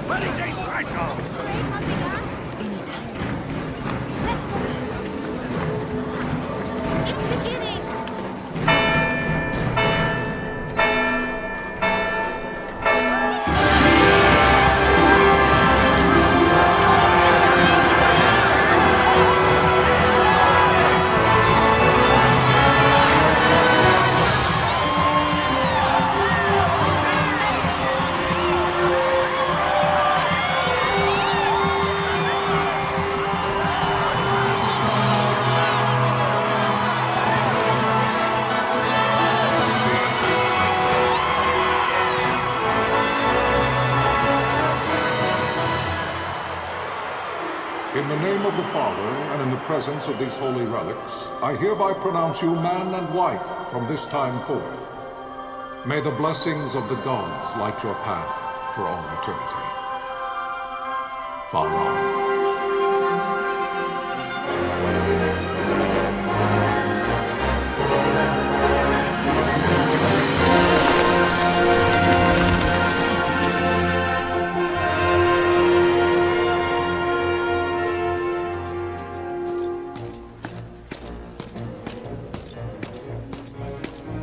Holiday special! Let's go. It's beginning. In the name of the Father, and in the presence of these holy relics, I hereby pronounce you man and wife from this time forth. May the blessings of the gods light your path for all eternity. Far on.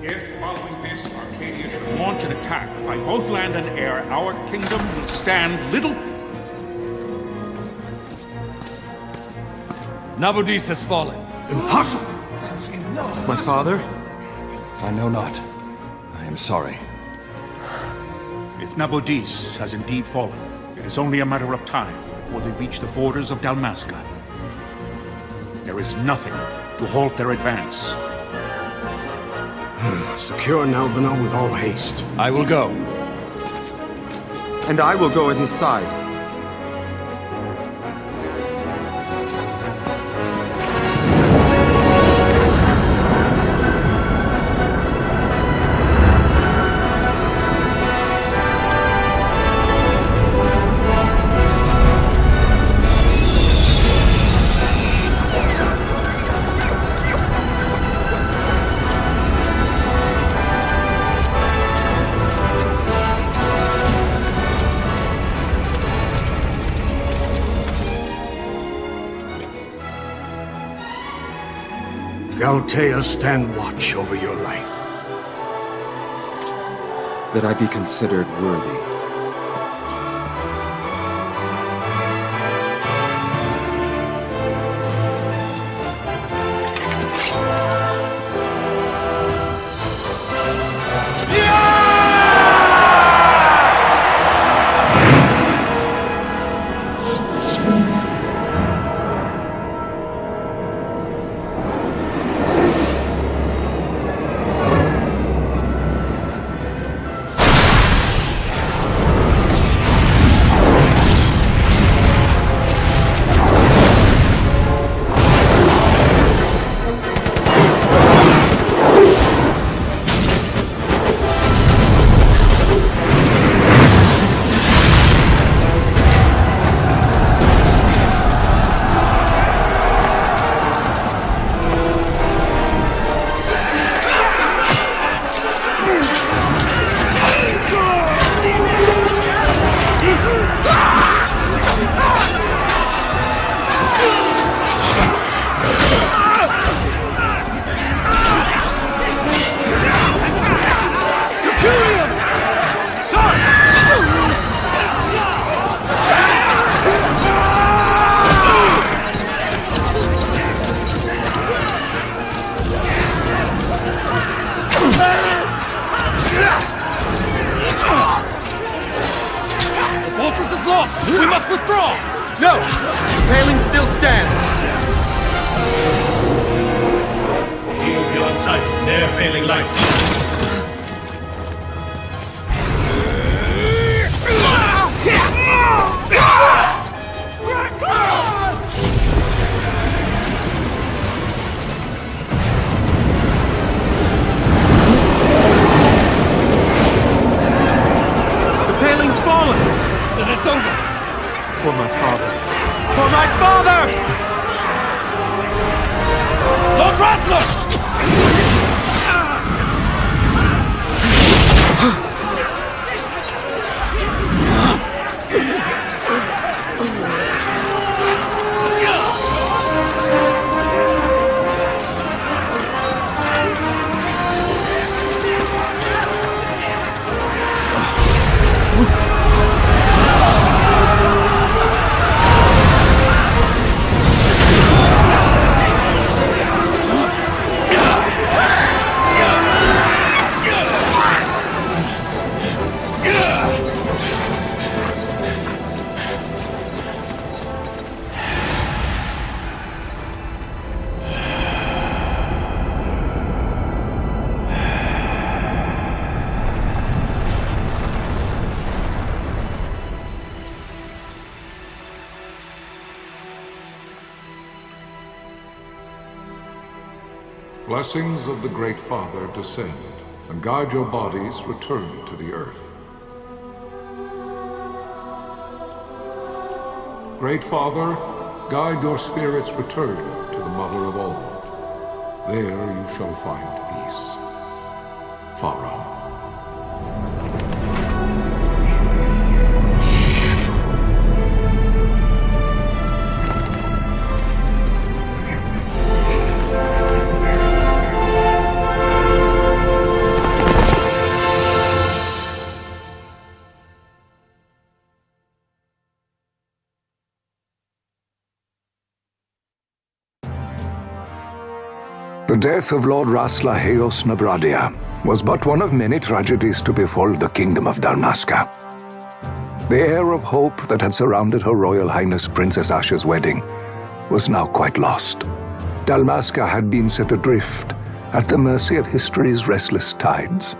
If, following this, Arcadia should launch an attack by both land and air, our kingdom will stand little... Nabudis has fallen. Impossible! My father? I know not. I am sorry. If Nabudis has indeed fallen, it is only a matter of time before they reach the borders of Dalmasca. There is nothing to halt their advance. Secure Nalbina with all haste. I will go. And I will go at his side. Galtea, stand watch over your life. That I be considered worthy. We must withdraw! No! The paling still stands! Shield beyond sight, ne'er failing light. The paling's fallen! Then it's over! For my father. For my father! Lord Rasler! Blessings of the Great Father descend, and guide your bodies return to the earth. Great Father, guide your spirits return to the Mother of all. There you shall find peace. Pharaoh. The death of Lord Rasla Heos Nabradia was but one of many tragedies to befall the kingdom of Dalmasca. The air of hope that had surrounded Her Royal Highness Princess Asha's wedding was now quite lost. Dalmasca had been set adrift at the mercy of history's restless tides.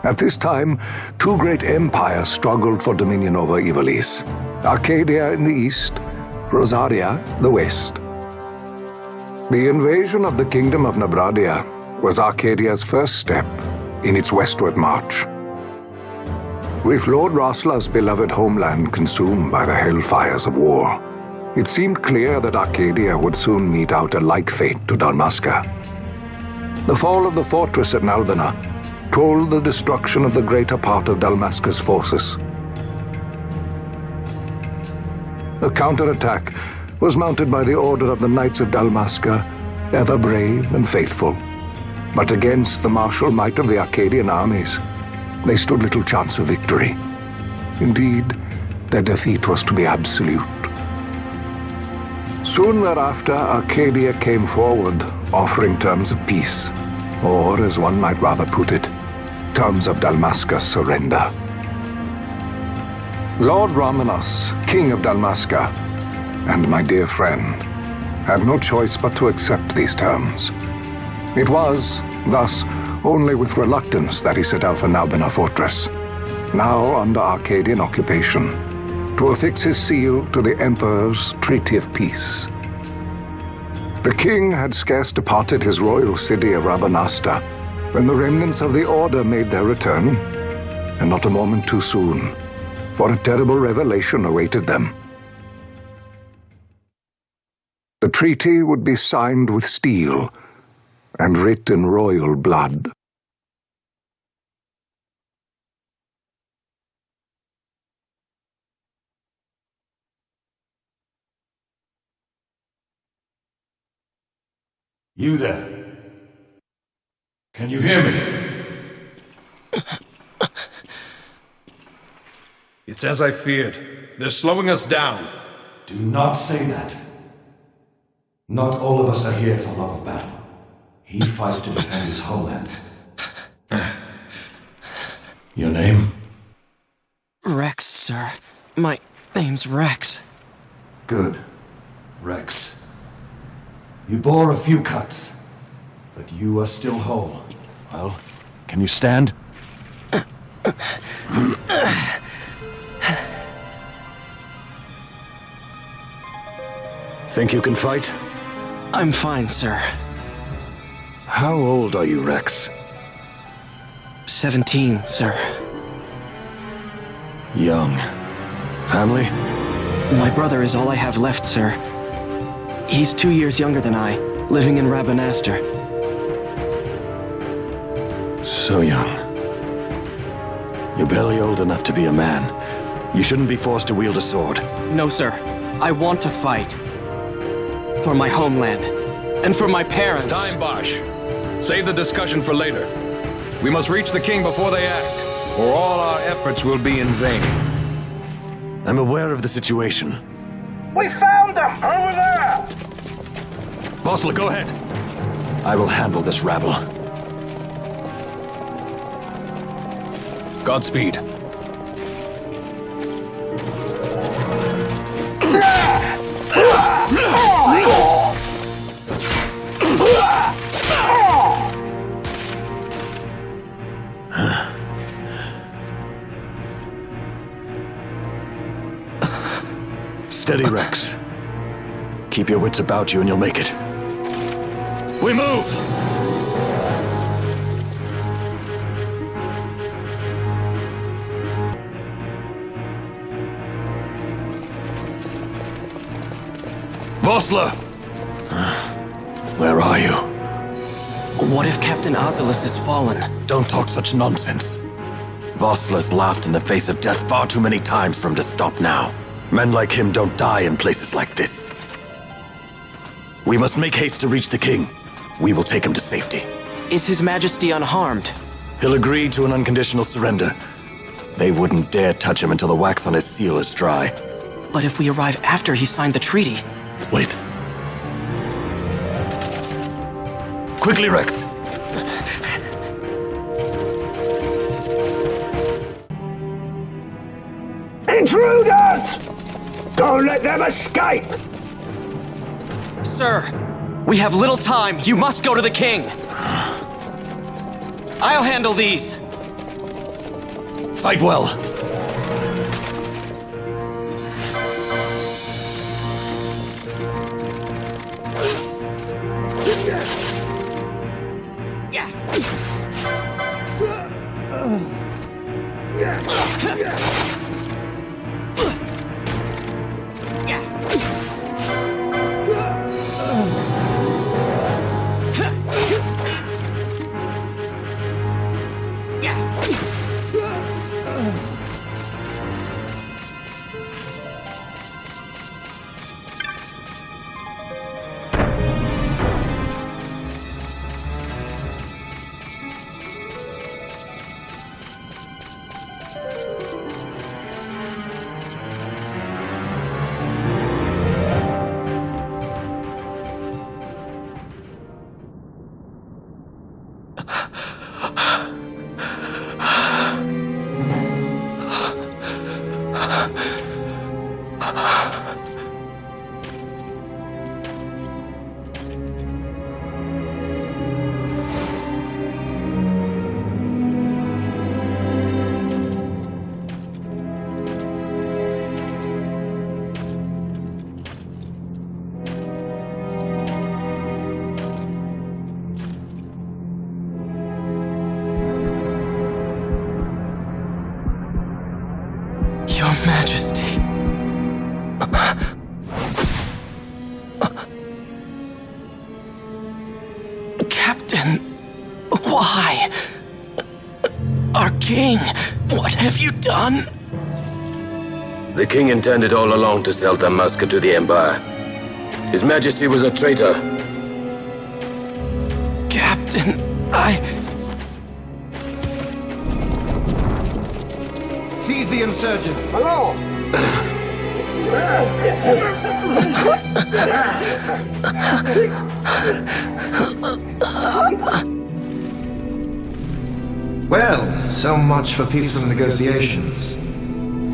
At this time, two great empires struggled for dominion over Ivalice: Arcadia in the east, Rosaria the west. The invasion of the Kingdom of Nabradia was Arcadia's first step in its westward march. With Lord Rasla's beloved homeland consumed by the hellfires of war, it seemed clear that Arcadia would soon mete out a like fate to Dalmasca. The fall of the fortress at Nalbina told the destruction of the greater part of Dalmasca's forces. A counterattack was mounted by the order of the Knights of Dalmasca, ever brave and faithful. But against the martial might of the Arcadian armies, they stood little chance of victory. Indeed, their defeat was to be absolute. Soon thereafter, Arcadia came forward, offering terms of peace, or, as one might rather put it, terms of Dalmasca's surrender. Lord Ramenas, King of Dalmasca, and my dear friend, had no choice but to accept these terms. It was, thus, only with reluctance that he set out for Nalbina Fortress, now under Arcadian occupation, to affix his seal to the Emperor's Treaty of Peace. The king had scarce departed his royal city of Rabanasta when the remnants of the Order made their return, and not a moment too soon, for a terrible revelation awaited them. The treaty would be signed with steel and writ in royal blood. You there? Can you hear me? It's as I feared. They're slowing us down. Do not say that. Not all of us are here for love of battle. He fights to defend his homeland. Your name? Rex, sir. My name's Rex. Good. Rex. You bore a few cuts, but you are still whole. Well, can you stand? Think you can fight? I'm fine, sir. How old are you, Rex? 17, sir. Young. Family? My brother is all I have left, sir. He's 2 years younger than I, living in Rabanaster. So young. You're barely old enough to be a man. You shouldn't be forced to wield a sword. No, sir. I want to fight. For my homeland. And for my parents. It's time, Bosch. Save the discussion for later. We must reach the king before they act, or all our efforts will be in vain. I'm aware of the situation. We found them! Over there! Bossel, go ahead. I will handle this rabble. Godspeed. Steady, Rex. Keep your wits about you and you'll make it. We move! Vossler! Where are you? What if Captain Oculus has fallen? Don't talk such nonsense. Vossler's laughed in the face of death far too many times for him to stop now. Men like him don't die in places like this. We must make haste to reach the king. We will take him to safety. Is His Majesty unharmed? He'll agree to an unconditional surrender. They wouldn't dare touch him until the wax on his seal is dry. But if we arrive after he signed the treaty... Wait. Quickly, Rex! Intruders! Don't let them escape! Sir, we have little time. You must go to the king. I'll handle these. Fight well. Your Majesty. Captain, why? Our king, what have you done? The king intended all along to sell Damascus to the Empire. His Majesty was a traitor. Captain, Seize the insurgent! Hello! Well, so much for peaceful negotiations.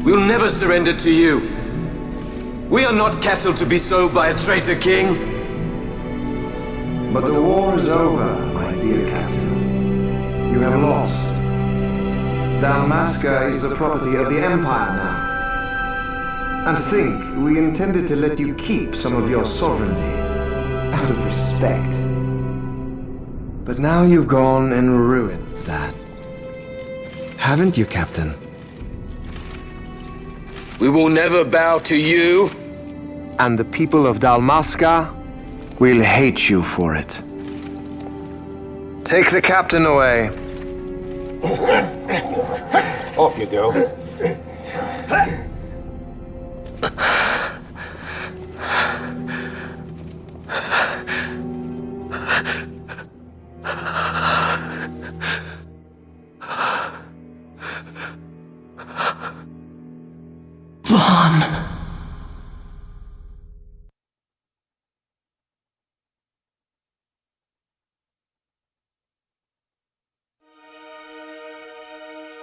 We'll never surrender to you. We are not cattle to be sold by a traitor king. But the war is over, my dear Captain. You have lost. Dalmasca is the property of the Empire now. And to think, we intended to let you keep some of your sovereignty, out of respect. But now you've gone and ruined that. Haven't you, Captain? We will never bow to you. And the people of Dalmasca will hate you for it. Take the Captain away. Off you go. Vaughn.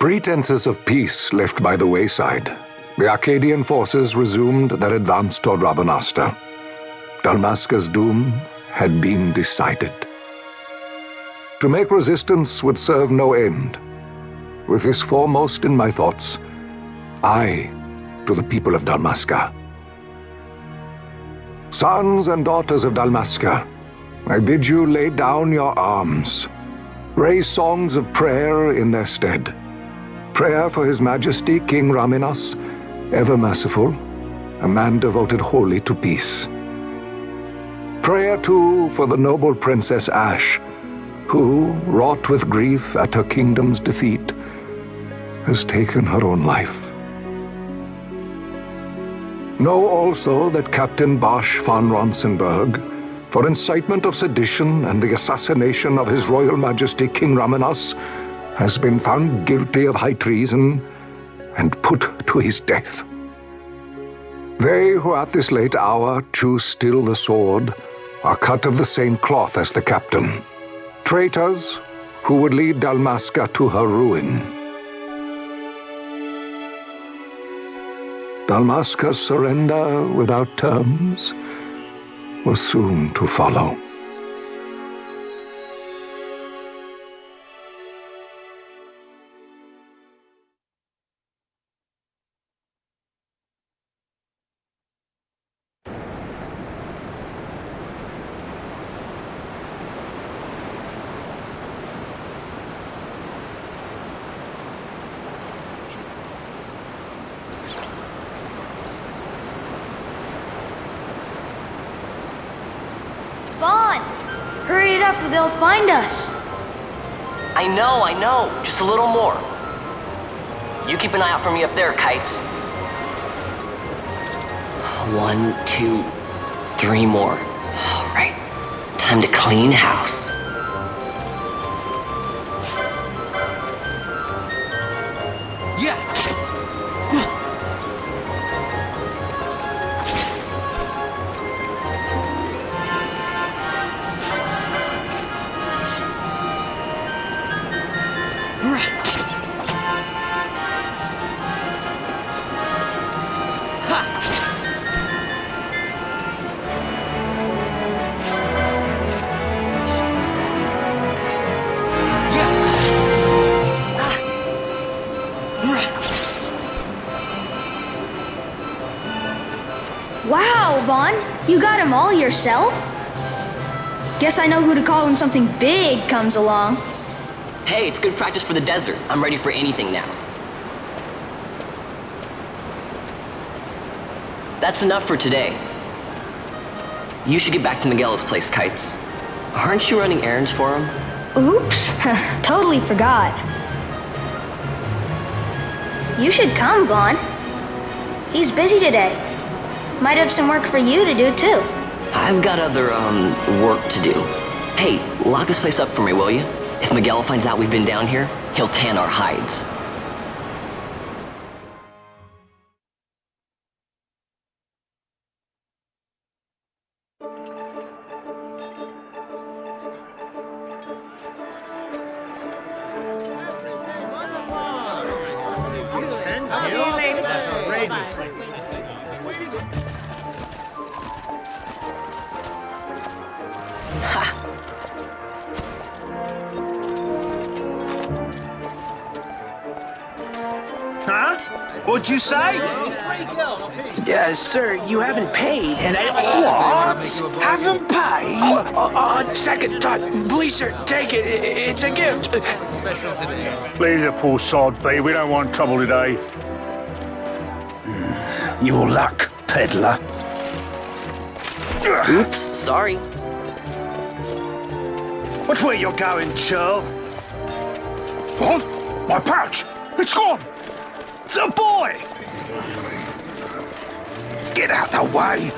Pretenses of peace left by the wayside, the Arcadian forces resumed their advance toward Rabanastre. Dalmasca's doom had been decided. To make resistance would serve no end. With this foremost in my thoughts, I to the people of Dalmasca. Sons and daughters of Dalmasca, I bid you lay down your arms. Raise songs of prayer in their stead. Prayer for His Majesty King Raminas, ever merciful, a man devoted wholly to peace. Prayer, too, for the noble Princess Ash, who, wrought with grief at her kingdom's defeat, has taken her own life. Know also that Captain Bosch von Ronsenberg, for incitement of sedition and the assassination of His Royal Majesty King Raminas, has been found guilty of high treason and put to his death. They who at this late hour choose still the sword are cut of the same cloth as the captain. Traitors who would lead Dalmasca to her ruin. Dalmasca's surrender without terms was soon to follow. Vaughn! Hurry it up or they'll find us! I know. Just a little more. You keep an eye out for me up there, Kites. 1, 2, 3 more. All right. Time to clean house. Yeah! Wow, Vaughn! You got him all yourself? Guess I know who to call when something big comes along. Hey, it's good practice for the desert. I'm ready for anything now. That's enough for today. You should get back to Miguel's place, Kites. Aren't you running errands for him? Oops, totally forgot. You should come, Vaughn. He's busy today. Might have some work for you to do, too. I've got other, work to do. Hey, lock this place up for me, will you? If Miguel finds out we've been down here, he'll tan our hides. Huh? What'd you say? Sir, you haven't paid, and I... What? Haven't paid? Second thought. Please, sir, take it. It's a gift. Leave the poor sod be. We don't want trouble today. Your luck, peddler. Oops, sorry. Watch where you're going, churl. What? My pouch! It's gone! The boy! Get out the way.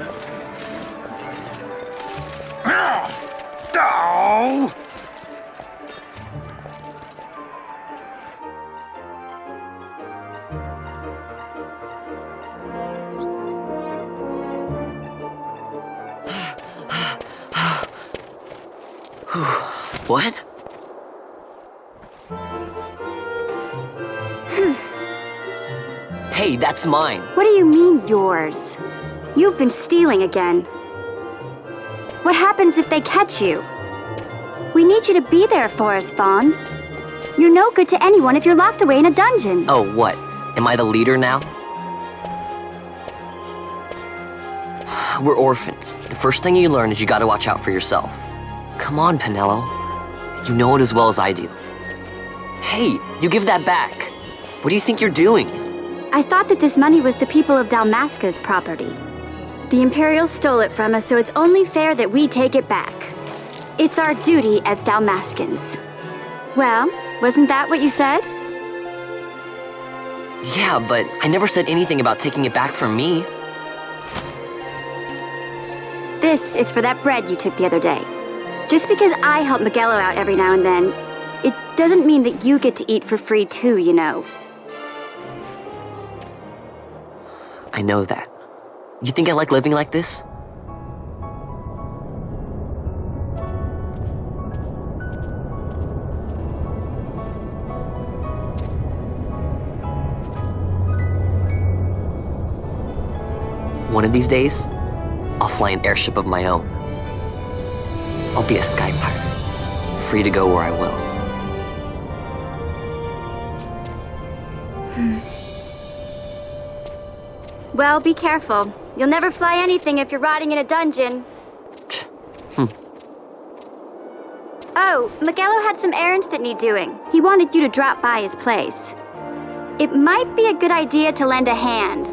Oh! What? Hey, that's mine. What do you mean, yours? You've been stealing again. What happens if they catch you? We need you to be there for us, Vaughn. You're no good to anyone if you're locked away in a dungeon. Oh, what? Am I the leader now? We're orphans. The first thing you learn is you gotta watch out for yourself. Come on, Pinello. You know it as well as I do. Hey, you give that back. What do you think you're doing? I thought that this money was the people of Dalmasca's property. The Imperials stole it from us, so it's only fair that we take it back. It's our duty as Dalmascans. Well, wasn't that what you said? Yeah, but I never said anything about taking it back from me. This is for that bread you took the other day. Just because I help Miguelo out every now and then, it doesn't mean that you get to eat for free too, you know. I know that. You think I like living like this? One of these days, I'll fly an airship of my own. I'll be a sky pirate, free to go where I will. Well, be careful. You'll never fly anything if you're rotting in a dungeon. Oh, Miguelo had some errands that need doing. He wanted you to drop by his place. It might be a good idea to lend a hand.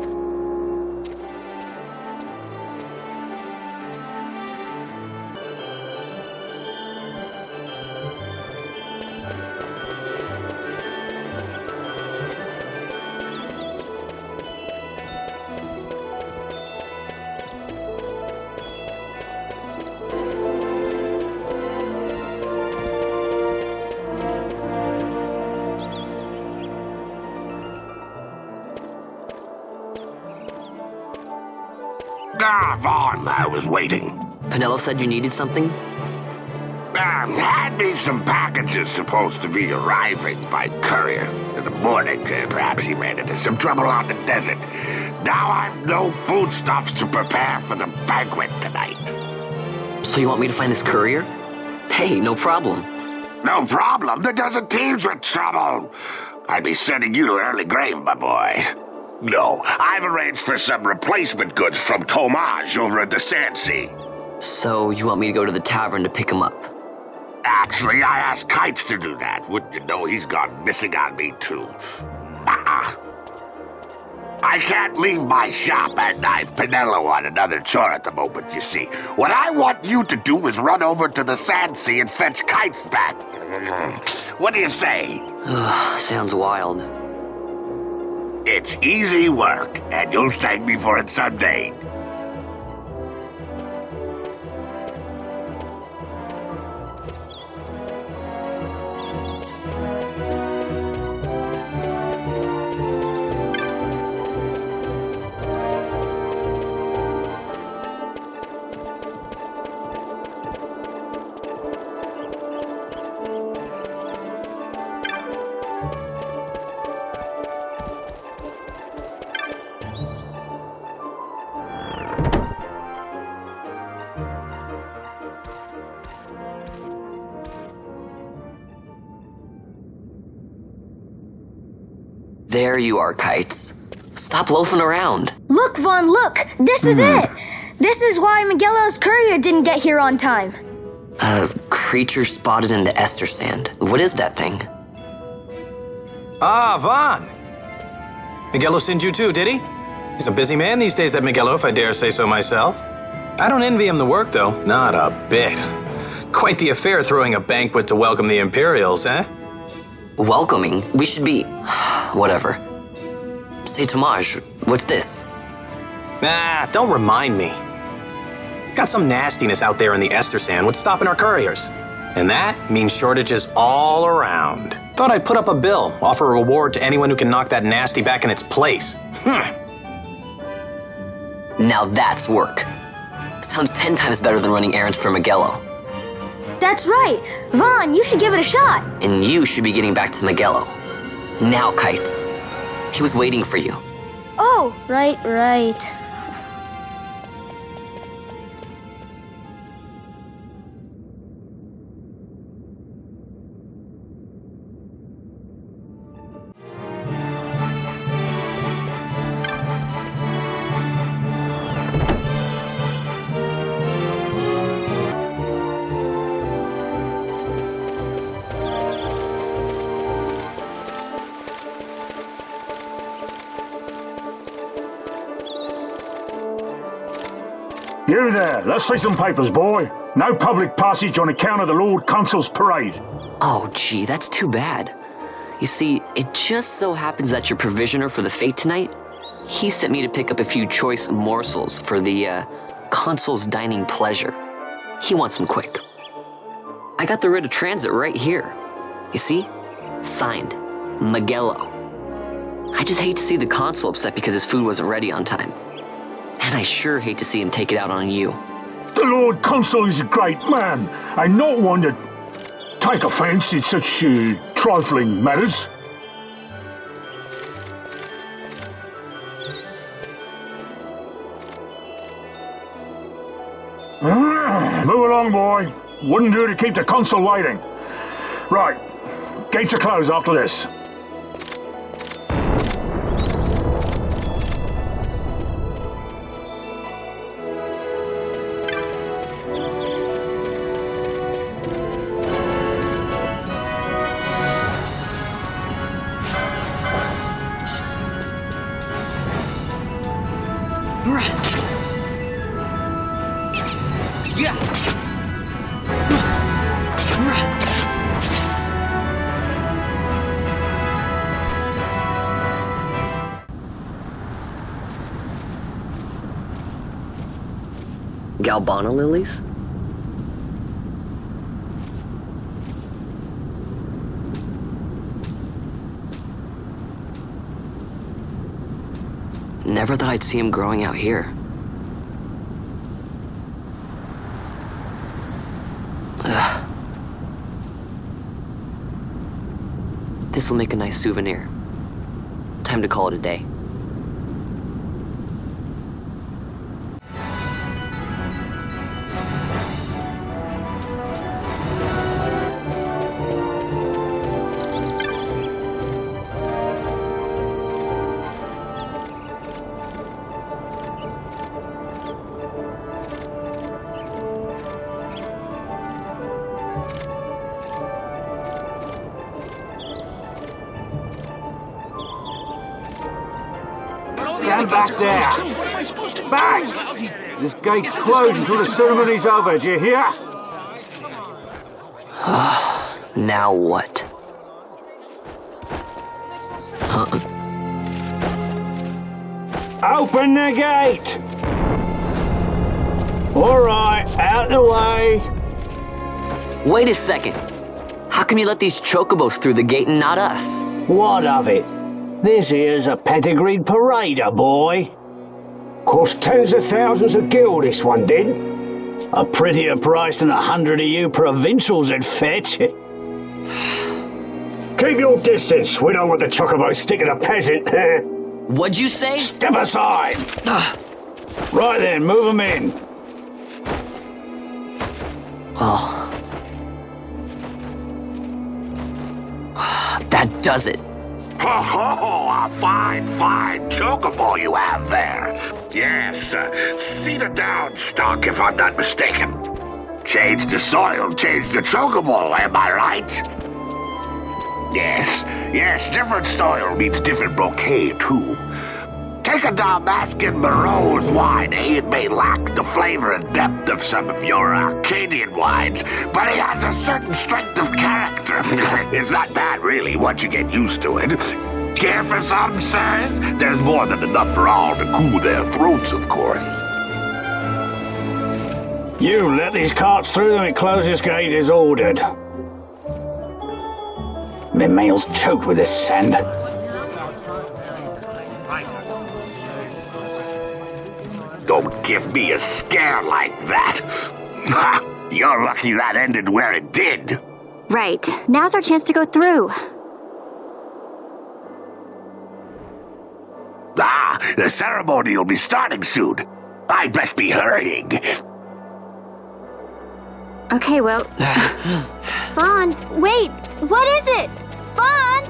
Ah, Vaughn, I was waiting. Pinello said you needed something? Had me some packages supposed to be arriving by courier in the morning. Perhaps he ran into some trouble on the desert. Now I've no foodstuffs to prepare for the banquet tonight. So you want me to find this courier? Hey, no problem. No problem? The desert teems with trouble. I'd be sending you to an early grave, my boy. No, I've arranged for some replacement goods from Tomage over at the Sand Sea. So you want me to go to the tavern to pick him up? Actually, I asked Kites to do that. Wouldn't you know he's gone missing on me, too. I can't leave my shop, and I've Pinello on another chore at the moment, you see. What I want you to do is run over to the Sand Sea and fetch Kites back. What do you say? Sounds wild. It's easy work, and you'll thank me for it someday. There you are, Kites. Stop loafing around. Look, Vaughn, look! This is it! This is why Miguelo's courier didn't get here on time. Creature spotted in the Ester Sand. What is that thing? Ah, Vaughn! Miguelo sent you too, did he? He's a busy man these days, that Miguelo, if I dare say so myself. I don't envy him the work, though. Not a bit. Quite the affair throwing a banquet to welcome the Imperials, eh? Welcoming? We should be... whatever. Say, Tomage, what's this? Nah, don't remind me. Got some nastiness out there in the Ester Sand. What's stopping our couriers? And that means shortages all around. Thought I'd put up a bill, offer a reward to anyone who can knock that nasty back in its place. Now that's work. Sounds 10 times better than running errands for Miguelo. That's right! Vaughn, you should give it a shot! And you should be getting back to Miguelo. Now, Kites. He was waiting for you. Oh, right. You there, let's see some papers, boy. No public passage on account of the Lord Consul's parade. Oh, gee, that's too bad. You see, it just so happens that your provisioner for the fete tonight, he sent me to pick up a few choice morsels for the, Consul's dining pleasure. He wants them quick. I got the writ of transit right here. You see? Signed, Magello. I just hate to see the Consul upset because his food wasn't ready on time. And I sure hate to see him take it out on you. The Lord Consul is a great man, and not one to take offence in such trifling matters. Move along, boy. Wouldn't do to keep the Consul waiting. Right, gates are closed after this. Galbana lilies? Never thought I'd see him growing out here. Ugh. This'll make a nice souvenir. Time to call it a day. Stand back there. Back! This gate's closed until the ceremony's over, do you hear? Now what? Open the gate! Alright, out the way. Wait a second. How come you let these chocobos through the gate and not us? What of it? This here's a pedigreed parader, boy. Cost tens of thousands of gil, this one did. A prettier price than 100 of you provincials would fetch. Keep your distance. We don't want the chocobo sticking a peasant. What'd you say? Step aside. Right then, move them in. Oh. That does it. Ho ho! A fine chocobo you have there. Yes, cedar down stock if I'm not mistaken. Change the soil, change the chocobo, am I right? Yes, different soil means different bouquet too. Take a Dalmascan Barreau's wine, It may lack the flavor and depth of some of your Arcadian wines, but it has a certain strength of character. It's not bad, really, once you get used to it. Care for some, sirs? There's more than enough for all to cool their throats, of course. You let these carts through and closest gate is ordered. My mail's choked with this sand. Don't give me a scare like that. You're lucky that ended where it did. Right. Now's our chance to go through. The ceremony will be starting soon. I'd best be hurrying. Okay, well... Vaughn, wait! What is it? Vaughn!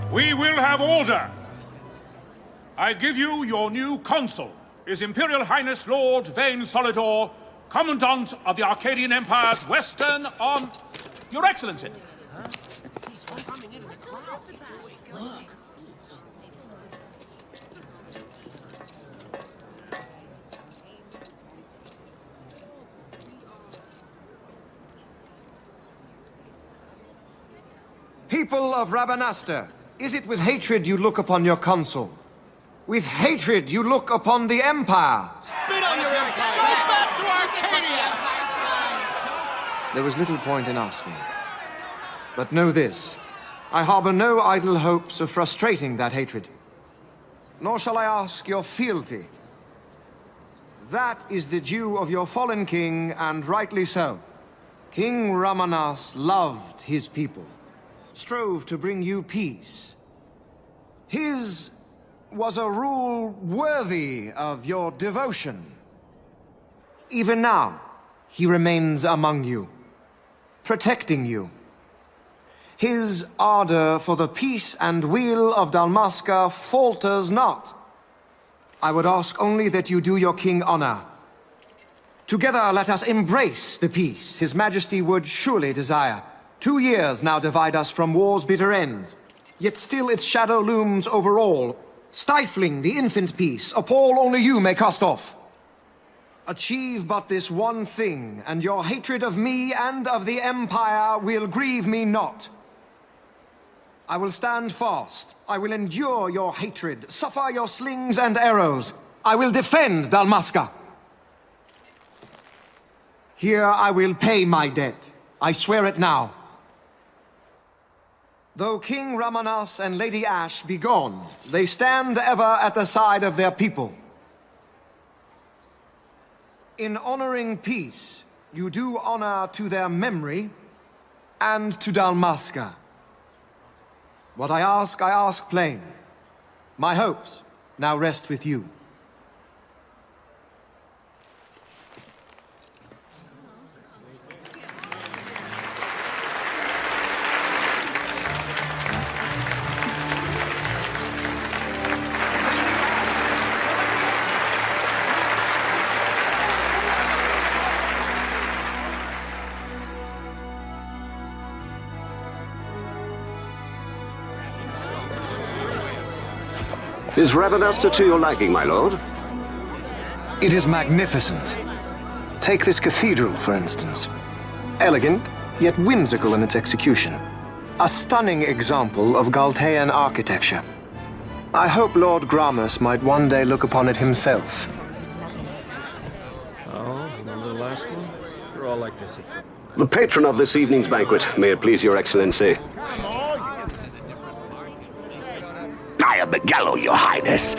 We will have order. I give you your new consul, His Imperial Highness Lord Vane Solidor, Commandant of the Arcadian Empire's Western Arm... Your Excellency. People of Rabanastre, is it with hatred you look upon your consul? With hatred you look upon the Empire? Spit on your empire! Go back to Arcadia! There was little point in asking. But know this, I harbor no idle hopes of frustrating that hatred. Nor shall I ask your fealty. That is the due of your fallen king, and rightly so. King Ramanas loved his people, strove to bring you peace. His was a rule worthy of your devotion. Even now, he remains among you, protecting you. His ardor for the peace and weal of Dalmasca falters not. I would ask only that you do your king honor. Together let us embrace the peace His Majesty would surely desire. 2 years now divide us from war's bitter end, yet still its shadow looms over all, stifling the infant peace a pall only you may cast off. Achieve but this one thing, and your hatred of me and of the Empire will grieve me not. I will stand fast. I will endure your hatred, suffer your slings and arrows. I will defend Dalmasca. Here I will pay my debt. I swear it now. Though King Ramanas and Lady Ash be gone, they stand ever at the side of their people. In honoring peace, you do honor to their memory and to Dalmasca. What I ask plain. My hopes now rest with you. Is Rabanastre to your liking, my lord? It is magnificent. Take this cathedral, for instance. Elegant, yet whimsical in its execution. A stunning example of Galtean architecture. I hope Lord Gramus might one day look upon it himself. Oh, remember the last one? You're all like this at first. The patron of this evening's banquet, may it please your excellency. I am Miguel, your highness.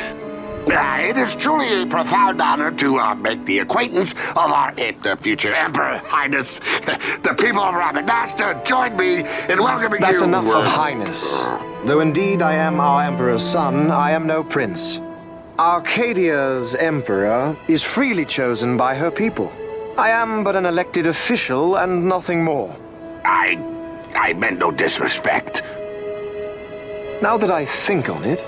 It is truly a profound honor to make the acquaintance of our future emperor, highness. The people of Rabanastre join me in welcoming you. That's enough of highness. Though indeed I am our emperor's son, I am no prince. Arcadia's emperor is freely chosen by her people. I am but an elected official and nothing more. I meant no disrespect. Now that I think on it,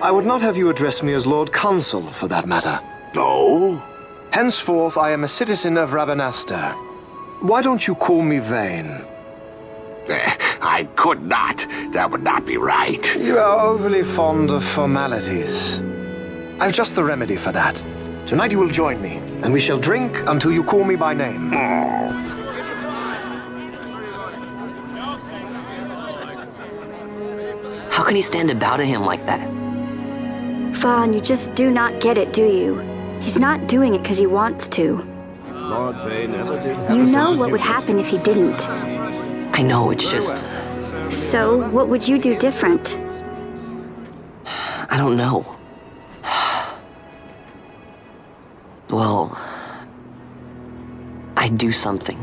I would not have you address me as Lord Consul, for that matter. No? Henceforth, I am a citizen of Rabanastre. Why don't you call me Vane? I could not. That would not be right. You are overly fond of formalities. I've just the remedy for that. Tonight you will join me, and we shall drink until you call me by name. How can he stand about to him like that? Fawn, you just do not get it, do you? He's not doing it because he wants to. Lord Vane never did. You know what would happen if he didn't. I know, it's just... So, what would you do different? I don't know. Well, I'd do something.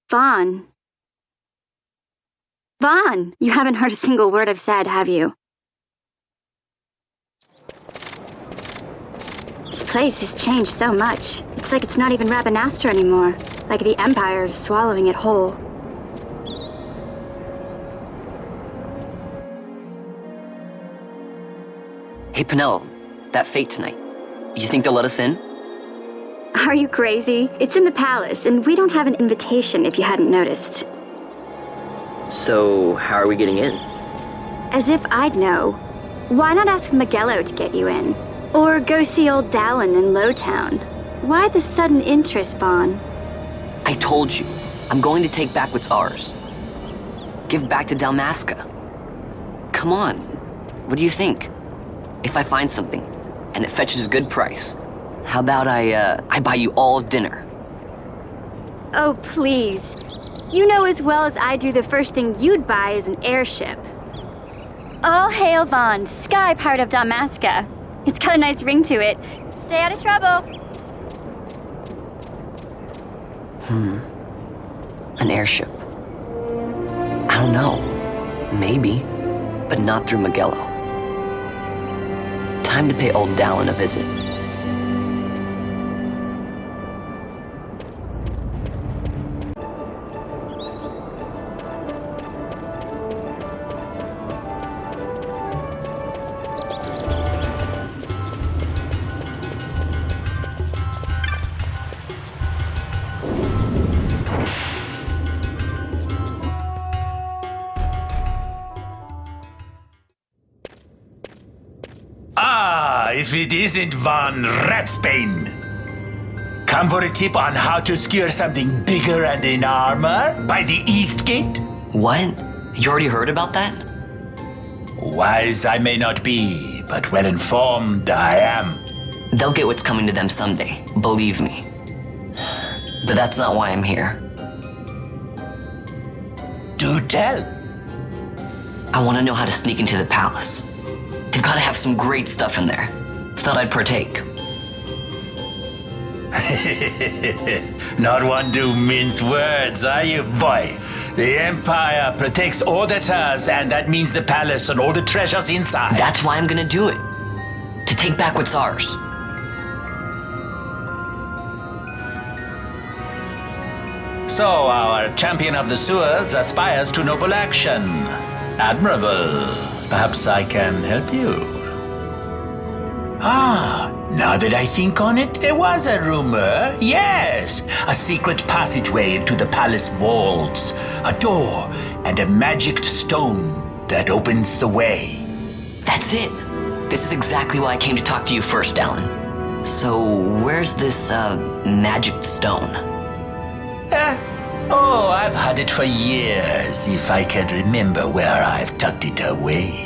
Vaughn. Vaughn, you haven't heard a single word I've said, have you? This place has changed so much. It's like it's not even Rabanastre anymore. Like the Empire is swallowing it whole. Hey, Penel, that fate tonight. You think they'll let us in? Are you crazy? It's in the palace, and we don't have an invitation if you hadn't noticed. So, how are we getting in? As if I'd know. Why not ask Magello to get you in? Or go see old Dallin in Lowtown? Why the sudden interest, Vaughn? I told you, I'm going to take back what's ours. Give back to Dalmasca. Come on, what do you think? If I find something, and it fetches a good price, how about I buy you all dinner? Oh, please. You know as well as I do the first thing you'd buy is an airship. All hail Vaughn, sky part of Dalmasca. It's got a nice ring to it. Stay out of trouble. An airship. I don't know. Maybe, but not through Magello. Time to pay old Dallin a visit. If it isn't Von Ratsbane. Come for a tip on how to secure something bigger and in armor by the East Gate? What? You already heard about that? Wise I may not be, but well informed I am. They'll get what's coming to them someday, believe me. But that's not why I'm here. Do tell. I want to know how to sneak into the palace. They've got to have some great stuff in there. Thought I'd partake. Not one to mince words, are you, boy? The Empire protects all that's hers, and that means the palace and all the treasures inside. That's why I'm gonna do it. To take back what's ours. So, our champion of the sewers aspires to noble action. Admirable. Perhaps I can help you. Now that I think on it, there was a rumor. Yes, a secret passageway into the palace walls, a door, and a magic stone that opens the way. That's it. This is exactly why I came to talk to you first, Dallin. So, where's this, magic stone? I've had it for years, if I can remember where I've tucked it away.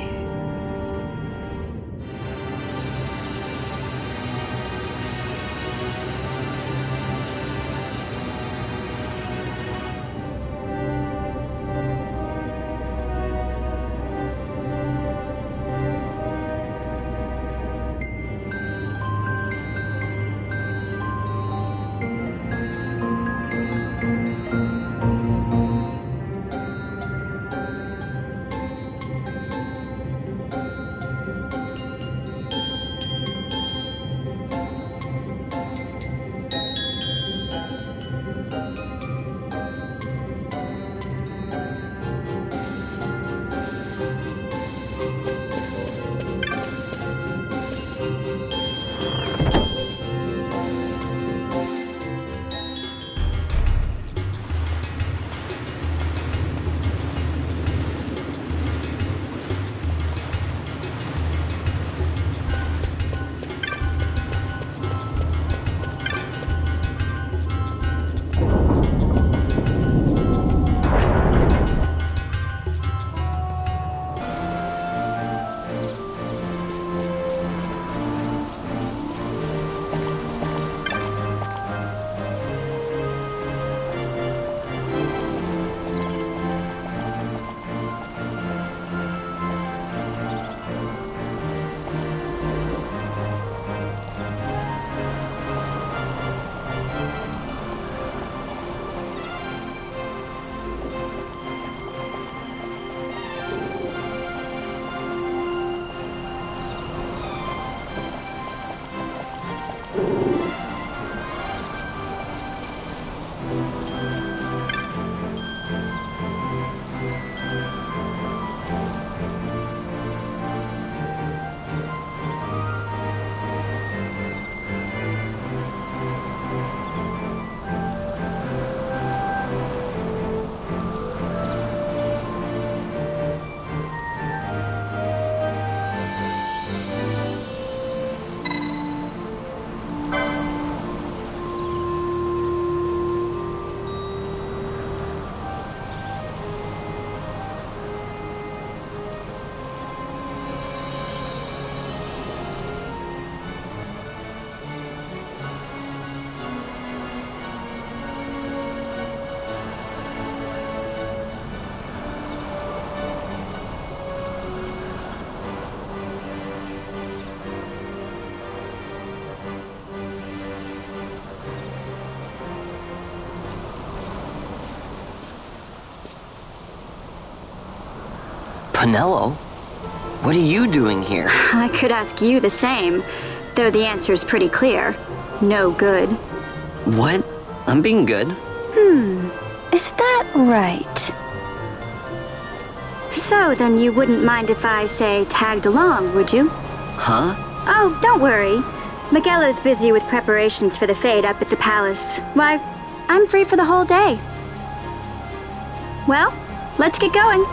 Penelo? What are you doing here? I could ask you the same, though the answer is pretty clear. No good. What? I'm being good. Is that right? So then you wouldn't mind if I, say, tagged along, would you? Huh? Oh, don't worry. Miguelo's busy with preparations for the fete up at the palace. Why, I'm free for the whole day. Well, let's get going.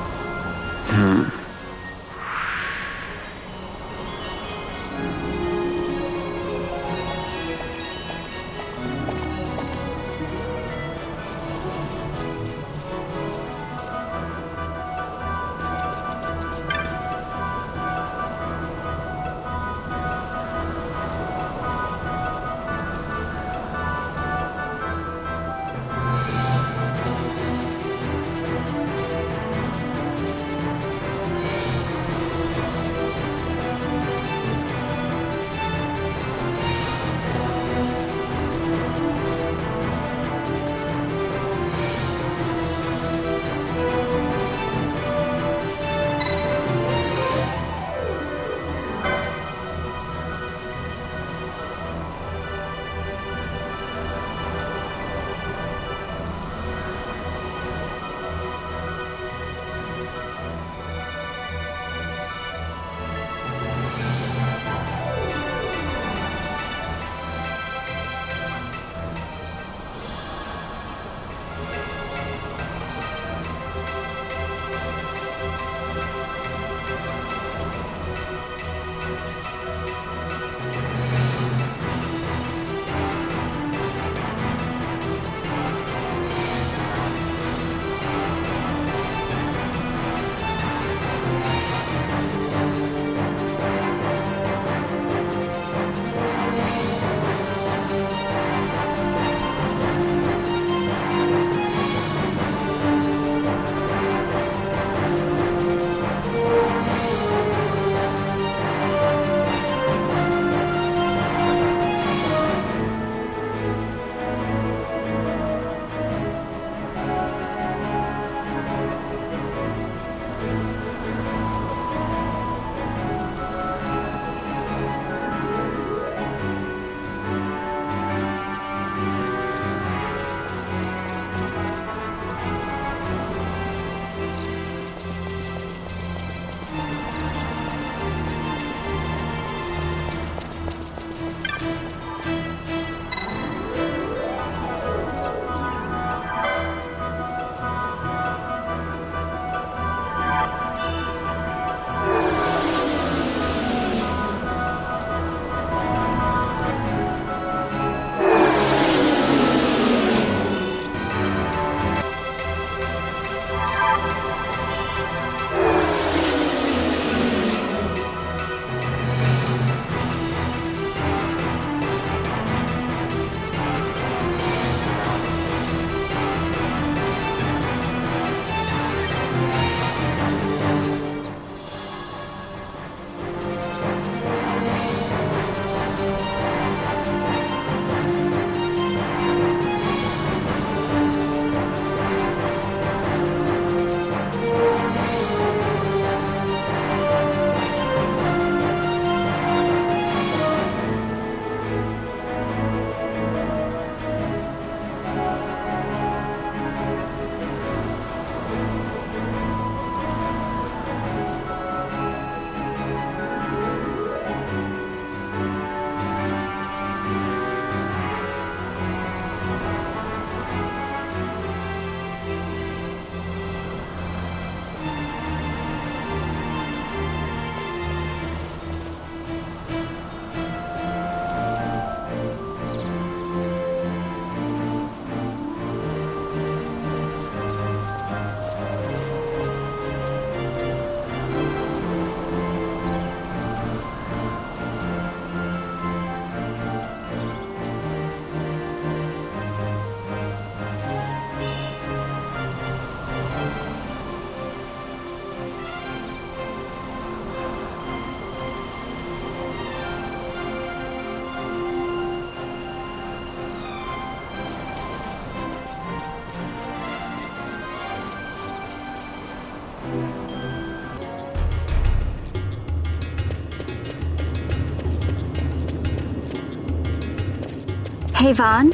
Hey, Vaughn.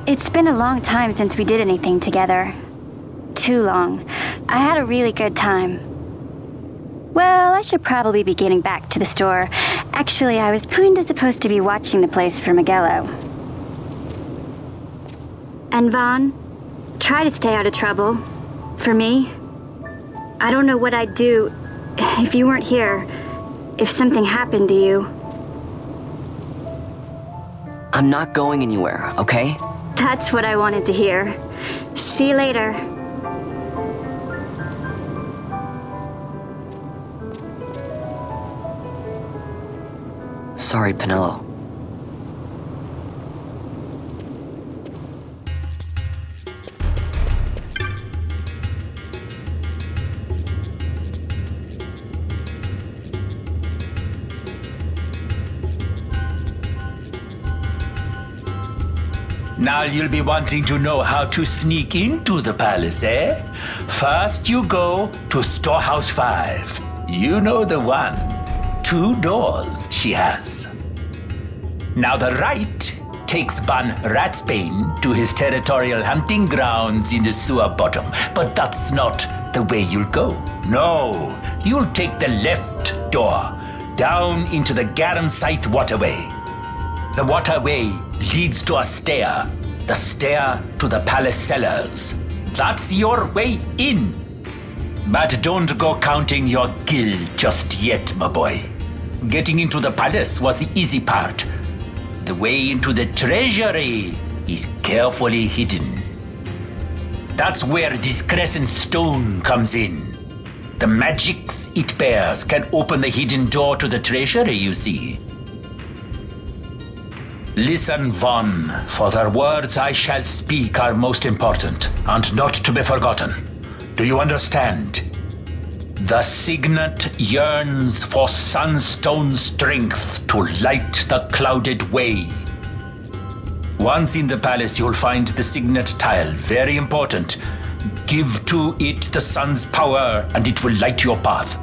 It's been a long time since we did anything together. Too long. I had a really good time. Well, I should probably be getting back to the store. Actually, I was kinda supposed to be watching the place for Miguelo. And Vaughn, try to stay out of trouble. For me. I don't know what I'd do if you weren't here. If something happened to you. I'm not going anywhere, okay? That's what I wanted to hear. See you later. Sorry, Penelo. Now you'll be wanting to know how to sneak into the palace, eh? First you go to Storehouse 5. You know the one. 2 doors she has. Now the right takes Ban Ratsbane to his territorial hunting grounds in the sewer bottom. But that's not the way you'll go. No, you'll take the left door down into the Garum Scythe waterway. The waterway leads to a stair. The stair to the palace cellars. That's your way in. But don't go counting your gil just yet, my boy. Getting into the palace was the easy part. The way into the treasury is carefully hidden. That's where this crescent stone comes in. The magics it bears can open the hidden door to the treasury, you see. Listen, Vaughn, for the words I shall speak are most important, and not to be forgotten. Do you understand? The signet yearns for sunstone strength to light the clouded way. Once in the palace, you'll find the signet tile, very important. Give to it the sun's power, and it will light your path.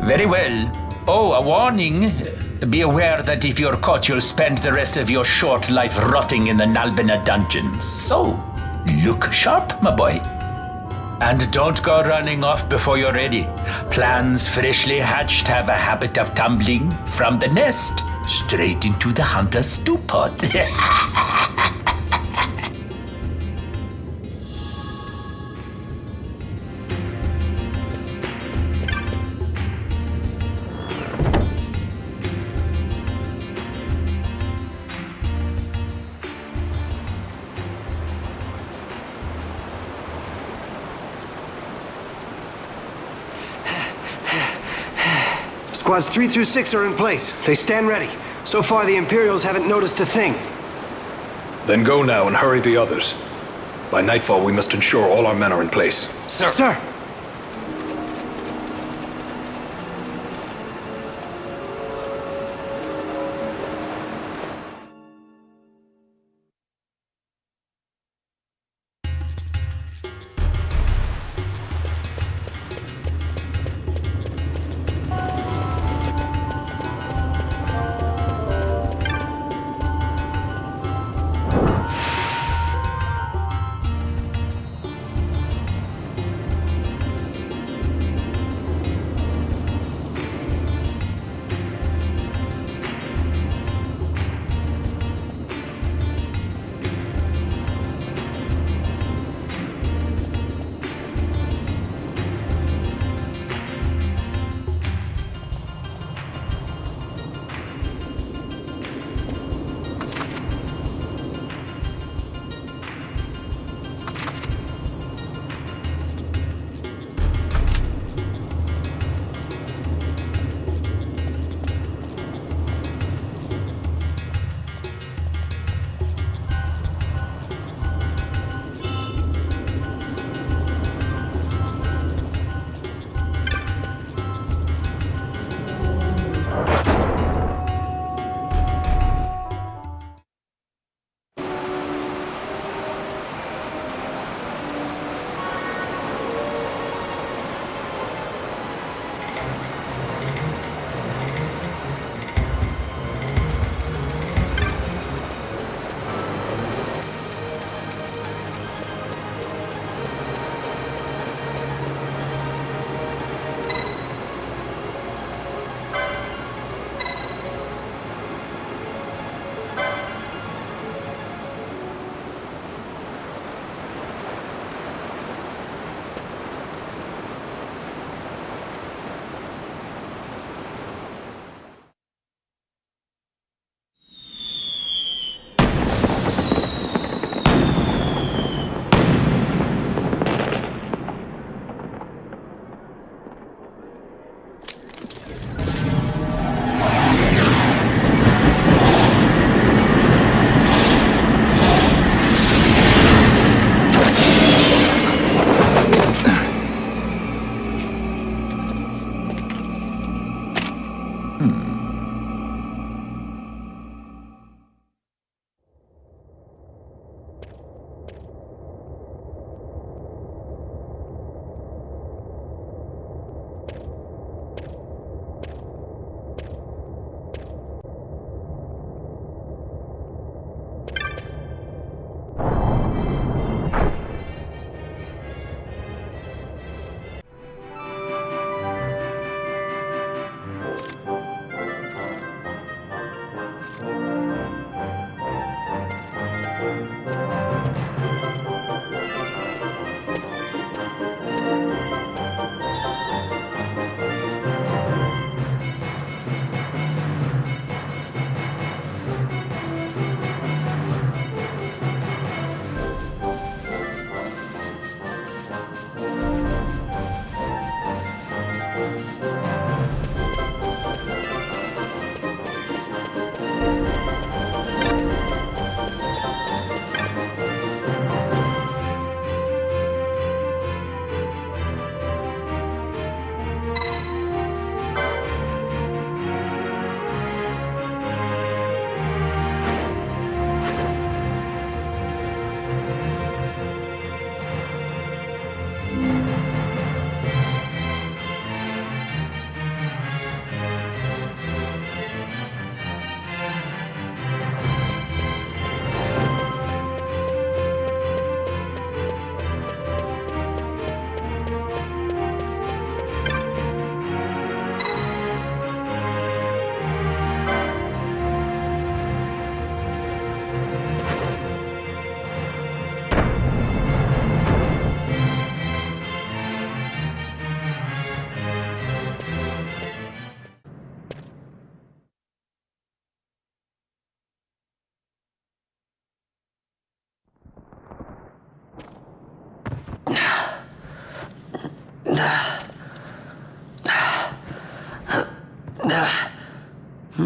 Very well. Oh, a warning. Be aware that if you're caught, you'll spend the rest of your short life rotting in the Nalbina dungeons. So, look sharp, my boy. And don't go running off before you're ready. Plans freshly hatched have a habit of tumbling from the nest straight into the hunter's stew pot. Squads 3 through 6 are in place. They stand ready. So far, the Imperials haven't noticed a thing. Then go now and hurry the others. By nightfall, we must ensure all our men are in place. Sir! Sir!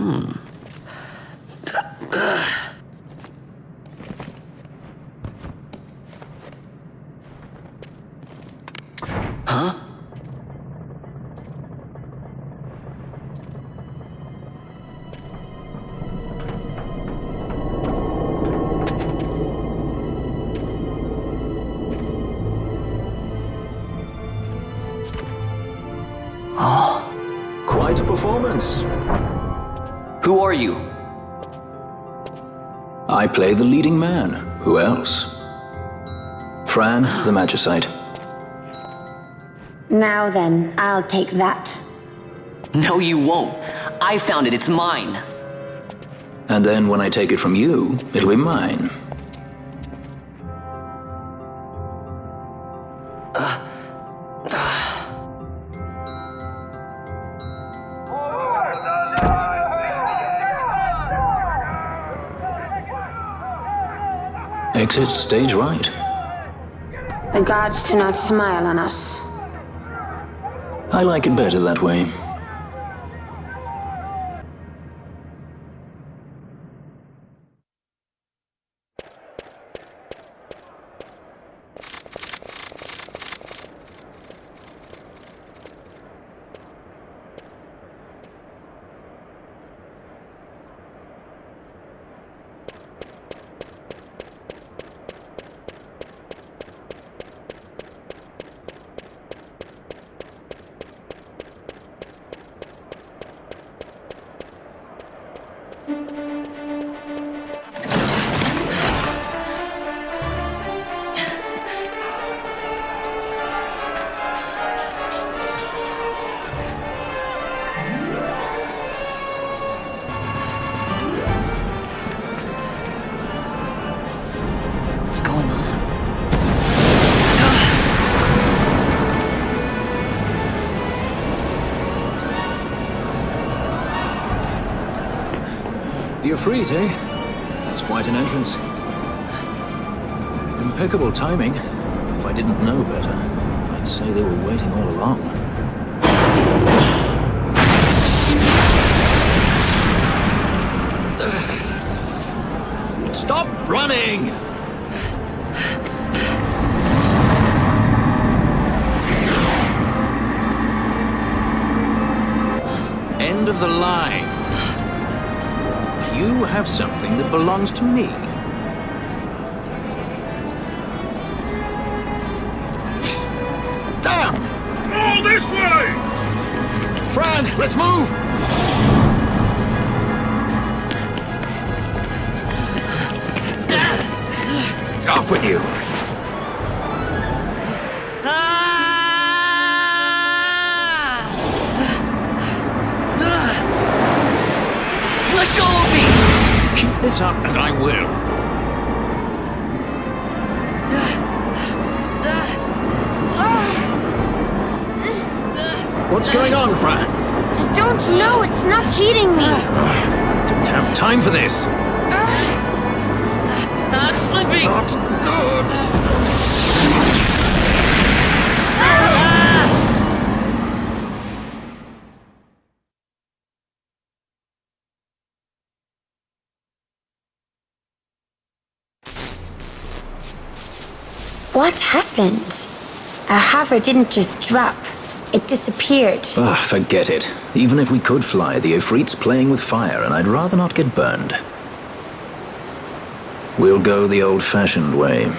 Huh? Oh. Quite a performance. Who are you? I play the leading man. Who else? Fran, the Magicite. Now then, I'll take that. No, you won't. I found it. It's mine. And then when I take it from you, it'll be mine. Exit stage right. The gods do not smile on us. I like it better that way. What's going on? The Ifrit, eh? That's quite an entrance. Impeccable timing. If I didn't know better, I'd say they were waiting all along. Stop running! End of the line. You have something that belongs to me. Damn! All this way! Fran, let's move! Off with you! Let go of me! Keep this up and I will. What's going on, Fran? I don't know, it's not heating me. Don't have time for this. Not slipping! Not good. What happened? Our hover didn't just drop. It disappeared. Ah, forget it. Even if we could fly, the Ifrit's playing with fire, and I'd rather not get burned. We'll go the old-fashioned way.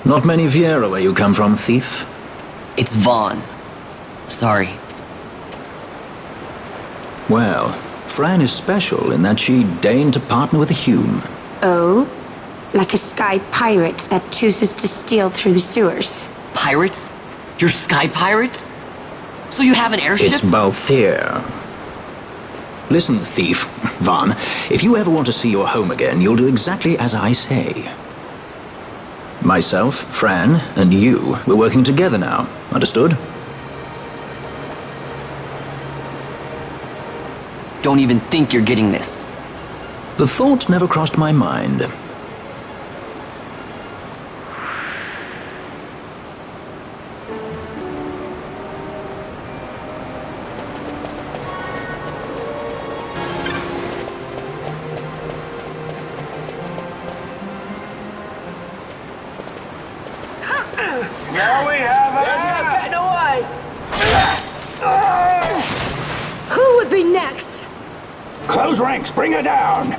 Not many Viera where you come from, thief? It's Vaughn. Sorry. Well, Fran is special in that she deigned to partner with a Hume. Oh? Like a sky pirate that chooses to steal through the sewers. Pirates? You're sky pirates? So you have an airship? It's Balthier. Listen, thief, Vaughn, if you ever want to see your home again, you'll do exactly as I say. Myself, Fran, and you, we're working together now. Understood? Don't even think you're getting this. The thought never crossed my mind. ranks, bring her down!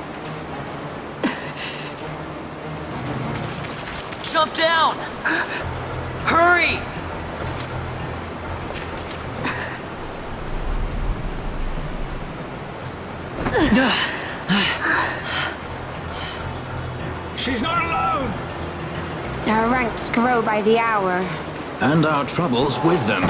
Jump down! Hurry! She's not alone! Our ranks grow by the hour. And our troubles with them.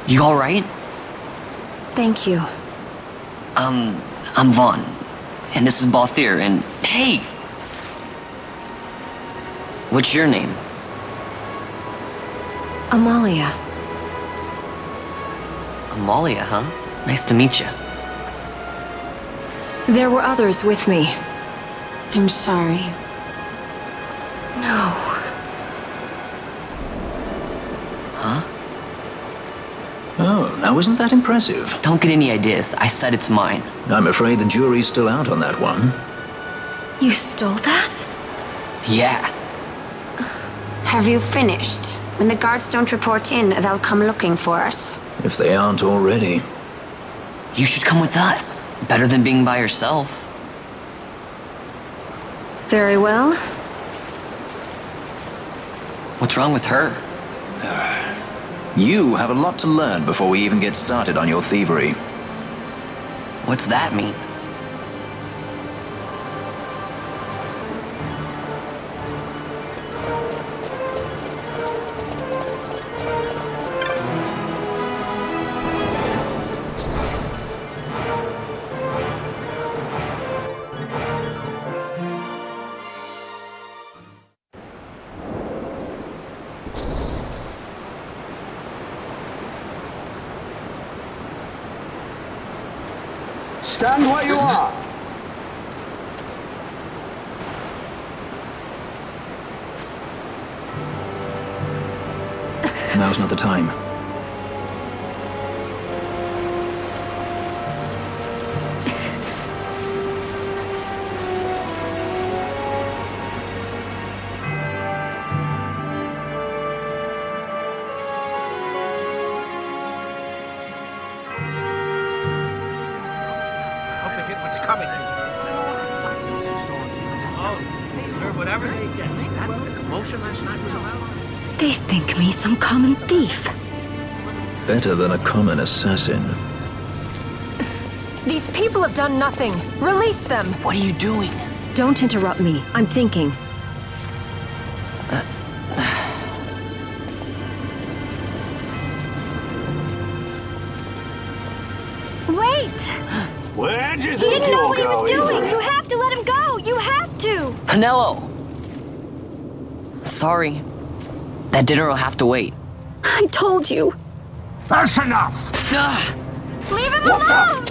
You alright? Thank you. I'm Vaughn. And this is Balthier, and hey! What's your name? Amalia. Amalia, huh? Nice to meet you. There were others with me. I'm sorry. No. Huh? Oh, now isn't that impressive? Don't get any ideas. I said it's mine. I'm afraid the jury's still out on that one. You stole that? Yeah. Have you finished? When the guards don't report in, they'll come looking for us. If they aren't already. You should come with us. Better than being by yourself. Very well. What's wrong with her? You have a lot to learn before we even get started on your thievery. What's that mean? Stand where you are! Now's not the time. They think me some common thief. Better than a common assassin. These people have done nothing. Release them. What are you doing? Don't interrupt me. I'm thinking. Wait! Where do you He think didn't know you're what he was going? doing. You have to let him go. You have to. Pinello! Sorry. That dinner will have to wait. I told you. That's enough! Leave him alone!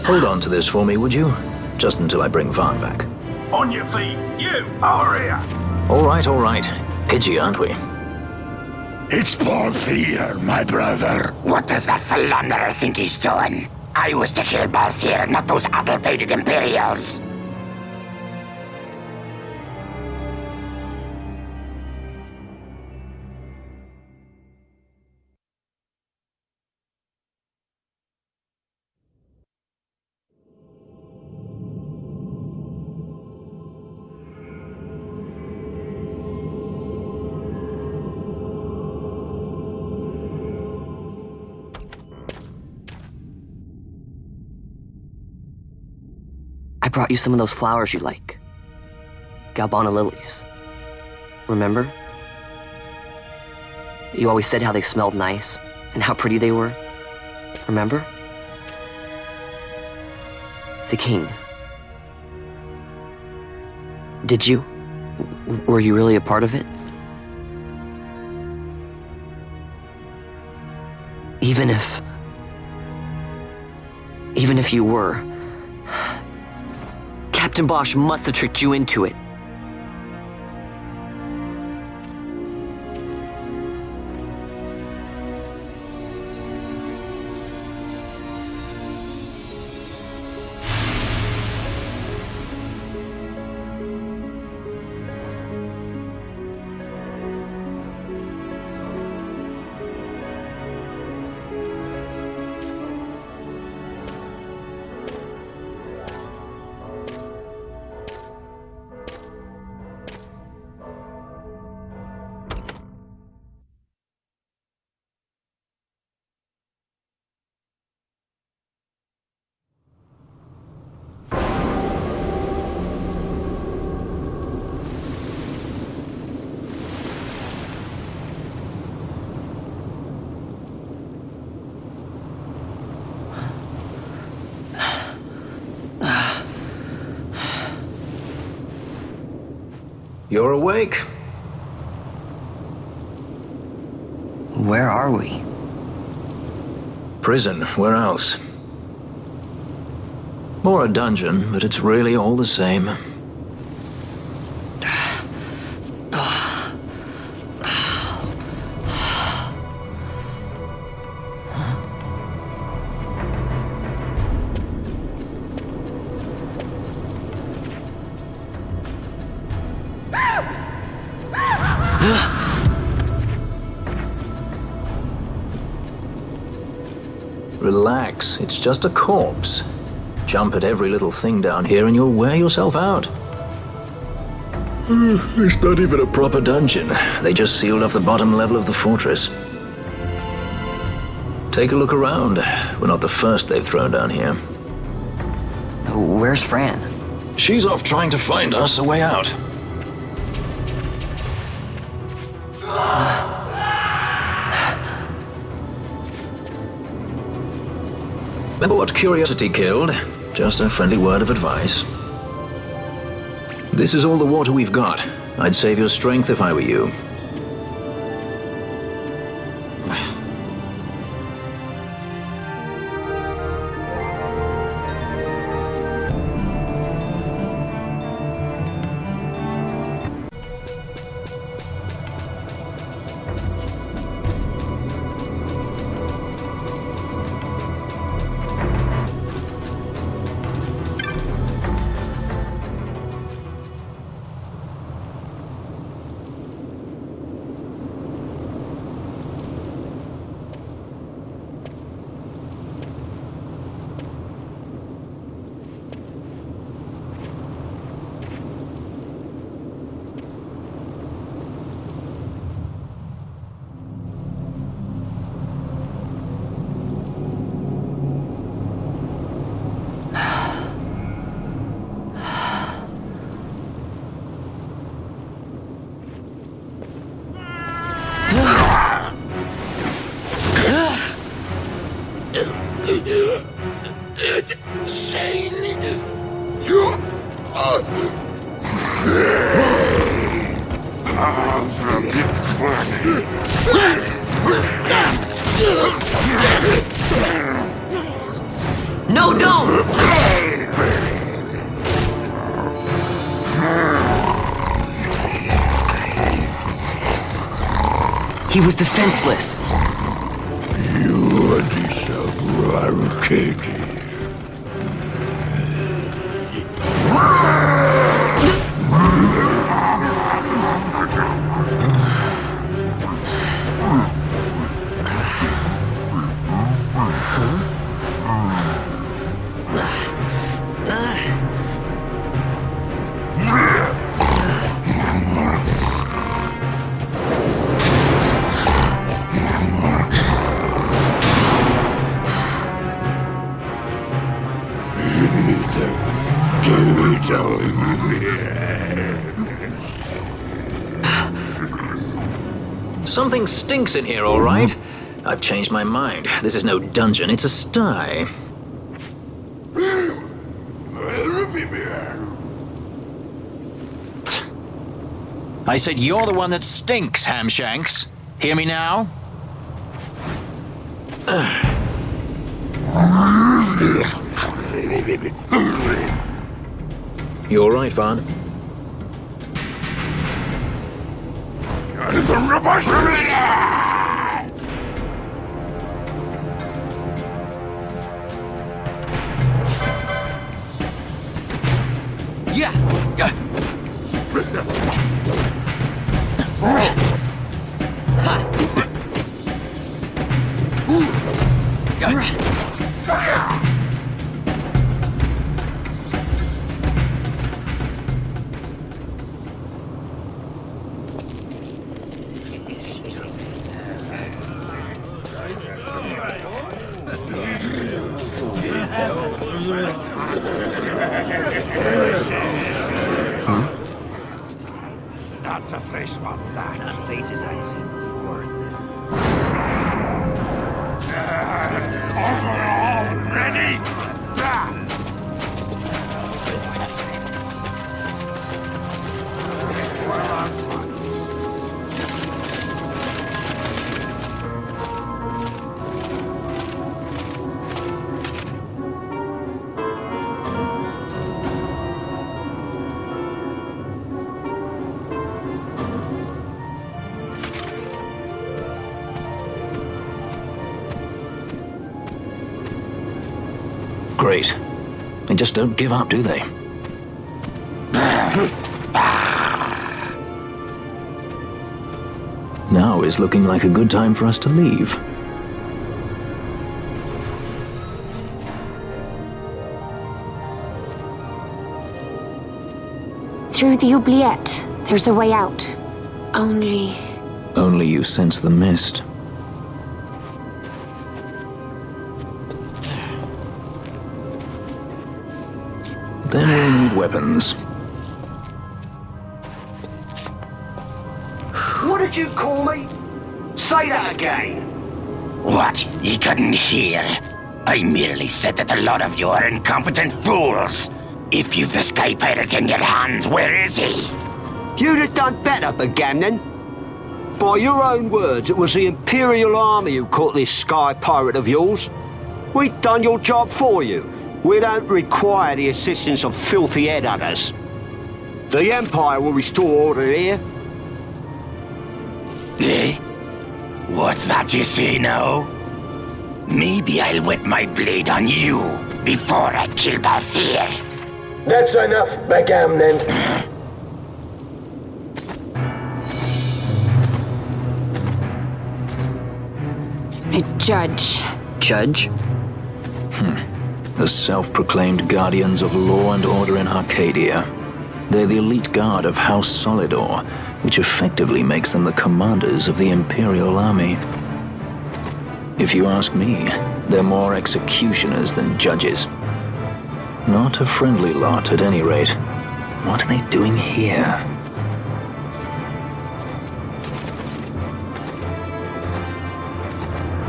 Hold on to this for me, would you? Just until I bring Vaughn back. On your feet, you! Over here! All right. Edgy, aren't we? It's Balthier, my brother. What does that philanderer think he's doing? I was to kill Balthier, not those addle-pated Imperials. I brought you some of those flowers you like. Galbana lilies. Remember? You always said how they smelled nice and how pretty they were. Remember? The king. Did you? Were you really a part of it? Even if you were, Captain Bosch must have tricked you into it. You're awake. Where are we? Prison, where else? Or a dungeon, but it's really all the same. Relax, it's just a corpse. Jump at every little thing down here and you'll wear yourself out. It's not even a proper dungeon. They just sealed off the bottom level of the fortress. Take a look around. We're not the first they've thrown down here. Where's Fran? She's off trying to find us a way out. Remember what curiosity killed? Just a friendly word of advice. This is all the water we've got. I'd save your strength if I were you. No, don't! He was defenseless. You are disabricated. Something stinks in here, all right? I've changed my mind. This is no dungeon, it's a sty. I said you're the one that stinks, Hamshanks. Hear me now? You all right, Vaughn? That's a fresh one, that. Not faces I'd seen before. Overall, ready? Great. They just don't give up, do they? Now is looking like a good time for us to leave. Through the oubliette, there's a way out. Only... Only you sense the mist. Then we'll need weapons. What did you call me? Say that again. What? You couldn't hear? I merely said that a lot of you are incompetent fools. If you've the Sky Pirate in your hands, where is he? You'd have done better, Bagamnon. By your own words, it was the Imperial Army who caught this Sky Pirate of yours. We've done your job for you. We don't require the assistance of filthy headhunters. The Empire will restore order here. Eh? What's that you say now? Maybe I'll wet my blade on you before I kill Balthier. That's enough, Bagamnon. A judge. Judge? The self-proclaimed guardians of law and order in Arcadia. They're the elite guard of House Solidor, which effectively makes them the commanders of the Imperial Army. If you ask me, they're more executioners than judges. Not a friendly lot, at any rate. What are they doing here?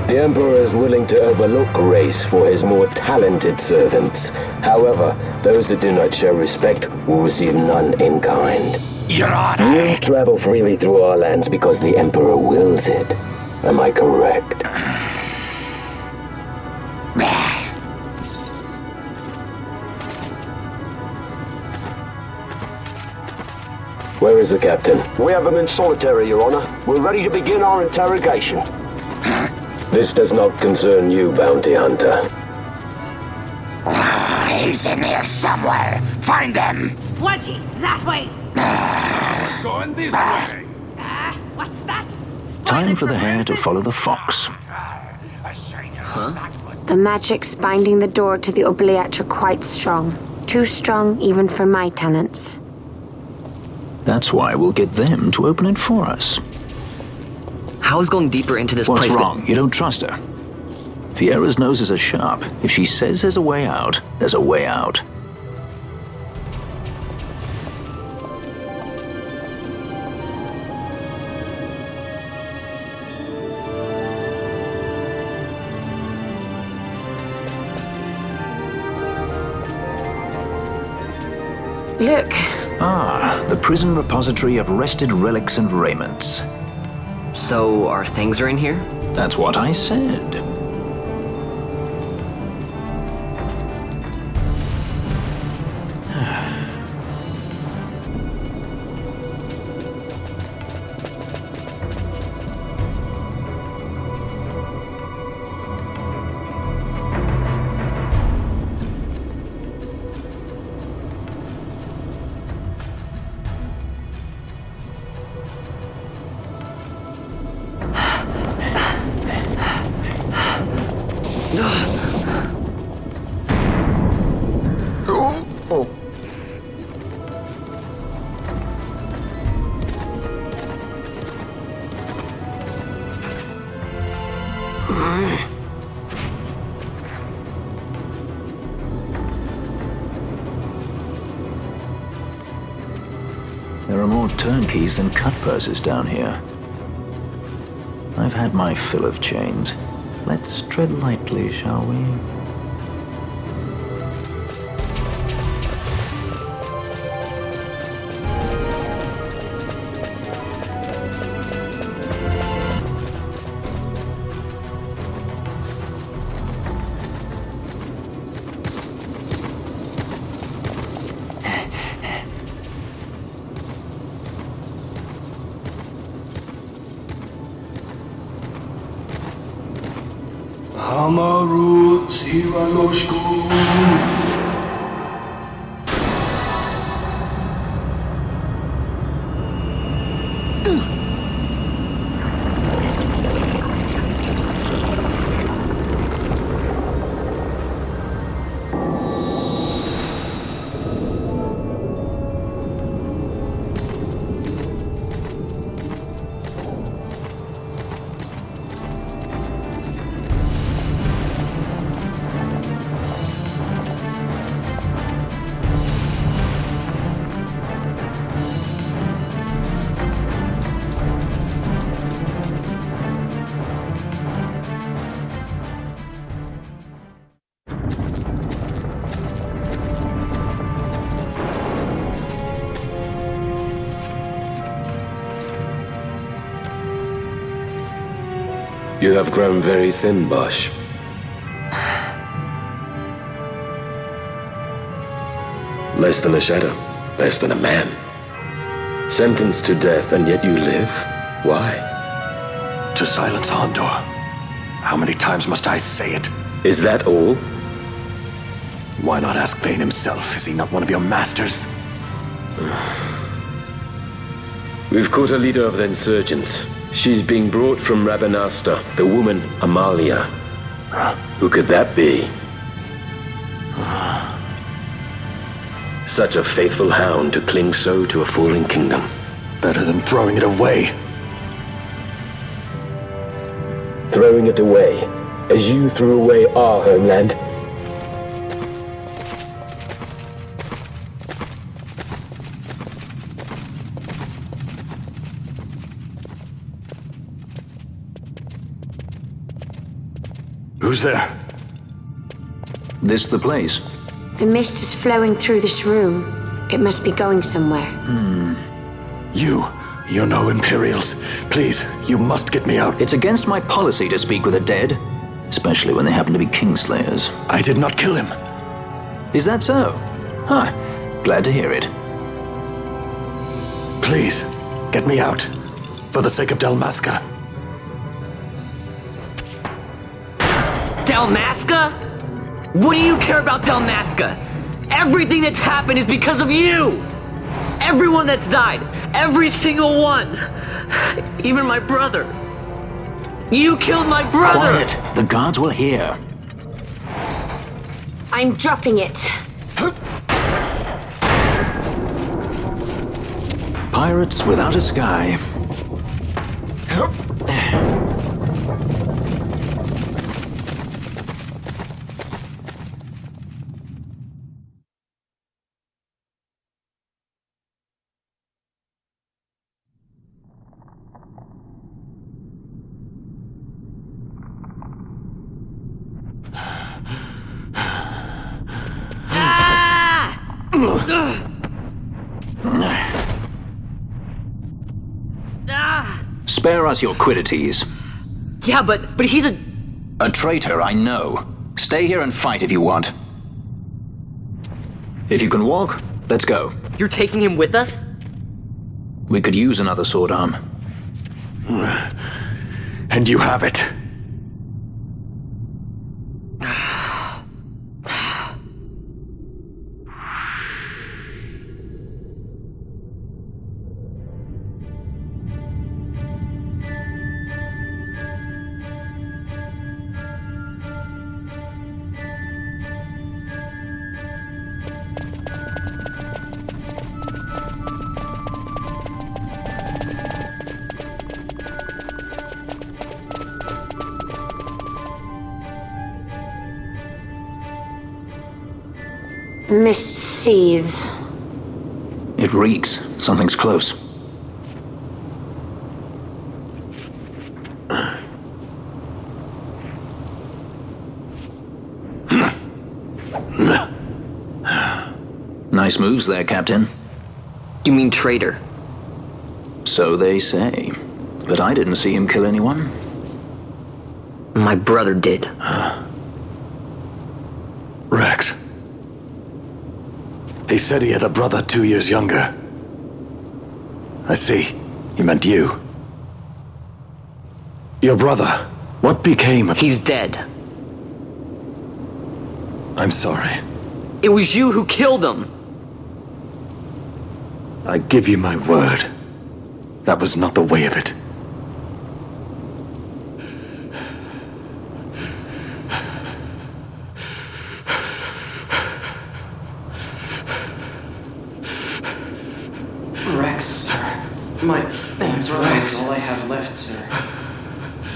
The Emperor is willing to overlook race for his more talented servants. However, those that do not show respect will receive none in kind. Your Honor! You travel freely through our lands because the Emperor wills it. Am I correct? Where is the captain? We have him in solitary, Your Honor. We're ready to begin our interrogation. This does not concern you, bounty hunter. He's in here somewhere. Find him! Wedgie, that way! It's going this way. What's that? Time for the hare to follow the fox. Huh? The magics binding the door to the oubliette are quite strong. Too strong even for my talents. That's why we'll get them to open it for us. How is going deeper into this place? What's wrong? You don't trust her? Fiera's noses are sharp. If she says there's a way out, there's a way out. Look. Ah, the prison repository of wrested relics and raiments. So, our things are in here? That's what I said. There are more turnkeys than cut purses down here. I've had my fill of chains. Let's tread lightly, shall we? Amaru Sivaloshku. You have grown very thin, Bosch. Less than a shadow, less than a man. Sentenced to death, and yet you live? Why? To silence Hondor. How many times must I say it? Is that all? Why not ask Vane himself? Is he not one of your masters? We've caught a leader of the insurgents. She's being brought from Rabanasta, the woman Amalia. Who could that be? Such a faithful hound to cling so to a falling kingdom. Better than throwing it away. Throwing it away, as you threw away our homeland? Who's there? This the place? The mist is flowing through this room. It must be going somewhere. You're no Imperials. Please, you must get me out. It's against my policy to speak with the dead, especially when they happen to be Kingslayers. I did not kill him. Is that so? Huh. Glad to hear it. Please, get me out. For the sake of Dalmasca. Dalmasca? What do you care about Dalmasca? Everything that's happened is because of you! Everyone that's died, every single one! Even my brother. You killed my brother! Quiet! The guards will hear. I'm dropping it. Pirates without a sky. Spare us your quiddities. Yeah, but he's a... A traitor, I know. Stay here and fight if you want. If you can walk, let's go. You're taking him with us? We could use another sword arm. And you have it. Mist seethes. It reeks. Something's close. Nice moves there, Captain. You mean traitor? So they say. But I didn't see him kill anyone. My brother did. Rex. He said he had a brother 2 years younger. I see. He meant you. Your brother. What became of... He's dead. I'm sorry. It was you who killed him. I give you my word. That was not the way of it. Rex, sir. My name's Rex. All I have left, sir.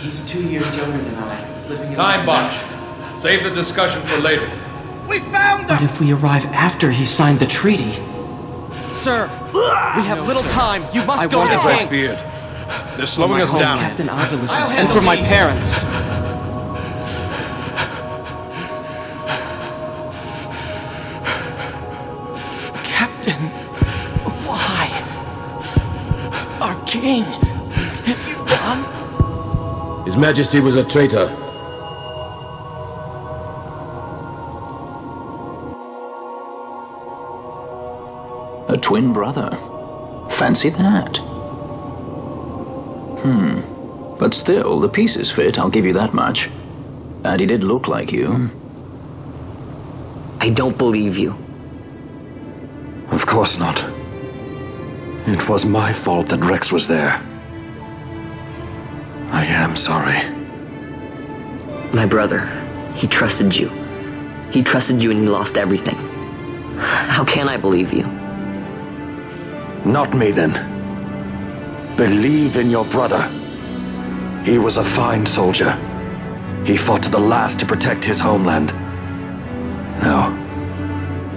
He's 2 years younger than I. It's time, Bosch. Save the discussion for later. We found them! But if we arrive after he signed the treaty... Sir, we have little time. You must go to As the I king. feared. They're slowing us down. Captain Ozilus's and for my parents. Captain, why? Our king, have you done? His Majesty was a traitor. A twin brother. Fancy that. But still, the pieces fit, I'll give you that much. And he did look like you. I don't believe you. Of course not. It was my fault that Rex was there. I am sorry. My brother, he trusted you. He trusted you and he lost everything. How can I believe you? Not me, then. Believe in your brother. He was a fine soldier. He fought to the last to protect his homeland. Now,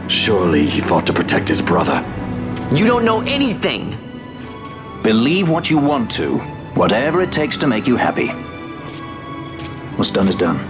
surely he fought to protect his brother. You don't know anything! Believe what you want to. Whatever it takes to make you happy. What's done is done.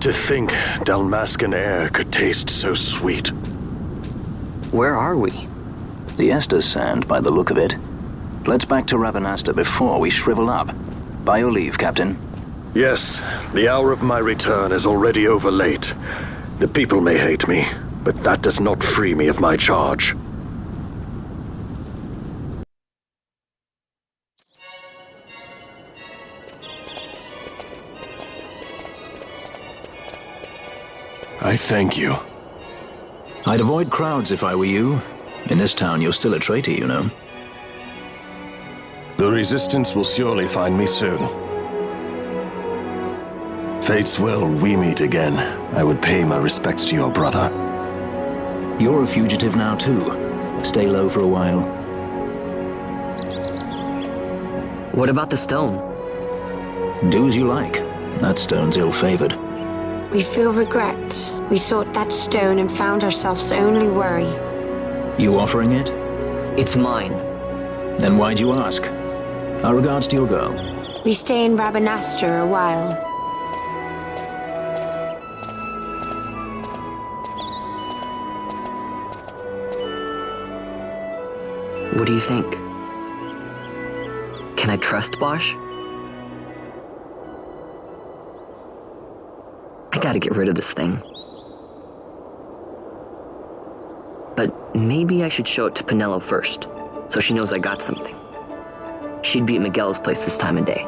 To think Dalmascan air could taste so sweet. Where are we? The Estes Sand, by the look of it. Let's back to Rabanasta before we shrivel up. By your leave, Captain. Yes, the hour of my return is already over late. The people may hate me, but that does not free me of my charge. I thank you. I'd avoid crowds if I were you. In this town, you're still a traitor, you know. The Resistance will surely find me soon. Fate's will, we meet again. I would pay my respects to your brother. You're a fugitive now, too. Stay low for a while. What about the stone? Do as you like. That stone's ill-favored. We feel regret. We sought that stone and found ourselves only worry. You offering it? It's mine. Then why'd you ask? Our regards to your girl. We stay in Rabanasta a while. What do you think? Can I trust Bosch? I gotta get rid of this thing. But maybe I should show it to Penelo first, so she knows I got something. She'd be at Miguel's place this time of day.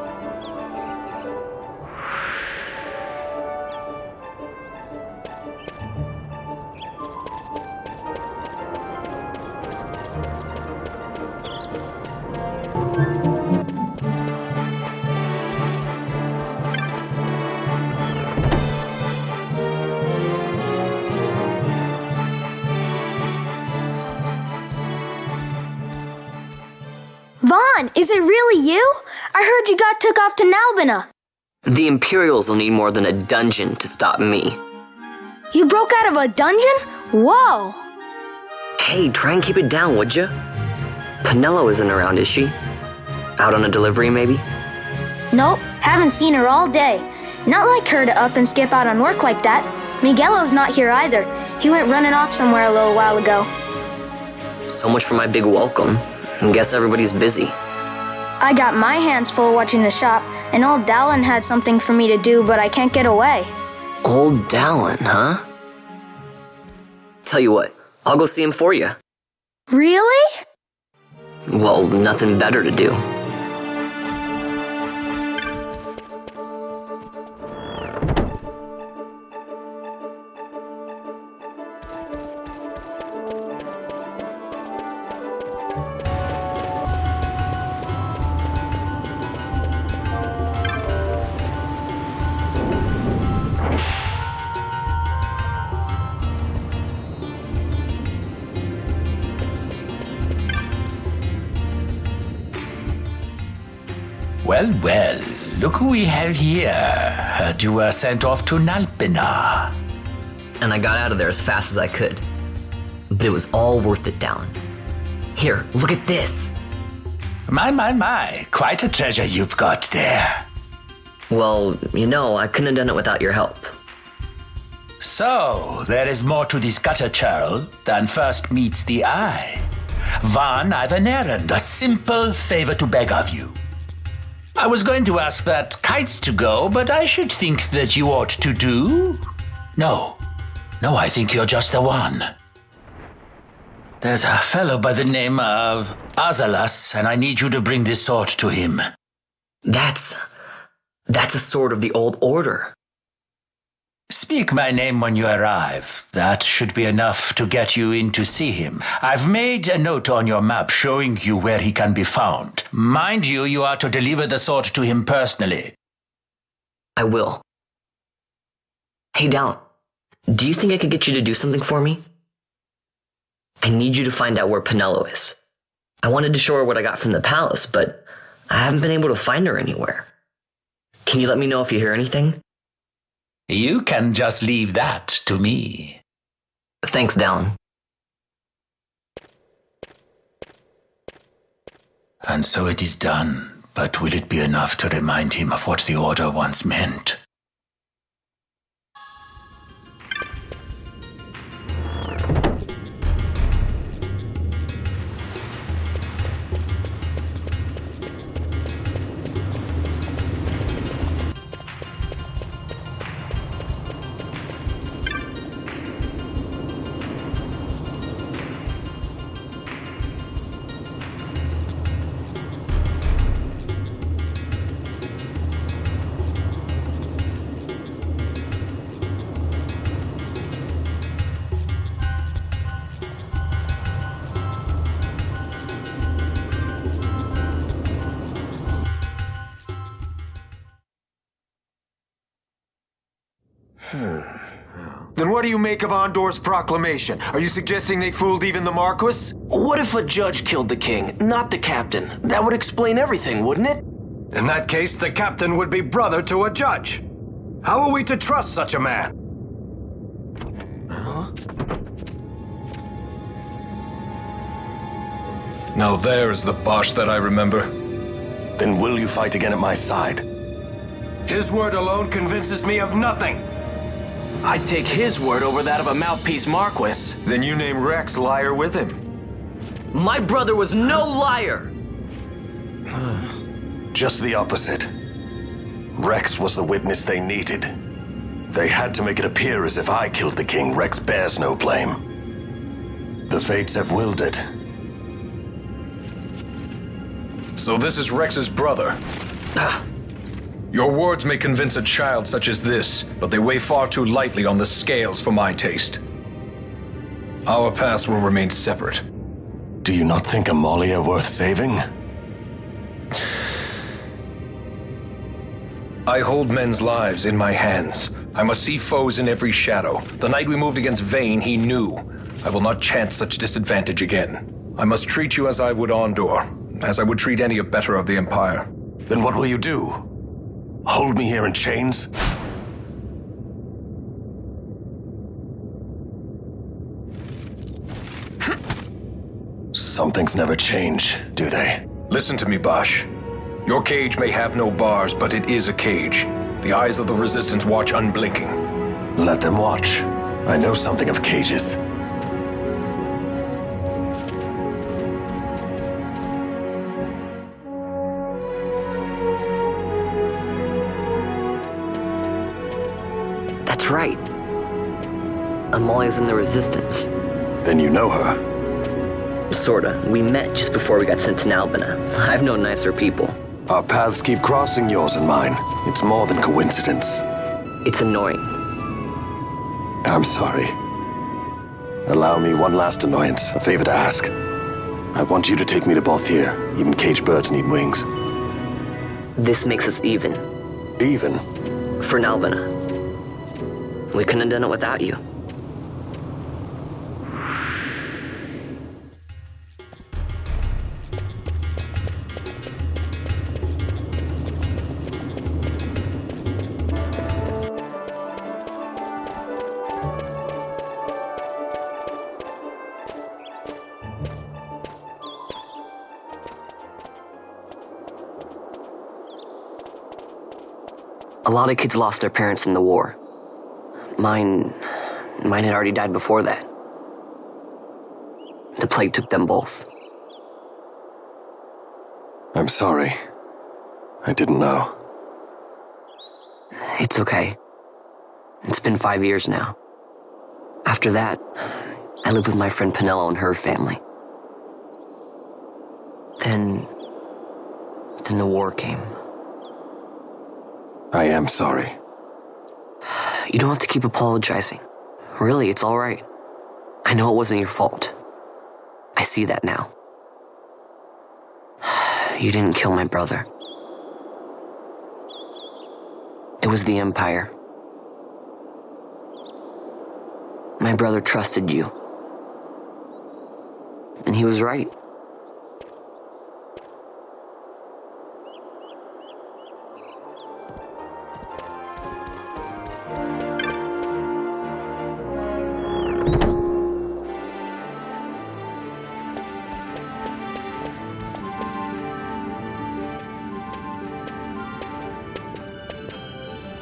Vaughn, is it really you? I heard you got took off to Nalbina. The Imperials will need more than a dungeon to stop me. You broke out of a dungeon? Whoa! Hey, try and keep it down, would ya? Penelo isn't around, is she? Out on a delivery, maybe? Nope, haven't seen her all day. Not like her to up and skip out on work like that. Miguelo's not here either. He went running off somewhere a little while ago. So much for my big welcome. I guess everybody's busy. I got my hands full watching the shop, and old Dallin had something for me to do, but I can't get away. Old Dallin, huh? Tell you what, I'll go see him for you. Really? Well, nothing better to do. Well, look who we have here. Heard you were sent off to Nalbina. And I got out of there as fast as I could. But it was all worth it, Dallin. Here, look at this. My. Quite a treasure you've got there. Well, you know, I couldn't have done it without your help. So, there is more to this gutter churl than first meets the eye. Vaughn, I've an errand, a simple favor to beg of you. I was going to ask that kites to go, but I should think that you ought to do. No, I think you're just the one. There's a fellow by the name of Azalas, and I need you to bring this sword to him. That's a sword of the old order. Speak my name when you arrive. That should be enough to get you in to see him. I've made a note on your map showing you where he can be found. Mind you, you are to deliver the sword to him personally. I will. Hey, Dallin, do you think I could get you to do something for me? I need you to find out where Penelo is. I wanted to show her what I got from the palace, but I haven't been able to find her anywhere. Can you let me know if you hear anything? You can just leave that to me. Thanks, Dallin. And so it is done, but will it be enough to remind him of what the Order once meant? Then what do you make of Andor's proclamation? Are you suggesting they fooled even the Marquis? What if a judge killed the king, not the captain? That would explain everything, wouldn't it? In that case, the captain would be brother to a judge. How are we to trust such a man? Huh? Now there is the Bosch that I remember. Then will you fight again at my side? His word alone convinces me of nothing. I'd take his word over that of a mouthpiece Marquis. Then you name Rex liar with him. My brother was no liar! Just the opposite. Rex was the witness they needed. They had to make it appear as if I killed the king. Rex bears no blame. The fates have willed it. So this is Rex's brother. Your words may convince a child such as this, but they weigh far too lightly on the scales for my taste. Our paths will remain separate. Do you not think Amalia worth saving? I hold men's lives in my hands. I must see foes in every shadow. The night we moved against Vane, he knew. I will not chance such disadvantage again. I must treat you as I would Andor. as I would treat any abettor of the Empire. Then what will you do? Hold me here in chains? Some things never change, do they? Listen to me, Bosch. Your cage may have no bars, but it is a cage. The eyes of the Resistance watch unblinking. Let them watch. I know something of cages. That's right. Amalia's in the Resistance. Then you know her? Sorta. We met just before we got sent to Nalbina. I've known nicer people. Our paths keep crossing, yours and mine. It's more than coincidence. It's annoying. I'm sorry. Allow me one last annoyance, a favor to ask. I want you to take me to Balthier. Even caged birds need wings. This makes us even. Even? For Nalbina. We couldn't have done it without you. A lot of kids lost their parents in the war. Mine had already died before that. The plague took them both. I'm sorry. I didn't know. It's okay. It's been 5 years now. After that, I lived with my friend Pinello and her family. Then the war came. I am sorry. You don't have to keep apologizing. Really, it's all right. I know it wasn't your fault. I see that now. You didn't kill my brother. It was the Empire. My brother trusted you. And he was right.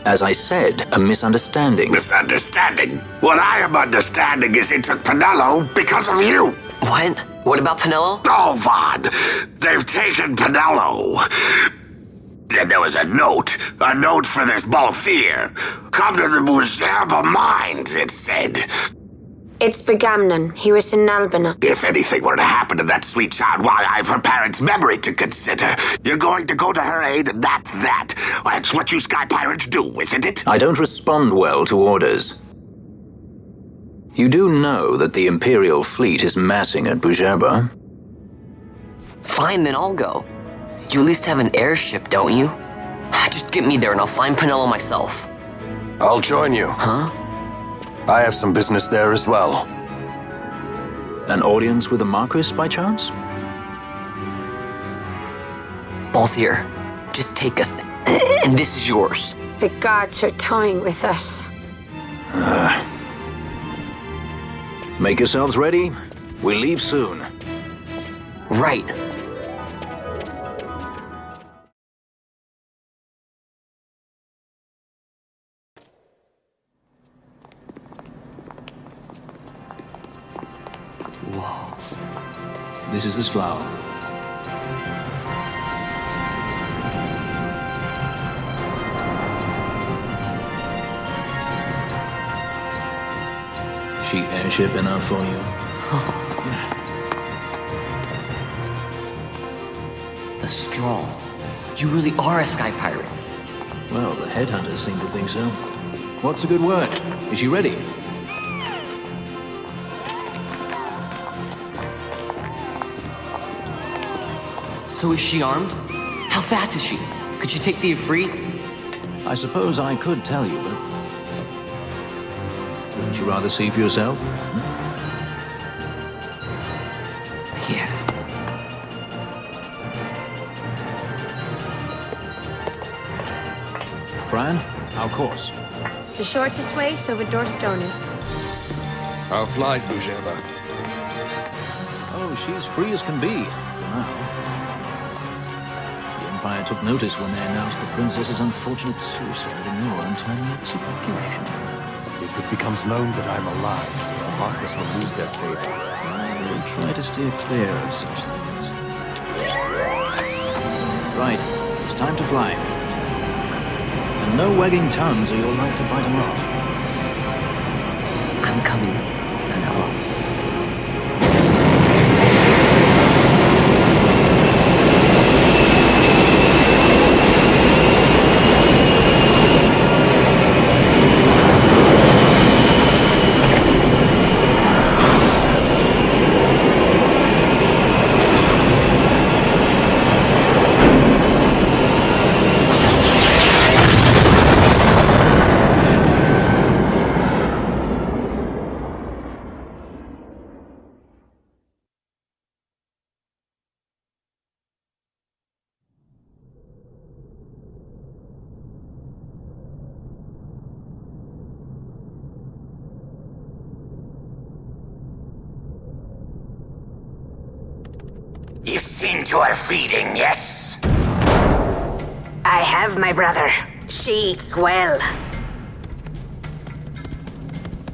As I said, a misunderstanding. Misunderstanding? What I am understanding is it took Pinello because of you. What? What about Pinello? Oh, Vaughn. They've taken Pinello. And there was a note for this Balthier. Come to the Muserba Mines, it said. It's Begamnon. He was in Nalbina. If anything were to happen to that sweet child while I've her parents' memory to consider, you're going to go to her aid, and that's that. That's what you sky pirates do, isn't it? I don't respond well to orders. You do know that the Imperial fleet is massing at Bujerba? Fine, then I'll go. You at least have an airship, don't you? Just get me there and I'll find Pinello myself. I'll join you. Huh? I have some business there as well. An audience with the Marquis, by chance? Balthier, just take us, and this is yours. The guards are toying with us. Make yourselves ready. We leave soon. Right. This is the Slough. She airship enough for you? The Straw. You really are a sky pirate. Well, the headhunters seem to think so. What's a good word? Is she ready? So is she armed? How fast is she? Could she take the Ifrit? I suppose I could tell you, but... wouldn't you rather see for yourself? Yeah. Fran, our course. The shortest way, Silverdor Stonis. How flies Bujeva? Oh, she's free as can be, for now. The Empire took notice when they announced the princess's unfortunate suicide and your untimely execution. If it becomes known that I'm alive, the Marquis will lose their favor. I will try to steer clear of such things. Right, it's time to fly. And no wagging tongues or you'll like to bite them off. I'm coming, Vanilla. You've seen to her feeding, yes? I have, my brother. She eats well.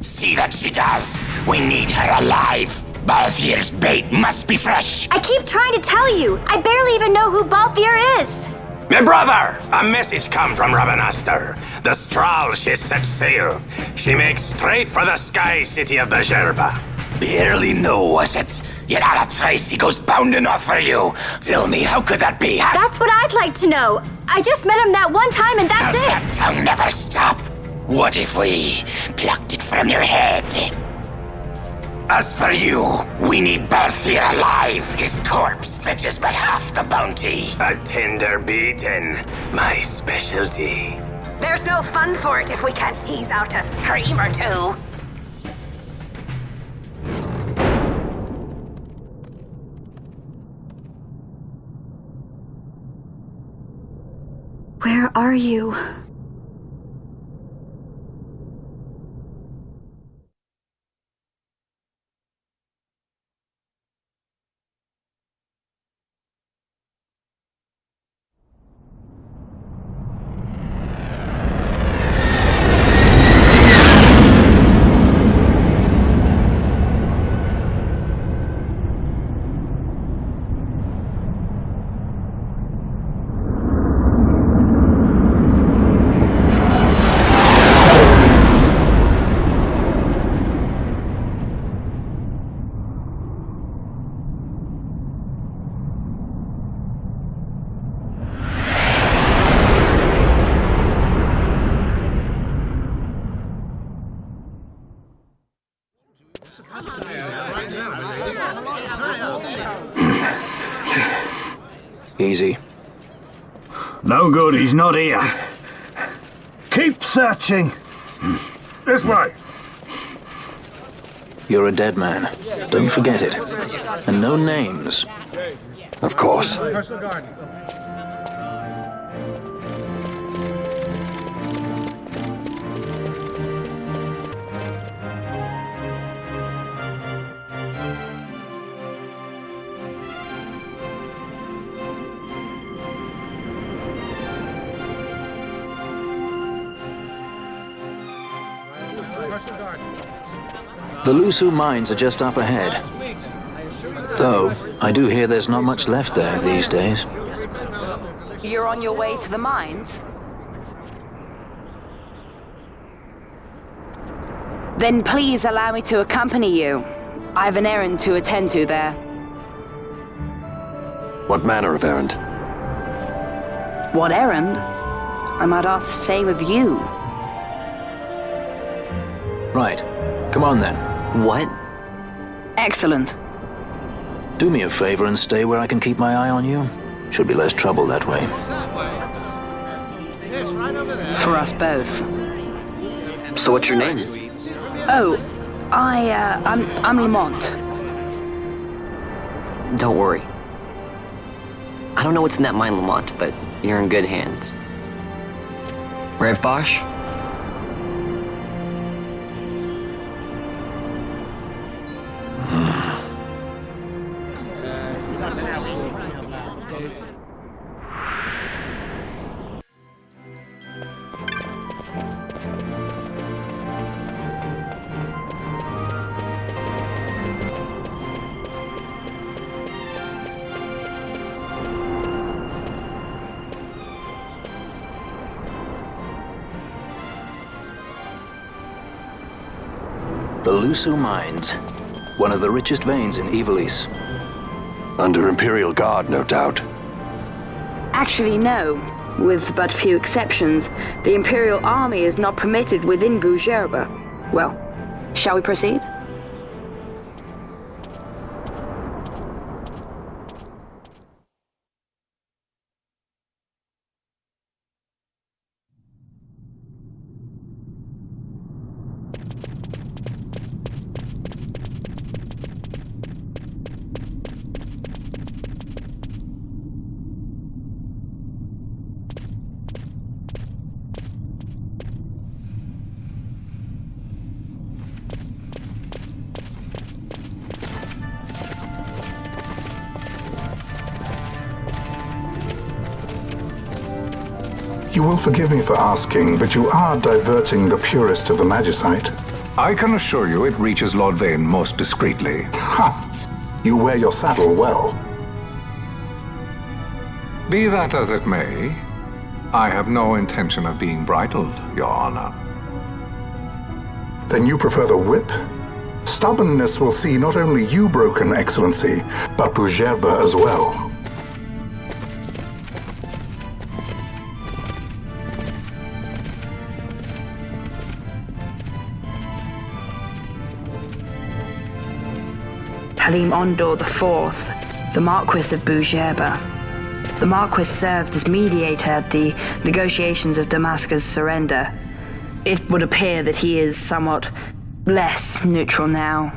See that she does. We need her alive. Balthier's bait must be fresh. I keep trying to tell you. I barely even know who Balthier is. My brother! A message come from Rabanastre. The Strahl she set sail. She makes straight for the sky city of Bajerba. Barely know, was it? Yet Ala Tracy goes bounding off for you. Tell me, how could that be? That's what I'd like to know. I just met him that one time and that's Does it. that tongue never stop? What if we plucked it from your head? As for you, we need Balthier alive. His corpse fetches but half the bounty. A tender beaten, my specialty. There's no fun for it if we can't tease out a scream or two. Where are you? Easy. No good, he's not here. Keep searching. This way. You're a dead man. Don't forget it. And no names. Of course. The Lusu mines are just up ahead. Though, I do hear there's not much left there these days. You're on your way to the mines? Then please allow me to accompany you. I have an errand to attend to there. What manner of errand? What errand? I might ask the same of you. Right. Come on then. What? Excellent. Do me a favor and stay where I can keep my eye on you. Should be less trouble that way. For us both. So what's your name? Oh, I'm Lamont. Don't worry. I don't know what's in that mine, Lamont, but you're in good hands. Right, Bosch? The Lusu Mines, one of the richest veins in Ivalice. Under Imperial Guard, no doubt. Actually, no. With but few exceptions, the Imperial Army is not permitted within Bujerba. Well, shall we proceed? You will forgive me for asking, but you are diverting the purest of the magicite. I can assure you it reaches Lord Vane most discreetly. Ha! You wear your saddle well. Be that as it may, I have no intention of being bridled, Your Honor. Then you prefer the whip? Stubbornness will see not only you broken, Excellency, but Bujerba as well. Halim Ondor IV, the Marquis of Bujerba. The Marquis served as mediator at the negotiations of Damascus' surrender. It would appear that he is somewhat less neutral now.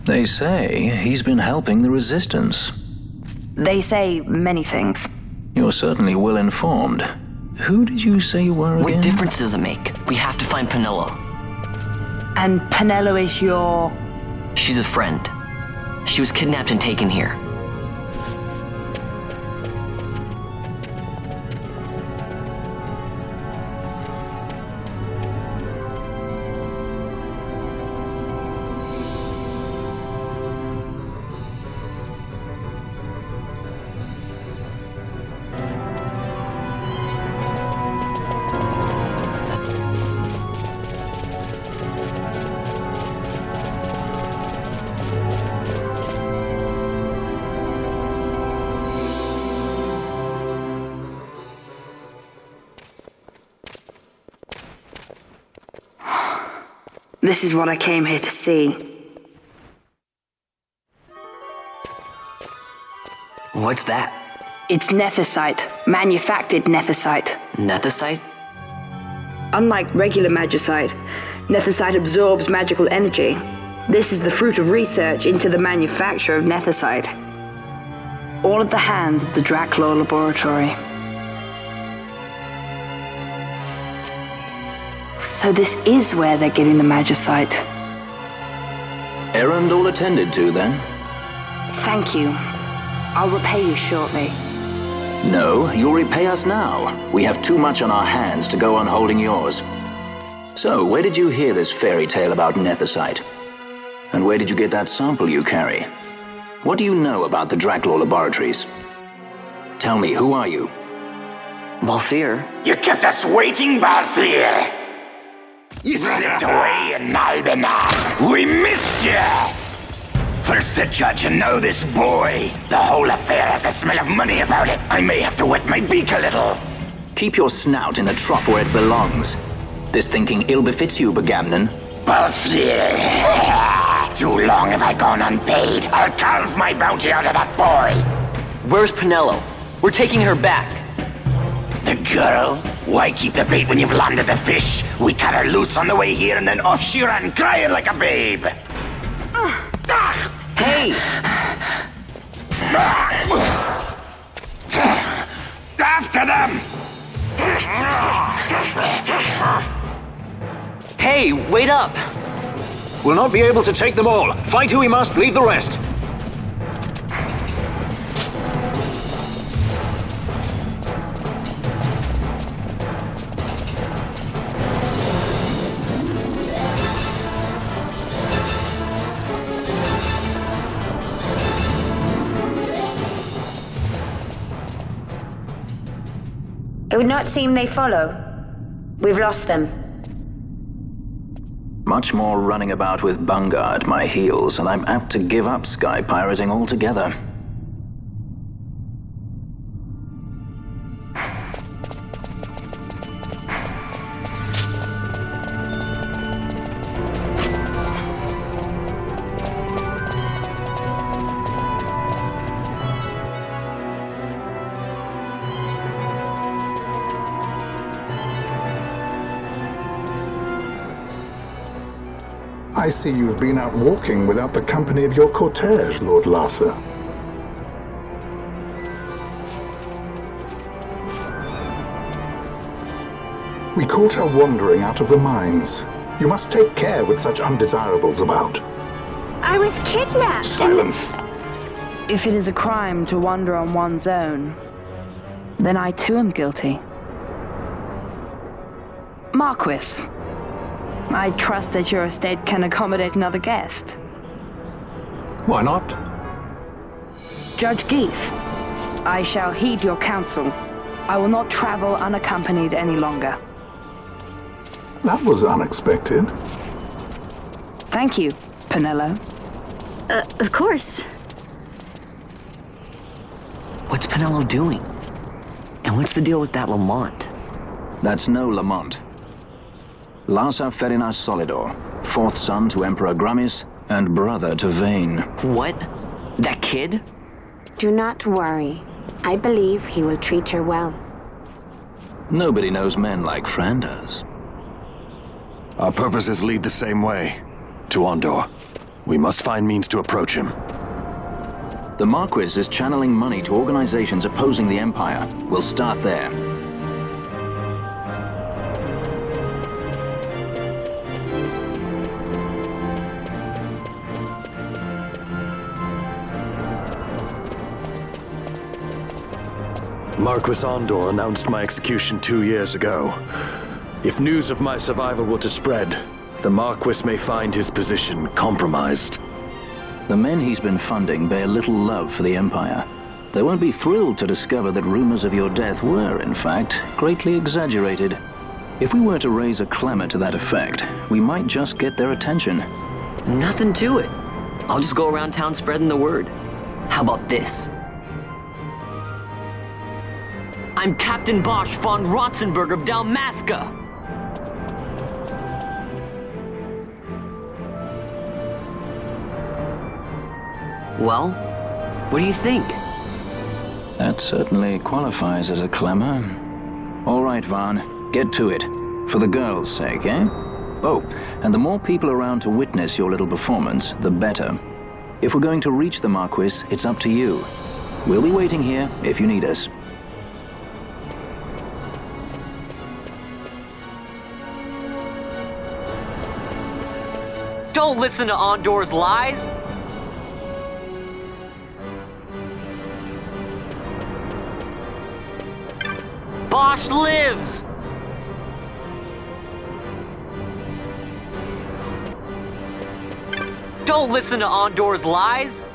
They say he's been helping the Resistance. They say many things. You're certainly well informed. Who did you say you were again? What difference does it make? We have to find Penelo. And Penelo is your... She's a friend. She was kidnapped and taken here. This is what I came here to see. What's that? It's nethicite, manufactured nethicite. Nethicite? Unlike regular magicite, nethicite absorbs magical energy. This is the fruit of research into the manufacture of nethicite. All at the hands of the Draclaw Laboratory. So this is where they're getting the magicite. Errand all attended to, then? Thank you. I'll repay you shortly. No, you'll repay us now. We have too much on our hands to go on holding yours. So, where did you hear this fairy tale about nethicite? And where did you get that sample you carry? What do you know about the Draclaw Laboratories? Tell me, who are you? Balthier? You kept us waiting, Balthier! You slipped away in Albina! We missed you! First the judge and now this boy. The whole affair has a smell of money about it. I may have to wet my beak a little. Keep your snout in the trough where it belongs. This thinking ill befits you, Begamnon. Balthier! Too long have I gone unpaid. I'll carve my bounty out of that boy. Where's Penelo? We're taking her back. The girl? Why keep the bait when you've landed the fish? We cut her loose on the way here and then off she ran crying like a babe. Hey! After them! Hey, wait up! We'll not be able to take them all. Fight who we must, leave the rest. It would not seem they follow. We've lost them. Much more running about with Bunga at my heels, and I'm apt to give up sky pirating altogether. I see you've been out walking without the company of your cortege, Lord Larsa. We caught her wandering out of the mines. You must take care with such undesirables about. I was kidnapped. Silence! If it is a crime to wander on one's own, then I too am guilty. Marquis, I trust that your estate can accommodate another guest. Why not? Judge Geese, I shall heed your counsel. I will not travel unaccompanied any longer. That was unexpected. Thank you, Penello. Of course. What's Penello doing? And what's the deal with that Lamont? That's no Lamont. Larsa Ferinas Solidor, fourth son to Emperor Gramis and brother to Vane. What? That kid? Do not worry. I believe he will treat her well. Nobody knows men like Fran does. Our purposes lead the same way. To Ondor. We must find means to approach him. The Marquis is channeling money to organizations opposing the Empire. We'll start there. Marquis Ondor announced my execution 2 years ago. If news of my survival were to spread, the Marquis may find his position compromised. The men he's been funding bear little love for the Empire. They won't be thrilled to discover that rumors of your death were, in fact, greatly exaggerated. If we were to raise a clamor to that effect, we might just get their attention. Nothing to it. I'll just go around town spreading the word. How about this? I'm Captain Bosch von Rotzenburg of Dalmasca. Well, what do you think? That certainly qualifies as a clamor. All right, Van, get to it. For the girls' sake, eh? Oh, and the more people around to witness your little performance, the better. If we're going to reach the Marquis, it's up to you. We'll be waiting here if you need us. Don't listen to Ondor's lies! Bosch lives! Don't listen to Ondor's lies!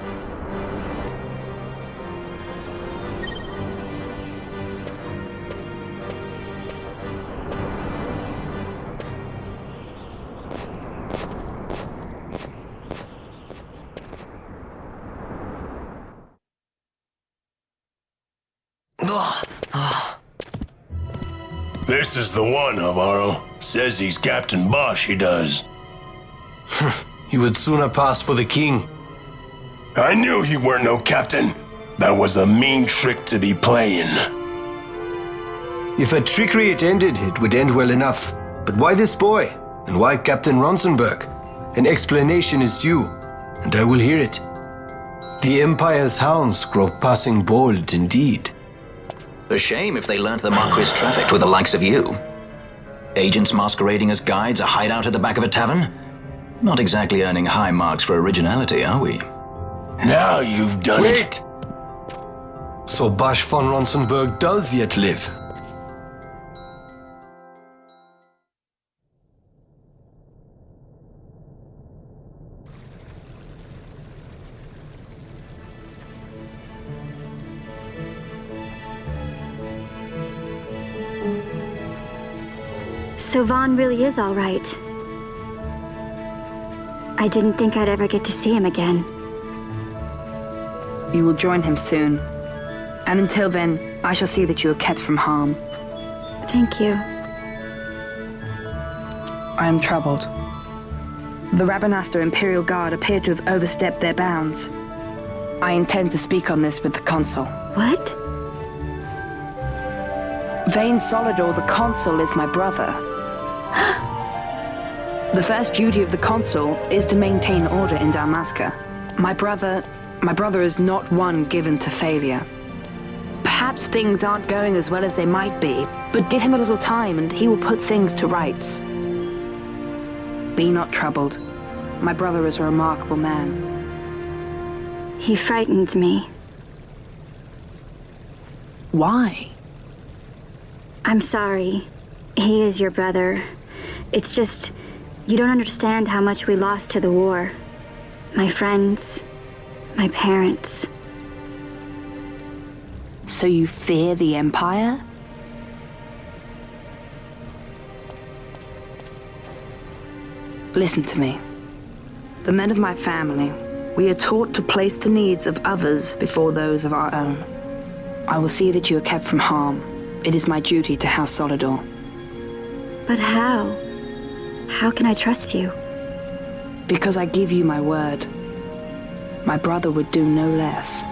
This is the one, Amaro. Says he's Captain Bosch, he does. He would sooner pass for the king. I knew he weren't no captain. That was a mean trick to be playing. If a trickery it ended, it would end well enough. But why this boy? And why Captain Ronsenberg? An explanation is due, and I will hear it. The Empire's hounds grow passing bold indeed. A shame if they learned the Marquis trafficked with the likes of you. Agents masquerading as guides, a hideout at the back of a tavern? Not exactly earning high marks for originality, are we? Now you've done it. So Basch von Ronsenberg does yet live. So Vaughn really is all right. I didn't think I'd ever get to see him again. You will join him soon. And until then, I shall see that you are kept from harm. Thank you. I am troubled. The Rabanastre Imperial Guard appear to have overstepped their bounds. I intend to speak on this with the Consul. What? Vane Solidor, the Consul, is my brother. The first duty of the Consul is to maintain order in Dalmasca. My brother is not one given to failure. Perhaps things aren't going as well as they might be, but give him a little time and he will put things to rights. Be not troubled. My brother is a remarkable man. He frightens me. Why? I'm sorry. He is your brother. It's just, you don't understand how much we lost to the war. My friends, my parents. So you fear the Empire? Listen to me. The men of my family, we are taught to place the needs of others before those of our own. I will see that you are kept from harm. It is my duty to House Solidor. But how? How can I trust you? Because I give you my word. My brother would do no less.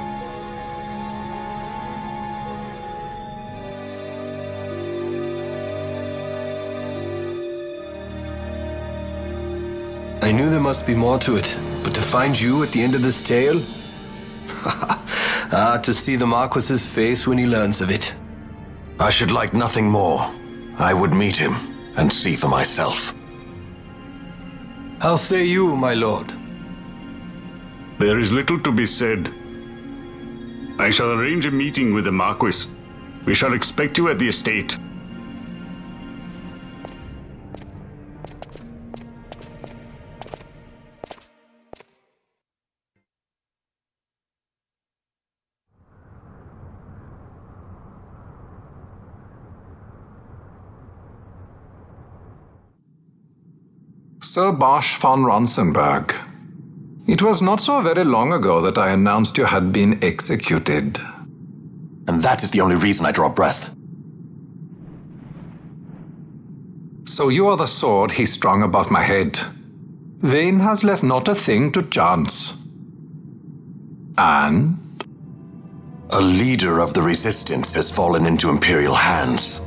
I knew there must be more to it, but to find you at the end of this tale? To see the Marquis's face when he learns of it. I should like nothing more. I would meet him and see for myself. How say you, my lord? There is little to be said. I shall arrange a meeting with the Marquis. We shall expect you at the estate. Sir Basch von Ronsenberg. It was not so very long ago that I announced you had been executed. And that is the only reason I draw breath. So you are the sword he strung above my head. Vane has left not a thing to chance. And? A leader of the resistance has fallen into Imperial hands.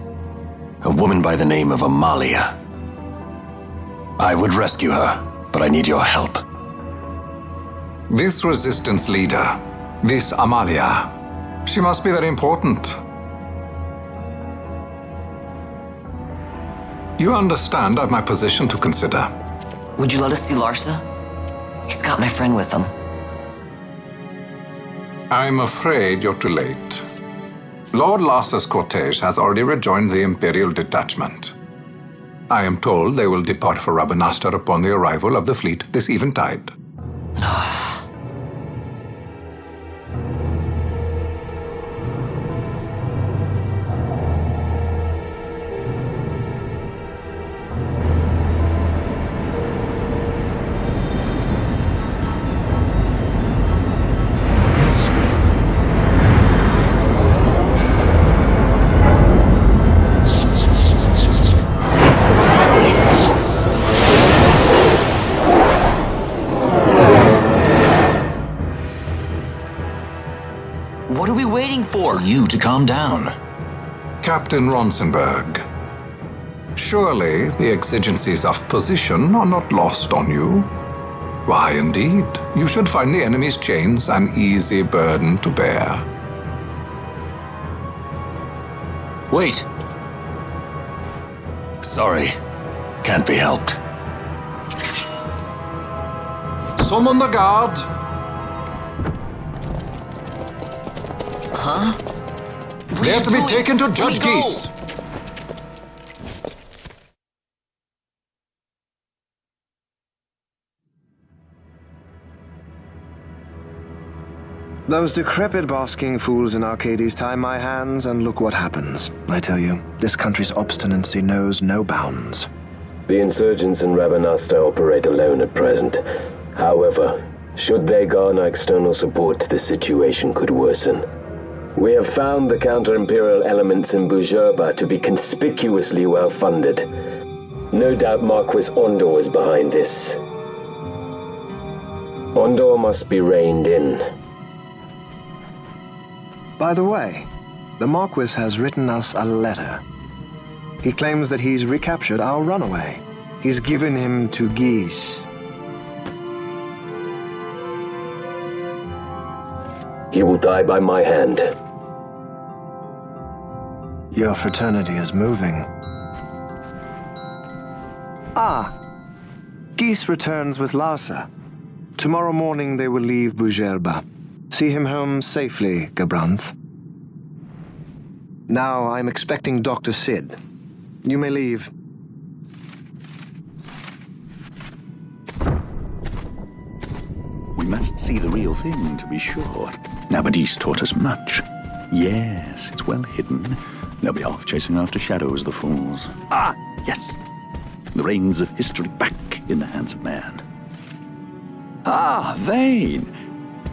A woman by the name of Amalia. I would rescue her, but I need your help. This resistance leader, this Amalia, she must be very important. You understand I've my position to consider. Would you let us see Larsa? He's got my friend with him. I'm afraid you're too late. Lord Larsa's cortege has already rejoined the Imperial detachment. I am told they will depart for Rabanastre upon the arrival of the fleet this eventide. What are we waiting for? For you to calm down. Captain Ronsenberg, surely the exigencies of position are not lost on you. Why, indeed, you should find the enemy's chains an easy burden to bear. Wait. Sorry. Can't be helped. Summon the guard. Huh? They are to be taken to Judge Geese. Those decrepit basking fools in Arcades tie my hands, and look what happens. I tell you, this country's obstinacy knows no bounds. The insurgents in Rabanasta operate alone at present. However, should they garner external support, the situation could worsen. We have found the counter-imperial elements in Bujerba to be conspicuously well-funded. No doubt Marquis Ondor is behind this. Ondor must be reined in. By the way, the Marquis has written us a letter. He claims that he's recaptured our runaway. He's given him to Geese. He will die by my hand. Your fraternity is moving. Ah! Geese returns with Larsa. Tomorrow morning they will leave Bujerba. See him home safely, Gabranth. Now I'm expecting Dr. Sid. You may leave. We must see the real thing, to be sure. Nabadis taught us much. Yes, it's well hidden. They'll be off chasing after shadows, the fools. Ah, yes. The reins of history back in the hands of man. Ah, Vane.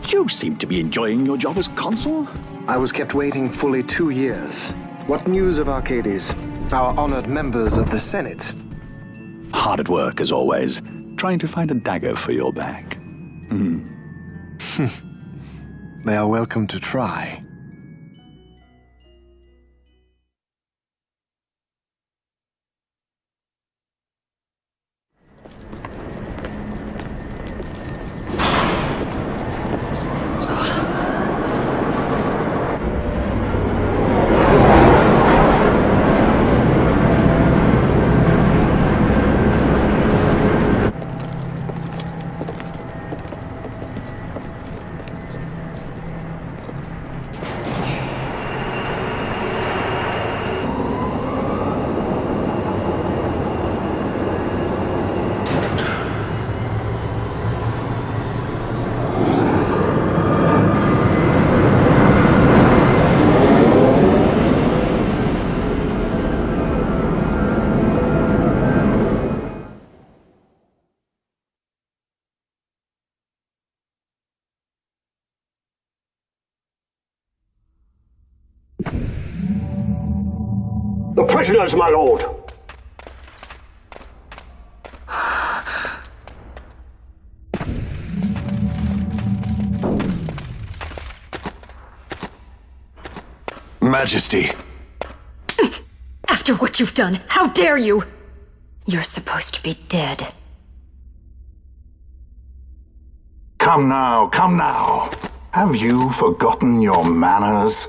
You seem to be enjoying your job as consul? I was kept waiting fully 2 years. What news of Arcades? Our honored members of the Senate? Hard at work, as always, trying to find a dagger for your back. They are welcome to try. The prisoners, my lord! Majesty. After what you've done, how dare you? You're supposed to be dead. Come now, come now. Have you forgotten your manners?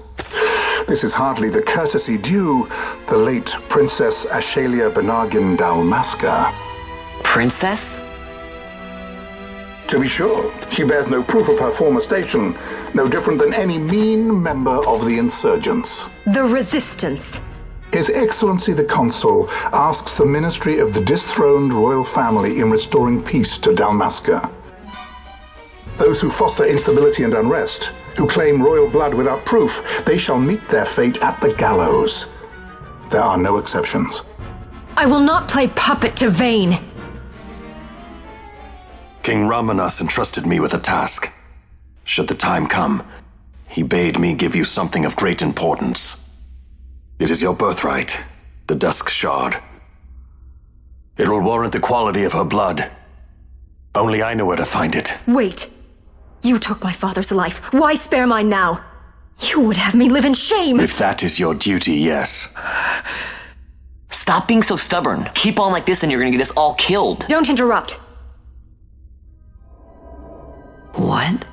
This is hardly the courtesy due the late Princess Ashalia Benargin Dalmasca. Princess? To be sure, she bears no proof of her former station, no different than any mean member of the insurgents. The Resistance. His Excellency the Consul asks the ministry of the dethroned royal family in restoring peace to Dalmasca. Those who foster instability and unrest, who claim royal blood without proof, they shall meet their fate at the gallows. There are no exceptions. I will not play puppet to Vane. King Ramanas entrusted me with a task. Should the time come, he bade me give you something of great importance. It is your birthright, the Dusk Shard. It will warrant the quality of her blood. Only I know where to find it. Wait. You took my father's life. Why spare mine now? You would have me live in shame. If that is your duty, yes. Stop being so stubborn. Keep on like this and you're gonna get us all killed. Don't interrupt. What?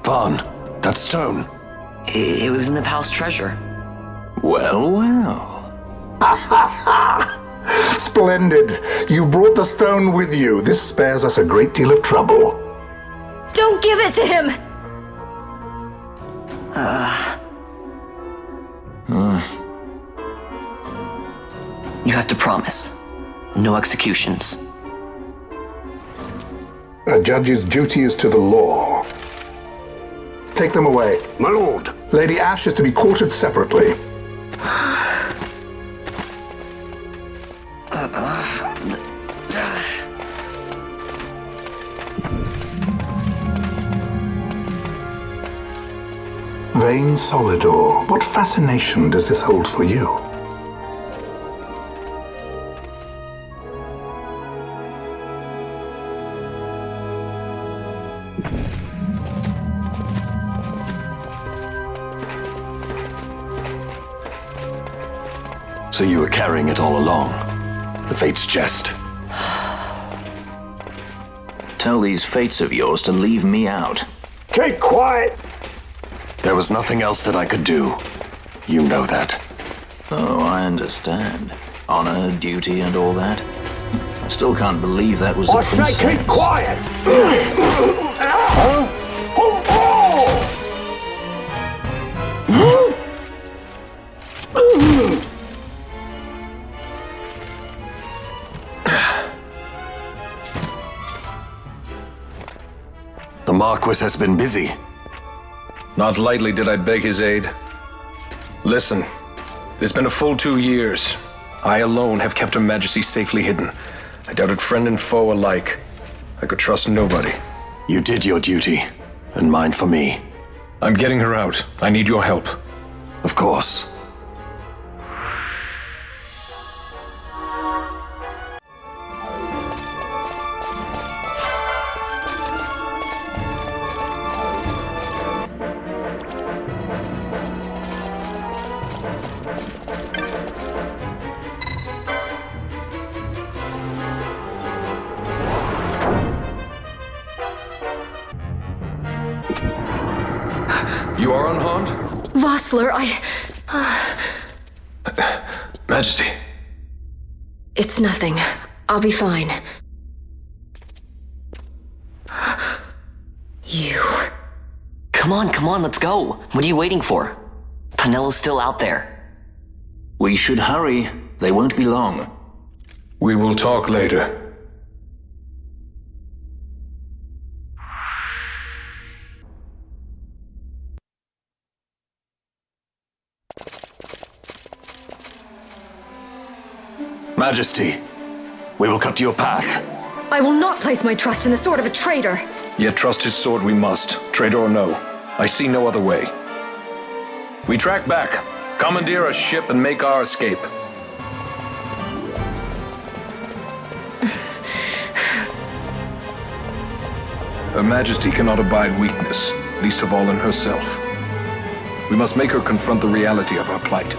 Vaughn, that stone. It was in the palace treasure. Well, well. Splendid. You've brought the stone with you. This spares us a great deal of trouble. Don't give it to him! You have to promise. No executions. A judge's duty is to the law. Take them away. My lord. Lady Ash is to be quartered separately. Vain Solidor, what fascination does this hold for you? So you were carrying it all along? The Fate's jest? Tell these fates of yours to leave me out. Keep quiet! There was nothing else that I could do. You know that. Oh, I understand. Honor, duty, and all that. I still can't believe that was a princess. I say keep quiet! The Marquis has been busy. Not lightly did I beg his aid. Listen, it's been a full 2 years. I alone have kept Her Majesty safely hidden. I doubted friend and foe alike. I could trust nobody. You did your duty, and mine for me. I'm getting her out. I need your help. Of course. You are unharmed? Vossler, Majesty. It's nothing. I'll be fine. You. Come on, let's go. What are you waiting for? Penello's still out there. We should hurry. They won't be long. We will talk later. Majesty, we will cut your path. I will not place my trust in the sword of a traitor. Yet trust his sword we must, traitor or no. I see no other way. We track back, commandeer a ship, and make our escape. Her Majesty cannot abide weakness, least of all in herself. We must make her confront the reality of our plight.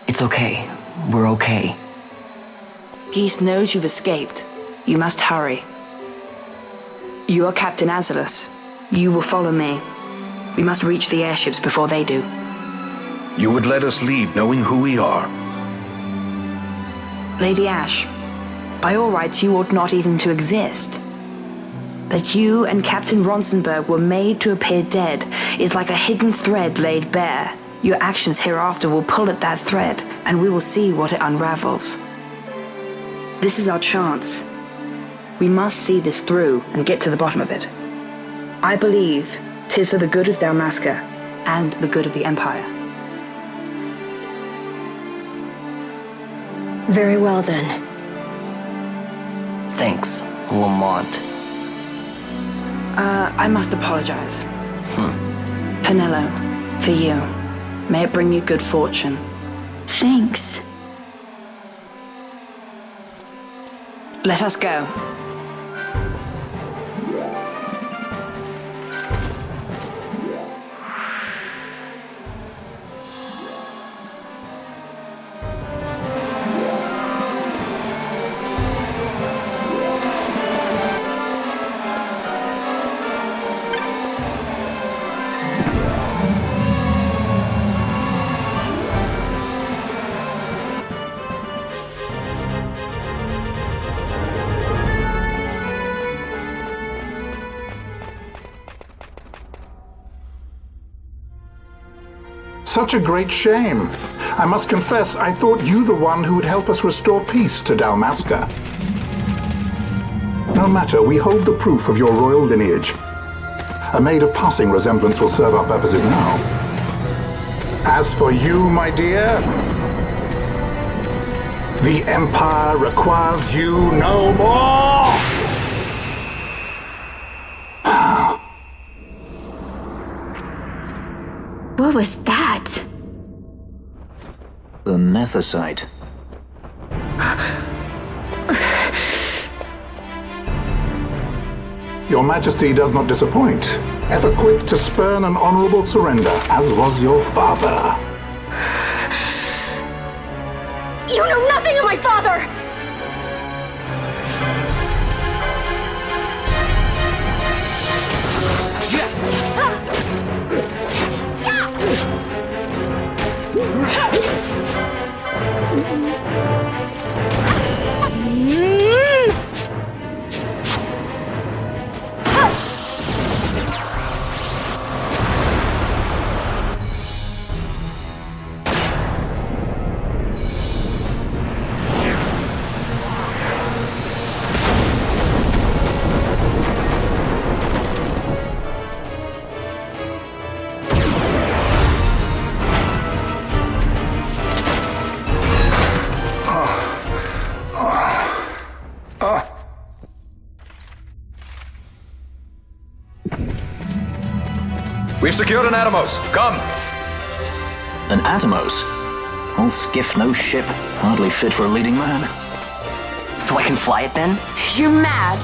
It's okay. We're okay. Geese knows you've escaped. You must hurry. You are Captain Azalus. You will follow me. We must reach the airships before they do. You would let us leave knowing who we are. Lady Ash, by all rights you ought not even to exist. That you and Captain Ronsenberg were made to appear dead is like a hidden thread laid bare. Your actions hereafter will pull at that thread, and we will see what it unravels. This is our chance. We must see this through and get to the bottom of it. I believe 'tis for the good of Dalmasca and the good of the Empire. Very well, then. Thanks, Lamont. I must apologize. Penello, For you. May it bring you good fortune. Thanks. Let us go. Such a great shame. I must confess, I thought you the one who would help us restore peace to Dalmasca. No matter, we hold the proof of your royal lineage. A maid of passing resemblance will serve our purposes now. As for you, my dear, the Empire requires you no more! What was that? The Nethicite. Your Majesty does not disappoint. Ever quick to spurn an honorable surrender, as was your father. You know nothing of my father! We've secured an Atomos. Come! An Atomos? All skiff, no ship. Hardly fit for a leading man. So I can fly it then? You're mad.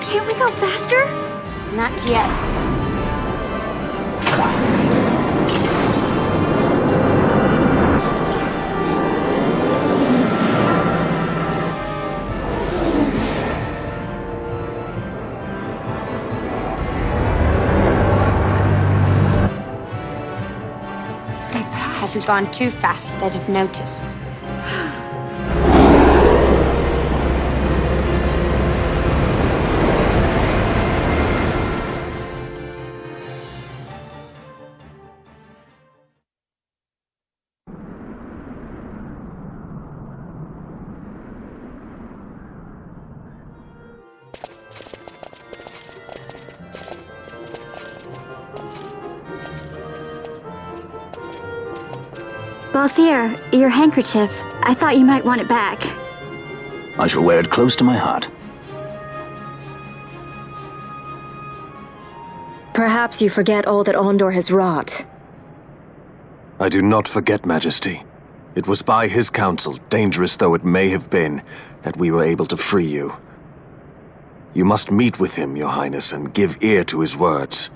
Can't we go faster? Not yet. Hasn't gone too fast, they'd have noticed. Balthier, your handkerchief. I thought you might want it back. I shall wear it close to my heart. Perhaps you forget all that Ondor has wrought. I do not forget, Majesty. It was by his counsel, dangerous though it may have been, that we were able to free you. You must meet with him, Your Highness, and give ear to his words.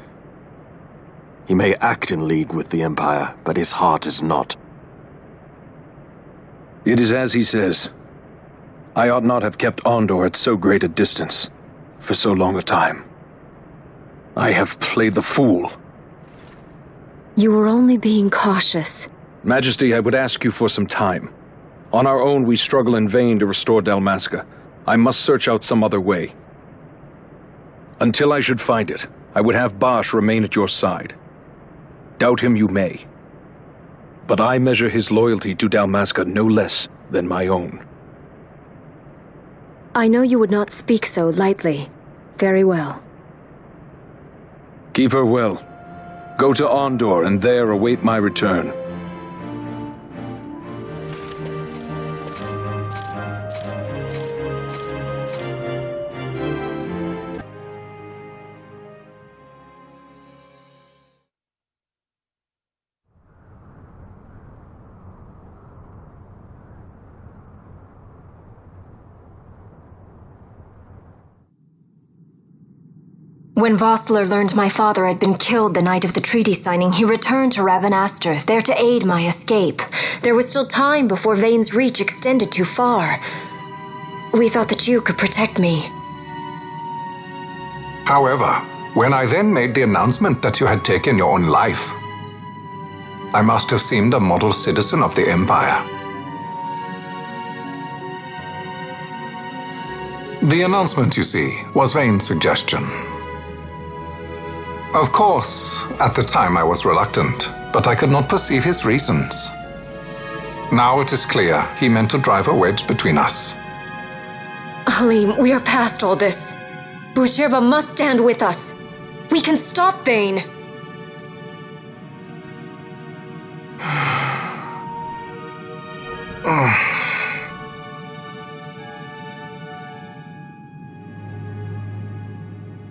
He may act in league with the Empire, but his heart is not. It is as he says. I ought not have kept Ondor at so great a distance, for so long a time. I have played the fool. You were only being cautious. Majesty, I would ask you for some time. On our own, we struggle in vain to restore Dalmasca. I must search out some other way. Until I should find it, I would have Bosch remain at your side. Doubt him you may. But I measure his loyalty to Dalmasca no less than my own. I know you would not speak so lightly. Very well. Keep her well. Go to Ondor and there await my return. When Vossler learned my father had been killed the night of the treaty signing, he returned to Ravenaster, there to aid my escape. There was still time before Vane's reach extended too far. We thought that you could protect me. However, when I then made the announcement that you had taken your own life, I must have seemed a model citizen of the Empire. The announcement, you see, was Vane's suggestion. Of course, at the time I was reluctant, but I could not perceive his reasons. Now it is clear he meant to drive a wedge between us. Halim, we are past all this. Boucherba must stand with us. We can stop Vane.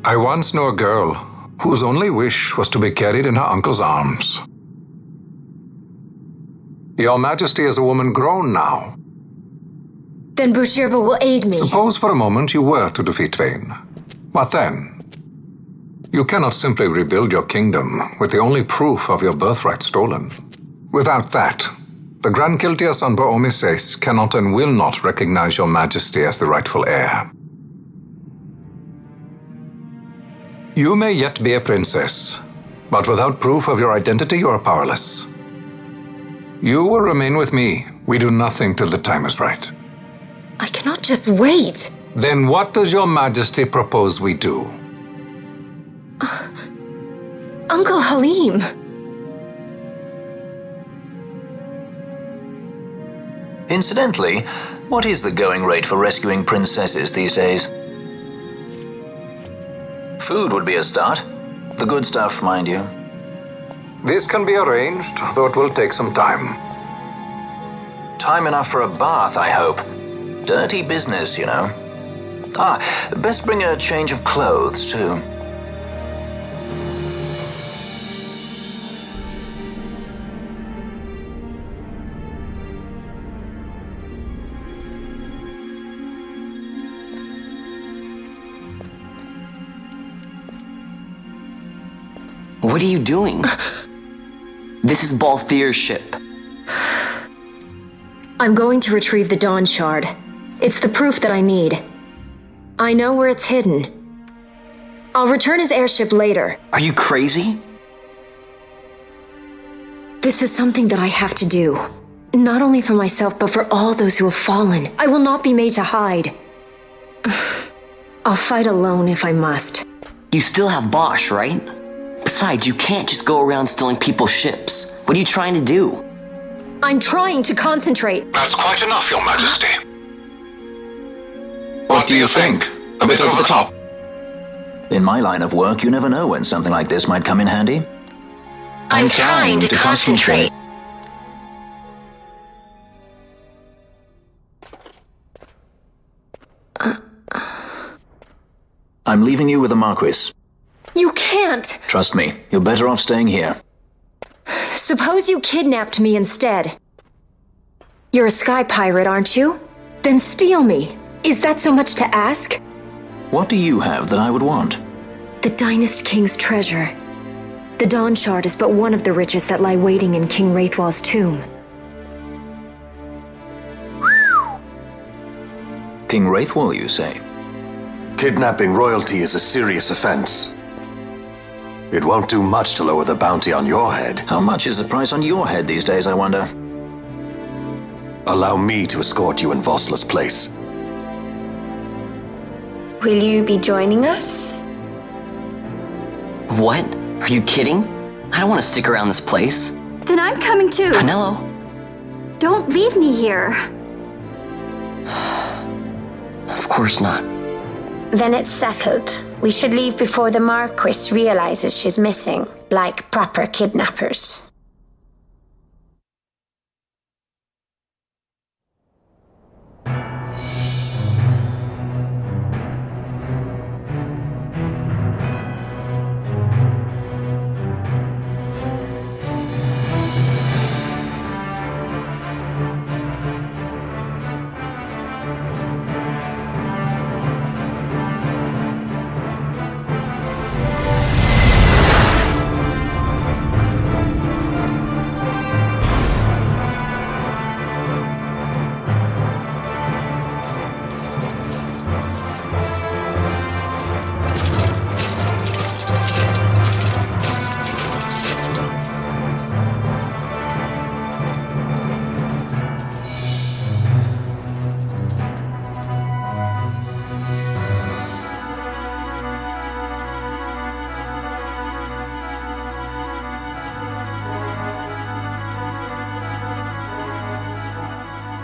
I once knew a girl whose only wish was to be carried in her uncle's arms. Your Majesty is a woman grown now. Then Boucherba will aid me. Suppose for a moment you were to defeat Vane. What then? You cannot simply rebuild your kingdom with the only proof of your birthright stolen. Without that, the Grand Kiltias on Bo-Omises cannot and will not recognize your Majesty as the rightful heir. You may yet be a princess, but without proof of your identity, you are powerless. You will remain with me. We do nothing till the time is right. I cannot just wait. Then what does your Majesty propose we do? Uncle Halim. Incidentally, what is the going rate for rescuing princesses these days? Food would be a start. The good stuff, mind you. This can be arranged, though it will take some time. Time enough for a bath, I hope. Dirty business, you know. Best bring a change of clothes, too. What are you doing? This is Balthier's ship. I'm going to retrieve the Dawn Shard. It's the proof that I need. I know where it's hidden. I'll return his airship later. Are you crazy? This is something that I have to do. Not only for myself, but for all those who have fallen. I will not be made to hide. I'll fight alone if I must. You still have Bosch, right? Besides, you can't just go around stealing people's ships. What are you trying to do? I'm trying to concentrate. That's quite enough, Your Majesty. What do you think? A bit over the top? In my line of work, you never know when something like this might come in handy. I'm trying to concentrate. I'm leaving you with the Marquis. You can't! Trust me, you're better off staying here. Suppose you kidnapped me instead. You're a sky pirate, aren't you? Then steal me. Is that so much to ask? What do you have that I would want? The Dynast King's treasure. The Dawn Shard is but one of the riches that lie waiting in King Wraithwall's tomb. King Wraithwall, you say? Kidnapping royalty is a serious offense. It won't do much to lower the bounty on your head. How much is the price on your head these days, I wonder? Allow me to escort you in Vossler's place. Will you be joining us? What? Are you kidding? I don't want to stick around this place. Then I'm coming too. Penelo. Don't leave me here. Of course not. Then it's settled. We should leave before the Marquis realizes she's missing, like proper kidnappers.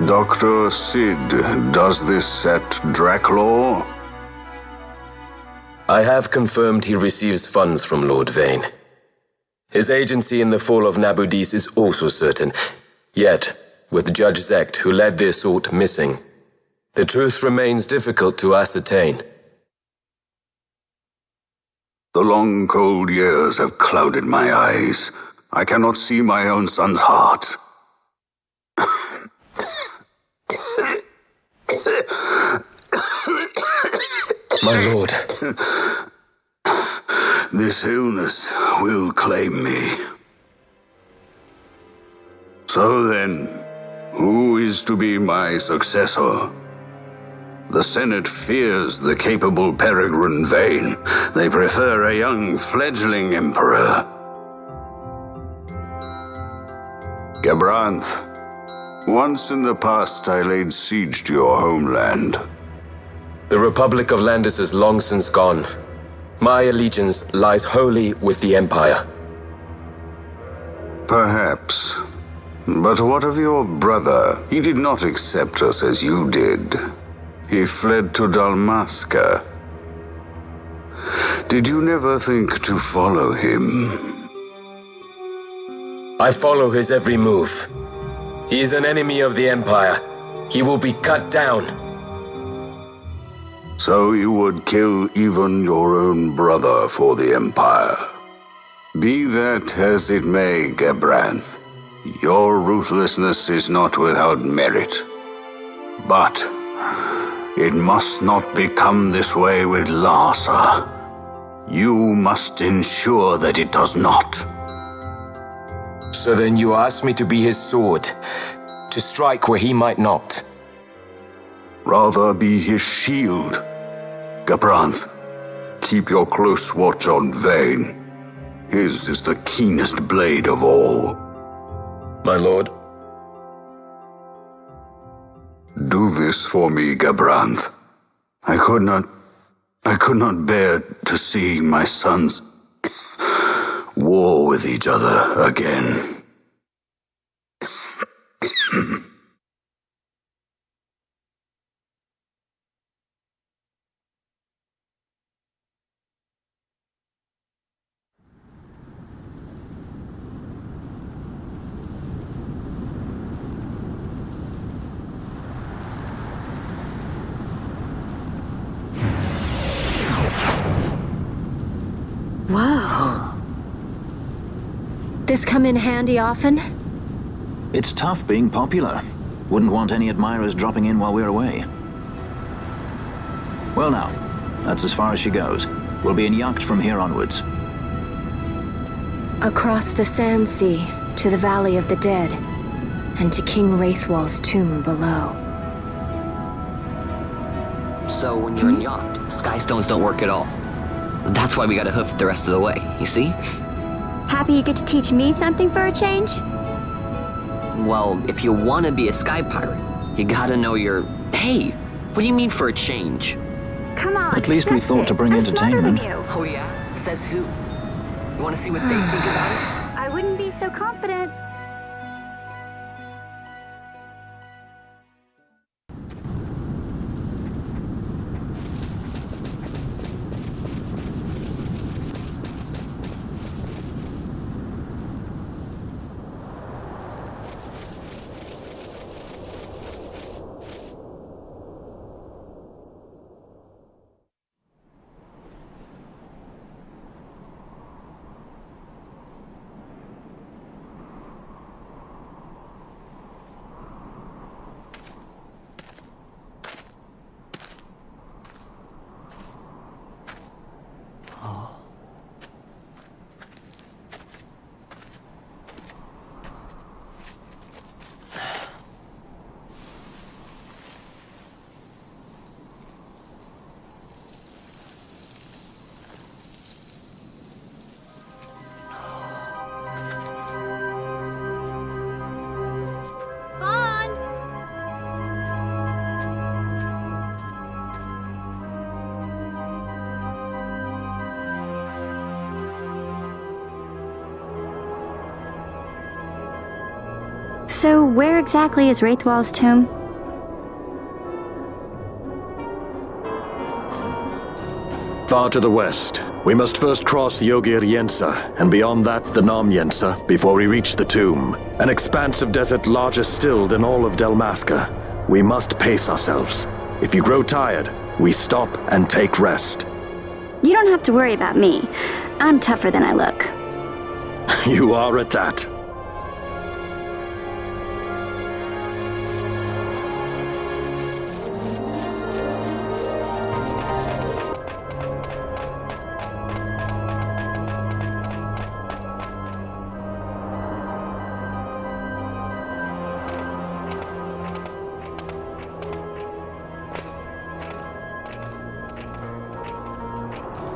Dr. Sid, does this set Draclaw? I have confirmed he receives funds from Lord Vane. His agency in the fall of Nabudis is also certain. Yet, with Judge Zecht, who led the assault, missing, the truth remains difficult to ascertain. The long, cold years have clouded my eyes. I cannot see my own son's heart. My lord. This illness will claim me. So then, who is to be my successor? The Senate fears the capable Peregrine Vane. They prefer a young, fledgling emperor. Gabranth, once in the past I laid siege to your homeland. The Republic of Landis is long since gone. My allegiance lies wholly with the Empire. Perhaps. But what of your brother? He did not accept us as you did. He fled to Dalmasca. Did you never think to follow him? I follow his every move. He is an enemy of the Empire. He will be cut down. So you would kill even your own brother for the Empire. Be that as it may, Gabranth, your ruthlessness is not without merit. But it must not become this way with Larsa. You must ensure that it does not. So then you ask me to be his sword, to strike where he might not. Rather be his shield. Gabranth, keep your close watch on Vane. His is the keenest blade of all. My lord. Do this for me, Gabranth. I could not bear to see my sons war with each other again. Whoa. This come in handy often? It's tough being popular. Wouldn't want any admirers dropping in while we're away. Well now, that's as far as she goes. We'll be in yacht from here onwards. Across the Sand Sea, to the Valley of the Dead, and to King Wraithwall's tomb below. So when you're in yacht, skystones don't work at all. That's why we gotta hoof it the rest of the way, you see? Happy you get to teach me something for a change? Well, if you wanna be a sky pirate, you gotta know your... Hey, what do you mean for a change? Come on, at least we thought to bring entertainment. Oh yeah? Says who? You wanna see what they think about it? I wouldn't be so confident. So where exactly is Wraithwall's tomb? Far to the west. We must first cross the Yogir Yensa, and beyond that the Nam Yensa, before we reach the tomb. An expanse of desert larger still than all of Dalmasca. We must pace ourselves. If you grow tired, we stop and take rest. You don't have to worry about me. I'm tougher than I look. You are at that.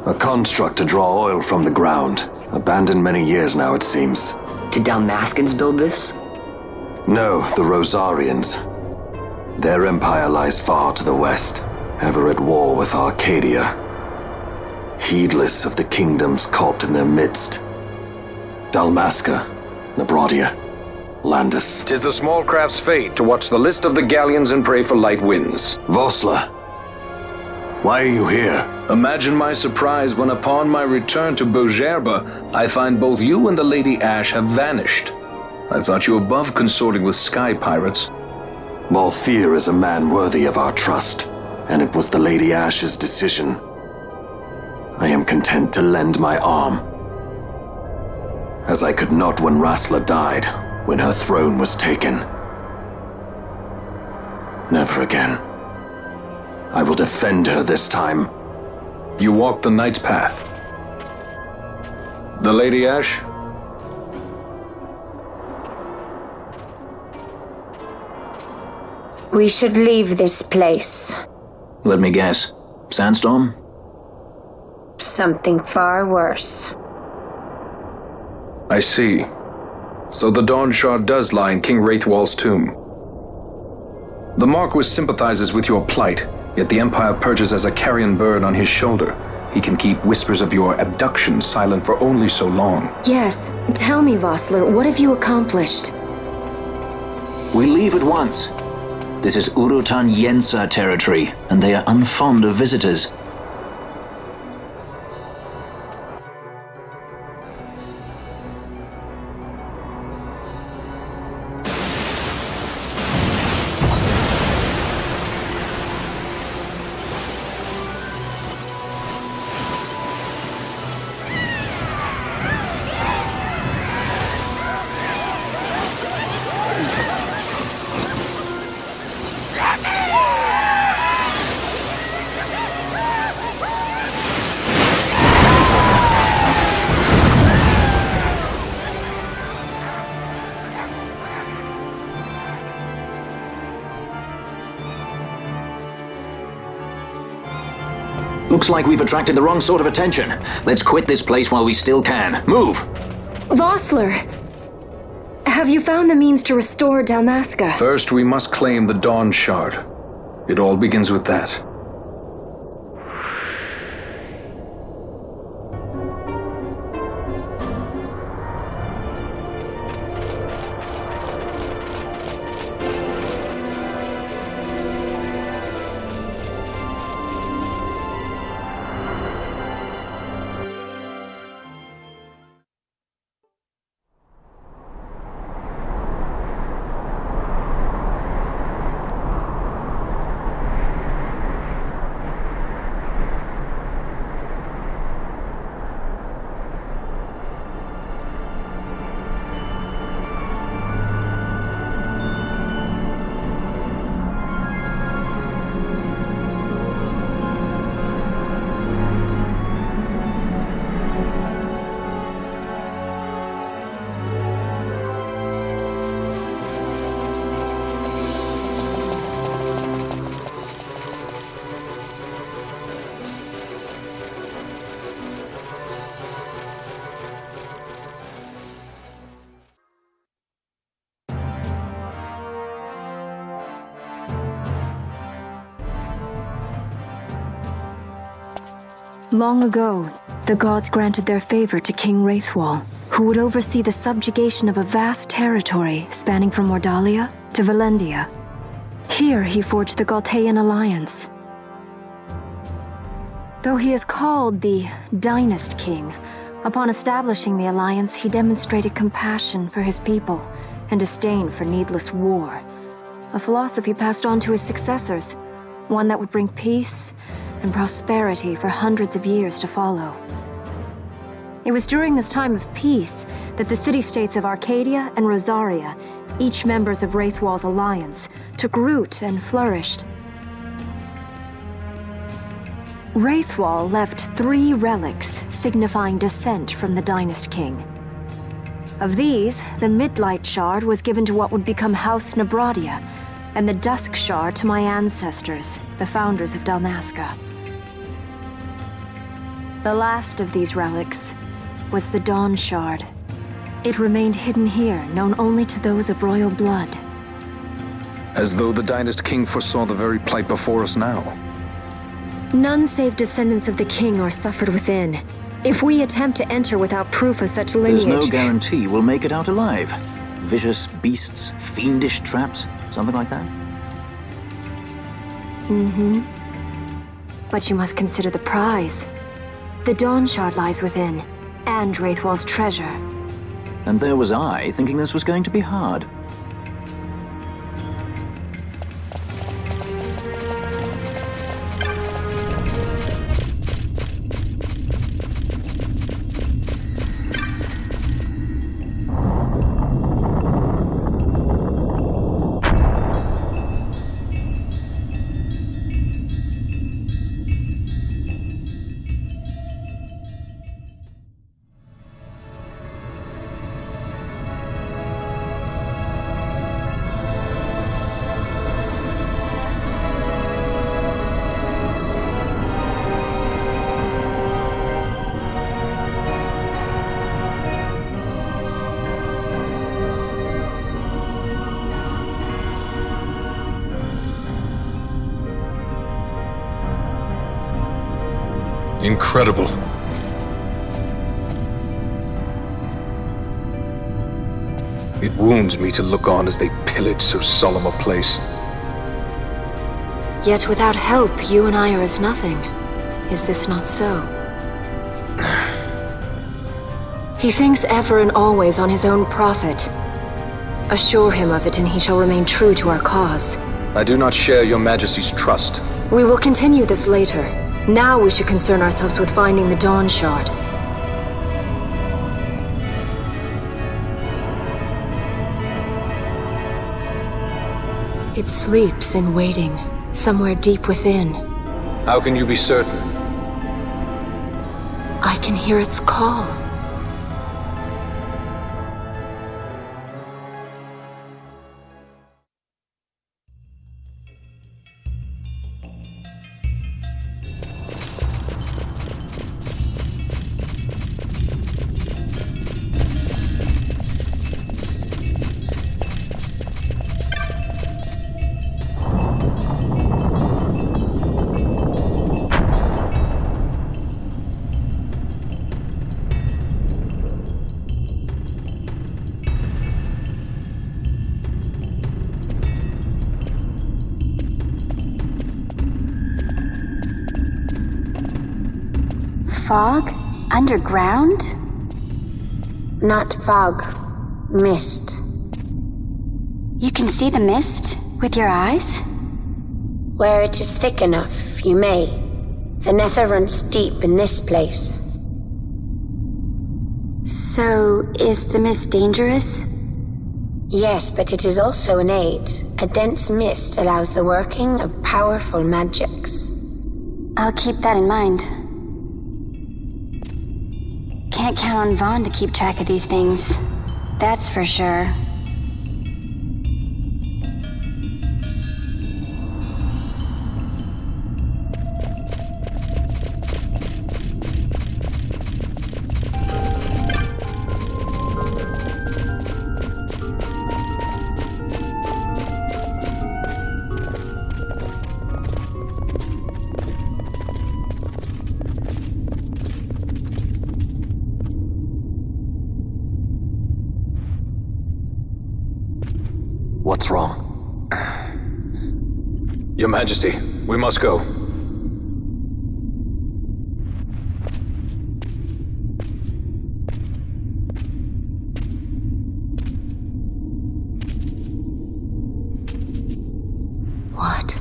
A construct to draw oil from the ground. Abandoned many years now, it seems. Did Dalmascans build this? No, the Rosarians. Their empire lies far to the west, ever at war with Arcadia. Heedless of the kingdoms caught in their midst. Dalmasca, Nabradia, Landis. 'Tis the small craft's fate to watch the list of the galleons and pray for light winds. Vossler, why are you here? Imagine my surprise when upon my return to Bogerba, I find both you and the Lady Ash have vanished. I thought you above consorting with sky pirates. Balthier is a man worthy of our trust, and it was the Lady Ash's decision. I am content to lend my arm. As I could not when Rassler died, when her throne was taken. Never again. I will defend her this time. You walked the Knight's path. The Lady Ash? We should leave this place. Let me guess. Sandstorm? Something far worse. I see. So the Dawn Shard does lie in King Wraithwall's tomb. The Marquis sympathizes with your plight, yet the Empire perches as a carrion bird on his shoulder. He can keep whispers of your abduction silent for only so long. Yes. Tell me, Vossler, what have you accomplished? We leave at once. This is Urutan Yensa territory, and they are unfond of visitors. Looks like we've attracted the wrong sort of attention. Let's quit this place while we still can. Move! Vossler! Have you found the means to restore Dalmasca? First, we must claim the Dawn Shard. It all begins with that. Long ago, the gods granted their favor to King Wraithwall. who would oversee the subjugation of a vast territory spanning from Mordalia to Valendia. Here he forged the Galtean alliance. Though he is called the Dynast King, upon establishing the alliance, he demonstrated compassion for his people and disdain for needless war. A philosophy passed on to his successors, one that would bring peace and prosperity for hundreds of years to follow. It was during this time of peace that the city-states of Arcadia and Rosaria, each members of Wraithwall's alliance, took root and flourished. Wraithwall left 3 relics signifying descent from the Dynast King. Of these, the Midlight Shard was given to what would become House Nabradia, and the Dusk Shard to my ancestors, the founders of Dalmasca. The last of these relics was the Dawn Shard. It remained hidden here, known only to those of royal blood. As though the Dynast King foresaw the very plight before us now. None save descendants of the king are suffered within. If we attempt to enter without proof of such lineage... There's no guarantee we'll make it out alive. Vicious beasts, fiendish traps, something like that? Mm-hmm. But you must consider the prize. The Dawn Shard lies within, and Wraithwall's treasure. And there was I, thinking this was going to be hard. Incredible. It wounds me to look on as they pillage so solemn a place. Yet without help, you and I are as nothing. Is this not so? He thinks ever and always on his own profit. Assure him of it and he shall remain true to our cause. I do not share your Majesty's trust. We will continue this later. Now we should concern ourselves with finding the Dawn Shard. It sleeps in waiting, somewhere deep within. How can you be certain? I can hear its call. Fog? Underground? Not fog. Mist. You can see the mist with your eyes? Where it is thick enough, you may. The nether runs deep in this place. So, is the mist dangerous? Yes, but it is also an aid. A dense mist allows the working of powerful magics. I'll keep that in mind. Can't count on Vaughn to keep track of these things. That's for sure. What's wrong? Your Majesty, we must go. What?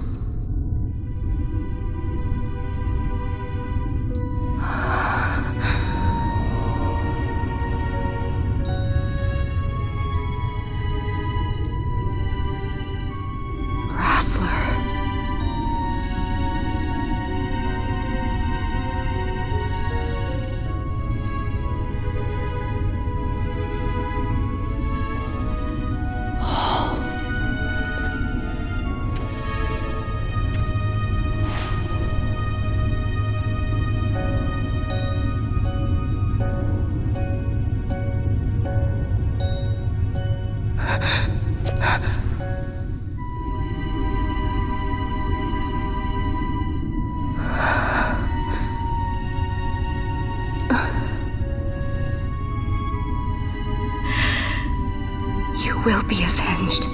You will be avenged.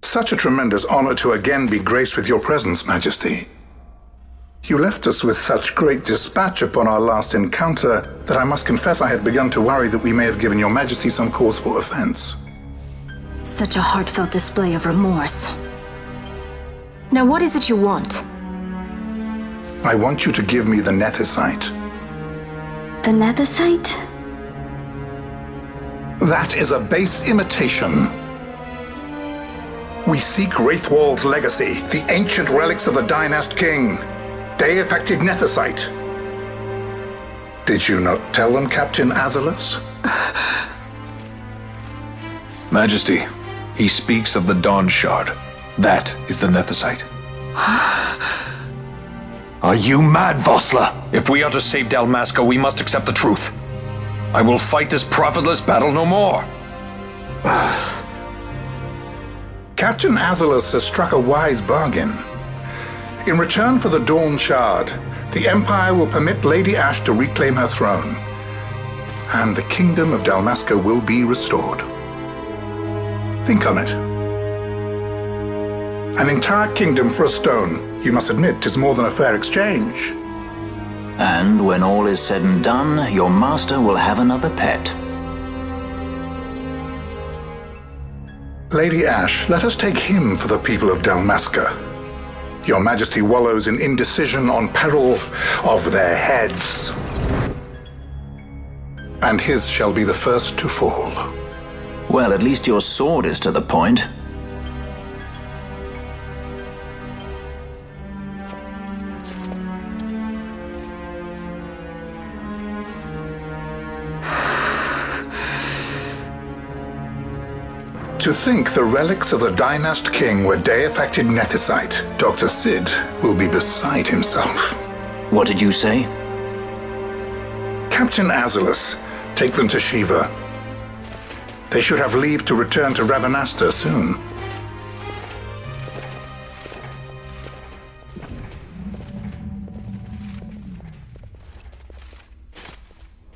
Such a tremendous honor to again be graced with your presence, Majesty. You left us with such great dispatch upon our last encounter that I must confess I had begun to worry that we may have given your Majesty some cause for offense. Such a heartfelt display of remorse. Now what is it you want? I want you to give me the Nethicite. The Nethicite? That is a base imitation. We seek Wraithwall's legacy, the ancient relics of the Dynast King. Day-affected Nethicite. Did you not tell them, Captain Azalus? Majesty, he speaks of the Dawn Shard. That is the Nethicite. Are you mad, Vossler? If we are to save Dalmasca, we must accept the truth. I will fight this profitless battle no more. Captain Azalus has struck a wise bargain. In return for the Dawn Shard, the Empire will permit Lady Ash to reclaim her throne, and the Kingdom of Dalmasca will be restored. Think on it. An entire kingdom for a stone, you must admit, is more than a fair exchange. And when all is said and done, your master will have another pet. Lady Ash, let us take him for the people of Dalmasca. Your Majesty wallows in indecision on peril of their heads. And his shall be the first to fall. Well, at least your sword is to the point. To think the relics of the Dynast King were day-affected Nethicite, Dr. Sid will be beside himself. What did you say? Captain Azalus, take them to Shiva. They should have leave to return to Rabanastre soon.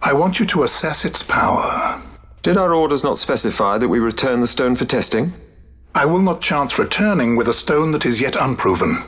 I want you to assess its power. Did our orders not specify that we return the stone for testing? I will not chance returning with a stone that is yet unproven.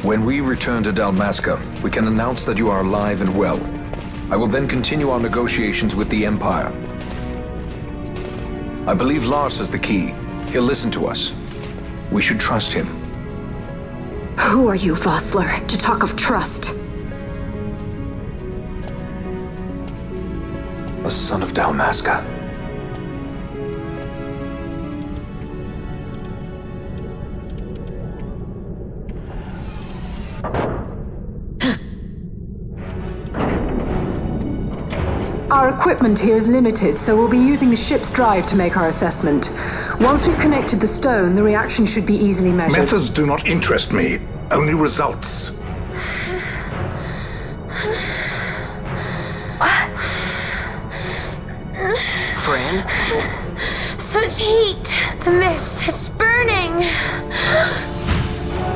When we return to Dalmasca, we can announce that you are alive and well. I will then continue our negotiations with the Empire. I believe Lars has the key. He'll listen to us. We should trust him. Who are you, Vossler, to talk of trust? A son of Dalmasca. Our equipment here is limited, so we'll be using the ship's drive to make our assessment. Once we've connected the stone, the reaction should be easily measured. Methods do not interest me, only results. Fran? Such heat! The mist, it's burning!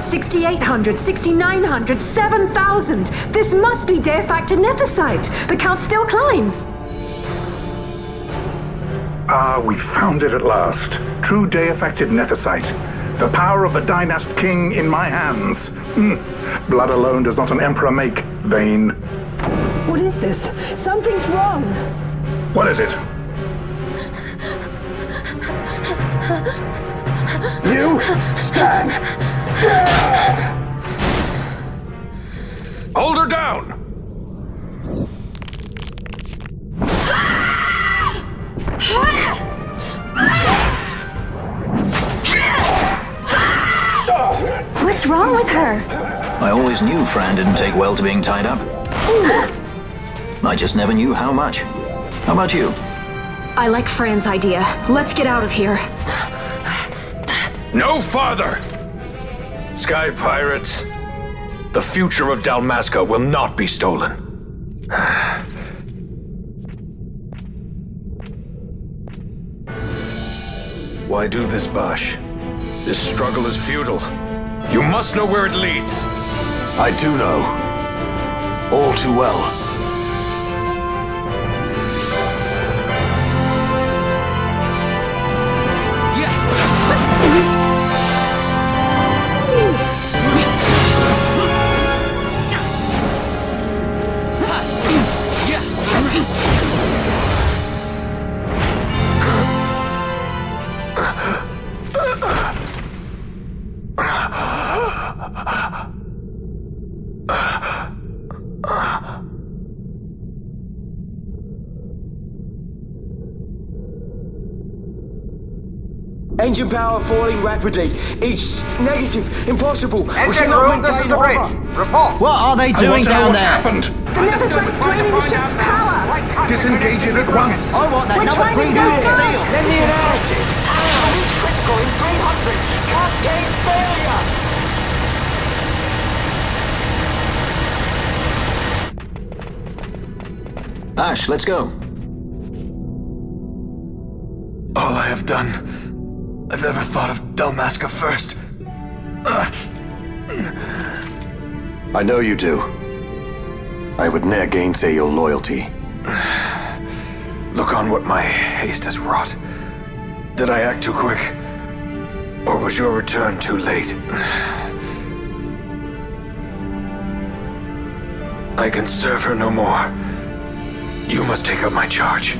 6,800, 6,900, 7,000! This must be Deifacted Nethicite! The count still climbs! Ah, we found it at last. True Deifacted Nethicite. The power of the Dynast King in my hands. Blood alone does not an emperor make, Vayne. What is this? Something's wrong! What is it? You stand! Hold her down! What's wrong with her? I always knew Fran didn't take well to being tied up. I just never knew how much. How about you? I like Fran's idea. Let's get out of here. No farther! Sky Pirates, the future of Dalmasca will not be stolen. Why do this, Bash? This struggle is futile. You must know where it leads. I do know. All too well. Engine power falling rapidly. It's negative. Impossible. Engine room, this is the bridge. Report. What are they doing down what's there? Happened. The Nethicite's draining the ship's power! Disengage it at once. I want that number 3 unit seal. Let me infected. Absolute critical in 300. Cascade failure. Ash, let's go. All I have done, I've ever thought of Dalmasca first. I know you do. I would ne'er gainsay your loyalty. Look on what my haste has wrought. Did I act too quick? Or was your return too late? I can serve her no more. You must take up my charge.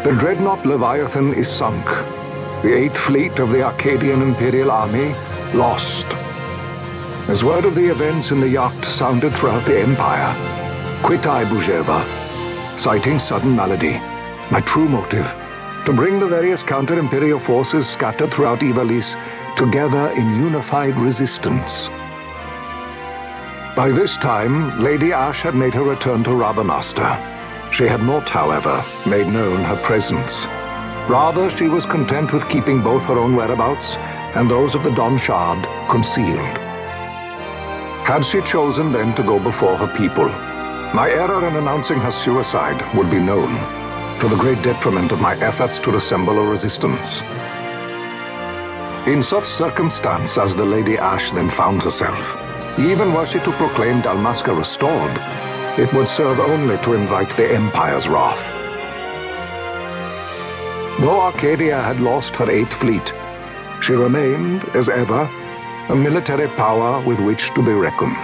The dreadnought Leviathan is sunk. The 8th Fleet of the Arcadian Imperial Army lost. As word of the events in the yacht sounded throughout the Empire, quit I Bujerba, citing sudden malady. My true motive, to bring the various counter-imperial forces scattered throughout Ivalice together in unified resistance. By this time, Lady Ash had made her return to Rabanastre. She had not, however, made known her presence. Rather, she was content with keeping both her own whereabouts and those of the Don Shard concealed. Had she chosen then to go before her people, my error in announcing her suicide would be known, to the great detriment of my efforts to assemble a resistance. In such circumstance as the Lady Ash then found herself, even were she to proclaim Dalmasca restored, it would serve only to invite the Empire's wrath. Though Arcadia had lost her 8th Fleet, she remained, as ever, a military power with which to be reckoned.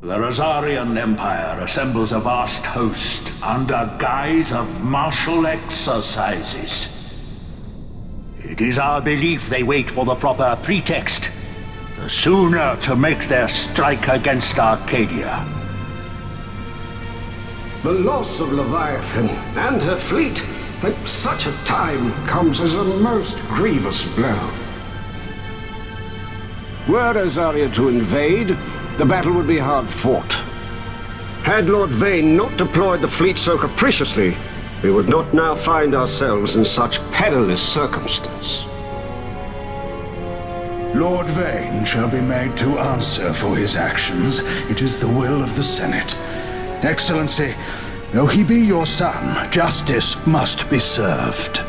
The Rosarian Empire assembles a vast host under guise of martial exercises. It is our belief they wait for the proper pretext, the sooner to make their strike against Arcadia. The loss of Leviathan and her fleet at such a time comes as a most grievous blow. Were Rosaria to invade, the battle would be hard fought. Had Lord Vane not deployed the fleet so capriciously, we would not now find ourselves in such perilous circumstance. Lord Vane shall be made to answer for his actions. It is the will of the Senate. Excellency, though he be your son, justice must be served.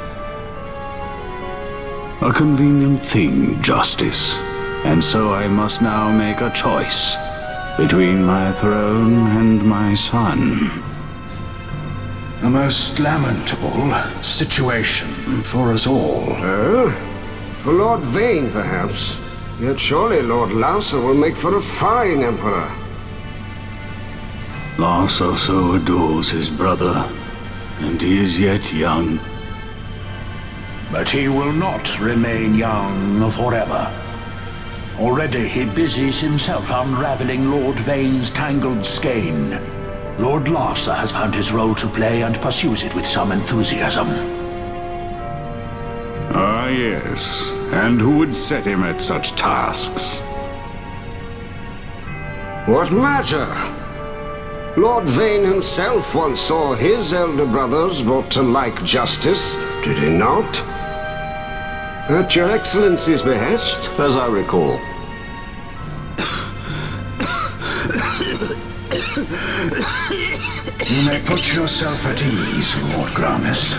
A convenient thing, justice. And so I must now make a choice between my throne and my son. A most lamentable situation for us all. Oh? For Lord Vane, perhaps. Yet surely Lord Larsa will make for a fine emperor. Larsa so adores his brother, and he is yet young. But he will not remain young forever. Already he busies himself unraveling Lord Vane's tangled skein. Lord Larsa has found his role to play and pursues it with some enthusiasm. Ah, yes. And who would set him at such tasks? What matter? Lord Vane himself once saw his elder brothers brought to like justice, did he not? At your Excellency's behest, as I recall. You may put yourself at ease, Lord Gramis.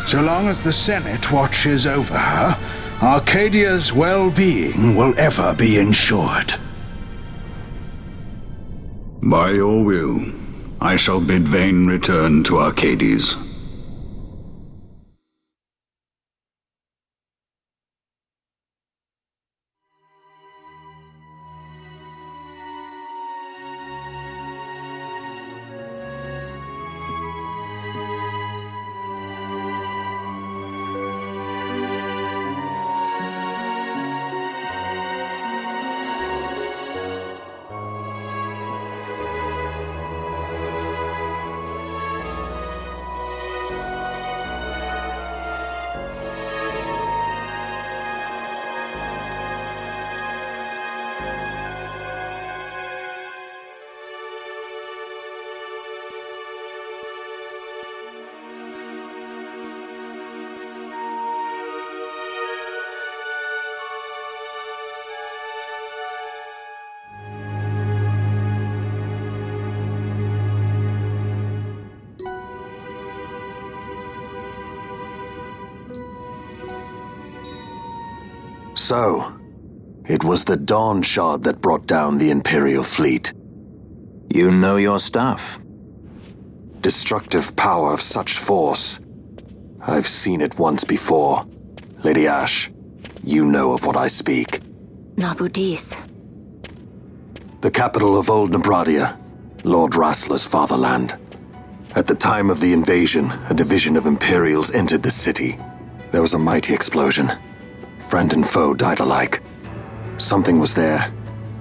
So long as the Senate watches over her, Arcadia's well-being will ever be ensured. By your will, I shall bid Vane return to Arcades. So, it was the Dawn Shard that brought down the Imperial fleet. You know your stuff. Destructive power of such force. I've seen it once before. Lady Ash, you know of what I speak. Nabudis. The capital of Old Nebradia, Lord Rassler's fatherland. At the time of the invasion, a division of Imperials entered the city. There was a mighty explosion. Friend and foe died alike. Something was there.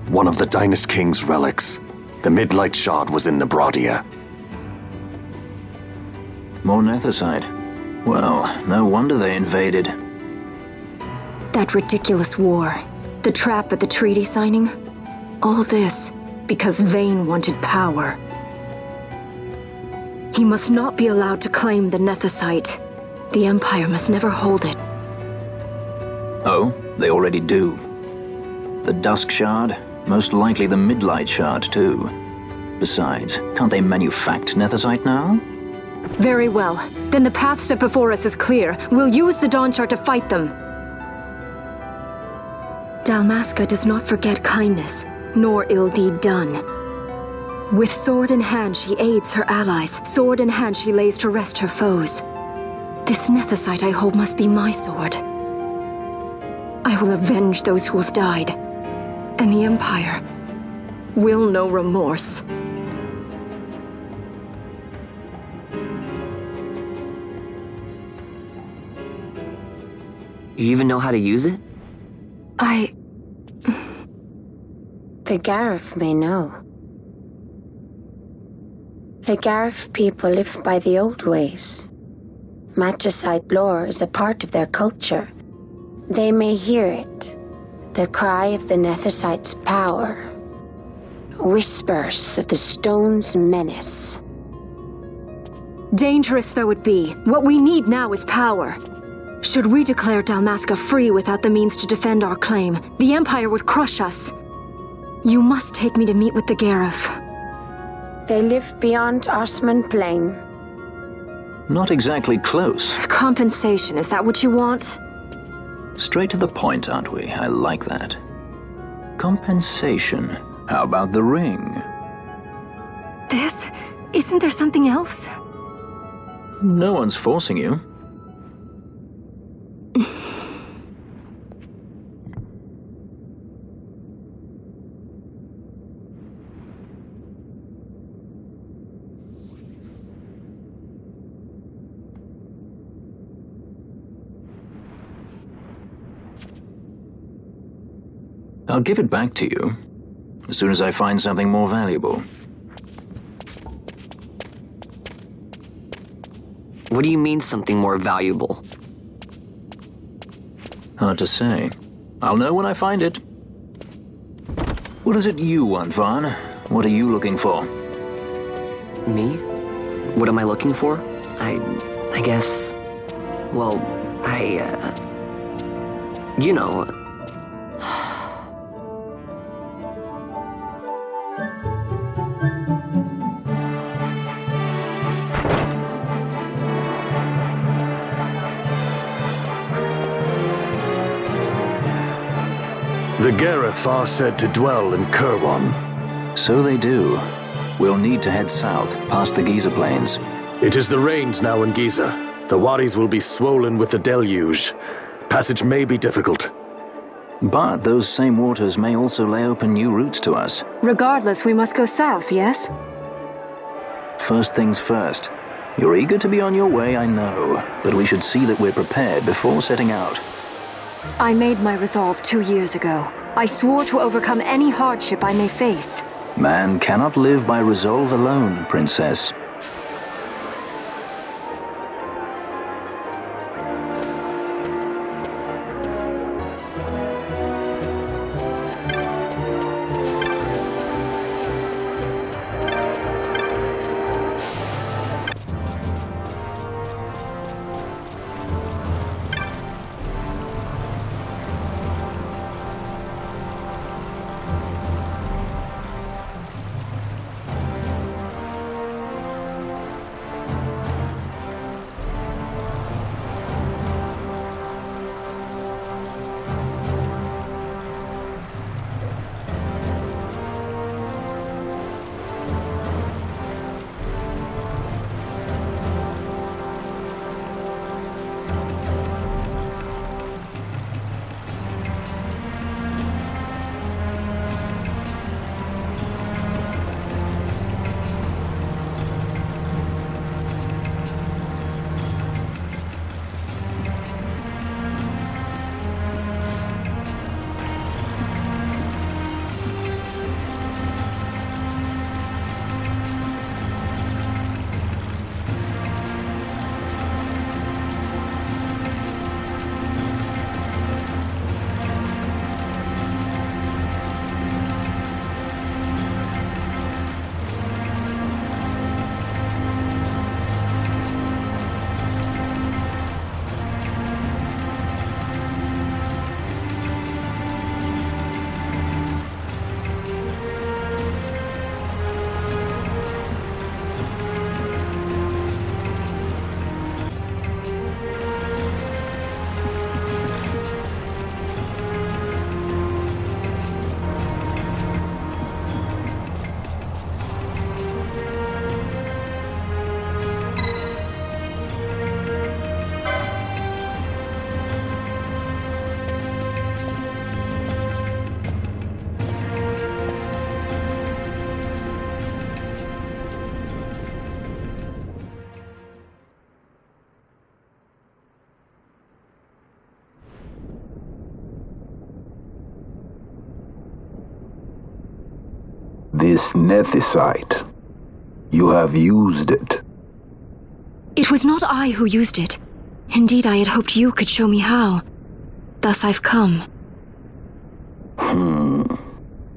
One of the Dynast King's relics. The Midlight Shard was in Nebradia. More Nethicite. Well, no wonder they invaded. That ridiculous war. The trap at the treaty signing. All this because Vayne wanted power. He must not be allowed to claim the Nethicite. The Empire must never hold it. Oh, they already do. The Dusk Shard, most likely the Midlight Shard too. Besides, can't they manufact Nethicite now? Very well. Then the path set before us is clear. We'll use the Dawn Shard to fight them. Dalmasca does not forget kindness, nor ill deed done. With sword in hand, she aids her allies. Sword in hand, she lays to rest her foes. This Nethicite I hold must be my sword. I will avenge those who have died, and the Empire will know remorse. You even know how to use it? The Garif may know. The Garif people live by the old ways. Magicite lore is a part of their culture. They may hear it, the cry of the Nethicite's power, whispers of the stone's menace. Dangerous though it be, what we need now is power. Should we declare Dalmasca free without the means to defend our claim, the Empire would crush us. You must take me to meet with the Garif. They live beyond Osman Plain. Not exactly close. Compensation, is that what you want? Straight to the point, aren't we? I like that. Compensation. How about the ring? This? Isn't there something else? No one's forcing you. I'll give it back to you as soon as I find something more valuable. What do you mean something more valuable? Hard to say. I'll know when I find it. What is it you want, Vaughn? What are you looking for? Me? What am I looking for? I guess... Well, you know... The Garif are said to dwell in Kirwan. So they do. We'll need to head south, past the Giza Plains. It is the rains now in Giza. The wadis will be swollen with the deluge. Passage may be difficult. But those same waters may also lay open new routes to us. Regardless, we must go south, yes? First things first. You're eager to be on your way, I know. But we should see that we're prepared before setting out. I made my resolve 2 years ago. I swore to overcome any hardship I may face. Man cannot live by resolve alone, Princess. This nethicite. You have used it. It was not I who used it. Indeed, I had hoped you could show me how. Thus I've come.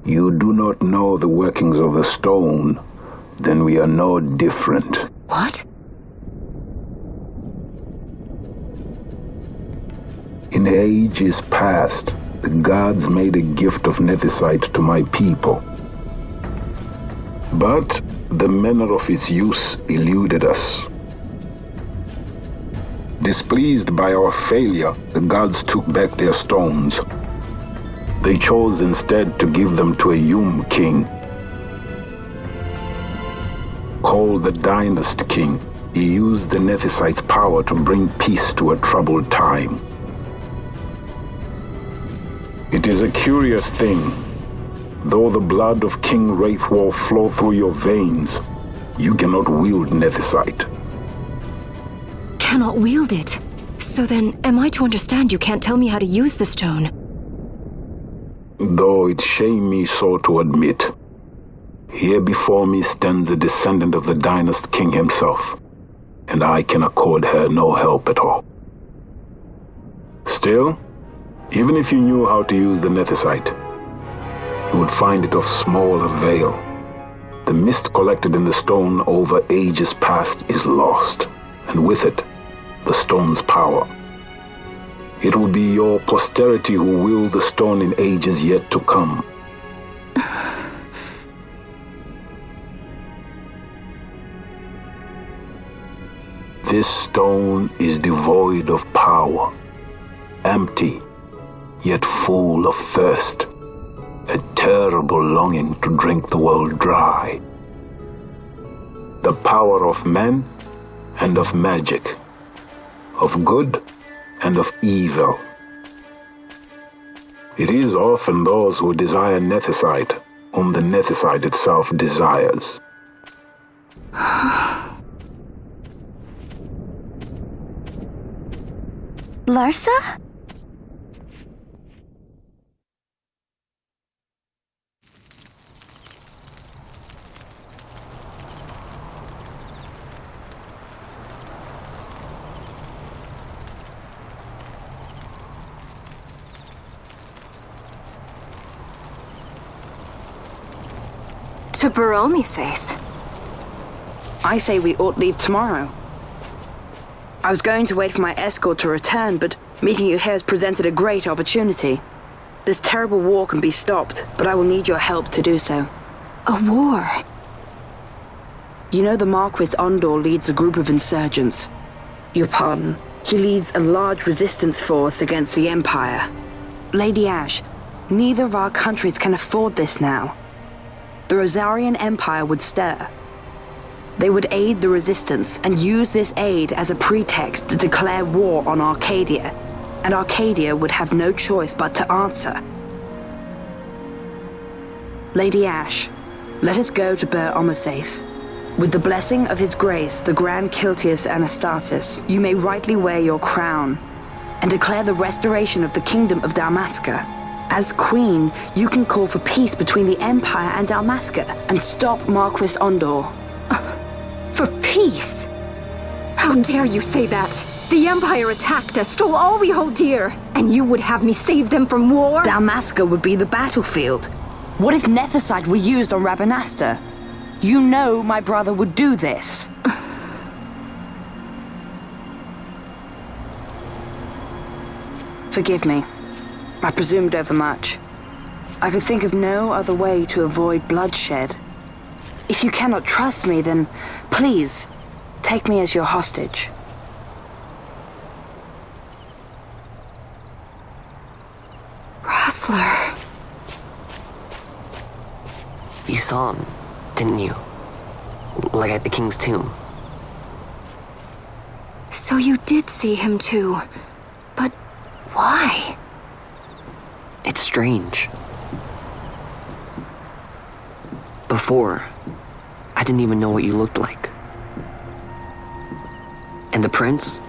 You do not know the workings of the stone. Then we are no different. What? In ages past, the gods made a gift of nethicite to my people. But the manner of its use eluded us. Displeased by our failure, the gods took back their stones. They chose instead to give them to a Yum king. Called the Dynast King, he used the nethicite's power to bring peace to a troubled time. It is a curious thing. Though the blood of King Wraithwolf flow through your veins, you cannot wield nethicite. Cannot wield it? So then, am I to understand you can't tell me how to use the stone? Though it shame me so to admit, here before me stands a descendant of the Dynast King himself, and I can accord her no help at all. Still, even if you knew how to use the nethicite, you would find it of small avail. The mist collected in the stone over ages past is lost, and with it, the stone's power. It will be your posterity who wield the stone in ages yet to come. This stone is devoid of power, empty, yet full of thirst, a terrible longing to drink the world dry. The power of men and of magic, of good and of evil. It is often those who desire nethicite whom the nethicite itself desires. Larsa? To Baromi says. I say we ought leave tomorrow. I was going to wait for my escort to return, but meeting you here has presented a great opportunity. This terrible war can be stopped, but I will need your help to do so. A war? You know the Marquis Ondor leads a group of insurgents. Your pardon. He leads a large resistance force against the Empire. Lady Ash, neither of our countries can afford this now. The Rosarian Empire would stir. They would aid the resistance and use this aid as a pretext to declare war on Arcadia, and Arcadia would have no choice but to answer. Lady Ash, let us go to Ber Omases. With the blessing of His Grace, the Grand Kiltius Anastasis, you may rightly wear your crown and declare the restoration of the Kingdom of Dalmasca. As Queen, you can call for peace between the Empire and Dalmasca and stop Marquis Ondor. For peace? How dare you say that? The Empire attacked us, stole all we hold dear, and you would have me save them from war? Dalmasca would be the battlefield. What if nethicite were used on Rabanasta? You know my brother would do this. Forgive me. I presumed overmuch. I could think of no other way to avoid bloodshed. If you cannot trust me, then please, take me as your hostage. Rustler. You saw him, didn't you? Like at the King's tomb. So you did see him too. But why? It's strange. Before, I didn't even know what you looked like. And the prince?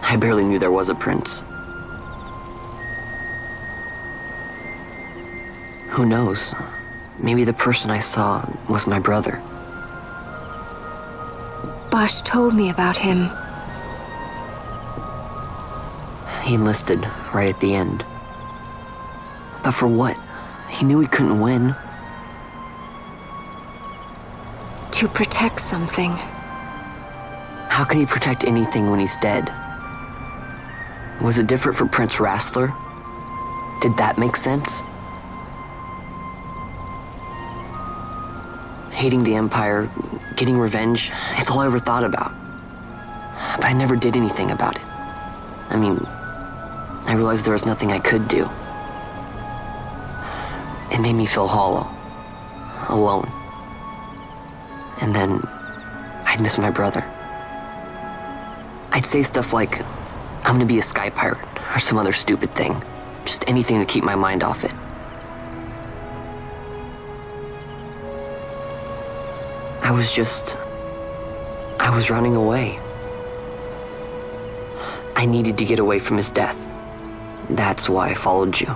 I barely knew there was a prince. Who knows? maybe the person I saw was my brother. Bosch told me about him. He enlisted right at the end. But for what? He knew he couldn't win. To protect something. How can he protect anything when he's dead? Was it different for Prince Rastler? Did that make sense? Hating the Empire, getting revenge, it's all I ever thought about. But I never did anything about it. I mean, I realized there was nothing I could do. It made me feel hollow, alone. And then I'd miss my brother. I'd say stuff like, I'm gonna be a sky pirate, or some other stupid thing. Just anything to keep my mind off it. I was running away. I needed to get away from his death. That's why I followed you.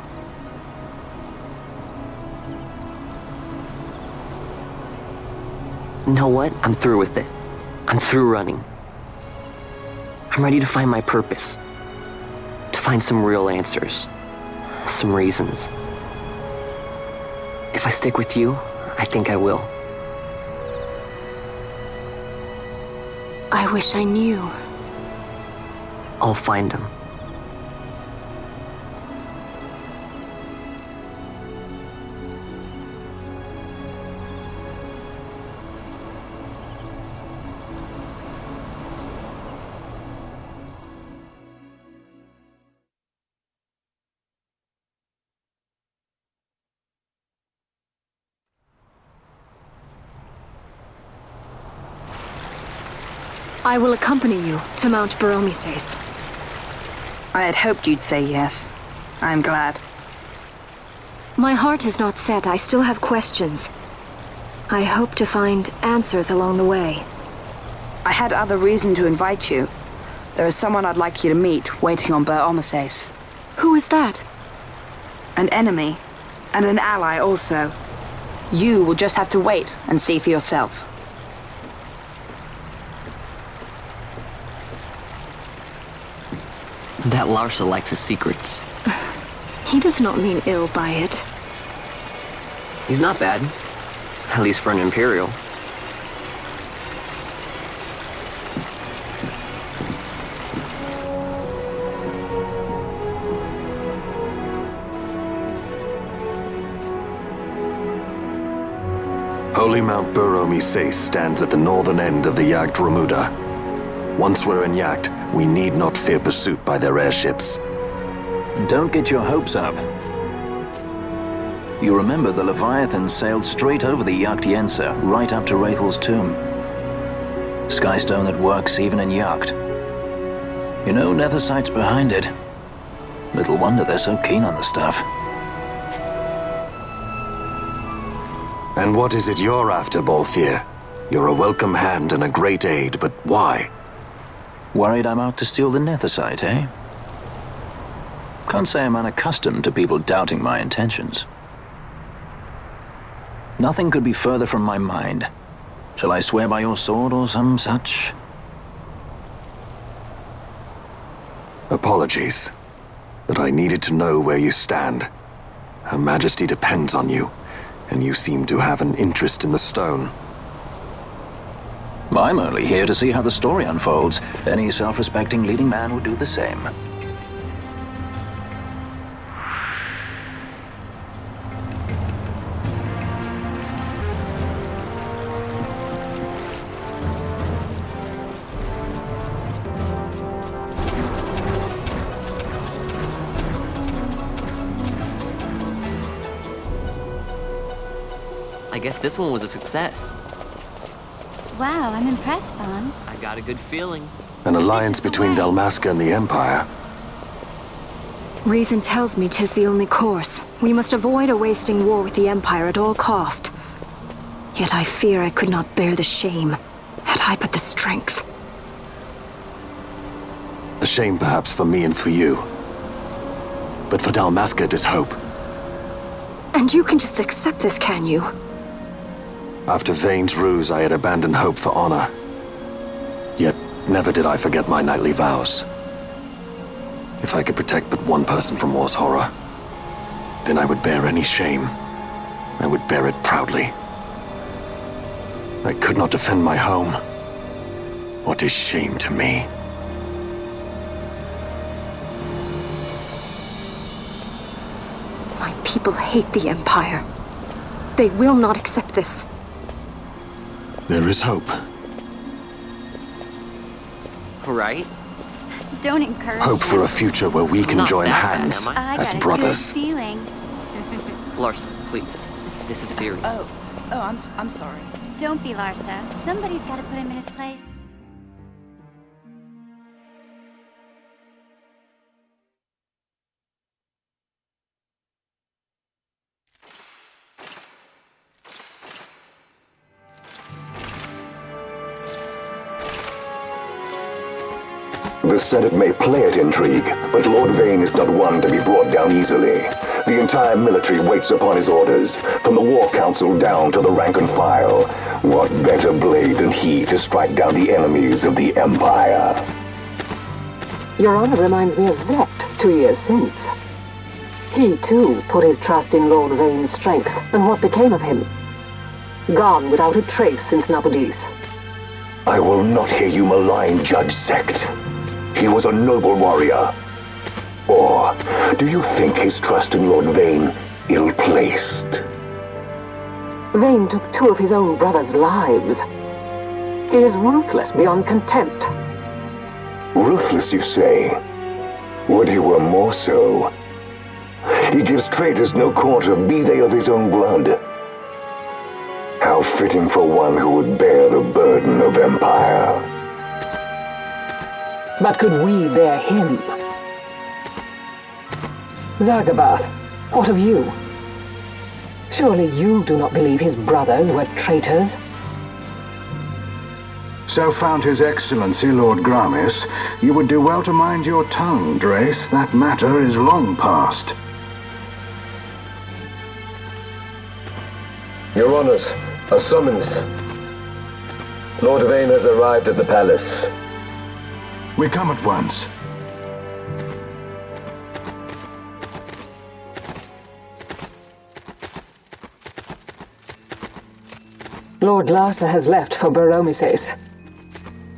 You know what? I'm through with it. I'm through running. I'm ready to find my purpose. To find some real answers. Some reasons. If I stick with you, I think I will. I wish I knew. I'll find him. I will accompany you to Mount Baromises. I had hoped you'd say yes. I'm glad. My heart is not set. I still have questions. I hope to find answers along the way. I had other reason to invite you. There is someone I'd like you to meet waiting on Baromises. Who is that? An enemy, and an ally also. You will just have to wait and see for yourself. That Larsa likes his secrets. He does not mean ill by it. He's not bad. At least for an Imperial. Holy Mount Baromises stands at the northern end of the Yacht Remuda. Once we're in Yacht, we need not fear pursuit by their airships. Don't get your hopes up. You remember the Leviathan sailed straight over the Yacht Yensa, right up to Wraithel's tomb. Skystone that works even in Yacht. You know Nethersight's behind it. Little wonder they're so keen on the stuff. And what is it you're after, Balthier? You're a welcome hand and a great aid, but why? Worried I'm out to steal the Nethersight, eh? Can't say I'm unaccustomed to people doubting my intentions. Nothing could be further from my mind. Shall I swear by your sword or some such? Apologies, but I needed to know where you stand. Her Majesty depends on you, and you seem to have an interest in the stone. I'm only here to see how the story unfolds. Any self-respecting leading man would do the same. I guess this one was a success. Wow, I'm impressed, Vaughn. I got a good feeling. An alliance between Dalmasca and the Empire. Reason tells me 'tis the only course. We must avoid a wasting war with the Empire at all cost. Yet I fear I could not bear the shame, had I but the strength. A shame perhaps for me and for you. But for Dalmasca it is hope. And you can just accept this, can you? After Vane's ruse, I had abandoned hope for honor. Yet, never did I forget my knightly vows. If I could protect but one person from war's horror, then I would bear any shame. I would bear it proudly. I could not defend my home. What is shame to me? My people hate the Empire. They will not accept this. There is hope. Right? Don't encourage Hope for a future where we can join hands as brothers. Larsa, please. This is serious. I'm sorry. Don't be Larsa. Somebody's got to put him in his place. The Senate may play at intrigue, but Lord Vane is not one to be brought down easily. The entire military waits upon his orders, from the War Council down to the rank and file. What better blade than he to strike down the enemies of the Empire? Your Honor reminds me of Zect 2 years since. He, too, put his trust in Lord Vane's strength, and what became of him? Gone without a trace since Nabudis. I will not hear you malign Judge Zect. He was a noble warrior. Or do you think his trust in Lord Vane ill-placed? Vane took 2 of his own brothers' lives. He is ruthless beyond contempt. Ruthless, you say? Would he were more so. He gives traitors no quarter, be they of his own blood. How fitting for one who would bear the burden of empire. But could we bear him? Zagabath, what of you? Surely you do not believe his brothers were traitors? So found His Excellency Lord Gramis, you would do well to mind your tongue, Drace. That matter is long past. Your Honors, a summons. Lord Vane has arrived at the palace. We come at once. Lord Larsa has left for Baromises.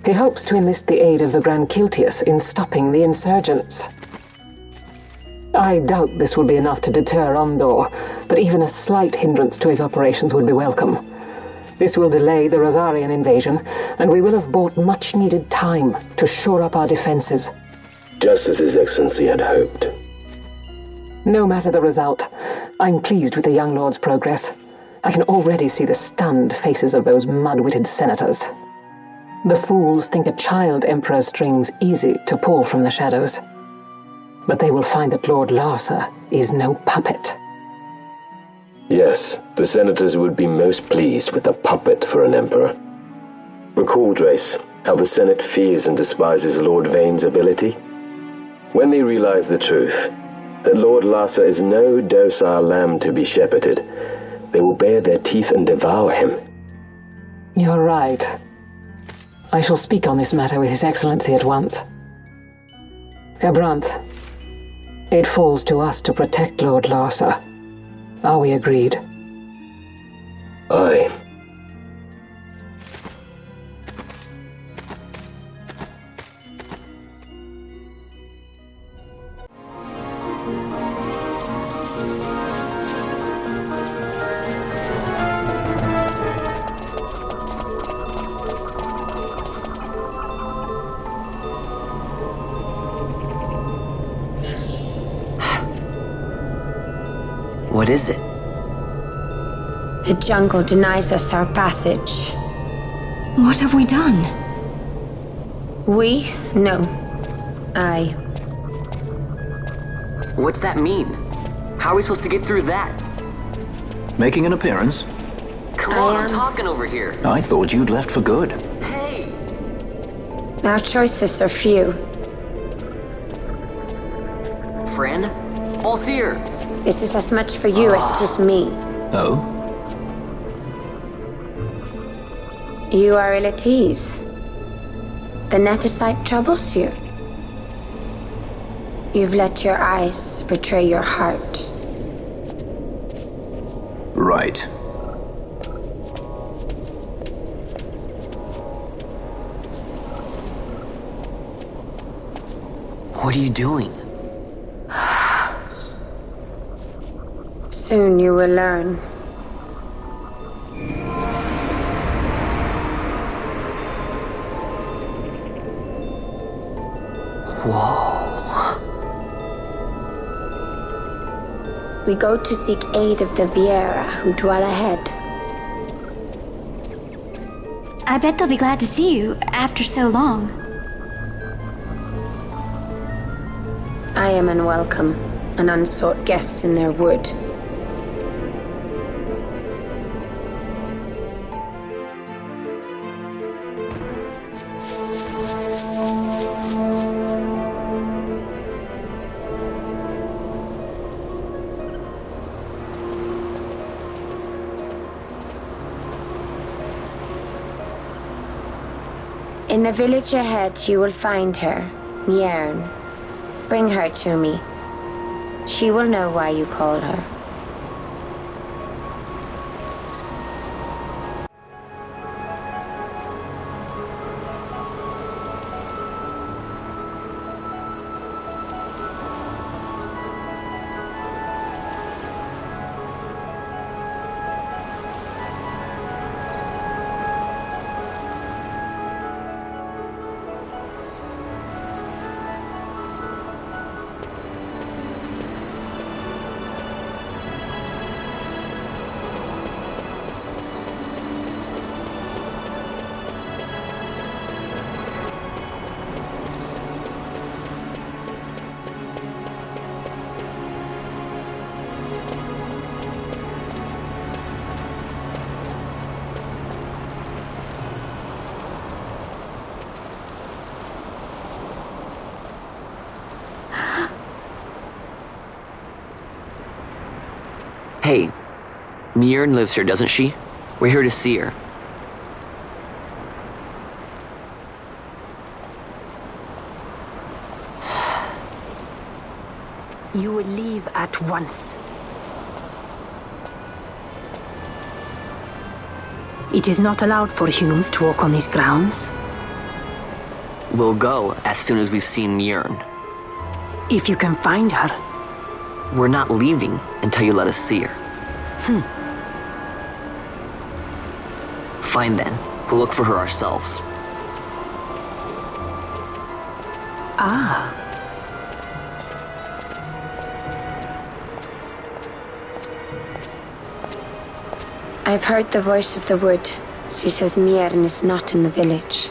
He hopes to enlist the aid of the Grand Kiltius in stopping the insurgents. I doubt this will be enough to deter Ondor, but even a slight hindrance to his operations would be welcome. This will delay the Rosarian invasion, and we will have bought much-needed time to shore up our defenses. Just as His Excellency had hoped. No matter the result, I'm pleased with the young lord's progress. I can already see the stunned faces of those mud-witted senators. The fools think a child emperor's strings easy to pull from the shadows. But they will find that Lord Larsa is no puppet. Yes, the senators would be most pleased with a puppet for an emperor. Recall, Drace, how the Senate fears and despises Lord Vane's ability. When they realize the truth, that Lord Larsa is no docile lamb to be shepherded, they will bare their teeth and devour him. You're right. I shall speak on this matter with His Excellency at once. Gabranth, it falls to us to protect Lord Larsa. Are we agreed? Aye. What is it? The jungle denies us our passage. What have we done? We? No. I. What's that mean? How are we supposed to get through that? Making an appearance? Come on, I'm talking over here. I thought you'd left for good. Hey! Our choices are few. Friend? Althir! This is as much for you as it is me. Oh? You are ill at ease. The Nethersite troubles you. You've let your eyes betray your heart. Right. What are you doing? Soon you will learn. Whoa. We go to seek aid of the Viera who dwell ahead. I bet they'll be glad to see you after so long. I am unwelcome, an unsought guest in their wood. In the village ahead, you will find her, Mjern. Bring her to me. She will know why you call her. Hey, Mjern lives here, doesn't she? We're here to see her. You will leave at once. It is not allowed for humans to walk on these grounds. We'll go as soon as we've seen Mjern. If you can find her. We're not leaving until you let us see her. Fine then. We'll look for her ourselves. Ah. I've heard the voice of the wood. She says Mjern is not in the village.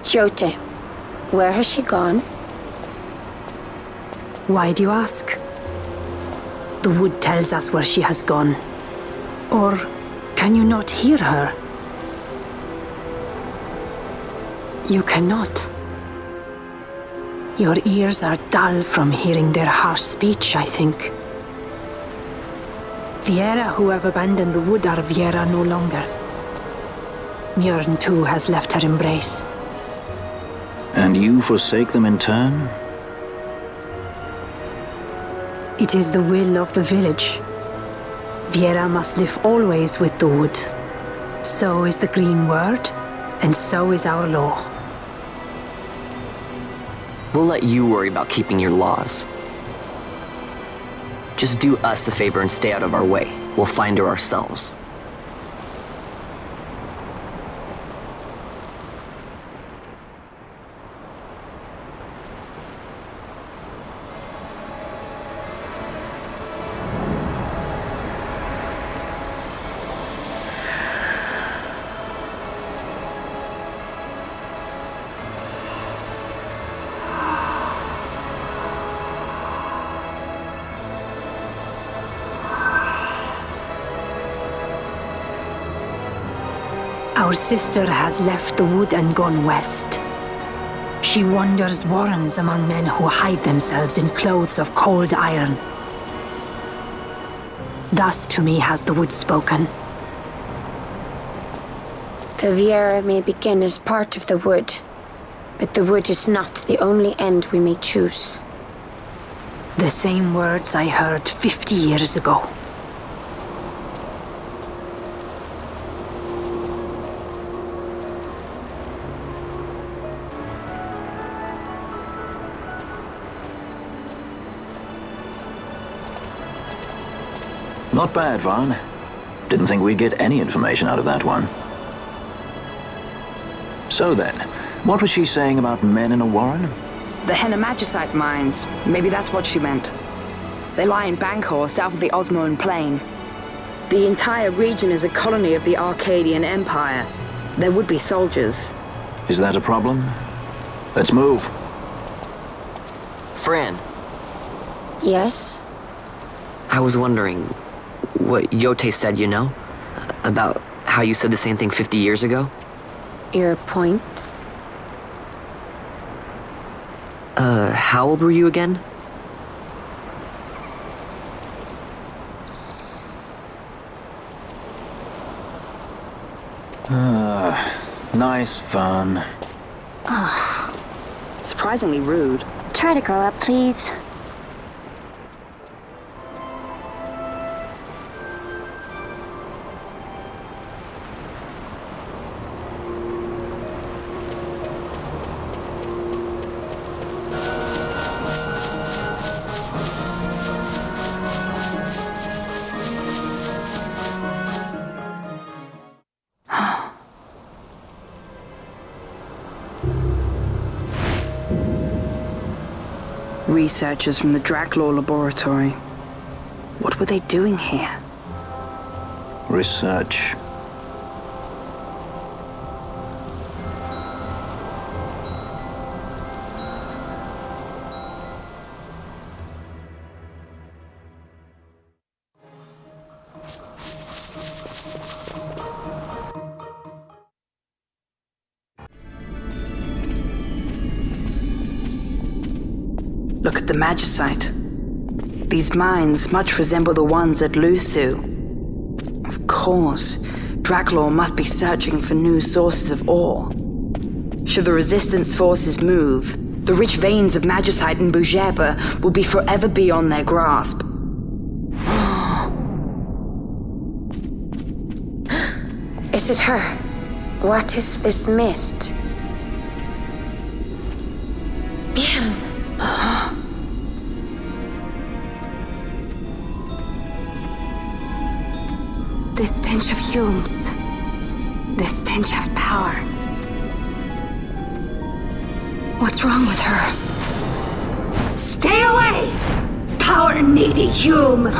Jote, where has she gone? Why do you ask? The wood tells us where she has gone. Or can you not hear her? You cannot. Your ears are dull from hearing their harsh speech, I think. Viera who have abandoned the wood are Viera no longer. Mjern too has left her embrace. And you forsake them in turn? It is the will of the village. Viera must live always with the wood. So is the green word, and so is our law. We'll let you worry about keeping your laws. Just do us a favor and stay out of our way. We'll find her ourselves. Our sister has left the wood and gone west. She wanders warrens among men who hide themselves in clothes of cold iron. Thus to me has the wood spoken. The Viera may begin as part of the wood, but the wood is not the only end we may choose. The same words I heard 50 years ago. Not bad, Vaughn. Didn't think we'd get any information out of that one. So then, what was she saying about men in a warren? The Henna-Magicite mines. Maybe that's what she meant. They lie in Bangkor, south of the Osmoan Plain. The entire region is a colony of the Arcadian Empire. There would be soldiers. Is that a problem? Let's move. Fran. Yes? I was wondering what Yote said, you know? About how you said the same thing 50 years ago? Your point? How old were you again? Nice fun. Surprisingly rude. Try to grow up, please. Researchers from the Draclaw laboratory. What were they doing here? Research. Look at the Magicite. These mines much resemble the ones at Lusu. Of course, Draclaw must be searching for new sources of ore. Should the Resistance forces move, the rich veins of Magicite in Bujeba will be forever beyond their grasp. Is it her? What is this mist? Bien. The stench of fumes. The stench of power. What's wrong with her? Stay away! Power-needy Hume!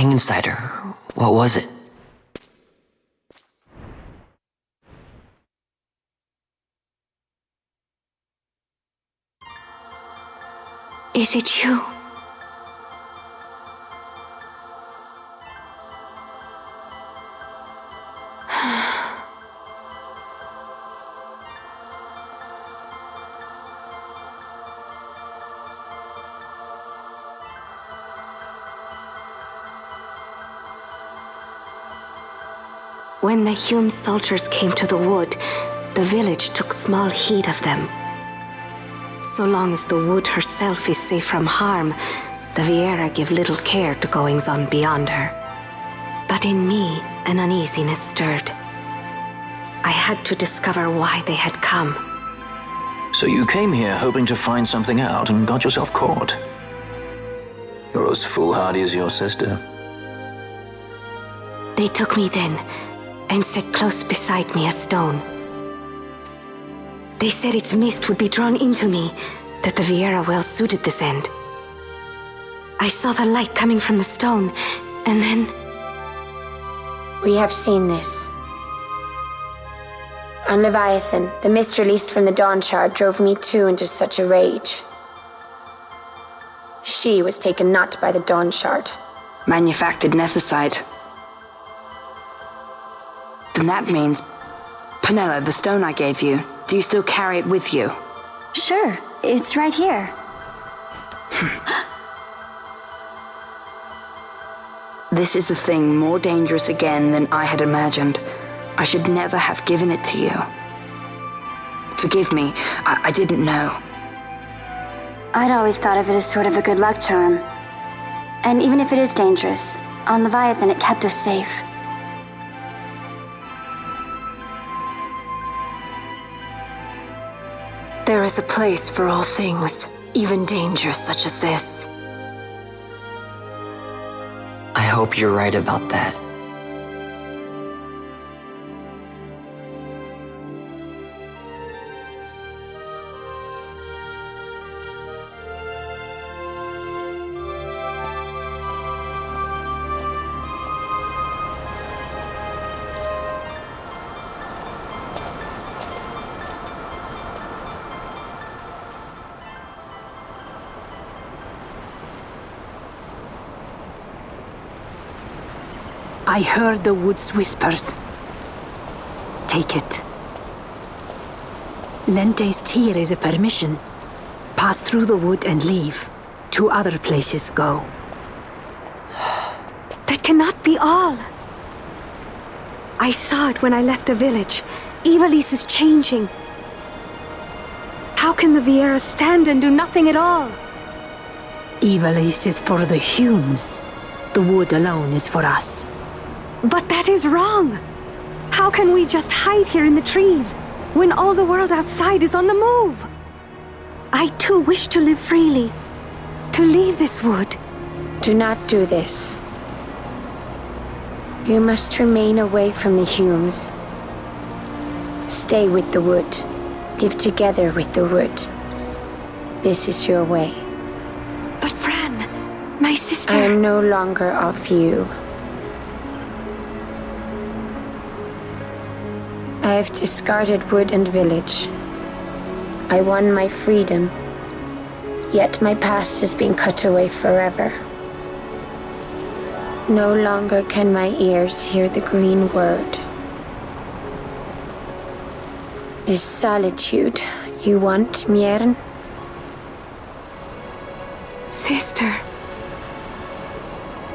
thing inside her. What was it? Is it you? When the Hume soldiers came to the wood, the village took small heed of them. So long as the wood herself is safe from harm, the Viera give little care to goings-on beyond her. But in me, an uneasiness stirred. I had to discover why they had come. So you came here hoping to find something out and got yourself caught. You're as foolhardy as your sister. They took me then and set close beside me a stone. They said its mist would be drawn into me, that the Viera well suited this end. I saw the light coming from the stone, and then... We have seen this. On Leviathan, the mist released from the Dawn Shard drove me too into such a rage. She was taken not by the Dawn Shard. Manufactured nethicite. Then that means... Penelo, the stone I gave you, do you still carry it with you? Sure, it's right here. This is a thing more dangerous again than I had imagined. I should never have given it to you. Forgive me, I didn't know. I'd always thought of it as sort of a good luck charm. And even if it is dangerous, on Leviathan it kept us safe. There is a place for all things, even danger such as this. I hope you're right about that. I heard the wood's whispers. Take it. Lente's tear is a permission. Pass through the wood and leave. To other places go. That cannot be all. I saw it when I left the village. Ivalice is changing. How can the Viera stand and do nothing at all? Ivalice is for the Humes. The wood alone is for us. But that is wrong. How can we just hide here in the trees when all the world outside is on the move? I too wish to live freely, to leave this wood. Do not do this. You must remain away from the Humes. Stay with the wood. Live together with the wood. This is your way. But Fran, my sister... I am no longer of you. I have discarded wood and village. I won my freedom, yet my past has been cut away forever. No longer can my ears hear the green word. This solitude you want, Miern? Sister.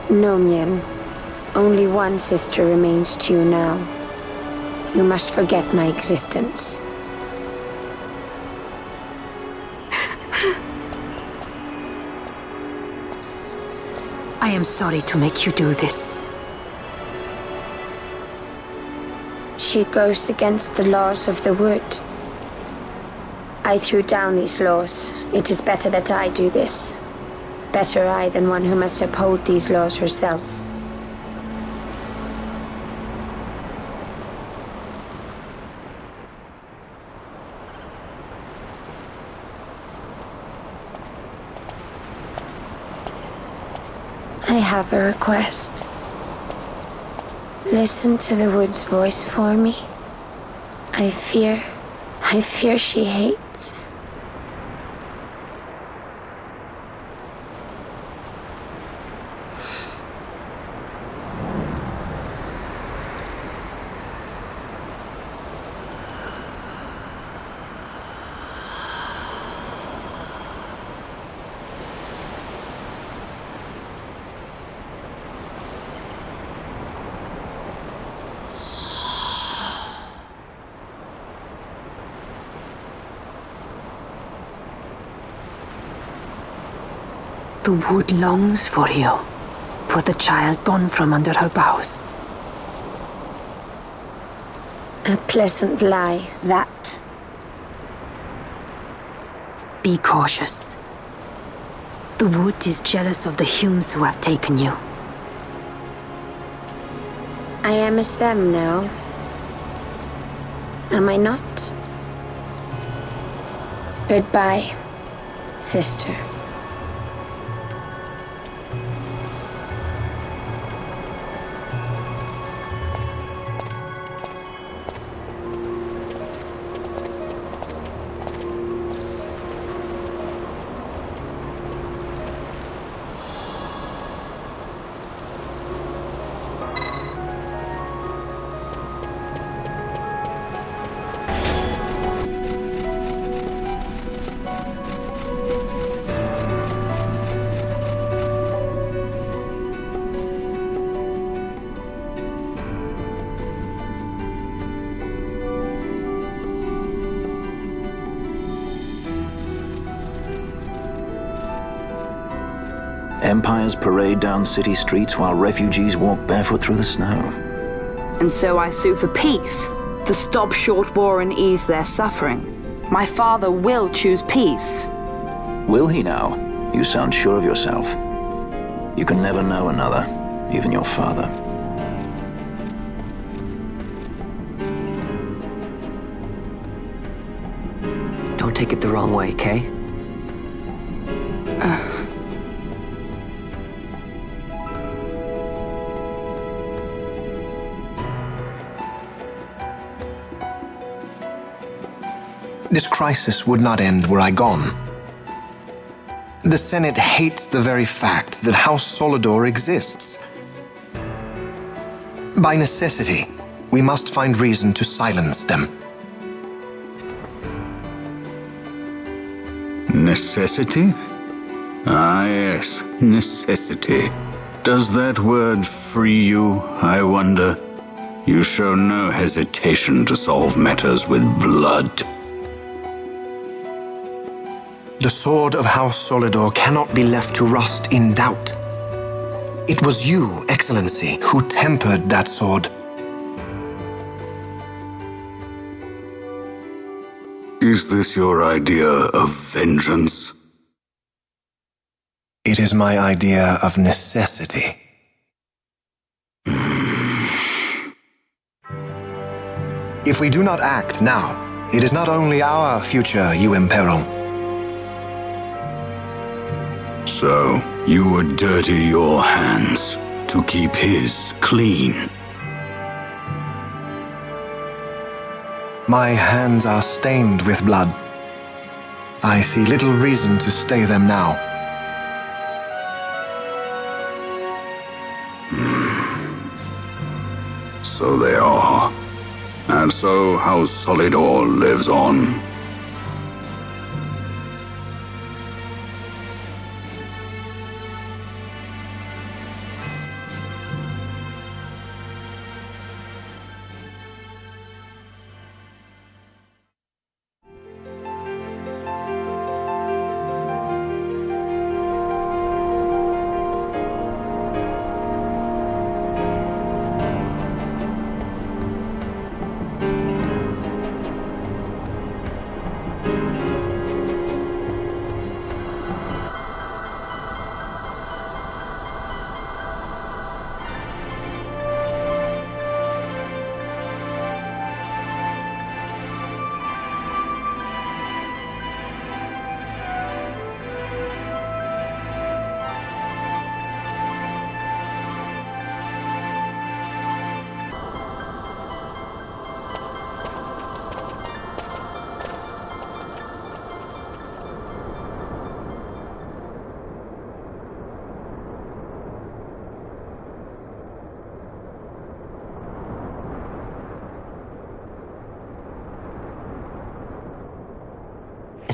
No, Miern. Only one sister remains to you now. You must forget my existence. I am sorry to make you do this. She goes against the laws of the wood. I threw down these laws. It is better that I do this. Better I than one who must uphold these laws herself. I have a request. Listen to the wood's voice for me. I fear she hates. The wood longs for you, for the child gone from under her boughs. A pleasant lie, that. Be cautious. The wood is jealous of the Humes who have taken you. I am as them now. Am I not? Goodbye, sister. Empires parade down city streets while refugees walk barefoot through the snow. And so I sue for peace, to stop short war and ease their suffering. My father will choose peace. Will he now? You sound sure of yourself. You can never know another, even your father. Don't take it the wrong way, Kay. This crisis would not end were I gone. The Senate hates the very fact that House Solidor exists. By necessity, we must find reason to silence them. Necessity? Ah, yes, necessity. Does that word free you, I wonder? You show no hesitation to solve matters with blood. The sword of House Solidor cannot be left to rust in doubt. It was you, Excellency, who tempered that sword. Is this your idea of vengeance? It is my idea of necessity. If we do not act now, it is not only our future you imperil. So, you would dirty your hands to keep his clean. My hands are stained with blood. I see little reason to stay them now. So they are. And so House Solidor lives on.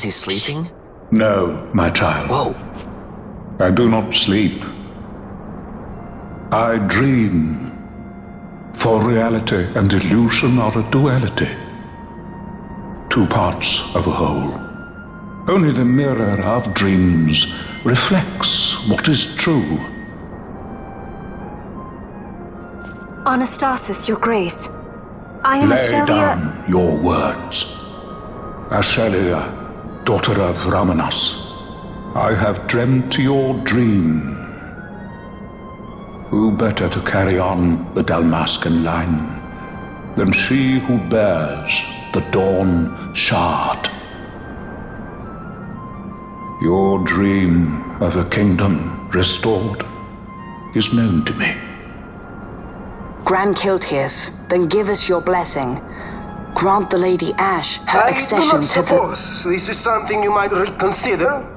Is he sleeping? No, my child. Whoa. I do not sleep. I dream. For reality and illusion are a duality. Two parts of a whole. Only the mirror of dreams reflects what is true. Anastasis, Your Grace. I am Lay Ashelia. down your words. Ashelia, daughter of Ramanas, I have dreamt your dream. Who better to carry on the Dalmascan line than she who bears the Dawn Shard? Your dream of a kingdom restored is known to me. Grand Kiltius, then give us your blessing. Grant the Lady Ash her accession I do not to the... suppose this is something you might reconsider.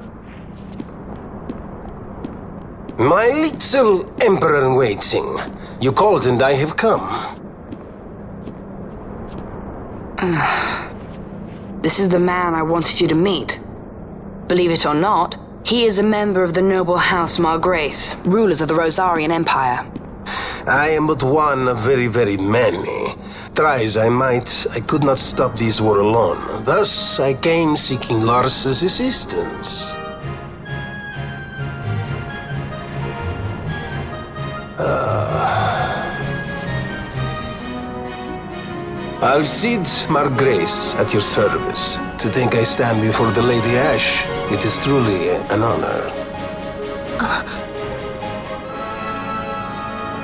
My little Emperor-in-Waiting, you called and I have come. This is the man I wanted you to meet. Believe it or not, he is a member of the noble House Margrace, rulers of the Rosarian Empire. I am but one of very, very many. Try as I might, I could not stop this war alone. Thus, I came seeking Lars's assistance. Alcide Margrace at your service. To think I stand before the Lady Ash, it is truly an honor.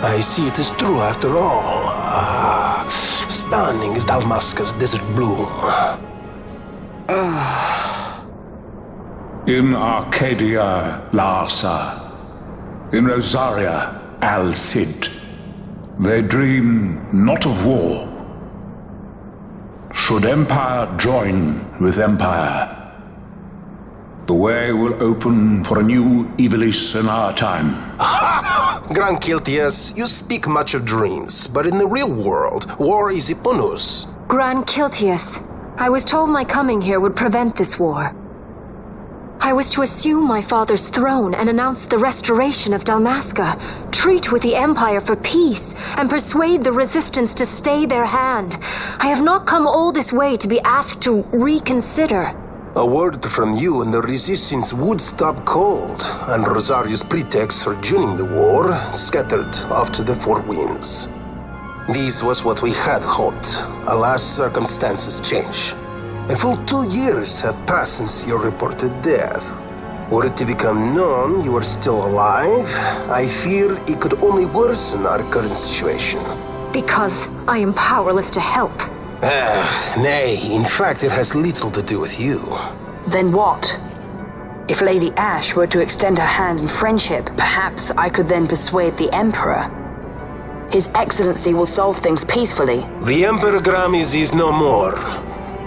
I see it is true after all. Stunning is Dalmasca's desert bloom. In Arcadia, Larsa. In Rosaria, Alcid. They dream not of war. Should empire join with empire, the way will open for a new Ivalice in our time. Grand Kiltius, you speak much of dreams, but in the real world, war is upon us. Grand Kiltius, I was told my coming here would prevent this war. I was to assume my father's throne and announce the restoration of Dalmasca, treat with the Empire for peace, and persuade the resistance to stay their hand. I have not come all this way to be asked to reconsider. A word from you and the resistance would stop cold, and Rosaria's pretexts for joining the war scattered off to the four winds. This was what we had hoped. Alas, circumstances change. A full 2 years have passed since your reported death. Were it to become known you are still alive, I fear it could only worsen our current situation. Because I am powerless to help. Nay, in fact it has little to do with you. Then what? If Lady Ash were to extend her hand in friendship, perhaps I could then persuade the Emperor. His Excellency will solve things peacefully. The Emperor Gramis is no more.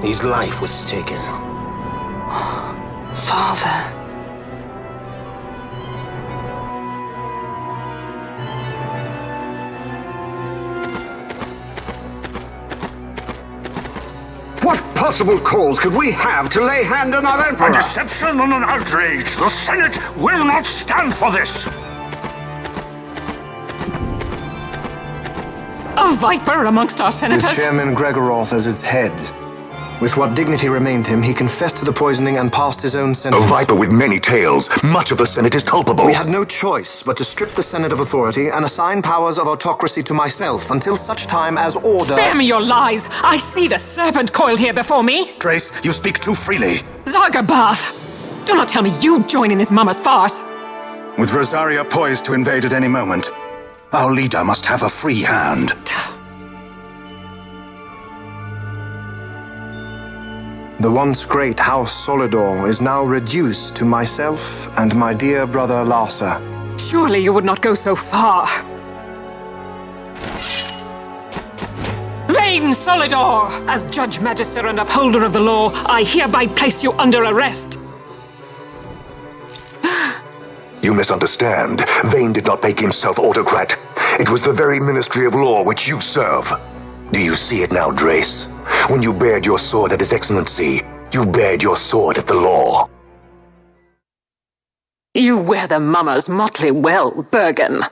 His life was taken. Father. What possible cause could we have to lay hand on our Emperor? A deception and an outrage. The Senate will not stand for this. A viper amongst our senators? With Chairman Gregoroth as its head. With what dignity remained him, he confessed to the poisoning and passed his own sentence. A viper with many tails. Much of the Senate is culpable. We had no choice but to strip the Senate of authority and assign powers of autocracy to myself until such time as order... Spare me your lies! I see the serpent coiled here before me! Grace, you speak too freely. Zargabath! Do not tell me you join in this mama's farce! With Rosaria poised to invade at any moment, our leader must have a free hand. The once great House Solidor is now reduced to myself and my dear brother Larsa. Surely you would not go so far. Vayne Solidor! As Judge Magister and upholder of the law, I hereby place you under arrest. You misunderstand. Vayne did not make himself autocrat. It was the very Ministry of Law which you serve. Do you see it now, Drace? When you bared your sword at His Excellency, You bared your sword at the law. You wear the mummers motley well, Bergen.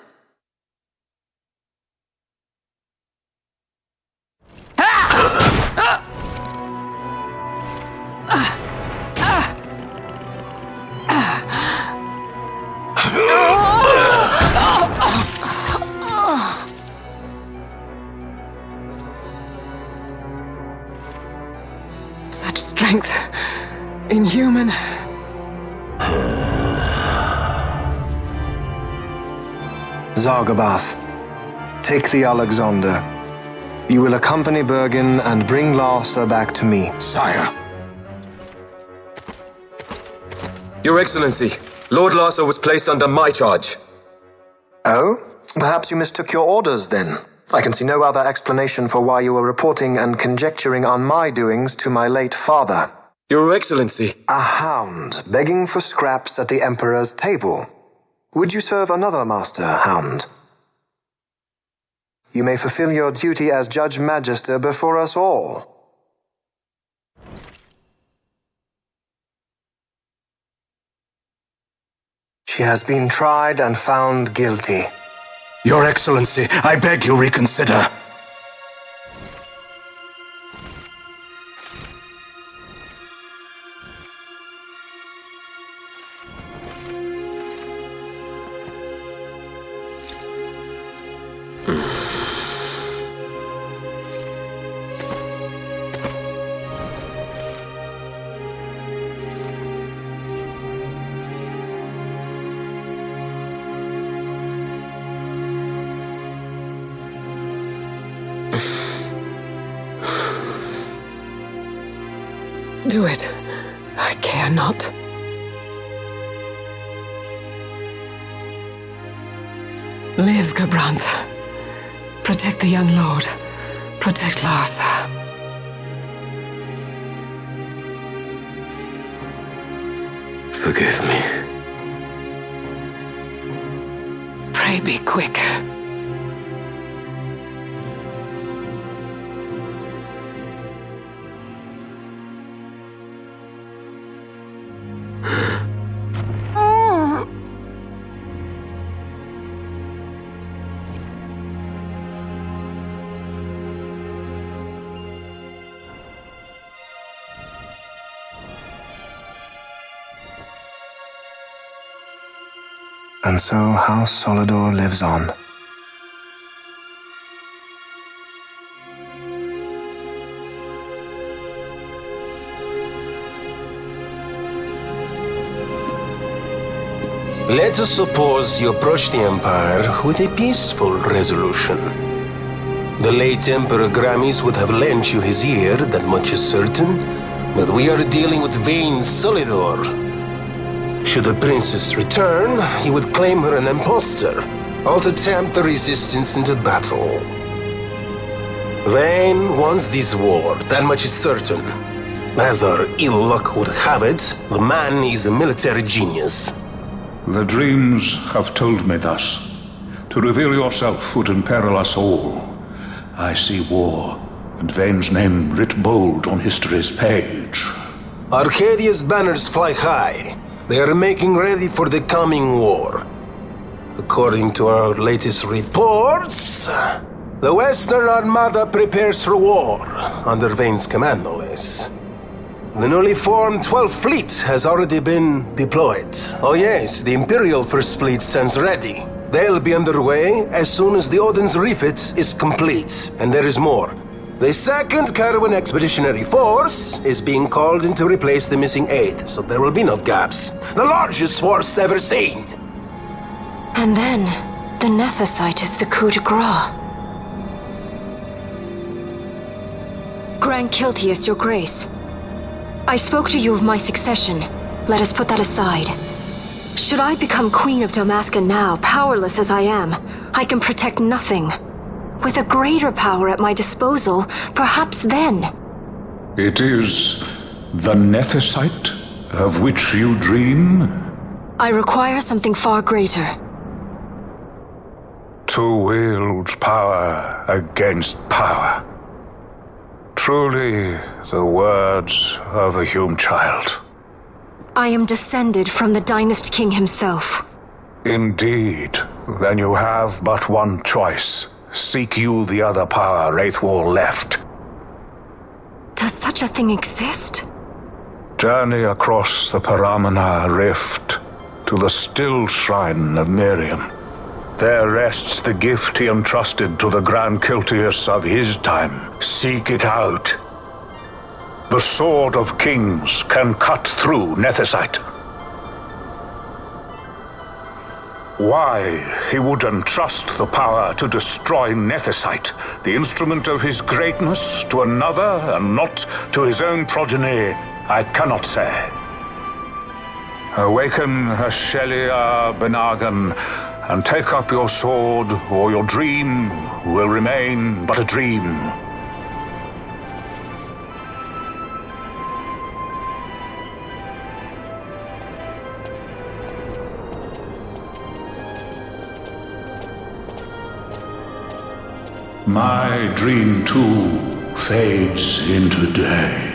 Such strength. Inhuman. Zargabath, take the Alexander. You will accompany Bergen and bring Larsa back to me. Sire. Your Excellency, Lord Larsa was placed under my charge. Oh? Perhaps you mistook your orders then. I can see no other explanation for why you were reporting and conjecturing on my doings to my late father. Your Excellency. A hound begging for scraps at the Emperor's table. Would you serve another master, hound? You may fulfill your duty as Judge Magister before us all. She has been tried and found guilty. Your Excellency, I beg you reconsider. Do it. I care not. Live, Gabranth. Protect the young lord. Protect Larsa. Forgive me. Pray be quick. And so House Solidor lives on. Let us suppose you approach the Empire with a peaceful resolution. The late Emperor Gramis would have lent you his ear, that much is certain, but we are dealing with Vayne Solidor. Should the princess return, he would claim her an impostor, or to tempt the resistance into battle. Vayne wants this war, that much is certain. As our ill luck would have it, the man is a military genius. The dreams have told me thus. To reveal yourself would imperil us all. I see war, and Vayne's name writ bold on history's page. Arcadia's banners fly high. They are making ready for the coming war. According to our latest reports, the Western Armada prepares for war under Vayne's command, no less. The newly formed 12th Fleet has already been deployed. Oh yes, the Imperial First Fleet stands ready. They'll be underway as soon as the Odin's refit is complete. And there is more. The 2nd Carwin Expeditionary Force is being called in to replace the missing 8th, so there will be no gaps. The largest force ever seen! And then, the Nethicite is the coup de grace. Grand Kiltius, your grace. I spoke to you of my succession. Let us put that aside. Should I become Queen of Dalmasca now, powerless as I am, I can protect nothing. With a greater power at my disposal, perhaps then. It is the Nethicite of which you dream? I require something far greater. To wield power against power. truly the words of a Hume child. I am descended from the Dynast King himself. Indeed. Then you have but one choice. Seek you the other power Wraithwall left. Does such a thing exist? Journey across the Paramana Rift to the still shrine of Miriam. There rests the gift he entrusted to the Grand Kiltius of his time. Seek it out. The Sword of Kings can cut through Nethicite. Why he would entrust the power to destroy Nethicite, the instrument of his greatness, to another and not to his own progeny, I cannot say. Awaken Ashelia Benagan, and take up your sword, or your dream will remain but a dream. My dream too fades into day.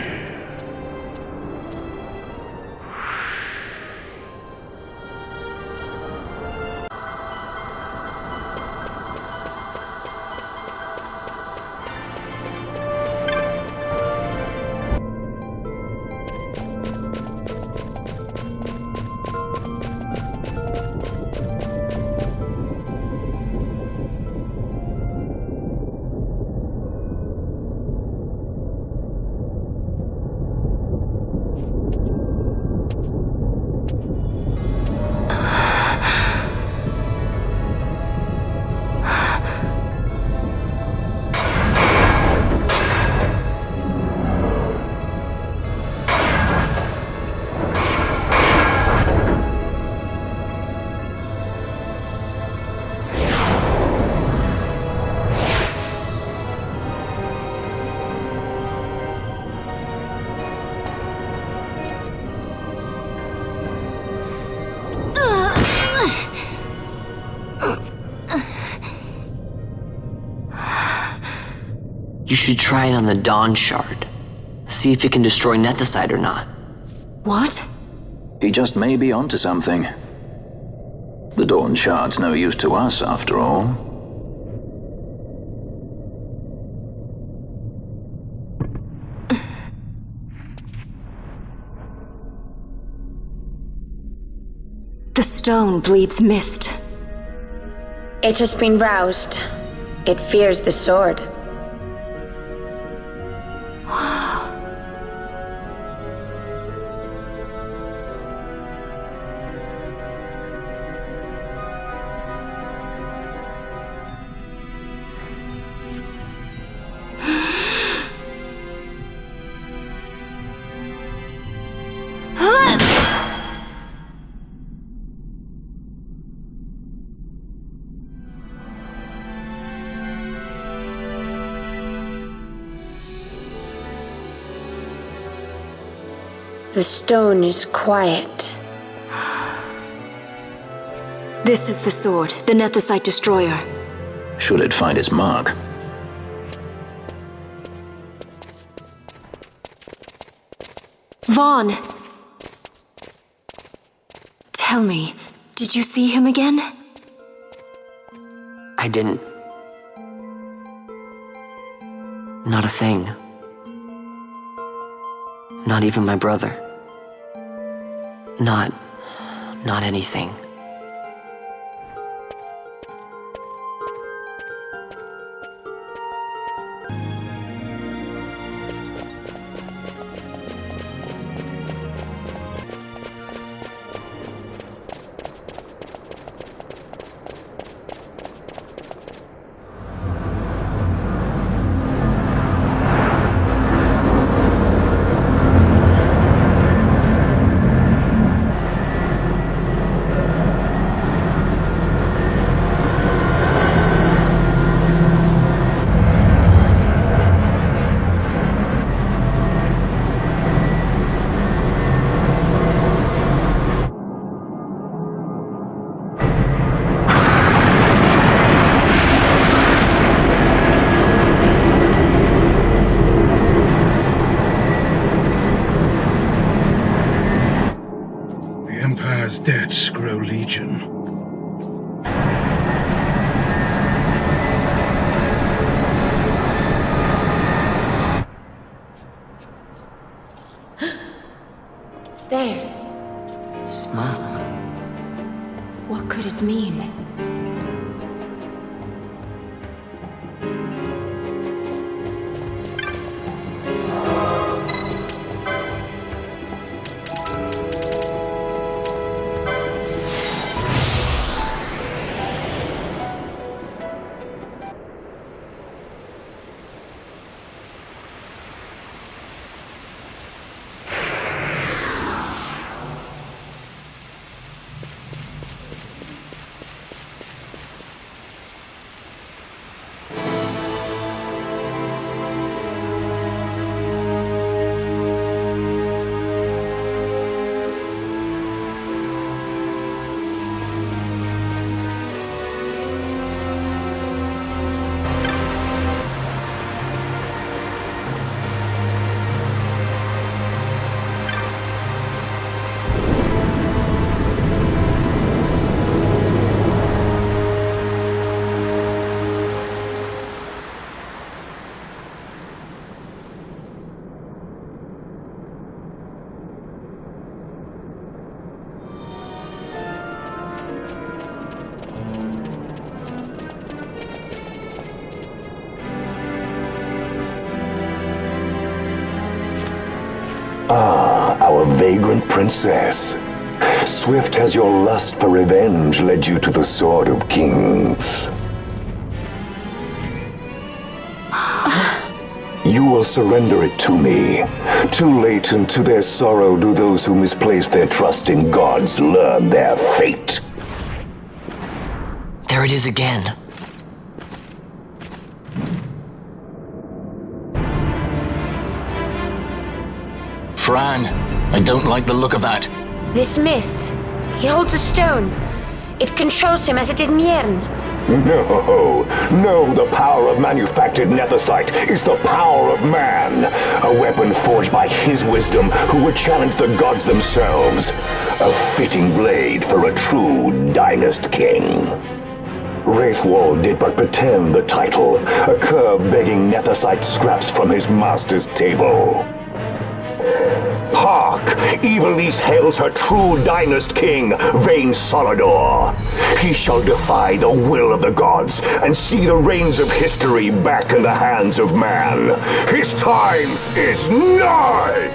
You should try it on the Dawn Shard. See if it can destroy Nethicite or not. What? He just may be onto something. The Dawn Shard's no use to us, after all. The stone bleeds mist. It has been roused. It fears the sword. The stone is quiet. This is the sword, the Nethicite destroyer. Should it find its mark? Vaughn! Tell me, did you see him again? I didn't. Not a thing. Not even my brother. Not anything. for a vagrant princess. Swift has your lust for revenge led you to the Sword of Kings. You will surrender it to me. Too late, and to their sorrow do those who misplace their trust in gods learn their fate. There it is again. Fran, I don't like the look of that. This mist. He holds a stone. It controls him as it did Mjern. No, the power of manufactured nethicite is the power of man. A weapon forged by his wisdom who would challenge the gods themselves. A fitting blade for a true dynast king. Wraithwall did but pretend the title, a cur begging nethicite scraps from his master's table. Hark! Evilise hails her true dynast king, Vayne Solidor. He shall defy the will of the gods and see the reins of history back in the hands of man. His time is nigh!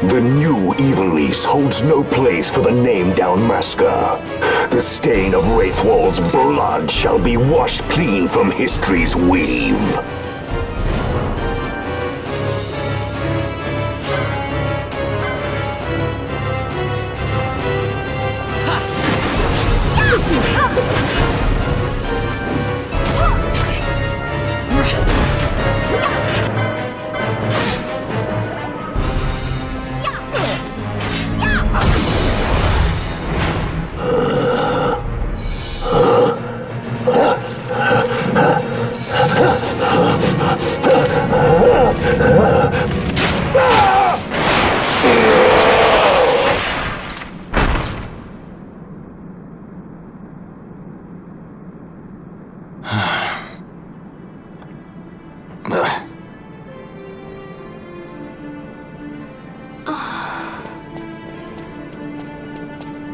The new Evilise holds no place for the name Dalmasca. The stain of Wraithwall's blood shall be washed clean from history's weave.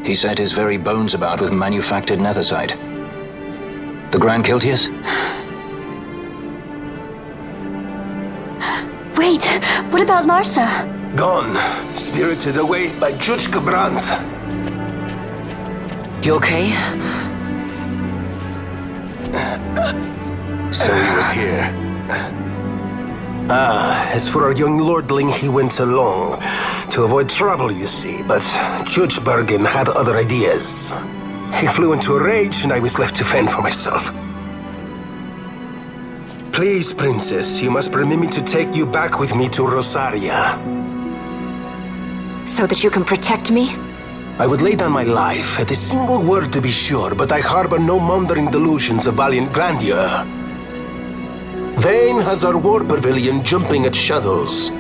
He set his very bones about with manufactured nethicite. The Grand Kiltius? Wait, what about Larsa? Gone. Spirited away by Judge Cabranth. You okay? So he was here. As for our young lordling, he went along. To avoid trouble, you see, but Judge Bergen had other ideas. He flew into a rage, and I was left to fend for myself. Please, Princess, you must permit me to take you back with me to Rosaria. So that you can protect me? I would lay down my life, at a single word to be sure, but I harbor no mundane delusions of valiant grandeur. Vayne has our war pavilion jumping at shadows.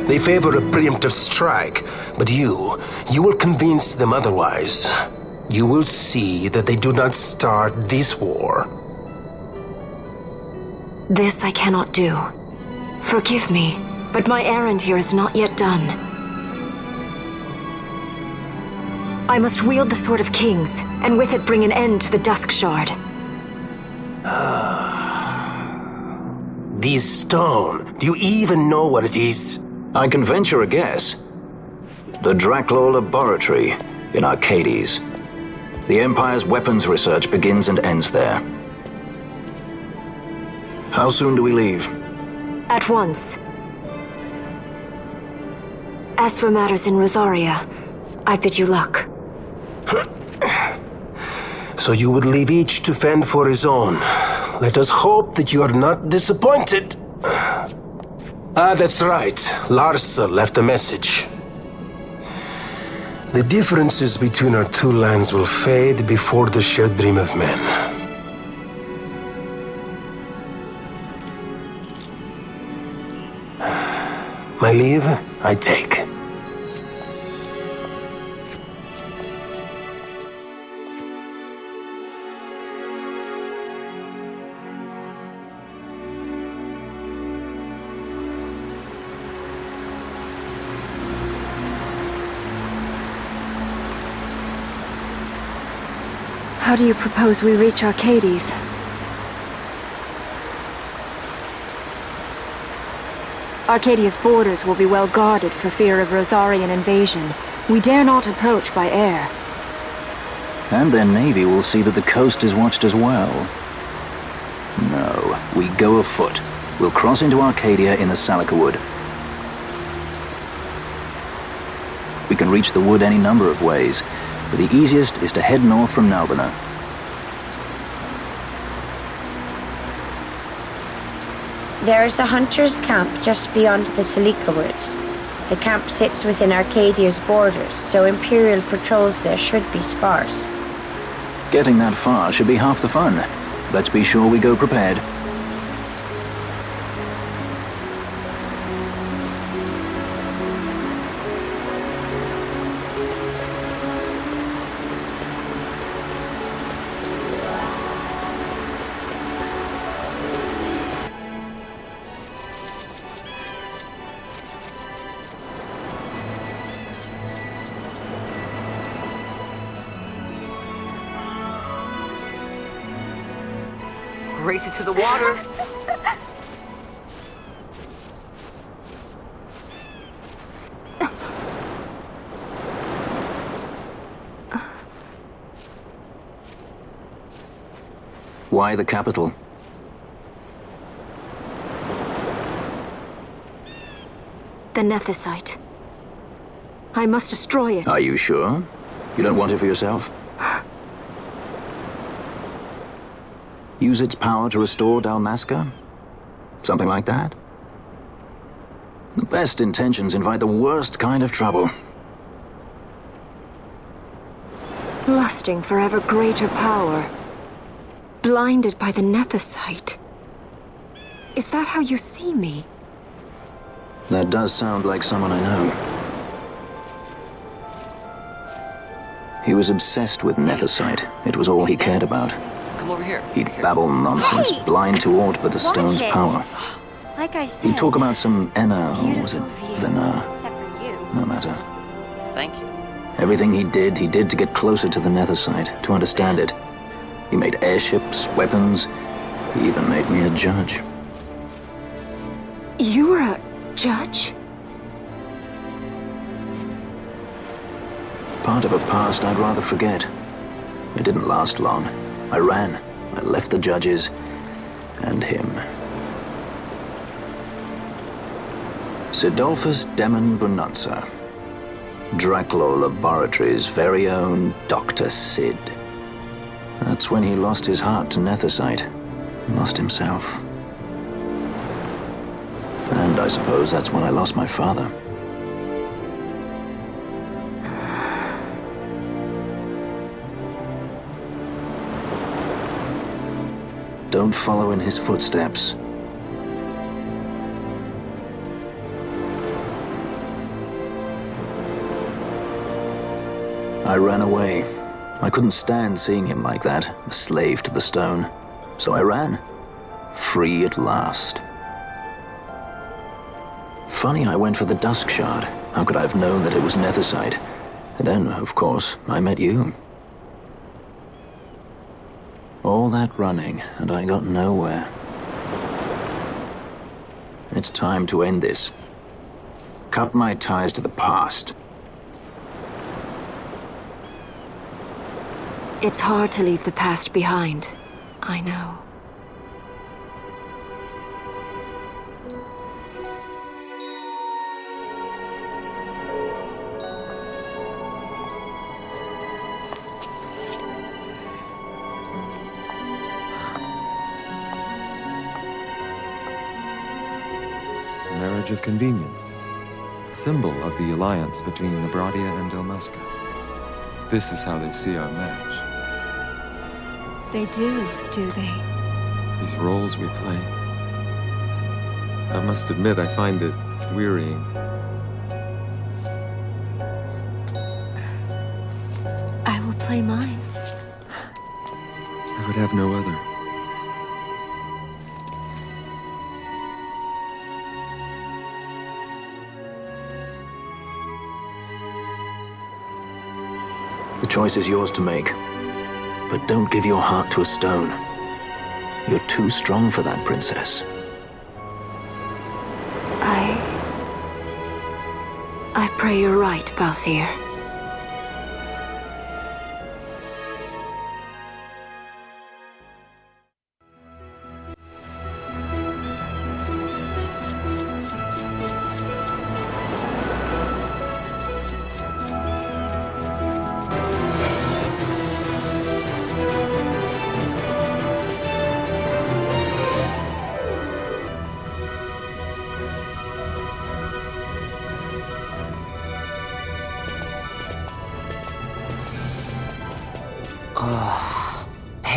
They favor a preemptive strike, but you will convince them otherwise. You will see that they do not start this war. This I cannot do. Forgive me, but my errand here is not yet done. I must wield the Sword of Kings, and with it bring an end to the Dusk Shard. This stone, do you even know what it is? I can venture a guess. The Draclaw Laboratory in Arcades. The Empire's weapons research begins and ends there. How soon do we leave? At once. As for matters in Rosaria, I bid you luck. So you would leave each to fend for his own. Let us hope that you are not disappointed. That's right. Larsa left a message. The differences between our two lands will fade before the shared dream of men. My leave, I take. How do you propose we reach Arcades? Arcadia's borders will be well guarded for fear of Rosarian invasion. We dare not approach by air. And their navy will see that the coast is watched as well. No, we go afoot. We'll cross into Arcadia in the Salika Wood. We can reach the wood any number of ways, but the easiest is to head north from Nalbina. There is a hunter's camp just beyond the Salika Wood. The camp sits within Arcadia's borders, so Imperial patrols there should be sparse. Getting that far should be half the fun. Let's be sure we go prepared. Race it to the water. Why the capital? The Nethicite. I must destroy it. Are you sure? You don't want it for yourself? Use its power to restore Dalmasca? Something like that? The best intentions invite the worst kind of trouble. Lusting for ever greater power. Blinded by the Nethicite. Is that how you see me? That does sound like someone I know. He was obsessed with Nethicite. It was all he cared about. Come over here. He'd babble nonsense, blind to aught but the stone's power. Like I said, He'd talk about some Enna, or was it Vena? No matter. Thank you. Everything he did to get closer to the Nethicite, to understand it. He made airships, weapons. He even made me a judge. You're a judge? Part of a past I'd rather forget. It didn't last long. I ran. I left the judges and him. Sidolphus Demon Brunanza. Draculaur Laboratories' very own Dr. Sid. That's when he lost his heart to Nethicite. Lost himself. And I suppose that's when I lost my father. Don't follow in his footsteps. I ran away. I couldn't stand seeing him like that, a slave to the stone. So I ran. Free at last. Funny I went for the Dusk Shard. How could I have known that it was Nethicite? And then, of course, I met you. All that running, and I got nowhere. It's time to end this. Cut my ties to the past. It's hard to leave the past behind. I know. Marriage of convenience, symbol of the alliance between Nebradia and Dalmasca. This is how they see our match. They do they? These roles we play. I must admit, I find it wearying. I will play mine. I would have no other. The choice is yours to make. But don't give your heart to a stone. You're too strong for that, princess. I pray you're right, Balthier.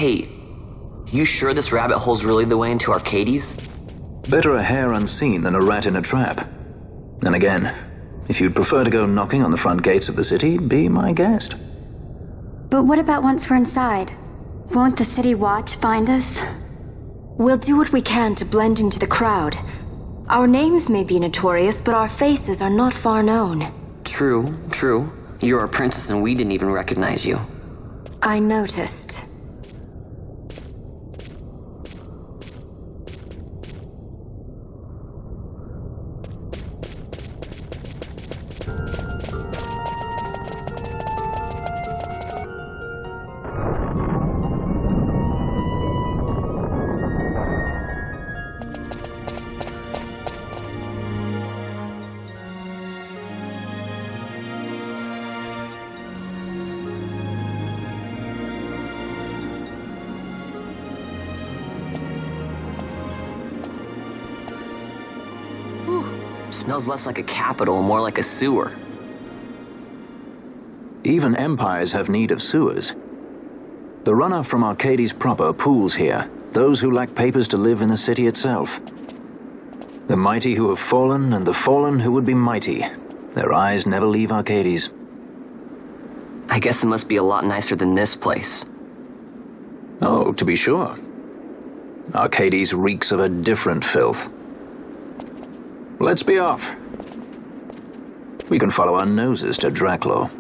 Hey, you sure this rabbit hole's really the way into Arcades? Better a hare unseen than a rat in a trap. Then again, if you'd prefer to go knocking on the front gates of the city, be my guest. But what about once we're inside? Won't the city watch find us? We'll do what we can to blend into the crowd. Our names may be notorious, but our faces are not far known. True, true. You're a princess and we didn't even recognize you. I noticed. Smells less like a capital, more like a sewer. Even empires have need of sewers. The runoff from Arcades proper pools here, those who lack papers to live in the city itself. The mighty who have fallen, and the fallen who would be mighty. Their eyes never leave Arcades. I guess it must be a lot nicer than this place. Oh, to be sure. Arcades reeks of a different filth. Let's be off. We can follow our noses to Draclo.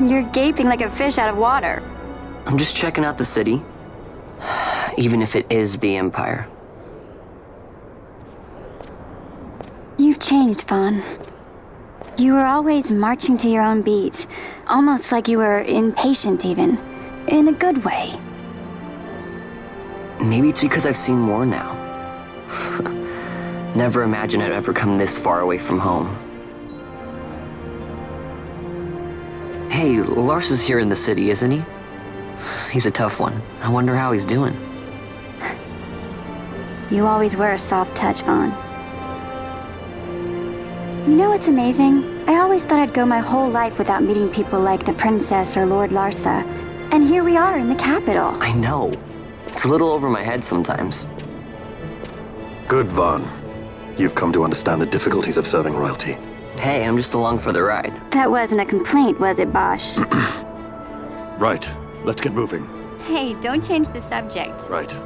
You're gaping like a fish out of water. I'm just checking out the city. Even if it is the Empire. You've changed, Vaughn. You were always marching to your own beat. Almost like you were impatient, even. In a good way. Maybe it's because I've seen more now. Never imagined I'd ever come this far away from home. Hey, Lars is here in the city, isn't he? He's a tough one. I wonder how he's doing. You always were a soft touch, Vaughn. You know what's amazing? I always thought I'd go my whole life without meeting people like the Princess or Lord Larsa. And here we are in the capital. I know. It's a little over my head sometimes. Good, Vaughn. You've come to understand the difficulties of serving royalty. Hey, I'm just along for the ride. That wasn't a complaint, was it, Bosch? Right. Let's get moving. Hey, don't change the subject. Right.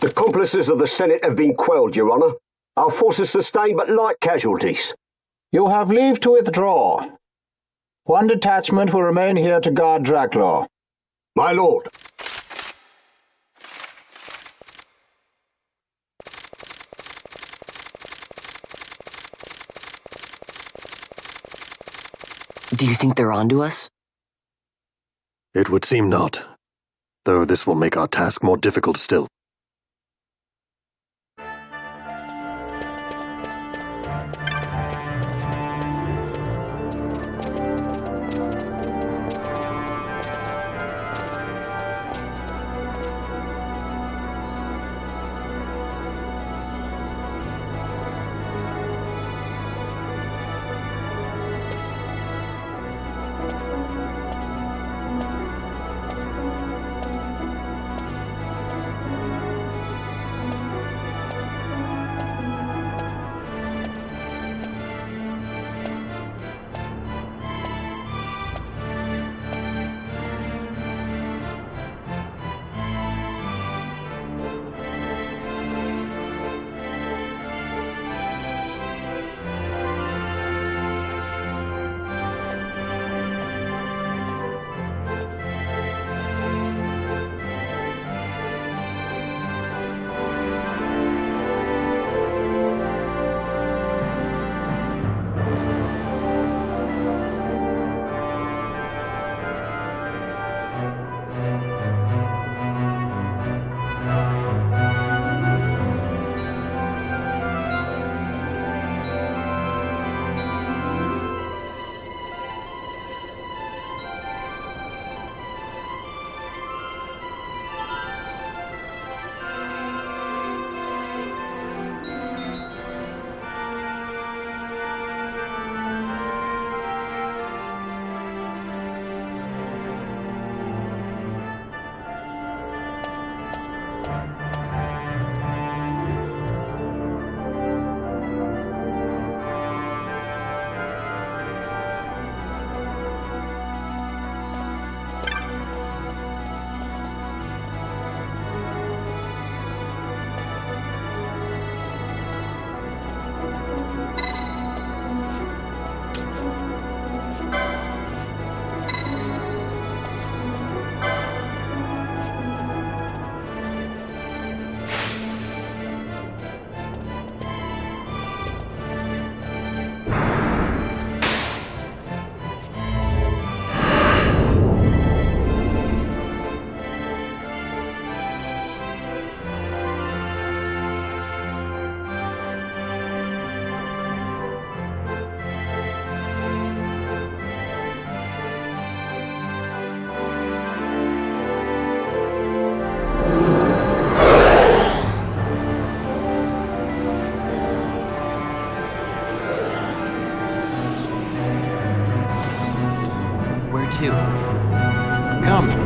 The accomplices of the Senate have been quelled, Your Honour. Our forces sustained but light casualties. You have leave to withdraw. One detachment will remain here to guard Draclaw. My lord. Do you think they're onto us? It would seem not, though this will make our task more difficult still.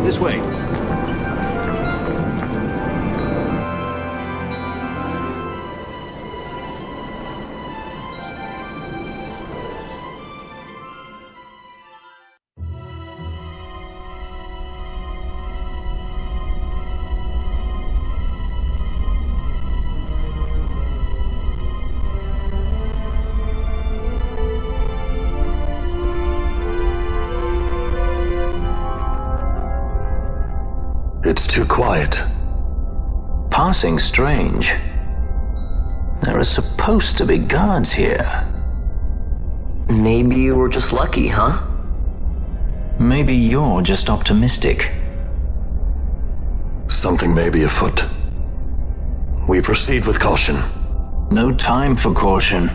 This way. It's too quiet. Passing strange. There are supposed to be guards here. Maybe you were just lucky, huh? Maybe you're just optimistic. Something may be afoot. We proceed with caution. No time for caution.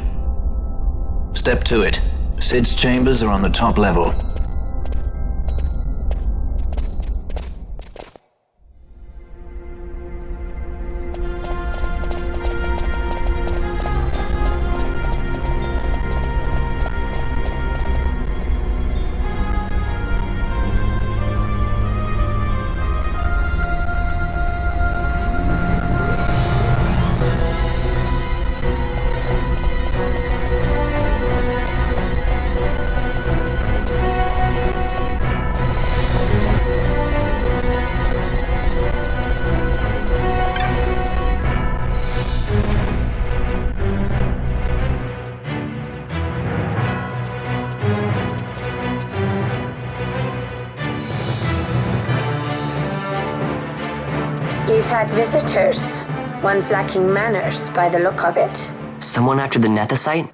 Step to it. Sid's chambers are on the top level. He's had visitors. One's lacking manners by the look of it. Someone after the Nethicite?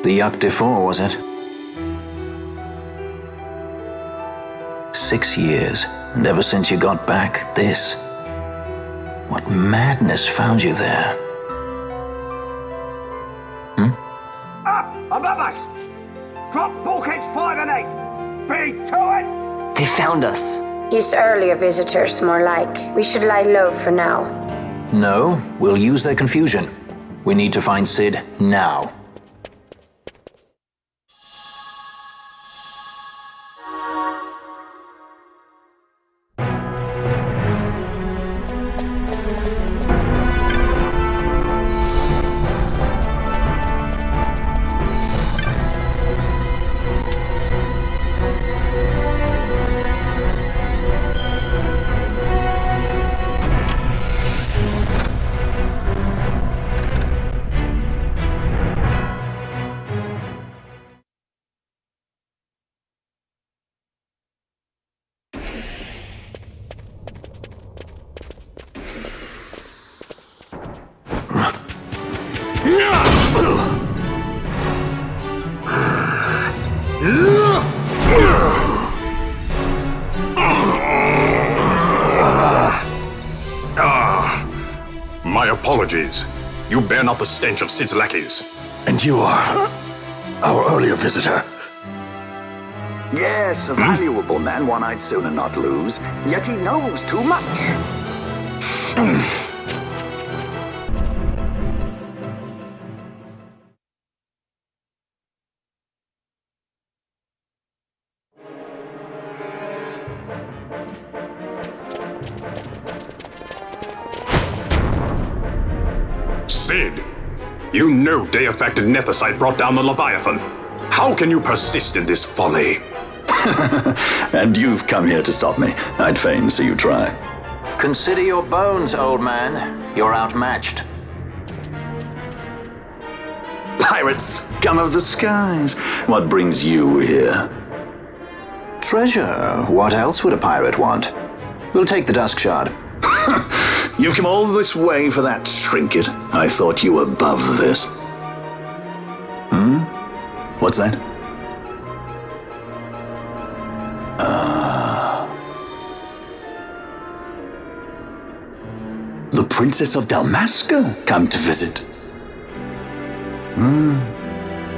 The Yuck Defour, was it? 6 years, and ever since you got back, this. What madness found you there? Up above us! Drop bulkheads 5 and 8! Be to it! They found us. His earlier visitors, more like. We should lie low for now. No, we'll use their confusion. We need to find Sid now. My apologies. You bear not the stench of Sid's lackeys. And you are our earlier visitor. Yes, a valuable man, one I'd sooner not lose. Yet he knows too much. Sid, you know Deifacted Nethicite brought down the Leviathan. How can you persist in this folly? And you've come here to stop me. I'd fain see you try. Consider your bones, old man. You're outmatched. Pirate scum of the skies. What brings you here? Treasure. What else would a pirate want? We'll take the Dusk Shard. You've come all this way for that trinket. I thought you were above this. What's that? The Princess of Dalmasca come to visit.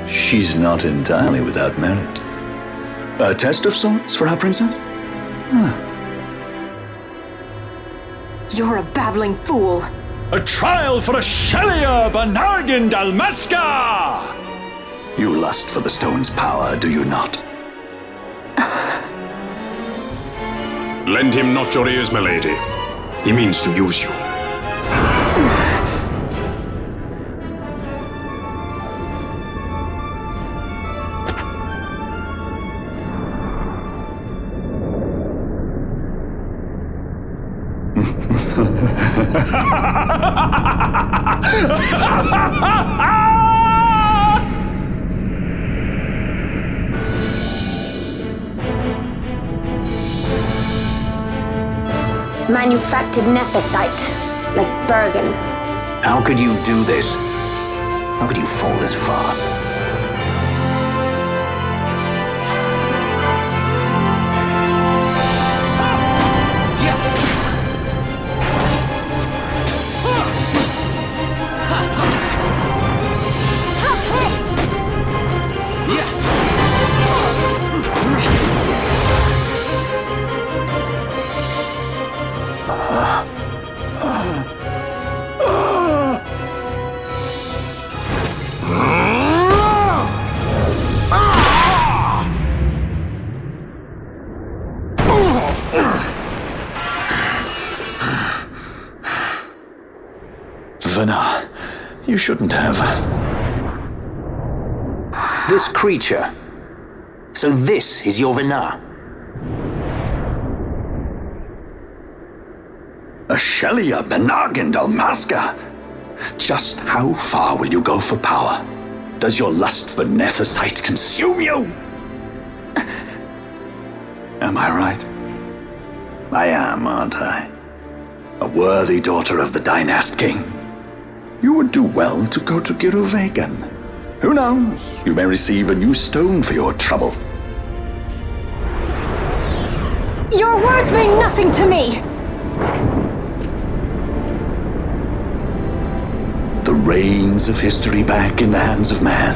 She's not entirely without merit. A test of sorts for our princess? You're a babbling fool. A trial for Ashelia Banargin Dalmasca! You lust for the stone's power, do you not? Lend him not your ears, milady. He means to use you. Manufactured nethicite, like Bergen. How could you do this? How could you fall this far? Vana, you shouldn't have. This creature. So this is your Vana? Ashelia Banargin Dalmasca. Just how far will you go for power? Does your lust for nethicite consume you? Am I right? I am, aren't I? A worthy daughter of the Dynast King. You would do well to go to Giruvegan. Who knows? You may receive a new stone for your trouble. Your words mean nothing to me! The reins of history back in the hands of man.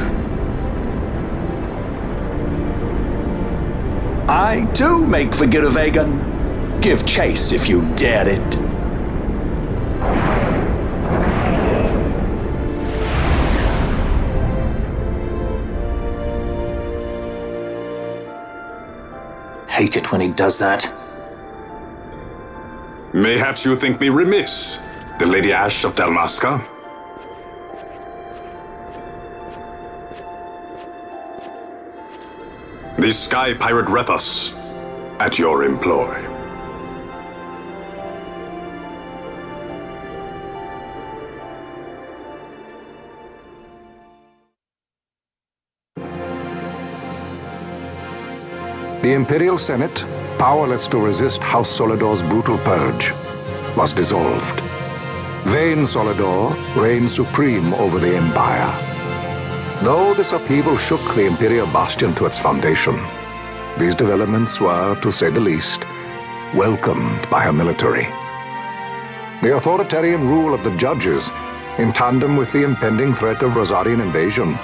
I too make for Giruvegan. Give chase if you dare it. Hate it when he does that. Mayhaps you think me remiss, the Lady Ash of Dalmasca? The Sky Pirate Rethus, at your employ. The Imperial Senate, powerless to resist House Solidor's brutal purge, was dissolved. Vayne Solidor reigned supreme over the Empire. Though this upheaval shook the Imperial Bastion to its foundation, these developments were, to say the least, welcomed by her military. The authoritarian rule of the judges, in tandem with the impending threat of Rosarian invasion,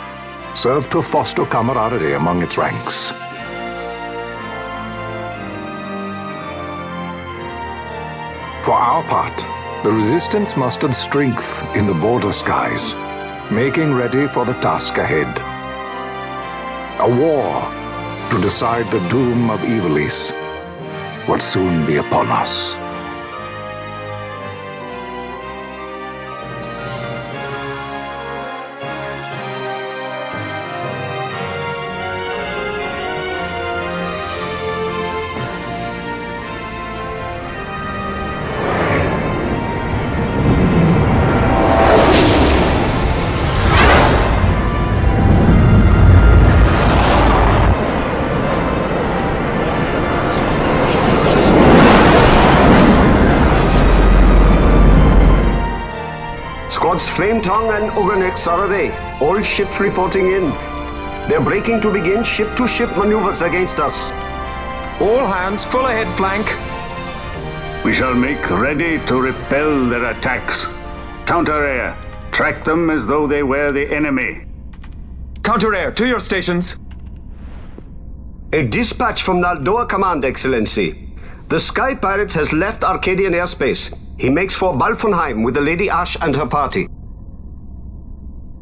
served to foster camaraderie among its ranks. For our part, the Resistance mustered strength in the border skies, making ready for the task ahead. A war to decide the doom of Ivalice would soon be upon us. Squads Flametongue and Ogrenex are away. All ships reporting in. They're breaking to begin ship-to-ship maneuvers against us. All hands, full ahead flank. We shall make ready to repel their attacks. Counter-air. Track them as though they were the enemy. Counter-air, to your stations. A dispatch from Naldoa Command, Excellency. The Sky Pirate has left Arcadian airspace. He makes for Balfonheim with the Lady Ash and her party.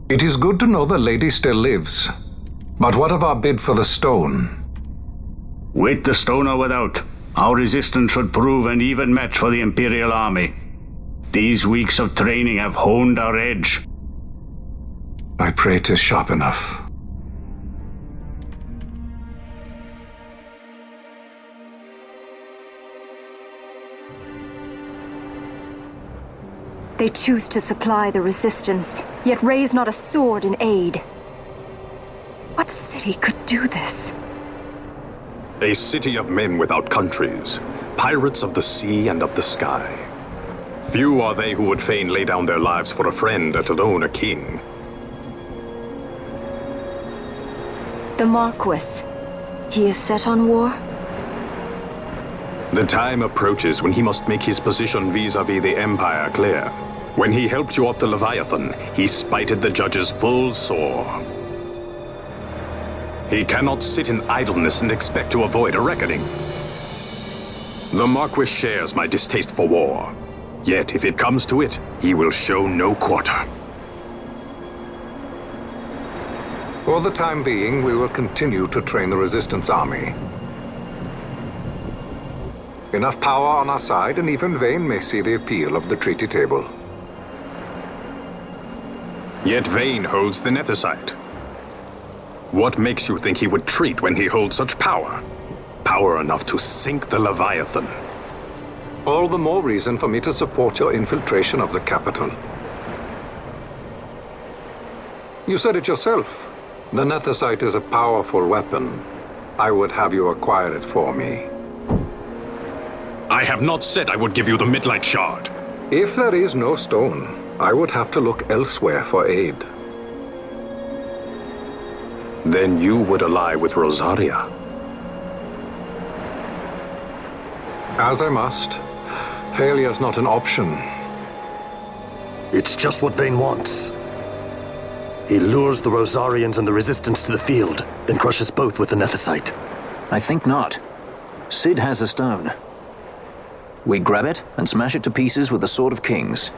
It is good to know the lady still lives. But what of our bid for the stone? With the stone or without, our resistance should prove an even match for the Imperial army. These weeks of training have honed our edge. I pray 'tis sharp enough. They choose to supply the resistance, yet raise not a sword in aid. What city could do this? A city of men without countries, pirates of the sea and of the sky. Few are they who would fain lay down their lives for a friend, let alone a king. The Marquis. He is set on war? The time approaches when he must make his position vis-à-vis the Empire clear. When he helped you off the Leviathan, he spited the judges full sore. He cannot sit in idleness and expect to avoid a reckoning. The Marquis shares my distaste for war. Yet, if it comes to it, he will show no quarter. For the time being, we will continue to train the Resistance Army. Enough power on our side, and even Vane may see the appeal of the treaty table. Yet Vane holds the Nethicite. What makes you think he would treat when he holds such power? Power enough to sink the Leviathan. All the more reason for me to support your infiltration of the capital. You said it yourself. The Nethicite is a powerful weapon. I would have you acquire it for me. I have not said I would give you the Midlight Shard. If there is no stone, I would have to look elsewhere for aid. Then you would ally with Rosaria. As I must. Failure's not an option. It's just what Vane wants. He lures the Rosarians and the Resistance to the field, then crushes both with the Nethicite. I think not. Cid has a stone. We grab it and smash it to pieces with the Sword of Kings.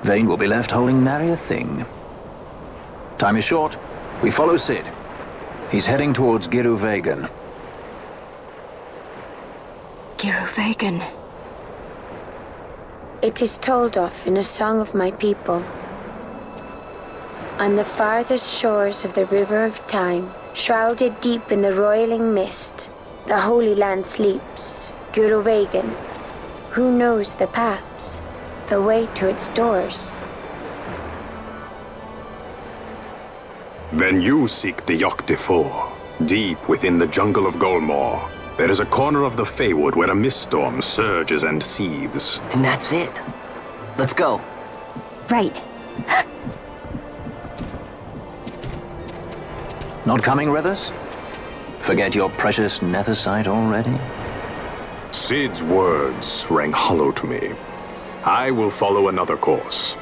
Vane will be left holding nary a thing. Time is short. We follow Cid. He's heading towards Giruvegan. Giruvegan. It is told of in a song of my people. On the farthest shores of the river of time, shrouded deep in the roiling mist, the Holy Land sleeps, Giruvegan. Who knows the paths, the way to its doors? Then you seek the Yogg Defour. Deep within the jungle of Golmore, there is a corner of the Feywood where a mist storm surges and seethes. And that's it. Let's go. Right. Not coming with us? Forget your precious Nethicite already? Cid's words rang hollow to me. I will follow another course.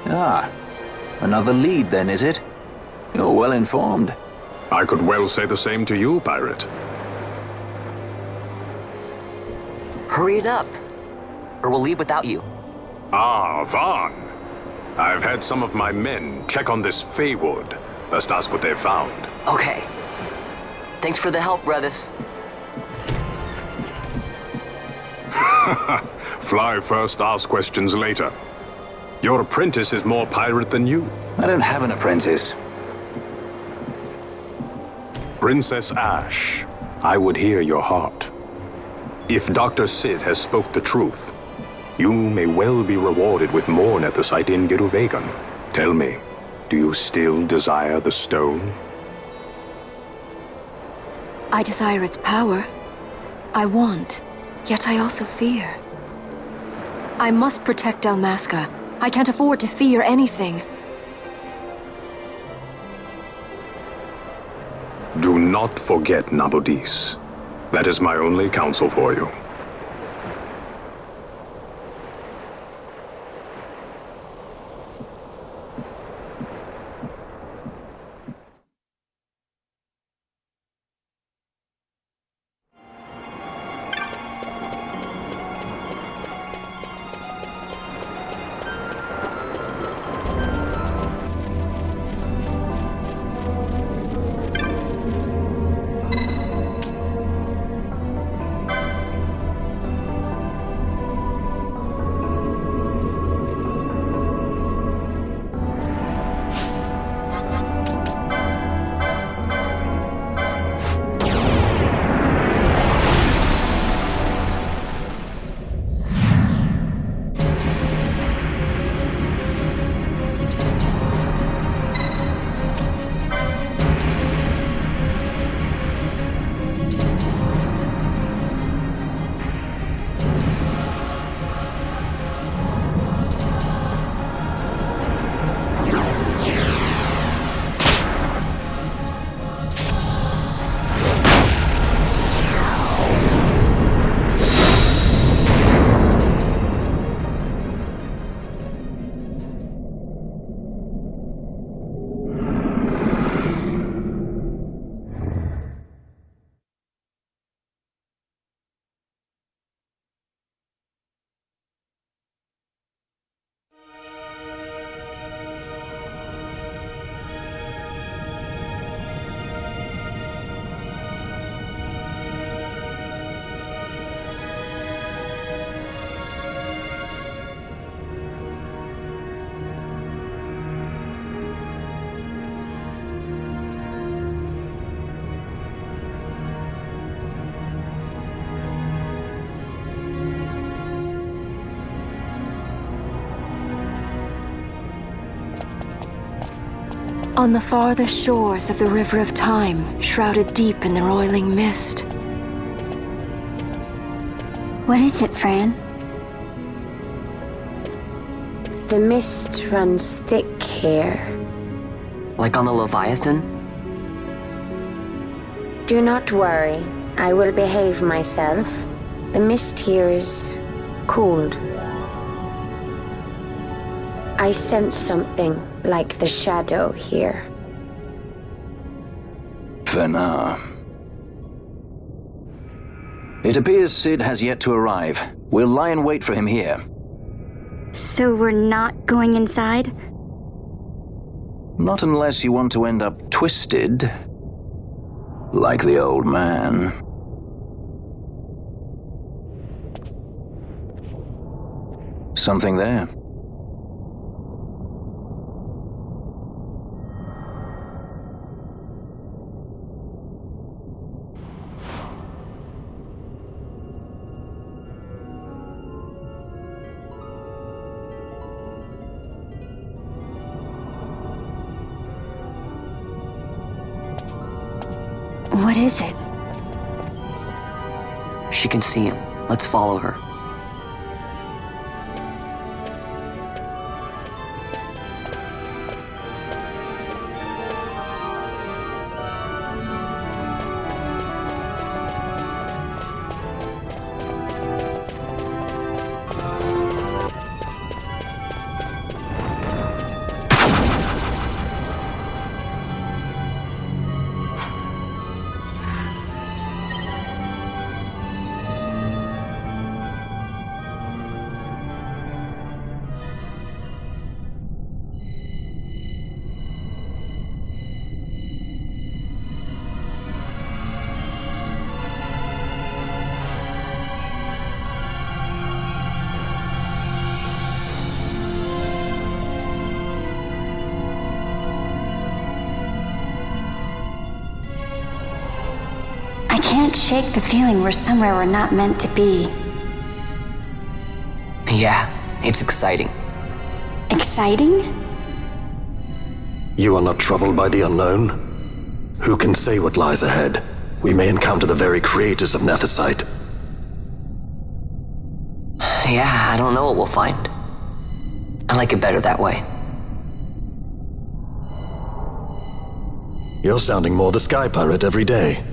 Ah, another lead then, is it? You're well informed. I could well say the same to you, pirate. Hurry it up, or we'll leave without you. Ah, Vaughn. I've had some of my men check on this Feywood. Best ask what they've found. Okay. Thanks for the help, brothers. Fly first, ask questions later. Your apprentice is more pirate than you. I don't have an apprentice. Princess Ash, I would hear your heart. If Dr. Cid has spoke the truth, you may well be rewarded with more Nethicite in Giruvegan. Tell me, do you still desire the stone? I desire its power. I want, yet I also fear. I must protect Dalmasca. I can't afford to fear anything. Do not forget Nabudis. That is my only counsel for you. On the farthest shores of the River of Time, shrouded deep in the roiling mist. What is it, Fran? The mist runs thick here. Like on the Leviathan? Do not worry. I will behave myself. The mist here is cooled. I sense something like the shadow here. Fenar. It appears Sid has yet to arrive. We'll lie in wait for him here. So we're not going inside? Not unless you want to end up twisted. Like the old man. Something there. What is it? She can see him. Let's follow her. I can't shake the feeling we're somewhere we're not meant to be. Yeah, it's exciting. Exciting? You are not troubled by the unknown? Who can say what lies ahead? We may encounter the very creators of Nethicite. Yeah, I don't know what we'll find. I like it better that way. You're sounding more the Sky Pirate every day.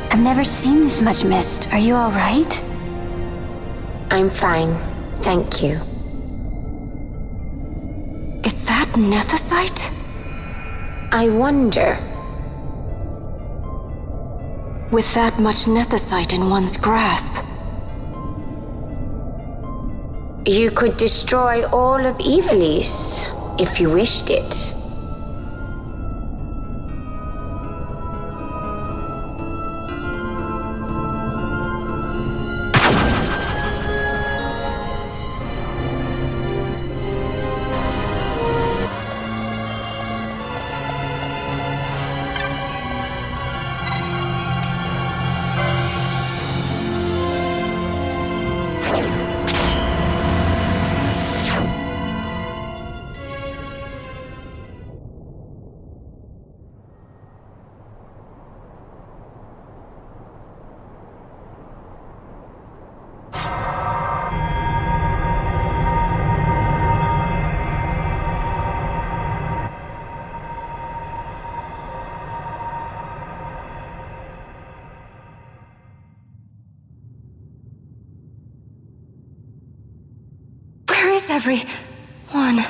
I've never seen this much mist. Are you all right? I'm fine, thank you. Is that Nethicite? I wonder. With that much Nethicite in one's grasp. You could destroy all of Ivalice, if you wished it. Everyone.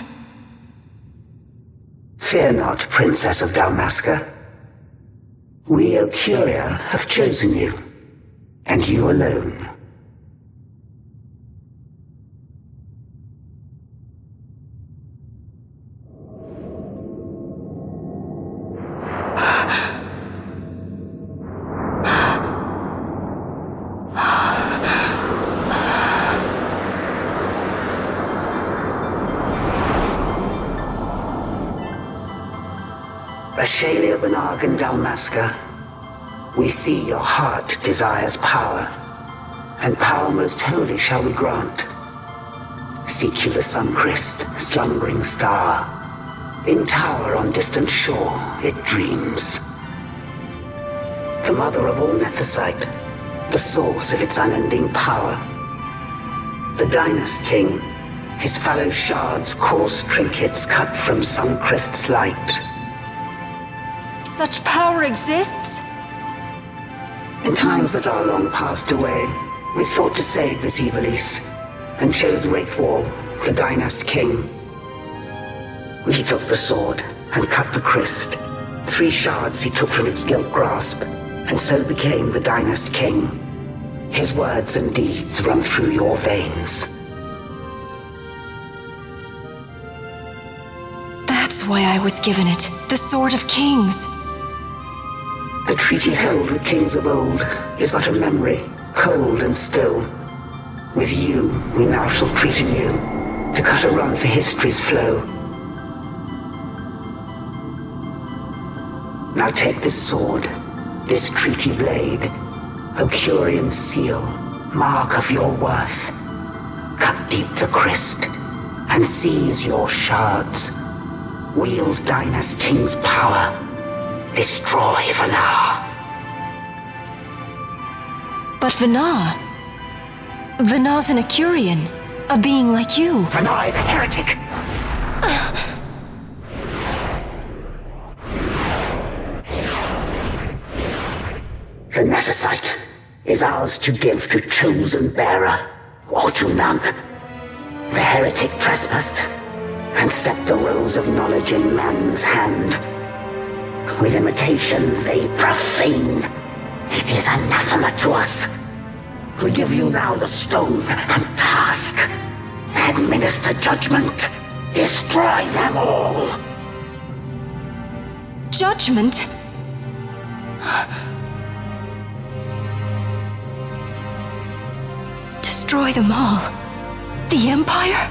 Fear not, Princess of Dalmasca. We Ocuria have chosen you, and you alone. Ashalia Benarg and Dalmasca, we see your heart desires power, and power most holy shall we grant. Seek you the Suncrist, slumbering star. In tower on distant shore it dreams. The mother of all Nethicite, the source of its unending power. The Dynast King, his fallow shards coarse trinkets cut from Suncrist's light. Such power exists? In times that are long passed away, we sought to save this Ivalice, and chose Wraithwall, the Dynast King. He took the sword and cut the Christ. 3 shards he took from its gilt grasp, and so became the Dynast King. His words and deeds run through your veins. That's why I was given it, the Sword of Kings. The treaty held with kings of old is but a memory, cold and still. With you, we now shall treat anew, to cut a run for history's flow. Now take this sword, this treaty blade, Ocurian seal, mark of your worth. Cut deep the Christ, and seize your shards. Wield Dynast King's power. Destroy Vanar. But Vanar? Vanar's an Ocurian, a being like you. Vanar is a heretic. The Nethicite is ours to give to chosen bearer, or to none. The heretic trespassed, and set the rose of knowledge in man's hand. With imitations they profane. It is anathema to us. We give you now the stone and task. Administer judgment. Destroy them all. Judgment? Destroy them all? The Empire?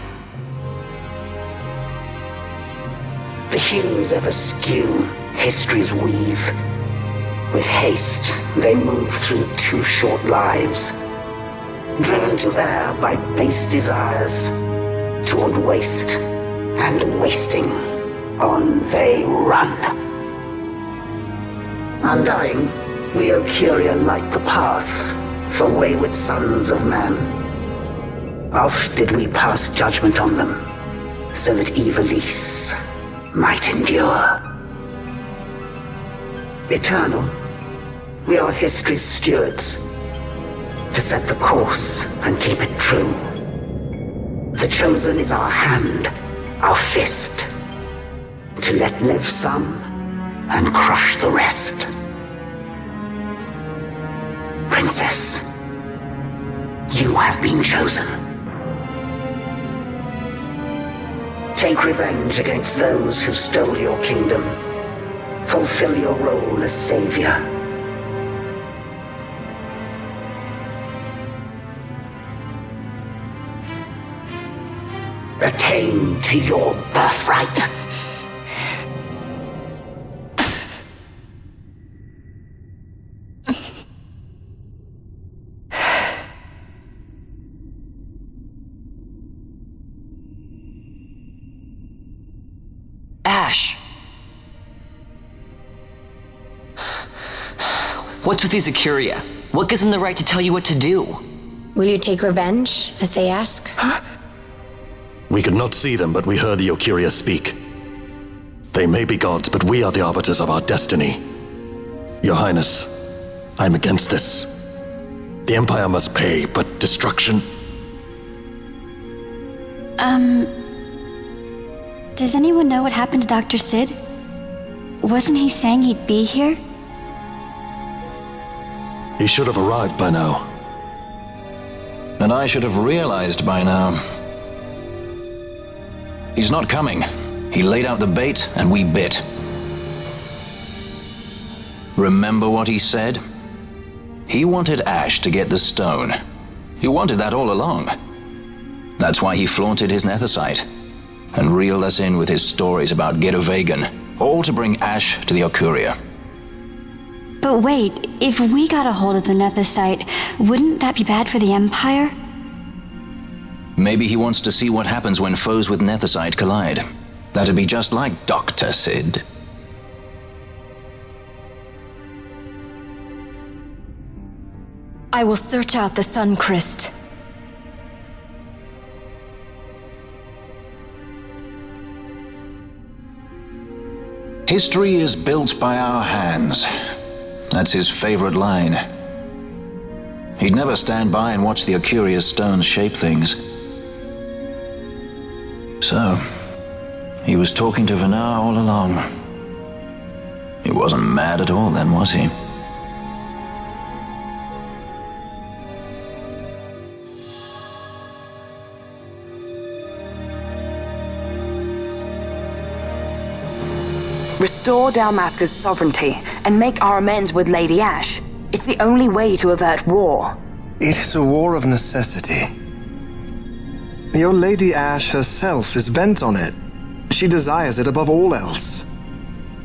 The hues ever skew history's weave. With haste, they move through 2 short lives, driven to err by base desires, toward waste, and wasting, on they run. Undying, we Ocuria light the path for wayward sons of man. Oft did we pass judgment on them, so that Ivalice might endure. Eternal, we are history's stewards, to set the course and keep it true. The chosen is our hand, our fist, to let live some and crush the rest. Princess, you have been chosen. Take revenge against those who stole your kingdom. Fulfill your role as savior. Attain to your birthright. Ash! What's with these Ocuria? What gives them the right to tell you what to do? Will you take revenge, as they ask? Huh? We could not see them, but we heard the Ocuria speak. They may be gods, but we are the arbiters of our destiny. Your Highness, I'm against this. The Empire must pay, but destruction? Does anyone know what happened to Dr. Sid? Wasn't he saying he'd be here? He should have arrived by now. And I should have realized by now. He's not coming. He laid out the bait, and we bit. Remember what he said? He wanted Ash to get the stone. He wanted that all along. That's why he flaunted his nethicite, and reeled us in with his stories about Gedovagan, all to bring Ash to the Okuria. But wait, if we got a hold of the nethicite, wouldn't that be bad for the Empire? Maybe he wants to see what happens when foes with nethicite collide. That'd be just like Dr. Sid. I will search out the Sun Crest. History is built by our hands. That's his favorite line. He'd never stand by and watch the Okuria's stones shape things. So, he was talking to Vanar all along. He wasn't mad at all then, was he? Restore Dalmasca's sovereignty and make our amends with Lady Ash. It's the only way to avert war. It is a war of necessity. Your Lady Ash herself is bent on it. She desires it above all else.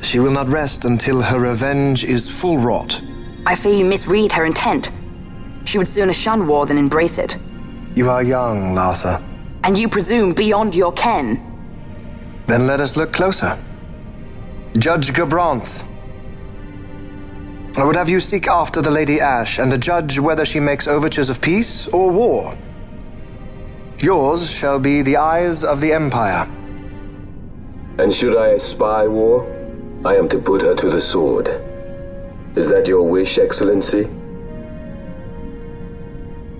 She will not rest until her revenge is full wrought. I fear you misread her intent. She would sooner shun war than embrace it. You are young, Larsa. And you presume beyond your ken. Then let us look closer. Judge Gabranth. I would have you seek after the Lady Ash and adjudge whether she makes overtures of peace or war. Yours shall be the eyes of the Empire. And should I espy war, I am to put her to the sword. Is that your wish, Excellency?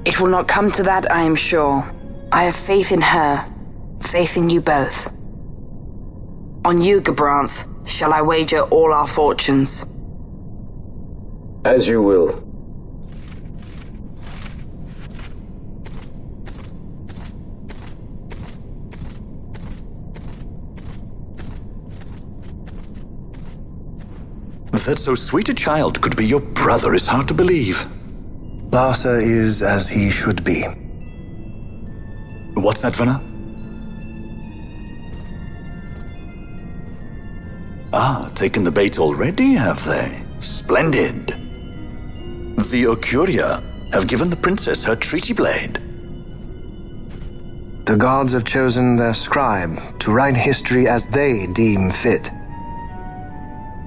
It will not come to that, I am sure. I have faith in her, faith in you both. On you, Gabranth, shall I wager all our fortunes? As you will. That so sweet a child could be your brother is hard to believe. Larsa is as he should be. What's that, Vanar? Ah, taken the bait already, have they? Splendid. The Okuria have given the princess her treaty blade. The gods have chosen their scribe to write history as they deem fit.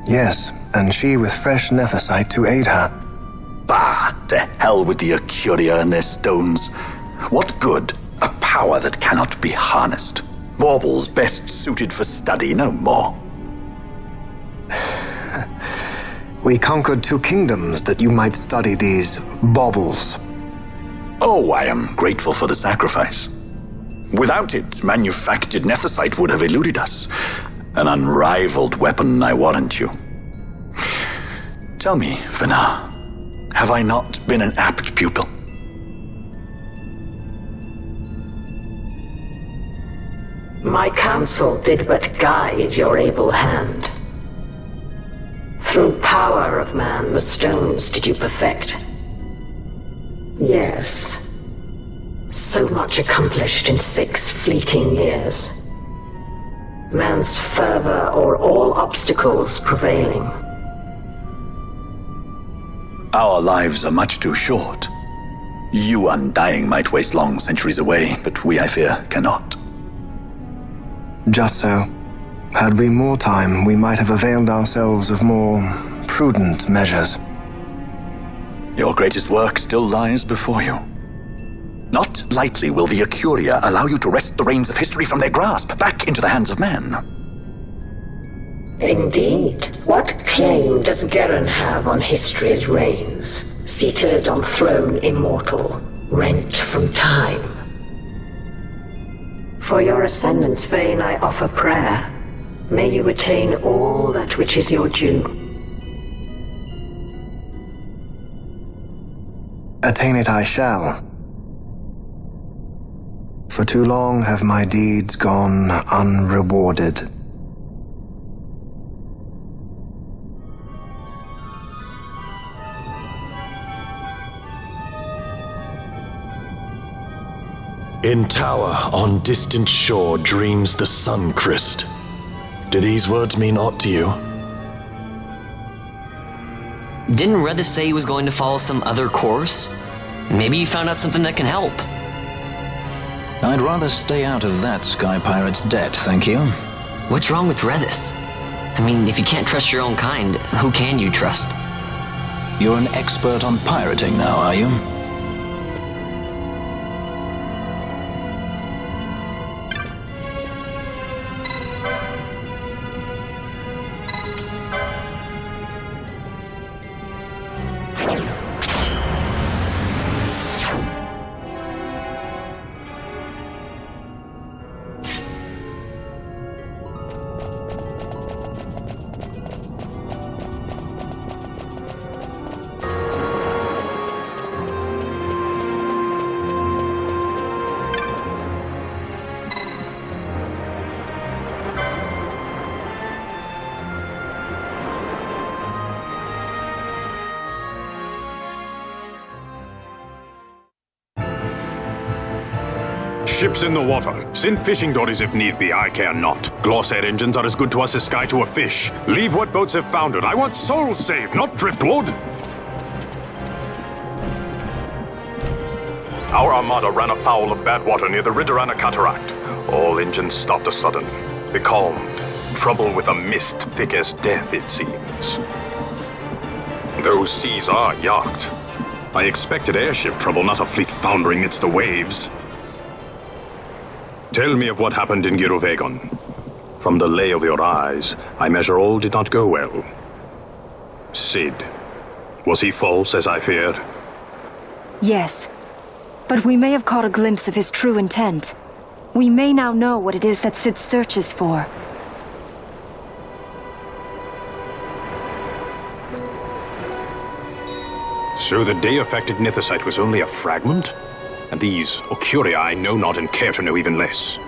Yes, and she with fresh nethicite to aid her. Bah! To hell with the Okuria and their stones. What good? A power that cannot be harnessed. Baubles best suited for study, no more. We conquered 2 kingdoms that you might study these baubles. Oh, I am grateful for the sacrifice. Without it, manufactured nethicite would have eluded us. An unrivaled weapon, I warrant you. Tell me, Vanar, have I not been an apt pupil? My counsel did but guide your able hand. Through power of man, the stones did you perfect. Yes. So much accomplished in 6 fleeting years. Man's fervor o'er all obstacles prevailing. Our lives are much too short. You undying might waste long centuries away, but we, I fear, cannot. Just so. Had we more time, we might have availed ourselves of more prudent measures. Your greatest work still lies before you. Not lightly will the Okuria allow you to wrest the reins of history from their grasp, back into the hands of men. Indeed. What claim does Geren have on history's reins, seated on throne immortal, rent from time? For your ascendant's vein I offer prayer. May you attain all that which is your due. attain it I shall. For too long have my deeds gone unrewarded. In tower on distant shore dreams the Sunchrist. Do these words mean aught to you? Didn't Redis say he was going to follow some other course? Maybe he found out something that can help. I'd rather stay out of that Sky Pirate's debt, thank you. What's wrong with Redis? I mean, if you can't trust your own kind, who can you trust? You're an expert on pirating now, are you? Ships in the water. Send fishing dories if need be, I care not. Glossair engines are as good to us as sky to a fish. Leave what boats have foundered. I want souls saved, not driftwood. Our armada ran afoul of bad water near the Ridorana Cataract. All engines stopped a sudden. Becalmed. Trouble with a mist thick as death, it seems. Those seas are yacht. I expected airship trouble, not a fleet foundering midst the waves. Tell me of what happened in Giruvegon. From the lay of your eyes, I measure all did not go well. Cid. Was he false, as I feared? Yes. But we may have caught a glimpse of his true intent. We may now know what it is that Cid searches for. So the day-affected Nithosite was only a fragment? And these Ocuria I know not and care to know even less.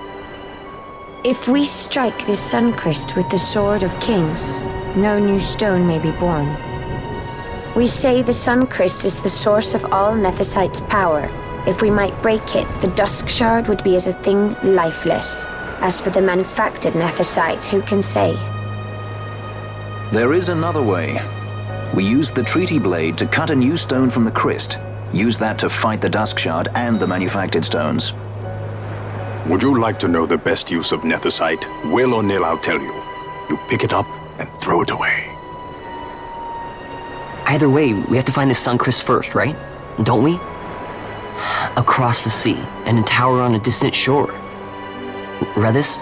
If we strike this Sunchrist with the Sword of Kings, no new stone may be born. We say the Sunchrist is the source of all Nethosite's power. If we might break it, the Dusk Shard would be as a thing lifeless. As for the manufactured Nethosite, who can say? There is another way. We used the Treaty Blade to cut a new stone from the Christ. Use that to fight the Dusk Shard and the manufactured stones. Would you like to know the best use of Nethosite? Will or nil, I'll tell you. You pick it up and throw it away. Either way, we have to find the Sunchrist first, right? Don't we? Across the sea, and a tower on a distant shore. Redis?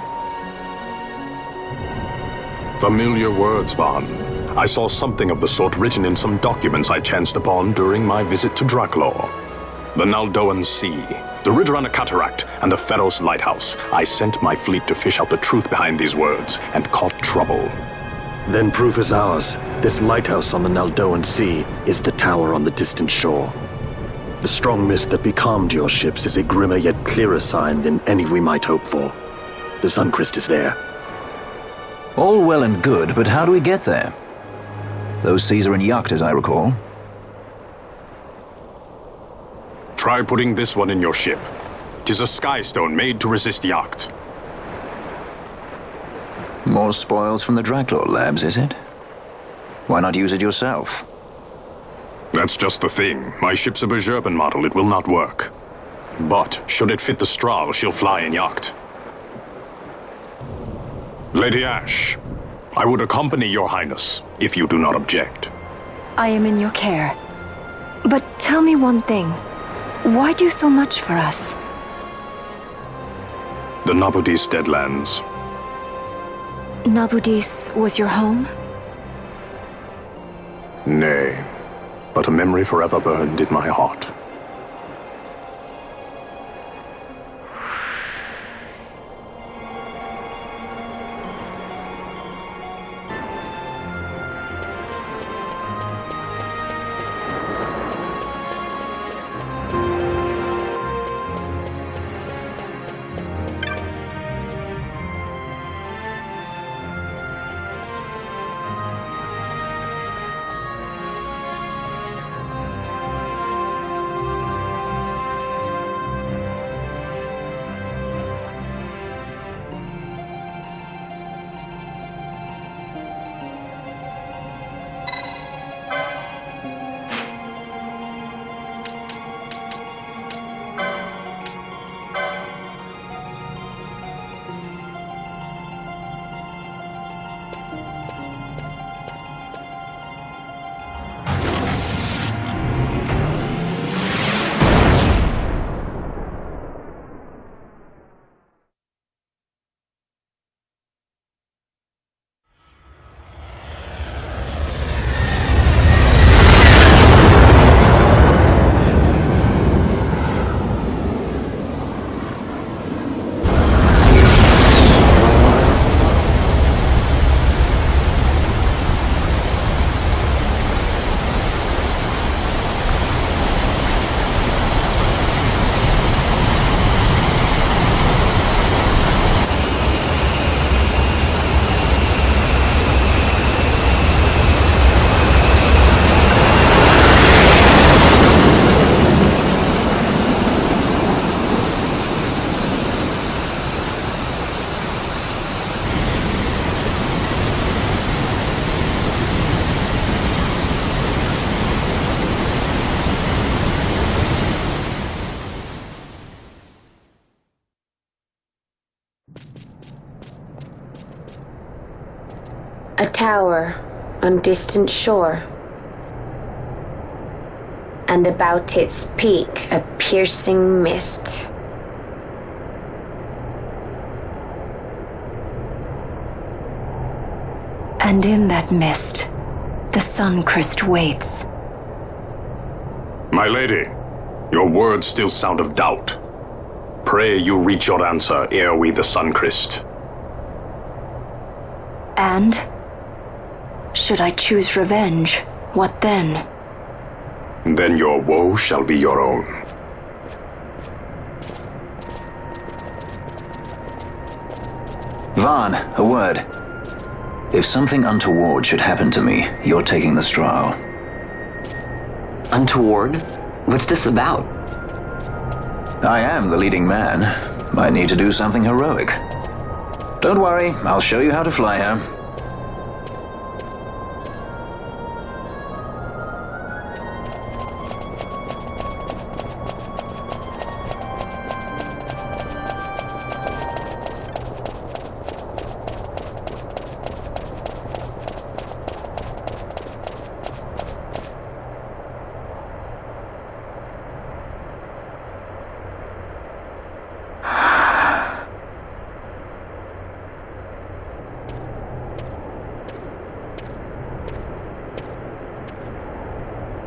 Familiar words, Vaughn. I saw something of the sort written in some documents I chanced upon during my visit to Draklor. The Naldoan Sea, the Ridorana Cataract, and the Pharos Lighthouse. I sent my fleet to fish out the truth behind these words, and caught trouble. Then proof is ours. This lighthouse on the Naldoan Sea is the tower on the distant shore. The strong mist that becalmed your ships is a grimmer yet clearer sign than any we might hope for. The Sunchrist is there. All well and good, but how do we get there? Those seas are in yacht, as I recall. Try putting this one in your ship. 'Tis a skystone made to resist yacht. More spoils from the Draklor labs, is it? Why not use it yourself? That's just the thing. My ship's a Bergerben model, it will not work. But, should it fit the Strahl, she'll fly in yacht. Lady Ash, I would accompany your highness, if you do not object. I am in your care. But tell me one thing. Why do so much for us? The Nabudis Deadlands. Nabudis was your home? Nay, but a memory forever burned in my heart. tower on distant shore, and about its peak a piercing mist. And in that mist, the Suncrest waits. My lady, your words still sound of doubt. Pray you reach your answer ere we the Suncrest. And? Should I choose revenge, what then? Then your woe shall be your own. Vaughn, a word. If something untoward should happen to me, you're taking the straw. Untoward? What's this about? I am the leading man. I need to do something heroic. Don't worry, I'll show you how to fly her.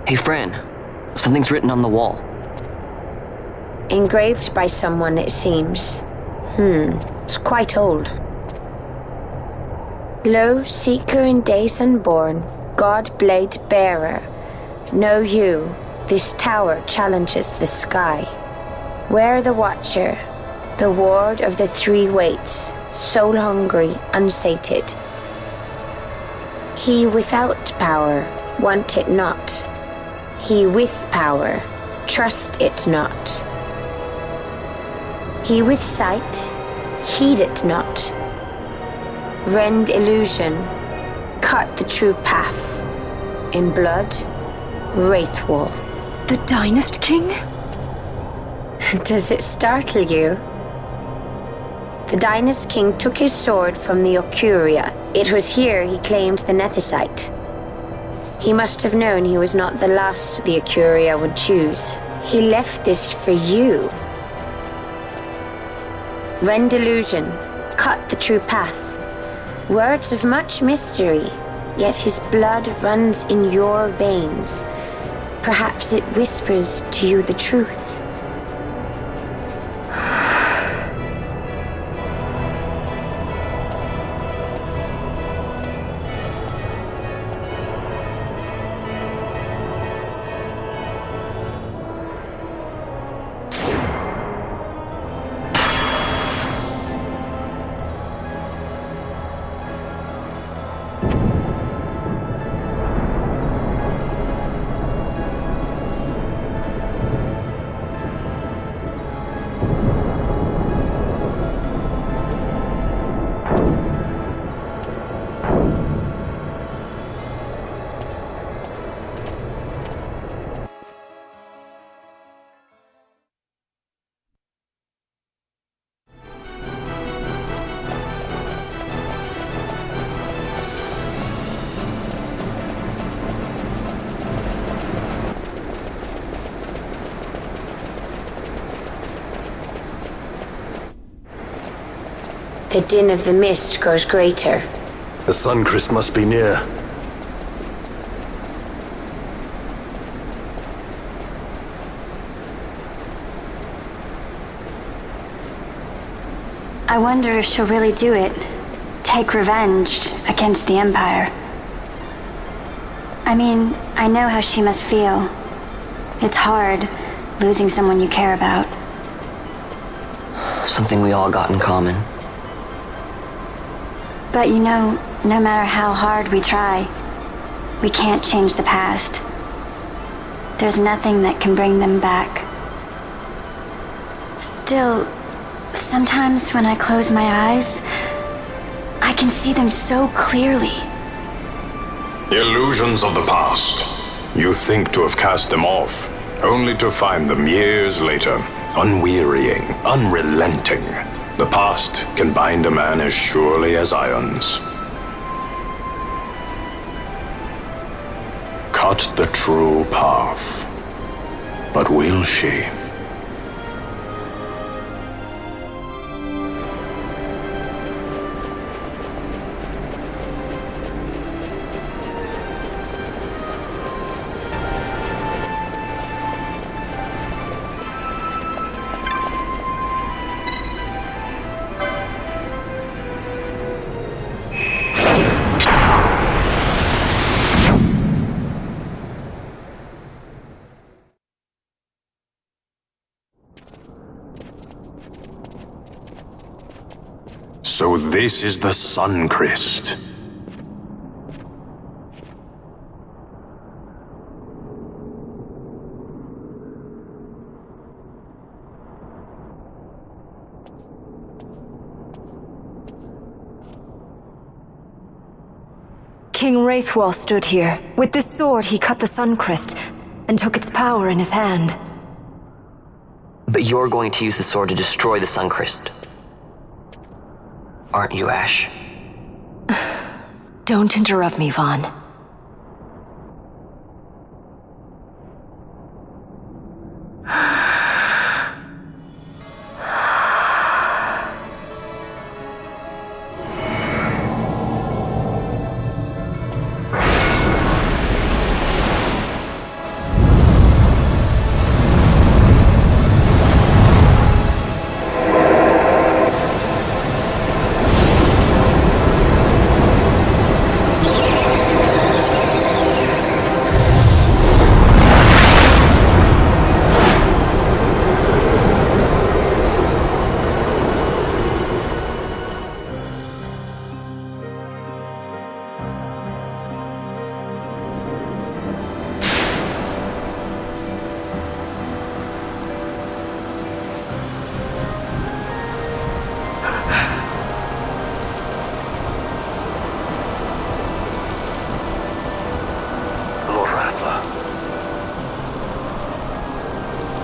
Hey, Fran. Something's written on the wall. Engraved by someone, it seems. It's quite old. Lo, seeker in days unborn, God-blade bearer, know you, this tower challenges the sky. Where the watcher, the ward of the three waits, soul-hungry, unsated. He without power, want it not. He with power, trust it not. He with sight, heed it not. Rend illusion, cut the true path. In blood, Wraithwall. The Dynast King? Does it startle you? The Dynast King took his sword from the Ocuria. It was here he claimed the Nethicite. He must have known he was not the last the Ocuria would choose. He left this for you. Rend illusion, cut the true path. Words of much mystery, yet his blood runs in your veins. Perhaps it whispers to you the truth. The din of the mist grows greater. The Suncrest must be near. I wonder if she'll really do it. Take revenge against the Empire. I mean, I know how she must feel. It's hard, losing someone you care about. Something we all got in common. But you know, no matter how hard we try, we can't change the past. There's nothing that can bring them back. Still, sometimes when I close my eyes, I can see them so clearly. Illusions of the past. You think to have cast them off, only to find them years later, unwearying, unrelenting. The past can bind a man as surely as irons. cut the true path. But will she? So this is the Sun Crest. King Wraithwall stood here. With this sword, he cut the Sun Crest and took its power in his hand. But you're going to use the sword to destroy the Sun Crest. Aren't you, Ash? Don't interrupt me, Vaughn.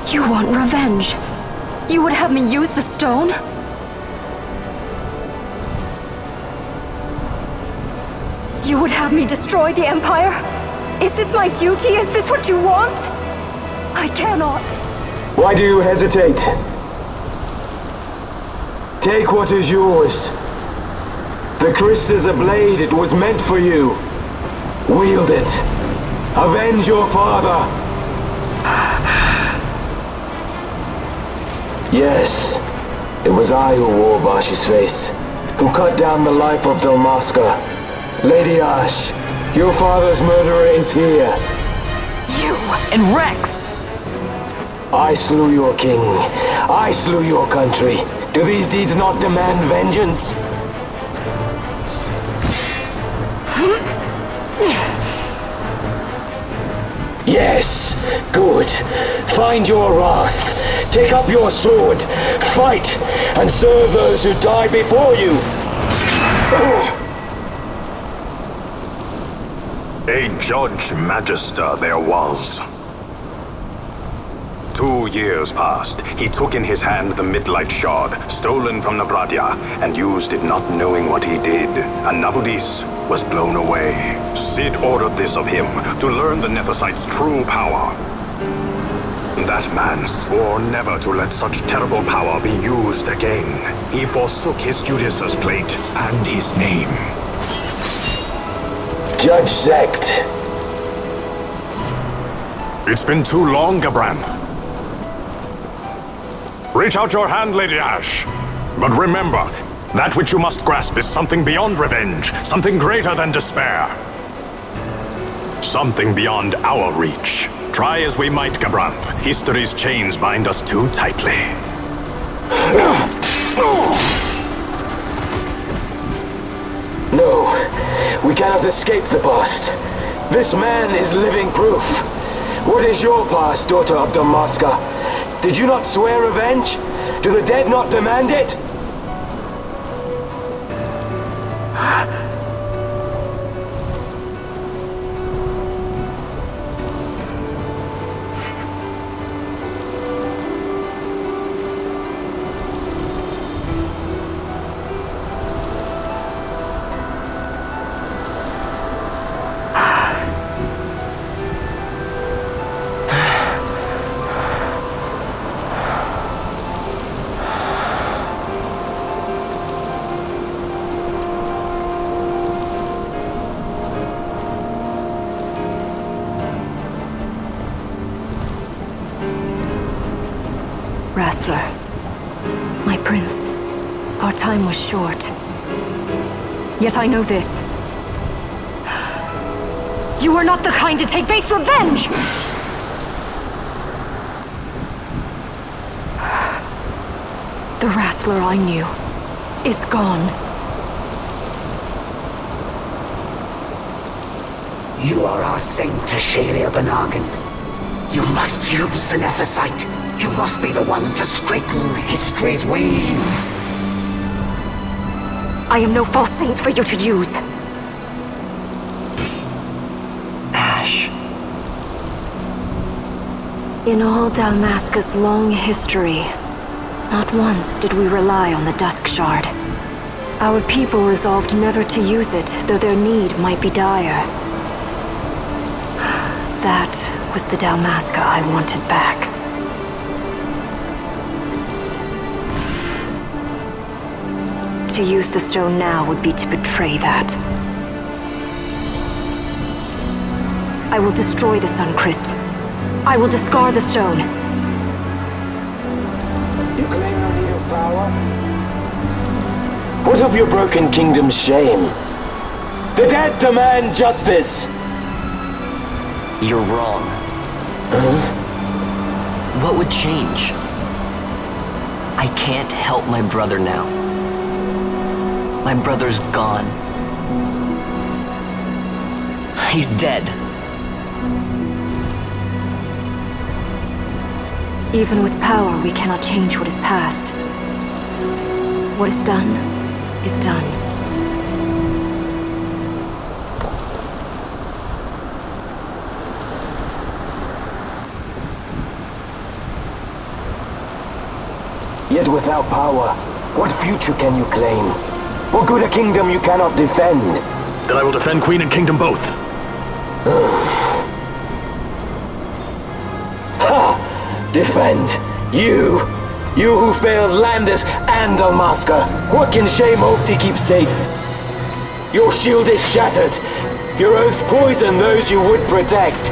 You want revenge? You would have me use the stone? You would have me destroy the Empire? Is this my duty? Is this what you want? I cannot. Why do you hesitate? Take what is yours. The Christ is a blade. It was meant for you. Wield it. Avenge your father. Yes, it was I who wore Bash's face, who cut down the life of Dalmasca. Lady Ash, your father's murderer is here. You and Rex! I slew your king. I slew your country. Do these deeds not demand vengeance? Yes, good. Find your wrath. Take up your sword. Fight, and serve those who died before you. A Judge Magister there was. 2 years passed. He took in his hand the Midlight Shard, stolen from Nabradia, and used it not knowing what he did. And Nabudis was blown away. Cid ordered this of him, to learn the Nethicite's true power. That man swore never to let such terrible power be used again. He forsook his Judaser's plate and his name. Judge Zect. It's been too long, Gabranth. Reach out your hand, Lady Ash. But remember, that which you must grasp is something beyond revenge, something greater than despair. Something beyond our reach. Try as we might, Gabranth, history's chains bind us too tightly. No, we cannot escape the past. This man is living proof. What is your past, daughter of Dalmasca? Did you not swear revenge? Do the dead not demand it? Wrestler, my prince, our time was short. Yet I know this. You are not the kind to take base revenge! The Wrestler I knew is gone. You are our saint, Ashalia Banagin. You must use the Nephesite. You must be the one to straighten history's weave. I am no false saint for you to use. Ash. In all Dalmasca's long history, not once did we rely on the Dusk Shard. Our people resolved never to use it, though their need might be dire. That was the Dalmasca I wanted back. To use the stone now would be to betray that. I will destroy the Suncrest. I will discard the stone. You claim no need of power? What of your broken kingdom's shame? The dead demand justice! You're wrong. What would change? I can't help my brother now. My brother's gone. He's dead. Even with power, we cannot change what is past. What is done, is done. Yet without power, what future can you claim? What good a kingdom you cannot defend? Then I will defend Queen and Kingdom both. Ha! Defend? You? You who failed Landis and Dalmasca. What can shame hope to keep safe? Your shield is shattered. Your oaths poison those you would protect.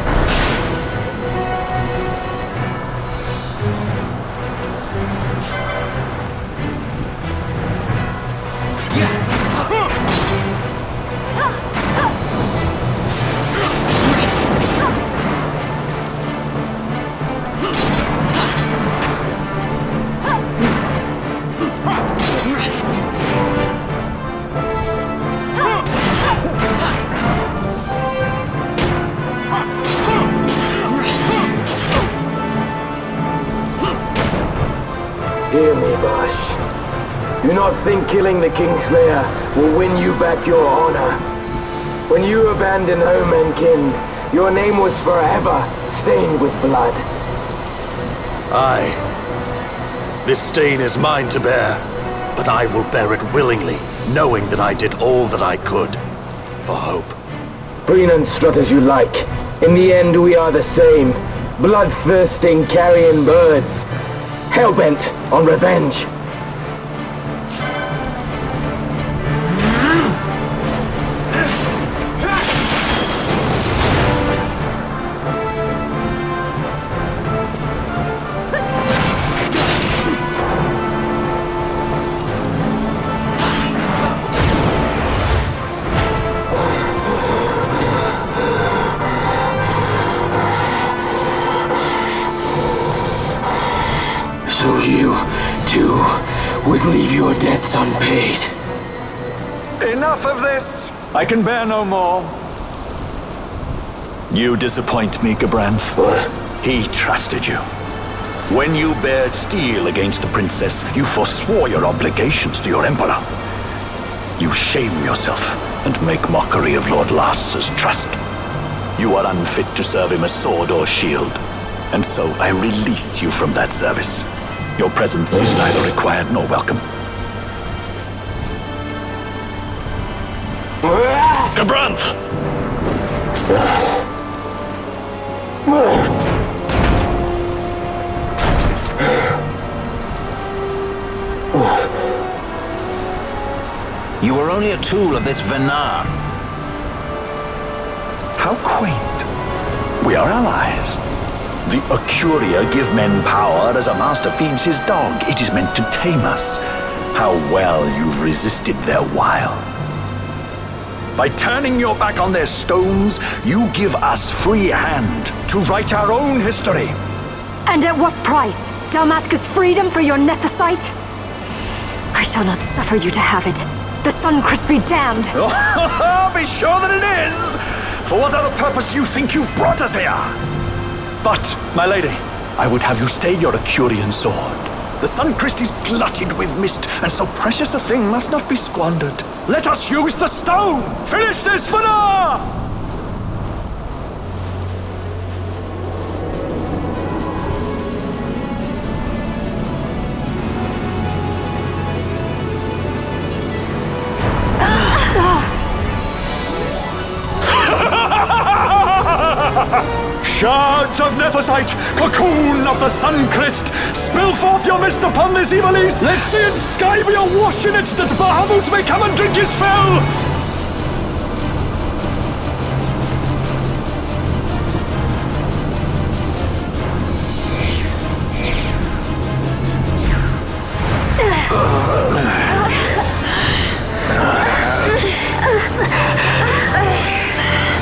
Hear me, Bash. Do not think killing the Kingslayer will win you back your honor. When you abandoned home and kin, your name was forever stained with blood. Aye. This stain is mine to bear, but I will bear it willingly, knowing that I did all that I could for hope. Preen and strut as you like. In the end, we are the same. Bloodthirsting carrion birds. Hellbent on revenge. So you, too, would leave your debts unpaid. Enough of this! I can bear no more. You disappoint me, Gabranth. He trusted you. When you bared steel against the princess, you forswore your obligations to your emperor. You shame yourself and make mockery of Lord Lars's trust. You are unfit to serve him as sword or shield, and so I release you from that service. Your presence is neither required nor welcome. Gabranth! You were only a tool of this Venar. How quaint. We are allies. The Ocuria give men power as a master feeds his dog. It is meant to tame us. How well you've resisted their wile. By turning your back on their stones, you give us free hand to write our own history. And at what price? Dalmasca's freedom for your Nethicite? I shall not suffer you to have it. The Sunchrist be damned! Be sure that it is! For what other purpose do you think you brought us here? But, my lady, I would have you stay your Acurian sword. The Sunchrist is glutted with mist, and so precious a thing must not be squandered. Let us use the stone! Finish this for now! Shards of Nethicite, cocoon of the Sunchrist, spill forth your mist upon this evil east. Let sea and sky be awash in it, that Bahamut may come and drink his fill.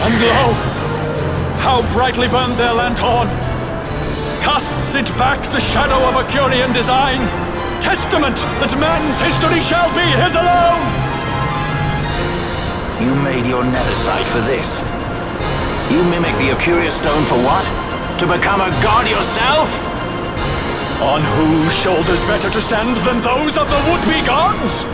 And lo! How brightly burned their lanthorn! Casts it back the shadow of Acurian design, testament that man's history shall be his alone! You made your Nethicite for this? You mimic the Ocuria stone for what? To become a god yourself? On whose shoulders better to stand than those of the would-be gods?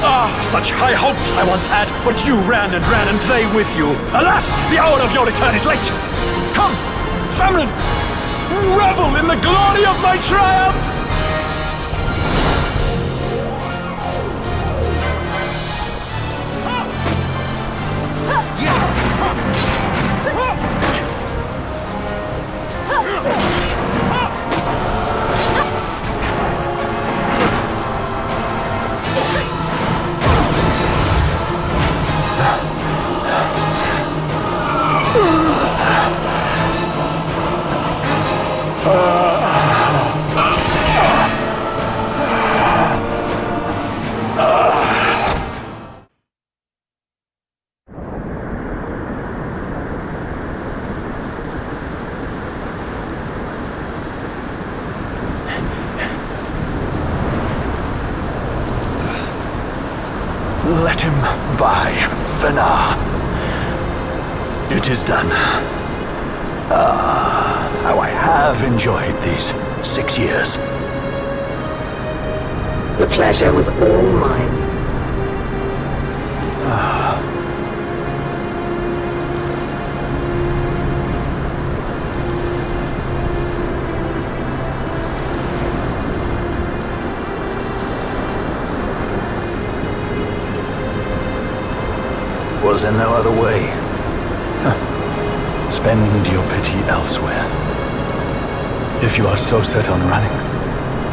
Ah, such high hopes I once had, but you ran, and they with you. Alas, the hour of your return is late. Come, family, revel in the glory of my triumph! Let him by, Fenar. It is done. How I have enjoyed these 6 years. The pleasure was all mine. Was there no other way? Spend your pity elsewhere. If you are so set on running,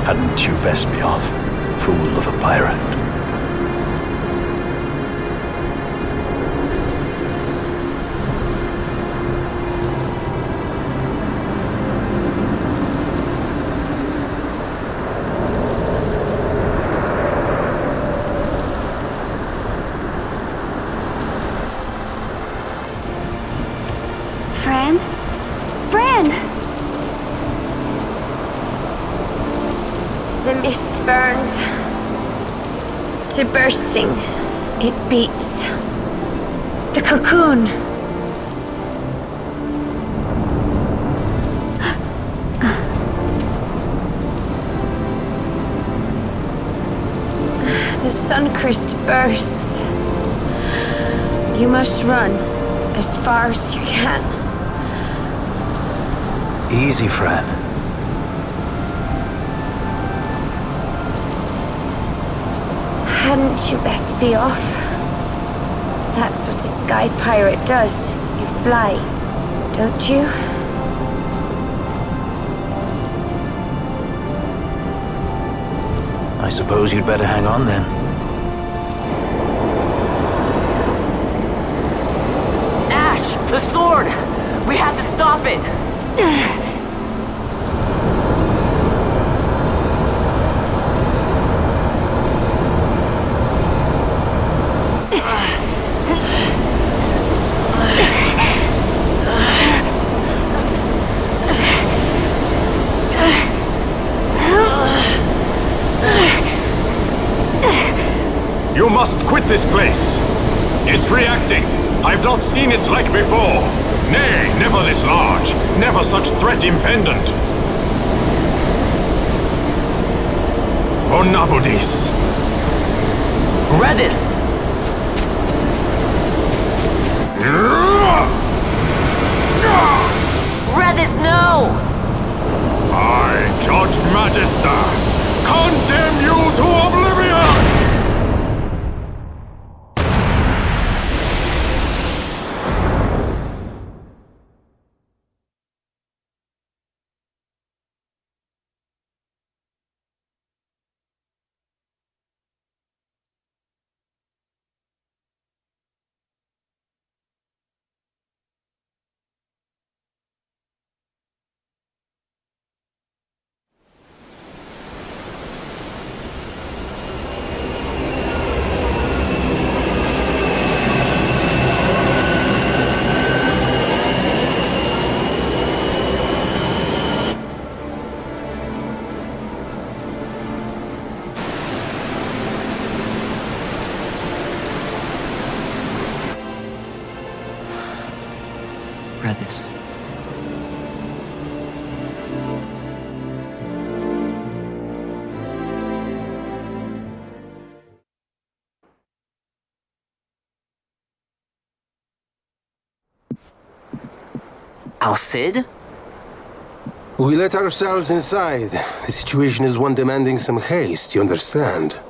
hadn't you best be off, fool of a pirate? Fran? Fran! The mist burns to bursting. It beats. The cocoon. The Sunchrist bursts. You must run as far as you can. Easy, Fran. Hadn't you best be off? That's what a sky pirate does. You fly, don't you? I suppose you'd better hang on then. Ash! The sword! We have to stop it! must quit this place. It's reacting. I've not seen its like before. Nay, never this large. Never such threat impendent. For Nabudis. Redis! Redis, no! I, Judge Magister, condemn you to oblivion! Redis. Al-Cid? We let ourselves inside. The situation is one demanding some haste, you understand?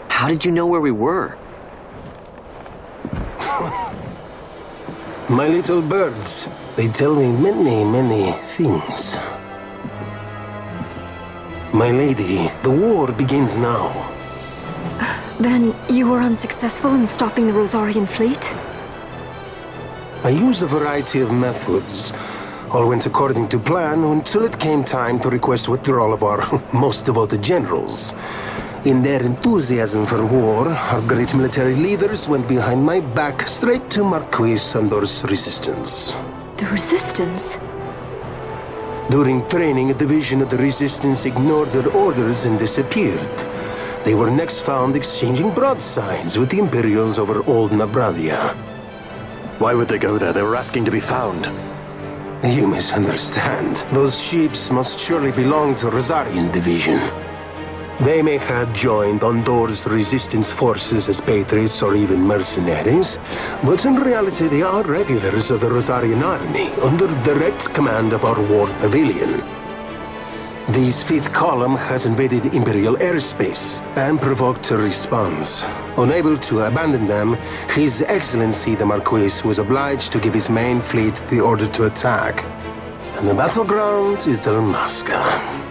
How did you know where we were? My little birds, they tell me many, many things. My lady, the war begins now. Then you were unsuccessful in stopping the Rosarian fleet? I used a variety of methods. All went according to plan until it came time to request withdrawal of our most devoted generals. In their enthusiasm for war, our great military leaders went behind my back straight to Marquis Sandor's resistance. The resistance? During training, a division of the resistance ignored their orders and disappeared. They were next found exchanging broadsides with the Imperials over Old Nabradia. Why would they go there? They were asking to be found. You misunderstand. Those ships must surely belong to Rosarian division. They may have joined Ondor's resistance forces as patriots or even mercenaries, but in reality they are regulars of the Rosarian army, under direct command of our war pavilion. This fifth column has invaded Imperial airspace and provoked a response. Unable to abandon them, His Excellency the Marquis was obliged to give his main fleet the order to attack. And the battleground is Dalmasca.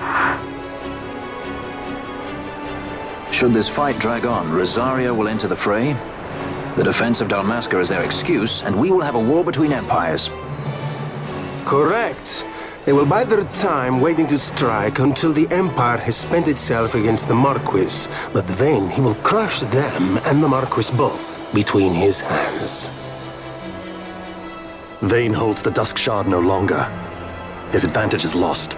Should this fight drag on, Rosaria will enter the fray. The defense of Dalmasca is their excuse, and we will have a war between empires. Correct. They will bide their time waiting to strike until the Empire has spent itself against the Marquis. But then he will crush them and the Marquis both between his hands. Vayne holds the Dusk Shard no longer. His advantage is lost.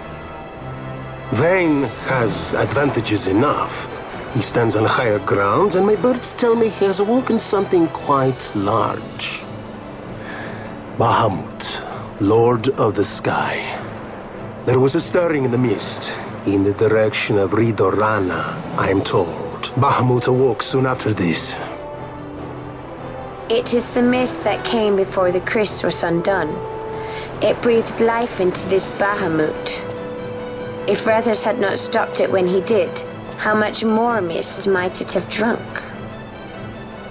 Vayne has advantages enough. He stands on higher ground, and my birds tell me he has awoken something quite large. Bahamut, Lord of the Sky. There was a stirring in the mist, in the direction of Ridorana, I am told. Bahamut awoke soon after this. It is the mist that came before the Christ was undone. It breathed life into this Bahamut. If Rethers had not stopped it when he did, how much more mist might it have drunk?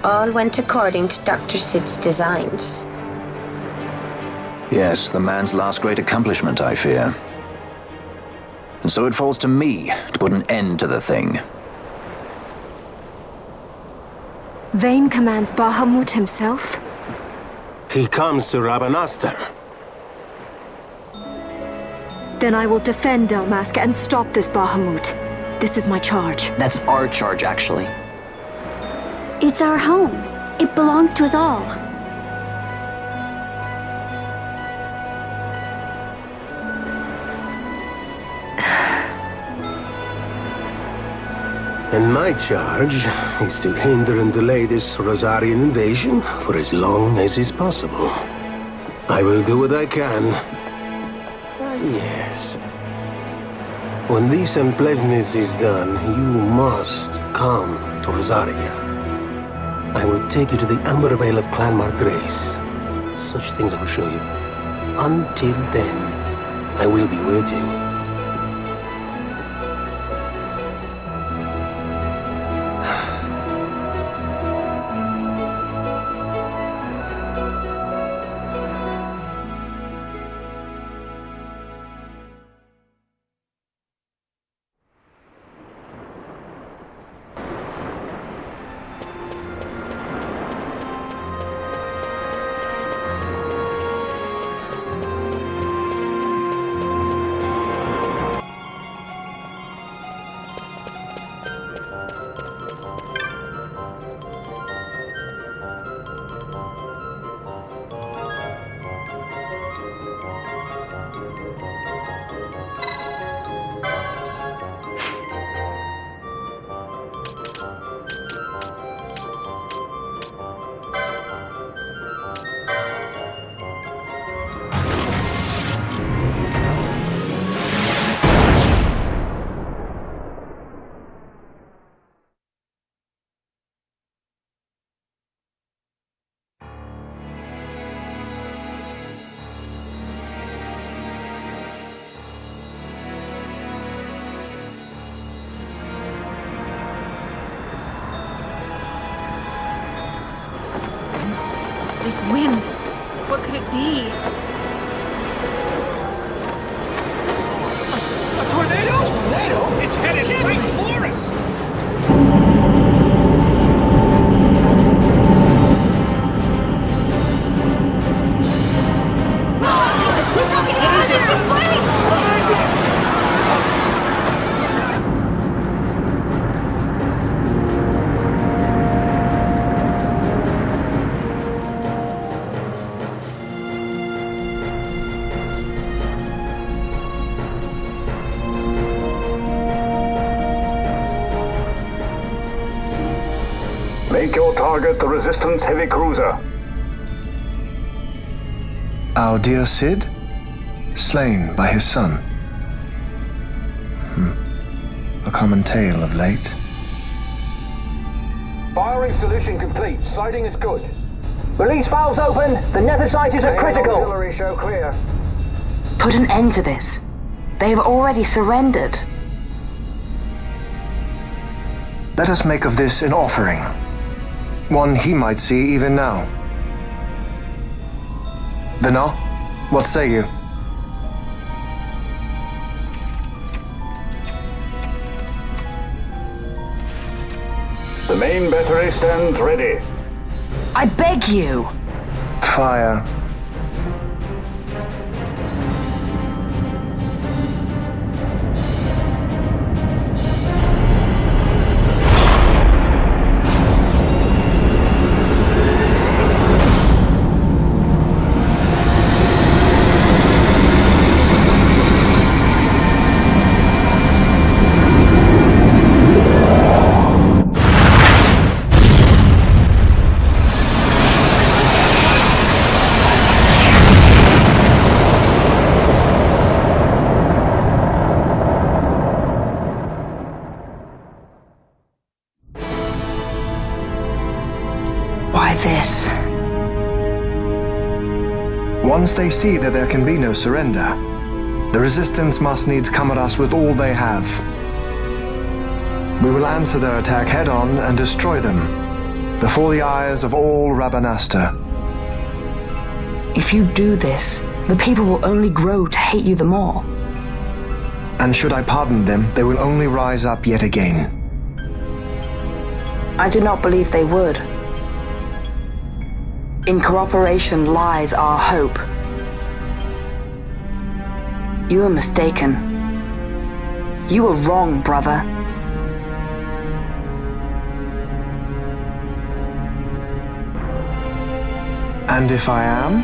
All went according to Dr. Sid's designs. Yes, the man's last great accomplishment, I fear. And so it falls to me to put an end to the thing. Vayne commands Bahamut himself? He comes to Rabanastar. Then I will defend Dalmasca and stop this Bahamut. This is my charge. That's our charge, actually. It's our home. It belongs to us all. And my charge is to hinder and delay this Rosarian invasion for as long as is possible. I will do what I can. Yes. When this unpleasantness is done, you must come to Rosaria. I will take you to the Amber Vale of Clan Margrace. Such things I will show you. Until then, I will be waiting. This wind, what could it be? A tornado? Tornado? It's headed straight for us! We're coming together this way! Make your target the Resistance heavy cruiser. Our dear Cid, slain by his son. A common tale of late. Firing solution complete. Sighting is good. Release valves open. The nether sites are critical. Auxiliary show clear. Put an end to this. They have already surrendered. Let us make of this an offering. One he might see even now. Venat, what say you? The main battery stands ready. I beg you! Fire. Why this? Once they see that there can be no surrender, the Resistance must needs come at us with all they have. We will answer their attack head-on and destroy them, before the eyes of all Rabanastre. If you do this, the people will only grow to hate you the more. And should I pardon them, they will only rise up yet again. I do not believe they would. In cooperation lies our hope. You are mistaken. You are wrong, brother. And if I am?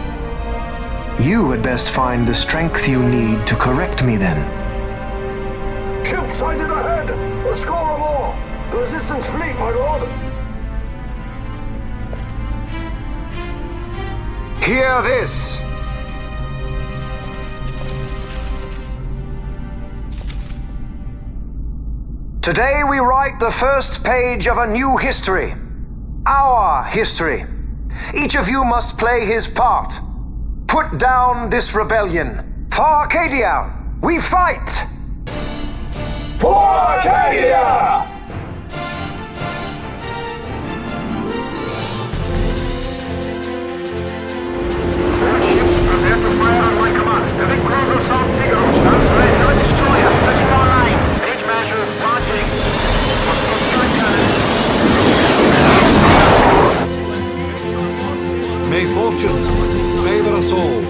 You had best find the strength you need to correct me then. Ship sighted ahead! A score or more! The Resistance fleet, my lord! Hear this! Today we write the first page of a new history. Our history. Each of you must play his part. Put down this rebellion. For Arcadia, we fight! For Arcadia! Prepare to fire on my command. The big cruiser South Figaro stands ready to destroy us. Touching our line. Page measure launching. May fortune favor us all.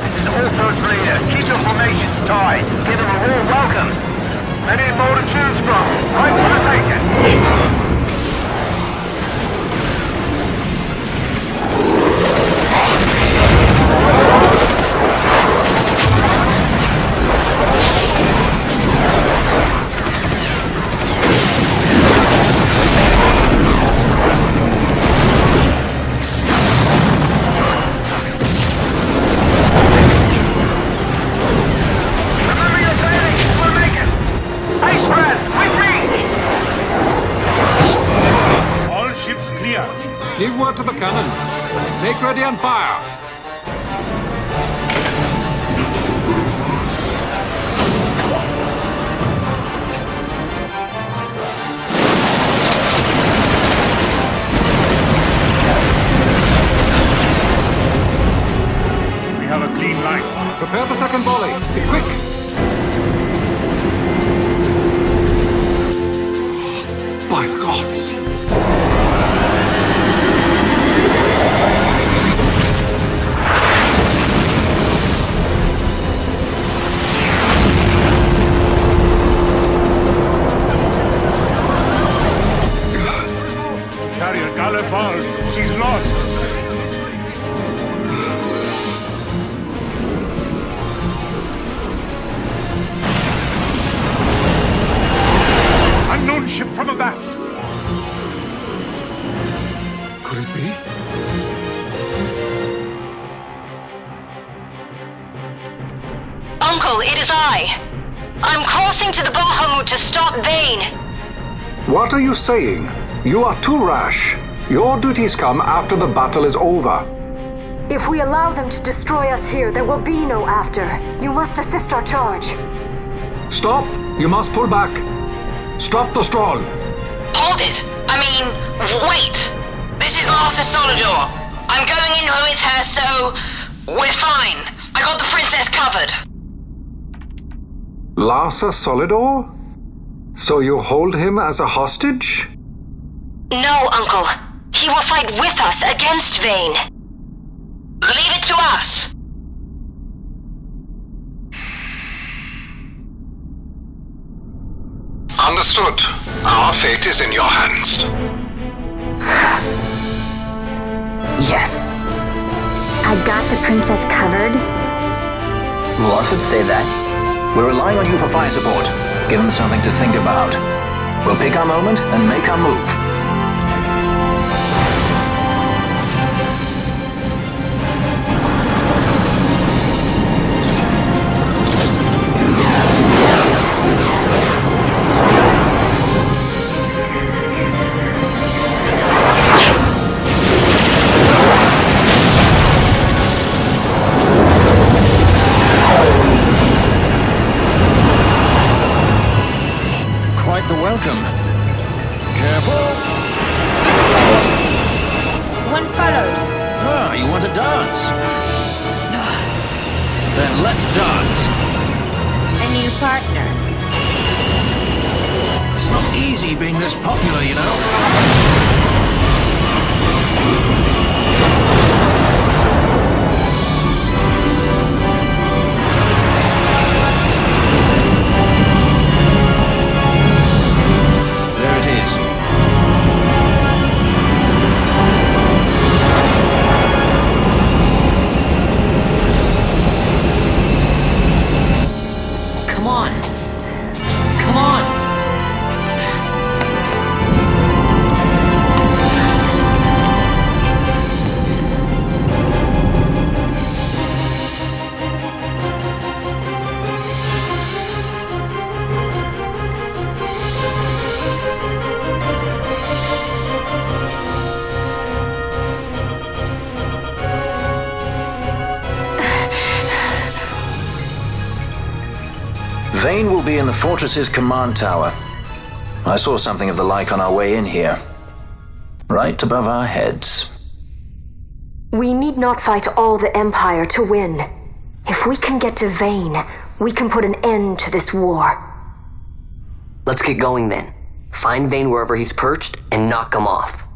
This is Orthos leader. Keep your formations tight. Give them a warm welcome. Many more to choose from. I want to take it. Remember your savings. We'll make it. Hey, Brad, we reach. All ships clear. Give word to the cannons. Make ready and fire. We have a clean line. Prepare the second volley. Be quick. By the gods. Carrier Gallipol. She's lost. Unknown ship from abaft. Could it be? Uncle, it is I. I'm crossing to the Bahamut to stop Vane. What are you saying? You are too rash. Your duties come after the battle is over. If we allow them to destroy us here, there will be no after. You must assist our charge. Stop! You must pull back. Stop the stroll. Hold it! Wait! This is Master Solidor. I'm going in with her, so we're fine. I got the princess covered. Larsa Solidor? So you hold him as a hostage? No, Uncle. He will fight with us against Vane. Leave it to us. Understood. Our fate is in your hands. Yes. I got the princess covered. Lars would say that. We're relying on you for fire support. Give them something to think about. We'll pick our moment and make our move. Quite the welcome. Careful. One follows. Ah, you want to dance? Then let's dance. A new partner. It's not easy being this popular, you know. There it is. Vayne will be in the fortress's command tower. I saw something of the like on our way in here. Right above our heads. We need not fight all the Empire to win. If we can get to Vayne, we can put an end to this war. Let's get going then. Find Vayne wherever he's perched and knock him off.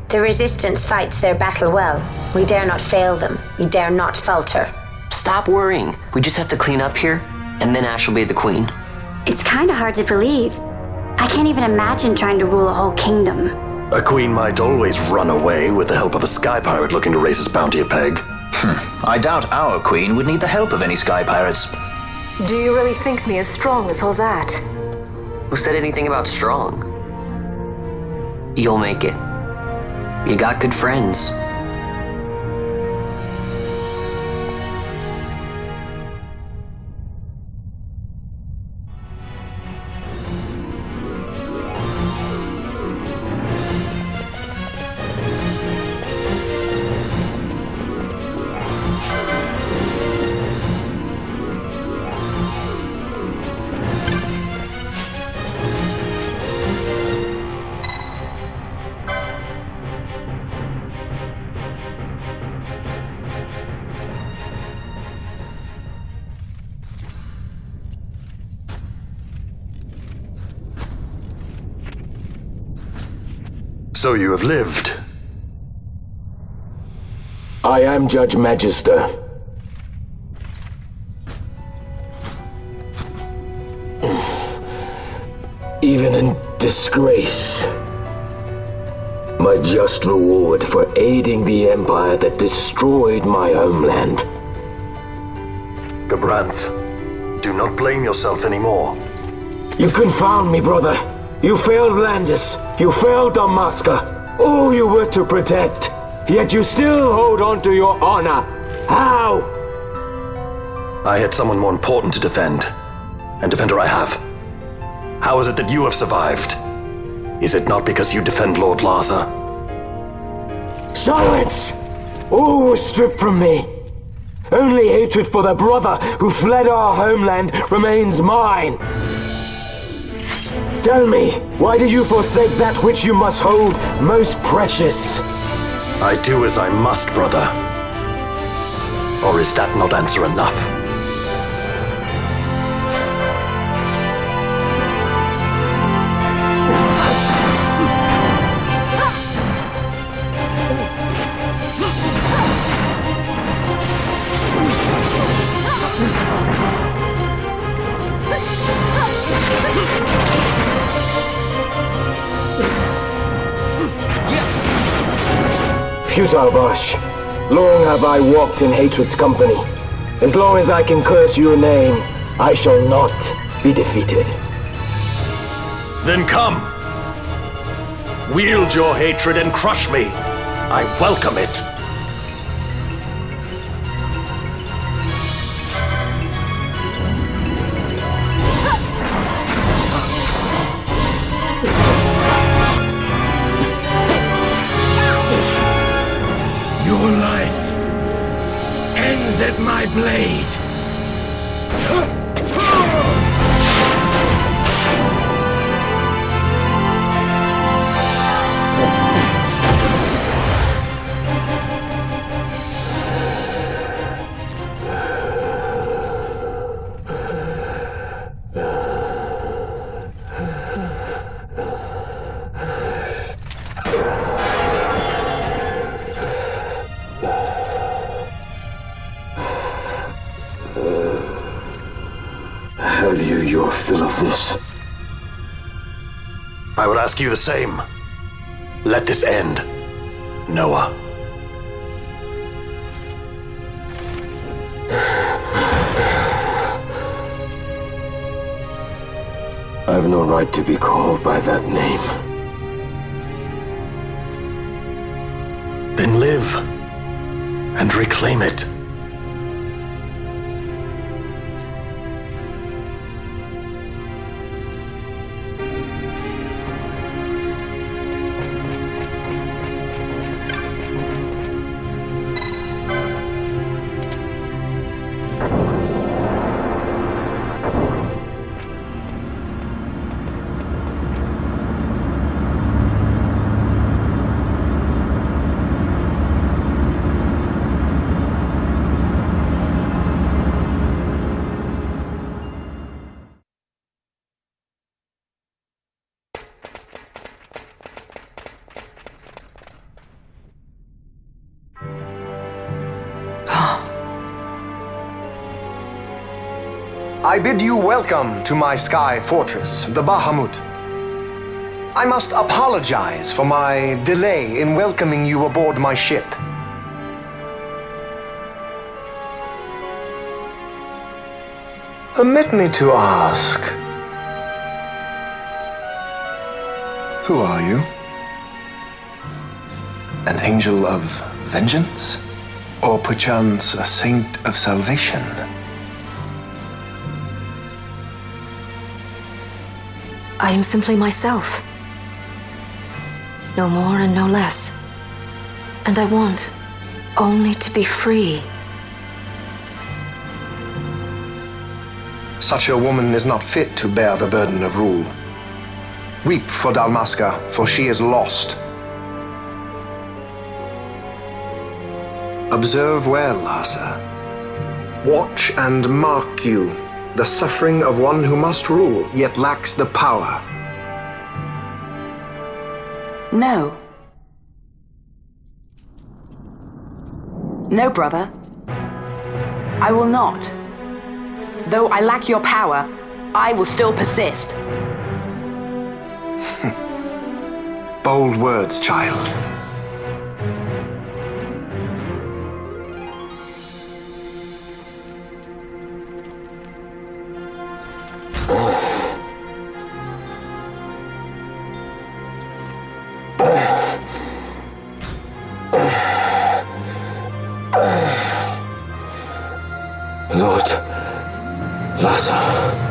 The Resistance fights their battle well. We dare not fail them. We dare not falter. Stop worrying. We just have to clean up here, and then Ash will be the queen. It's kind of hard to believe. I can't even imagine trying to rule a whole kingdom. A queen might always run away with the help of a sky pirate looking to raise his bounty a peg. I doubt our queen would need the help of any sky pirates. Do you really think me as strong as all that? Who said anything about strong? You'll make it. You got good friends. So you have lived. I am Judge Magister. Even in disgrace, my just reward for aiding the Empire that destroyed my homeland. Gabranth, do not blame yourself anymore. You confound me, brother. You failed Landis. You failed Damaska. All you were to protect. Yet you still hold on to your honor. How? I had someone more important to defend. And defender I have. How is it that you have survived? Is it not because you defend Lord Larsa? Silence! All was stripped from me. Only hatred for the brother who fled our homeland remains mine. Tell me, why do you forsake that which you must hold most precious? I do as I must, brother. Or is that not answer enough? Futile, Bosch. Long have I walked in hatred's company. As long as I can curse your name, I shall not be defeated. Then come! Wield your hatred and crush me! I welcome it. Your life ends at my blade. Have you your fill of this? I would ask you the same. Let this end, Noah. I've no right to be called by that name. Then live and reclaim it. I bid you welcome to my sky fortress, the Bahamut. I must apologize for my delay in welcoming you aboard my ship. Permit me to ask, who are you? An angel of vengeance? Or perchance a saint of salvation? I am simply myself. No more and no less. And I want only to be free. Such a woman is not fit to bear the burden of rule. Weep for Dalmasca, for she is lost. Observe well, Asa. Watch and mark you the suffering of one who must rule, yet lacks the power. No. No, brother. I will not. Though I lack your power, I will still persist. Bold words, child. Lord Lazar.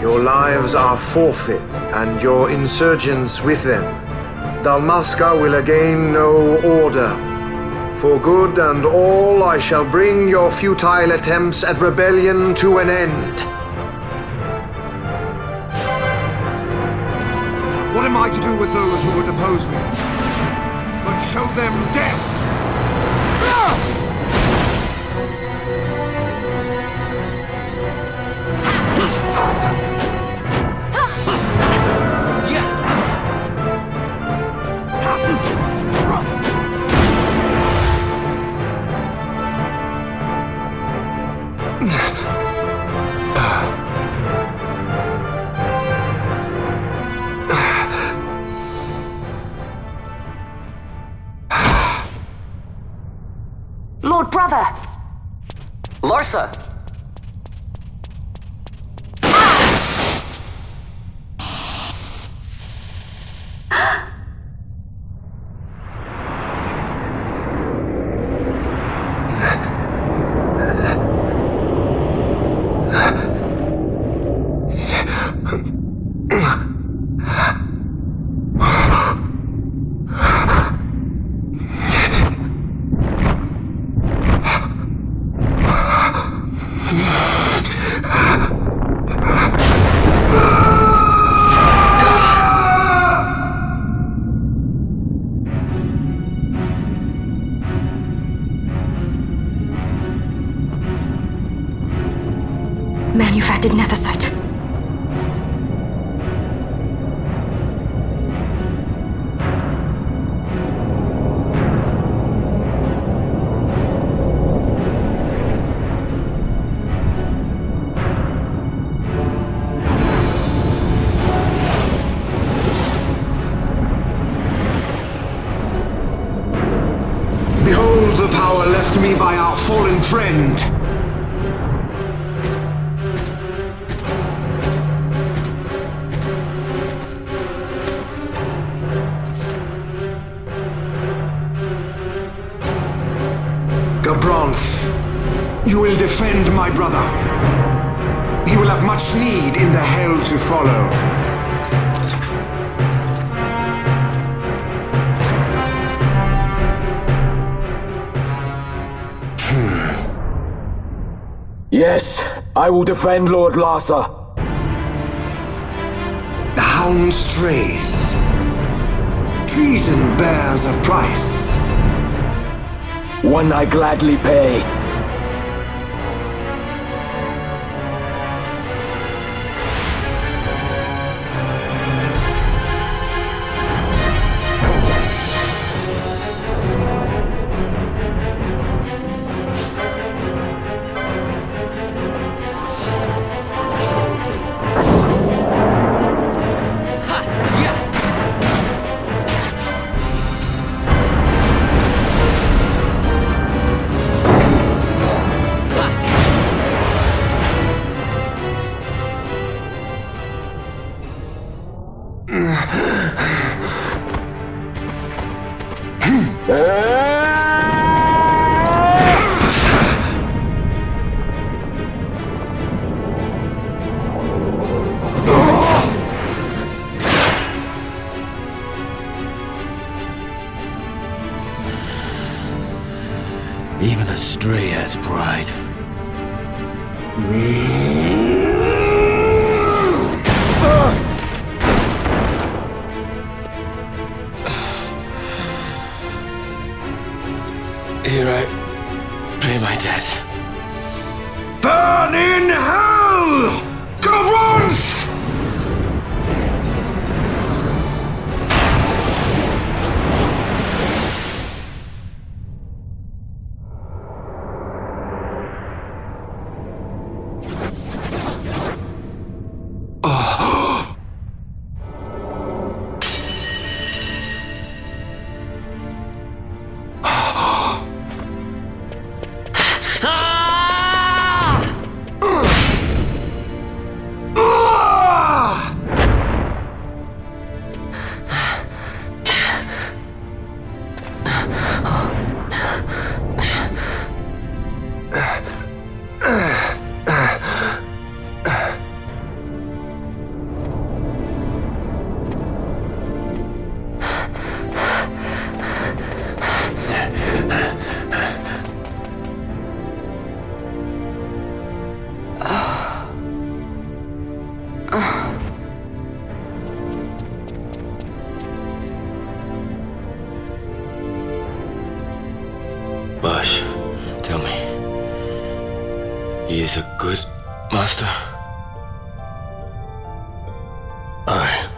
Your lives are forfeit, and your insurgents with them. Dalmasca will again know order. For good and all, I shall bring your futile attempts at rebellion to an end. What am I to do with those who would oppose me? But show them death! brother! Larsa! Manufactured nethicite. Behold the power left me by our fallen friend. Gabranth, you will defend my brother. He will have much need in the hell to follow. Yes, I will defend Lord Larsa. The hound strays. Treason bears a price. One I gladly pay. Even a stray has pride. Here I pay my debt. Burn in hell! Gabranth! Bash, tell me, he is a good master? Aye.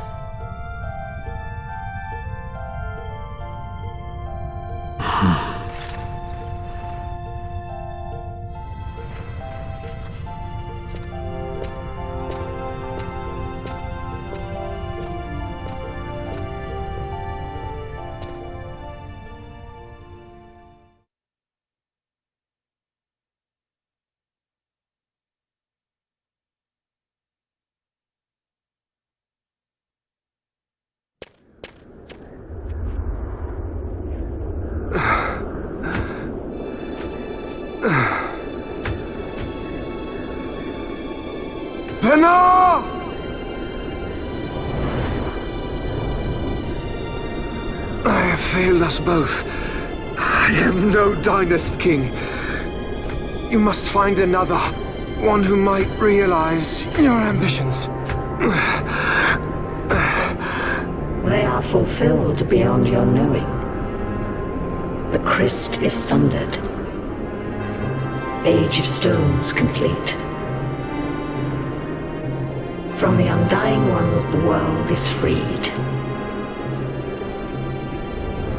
Enough! I have failed us both. I am no Dynast king. You must find another, one who might realize your ambitions. They are fulfilled beyond your knowing. The Christ is sundered. Age of Stones complete. From the Undying Ones the world is freed.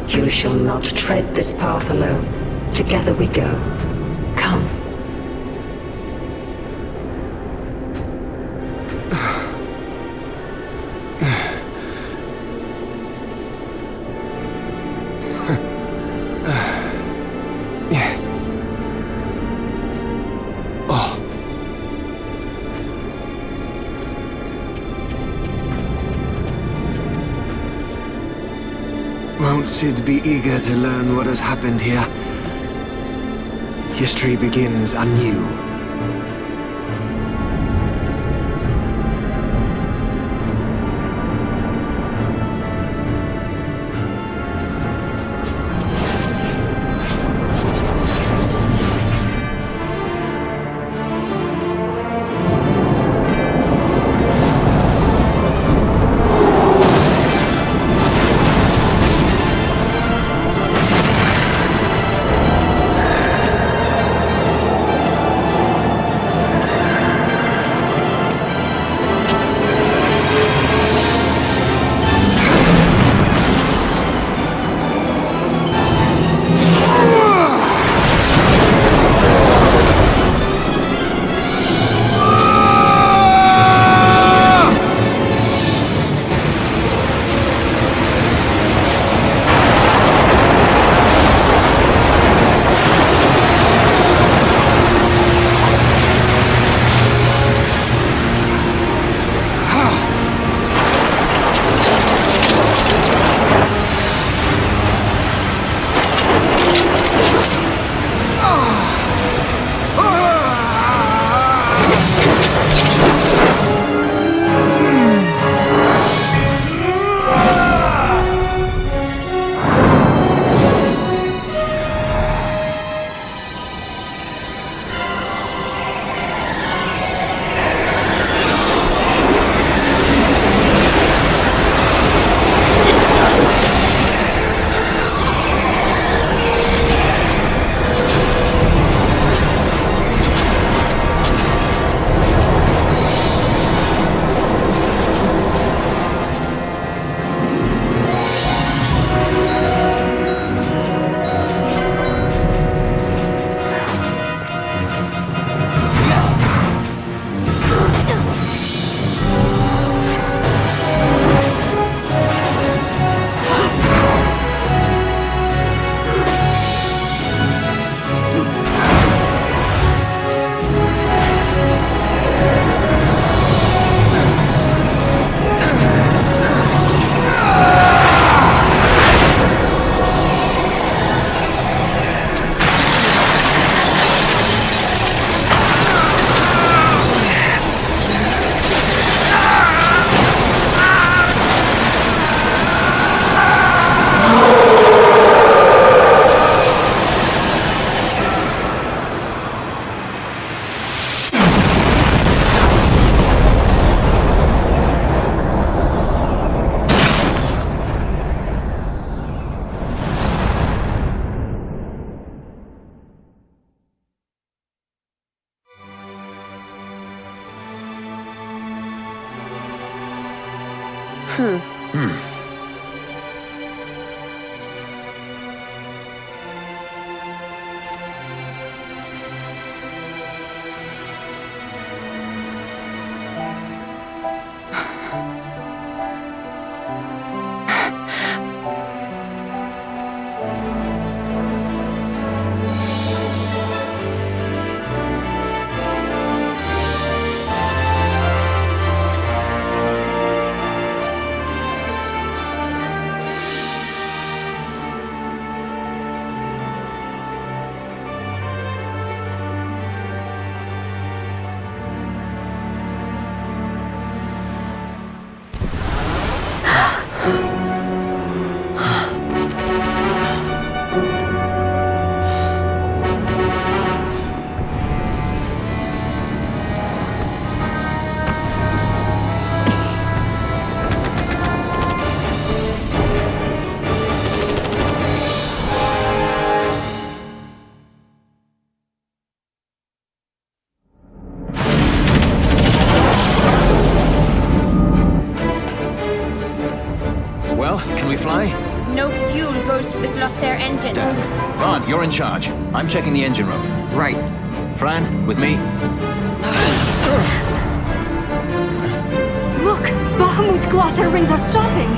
You shall not tread this path alone. Together we go. Come. Won't Sid be eager to learn what has happened here? History begins anew. we fly? No fuel goes to the Glossair engines. Dan, Vaughn, you're in charge. I'm checking the engine room. Right. Fran, with me? Look! Bahamut's Glossair rings are stopping!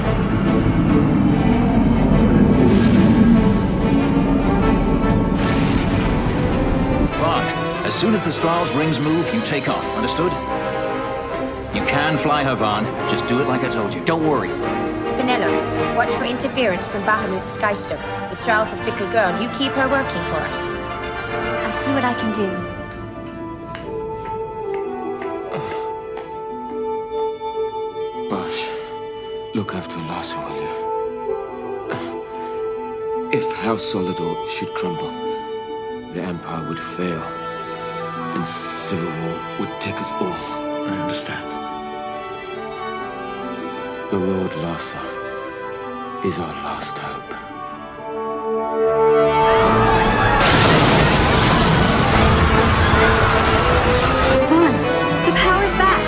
Vaughn, as soon as the Strahl's rings move, you take off. Understood? You can fly her, Vaughn. Just do it like I told you. Don't worry. Penelo, watch for interference from Bahamut's Skystoker. The Strahl's a fickle girl. You keep her working for us. I'll see what I can do. Bash, look after Larsa, will you? If House Solidor should crumble, the Empire would fail, and civil war would take us all. I understand. The Lord Larsa is our last hope. Vaughn, the power's back.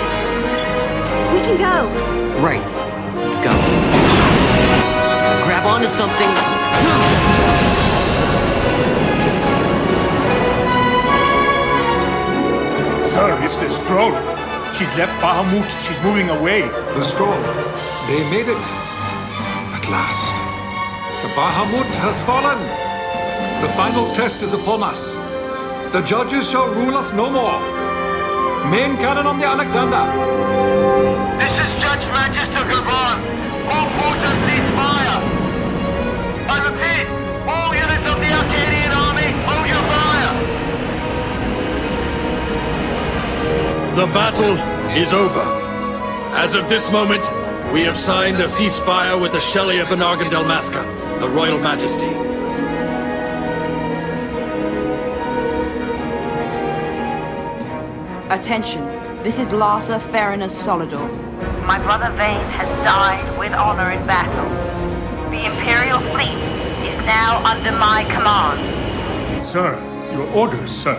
We can go. Right. Let's go. Grab onto something. Sir, it's the Stroll. She's left Bahamut. She's moving away. The Stroll. They made it. At last. The Bahamut has fallen. The final test is upon us. The judges shall rule us no more. Main cannon on the Alexander. This is Judge Magister Gabon. All forces cease fire. I repeat, all units of the Arcadian army, hold your fire. The battle is over. As of this moment, we have signed a ceasefire with the Shelia Benargan Dalmasca, the Royal Majesty. Attention. This is Larsa Farinus Solidor. My brother Vane has died with honor in battle. The Imperial fleet is now under my command. Sir, your orders, sir.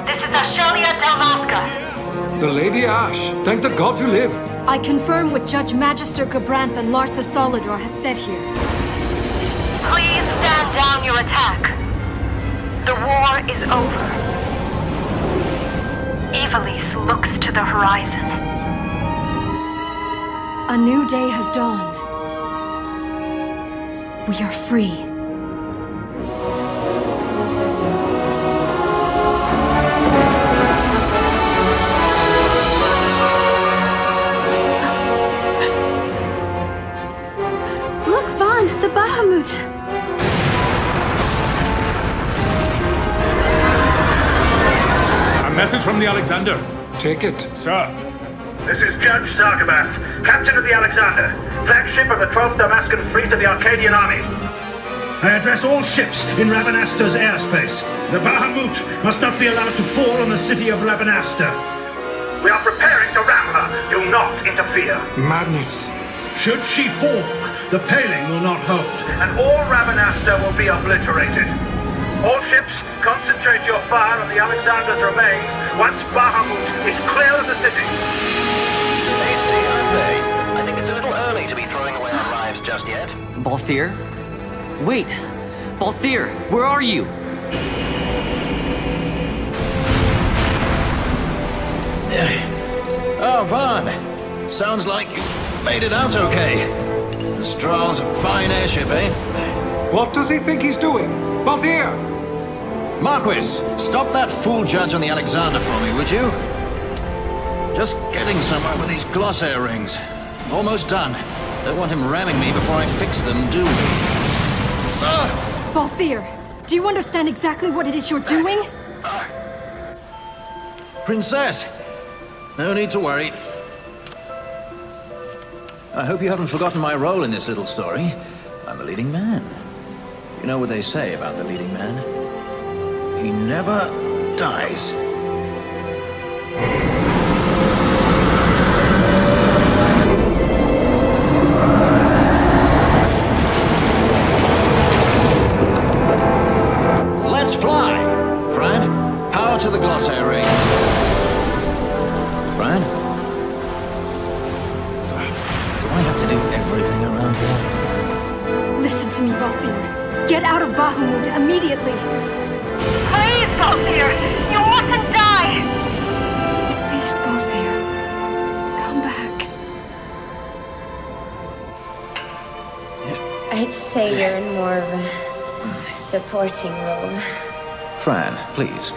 This is Ashelia Dalmasca. The Lady Ash. Thank the gods you live. I confirm what Judge Magister Gabranth and Larsa Solidor have said here. Please stand down your attack. The war is over. Evilise looks to the horizon. A new day has dawned. We are free. Look, Vaughn, the Bahamut! Message from the Alexander. Take it. Sir. This is Judge Zargabath, Captain of the Alexander, flagship of the 12th Damascan Fleet of the Arcadian Army. I address all ships in Ravanasta's airspace. The Bahamut must not be allowed to fall on the city of Ravanasta. We are preparing to ram her. Do not interfere. Madness. Should she fall, the paling will not hold, and all Ravanasta will be obliterated. All ships, concentrate your fire on the Alexander's remains once Bahamut is clear of the city. Hasty, aren't they? I think it's a little early to be throwing away our lives just yet. Balthier? Wait! Balthier, where are you? Oh, Vaughn. Sounds like you made it out okay. The Strahl's a fine airship, eh? What does he think he's doing? Balthier! Marquis, stop that fool judge on the Alexander for me, would you? Just getting somewhere with these Glossair rings. Almost done. Don't want him ramming me before I fix them, do we? Balthier, do you understand exactly what it is you're doing? Princess! No need to worry. I hope you haven't forgotten my role in this little story. I'm a leading man. You know what they say about the leading man? He never dies. Let's fly! Fran, power to the Glossair rings. Fran? immediately. Please, Balthier! You mustn't die! Please, Balthier. Come back. I'd say you're in more of a supporting role. Fran, please.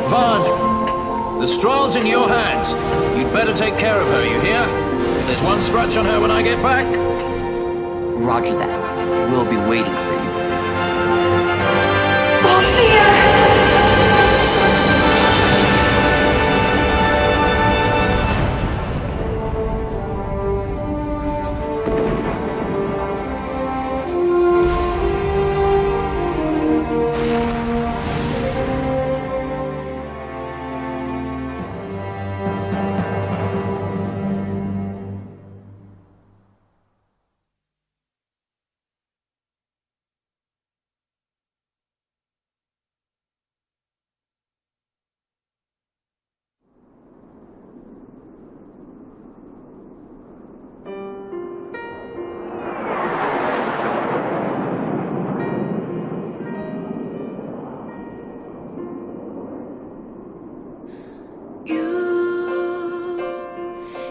Vaughn, the Strahl's in your hands. You'd better take care of her, you hear? If there's one scratch on her when I get back... Roger that. We'll be waiting for you.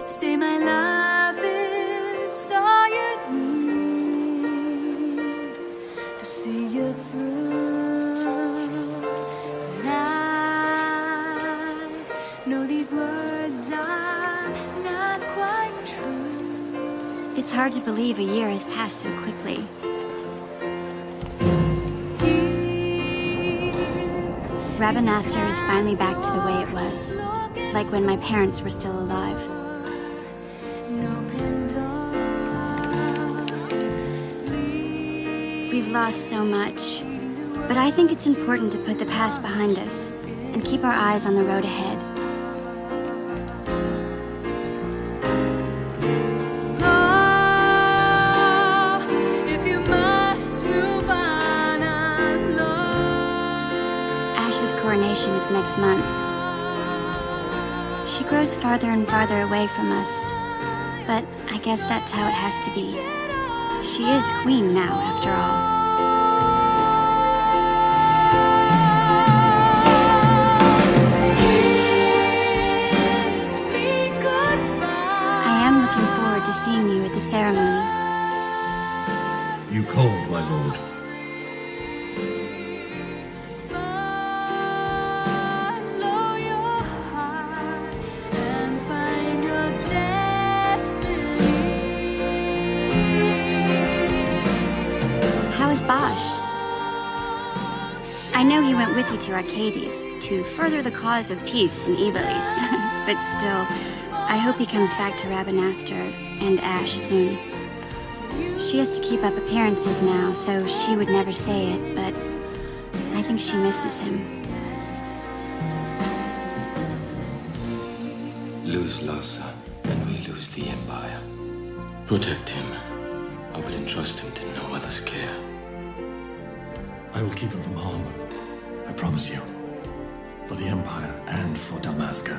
Say my love is all you need to see you through. But I know these words are not quite true. It's hard to believe a year has passed so quickly. Rabanastre is finally back to the way it was, like when my parents were still alive. We've lost so much, but I think it's important to put the past behind us and keep our eyes on the road ahead. If you must move on alone. Ash's coronation is next month. She grows farther and farther away from us, but I guess that's how it has to be. She is queen now, after all. I am looking forward to seeing you at the ceremony. You called, my lord. How is Bosch? I know he went with you to Arcades to further the cause of peace in Ivalice, but still, I hope he comes back to Rabanastre and Ash soon. She has to keep up appearances now, so she would never say it, but I think she misses him. Lose Larsa, and we lose the Empire. Protect him. I would entrust him to no other's care. I will keep him from harm. I promise you. For the Empire and for Dalmasca.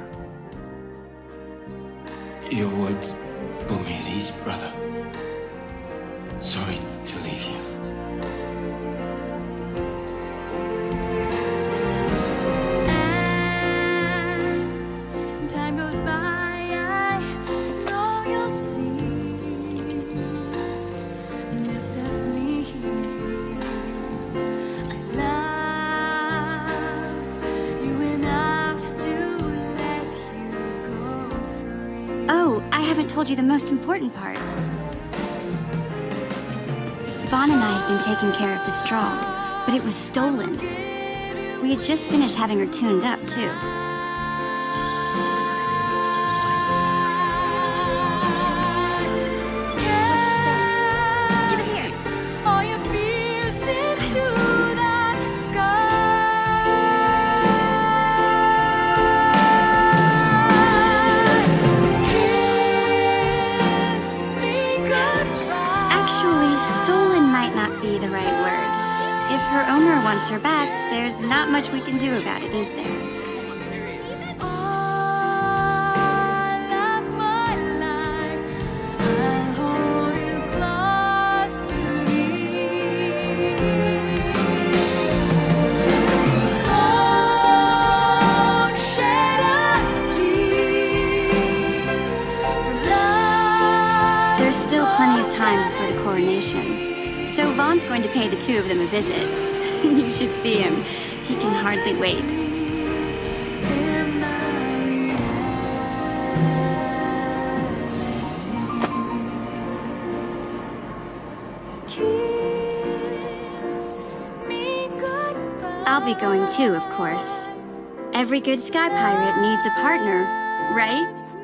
Your words brought me at ease, brother. Sorry to leave you. As time goes by, I know you'll see this of me. I love you enough to let you go free. Oh, I haven't told you the most important part. Vaughn and I had been taking care of the straw, but it was stolen. We had just finished having her tuned up, too. What's it say? Give it here. All your fears into the Actually, stolen might not be the right word. If her owner wants her back, there's not much we can do about it, is there? All of So Vaughn's going to pay the two of them a visit. You should see him. He can hardly wait. I'll be going too, of course. Every good sky pirate needs a partner, right?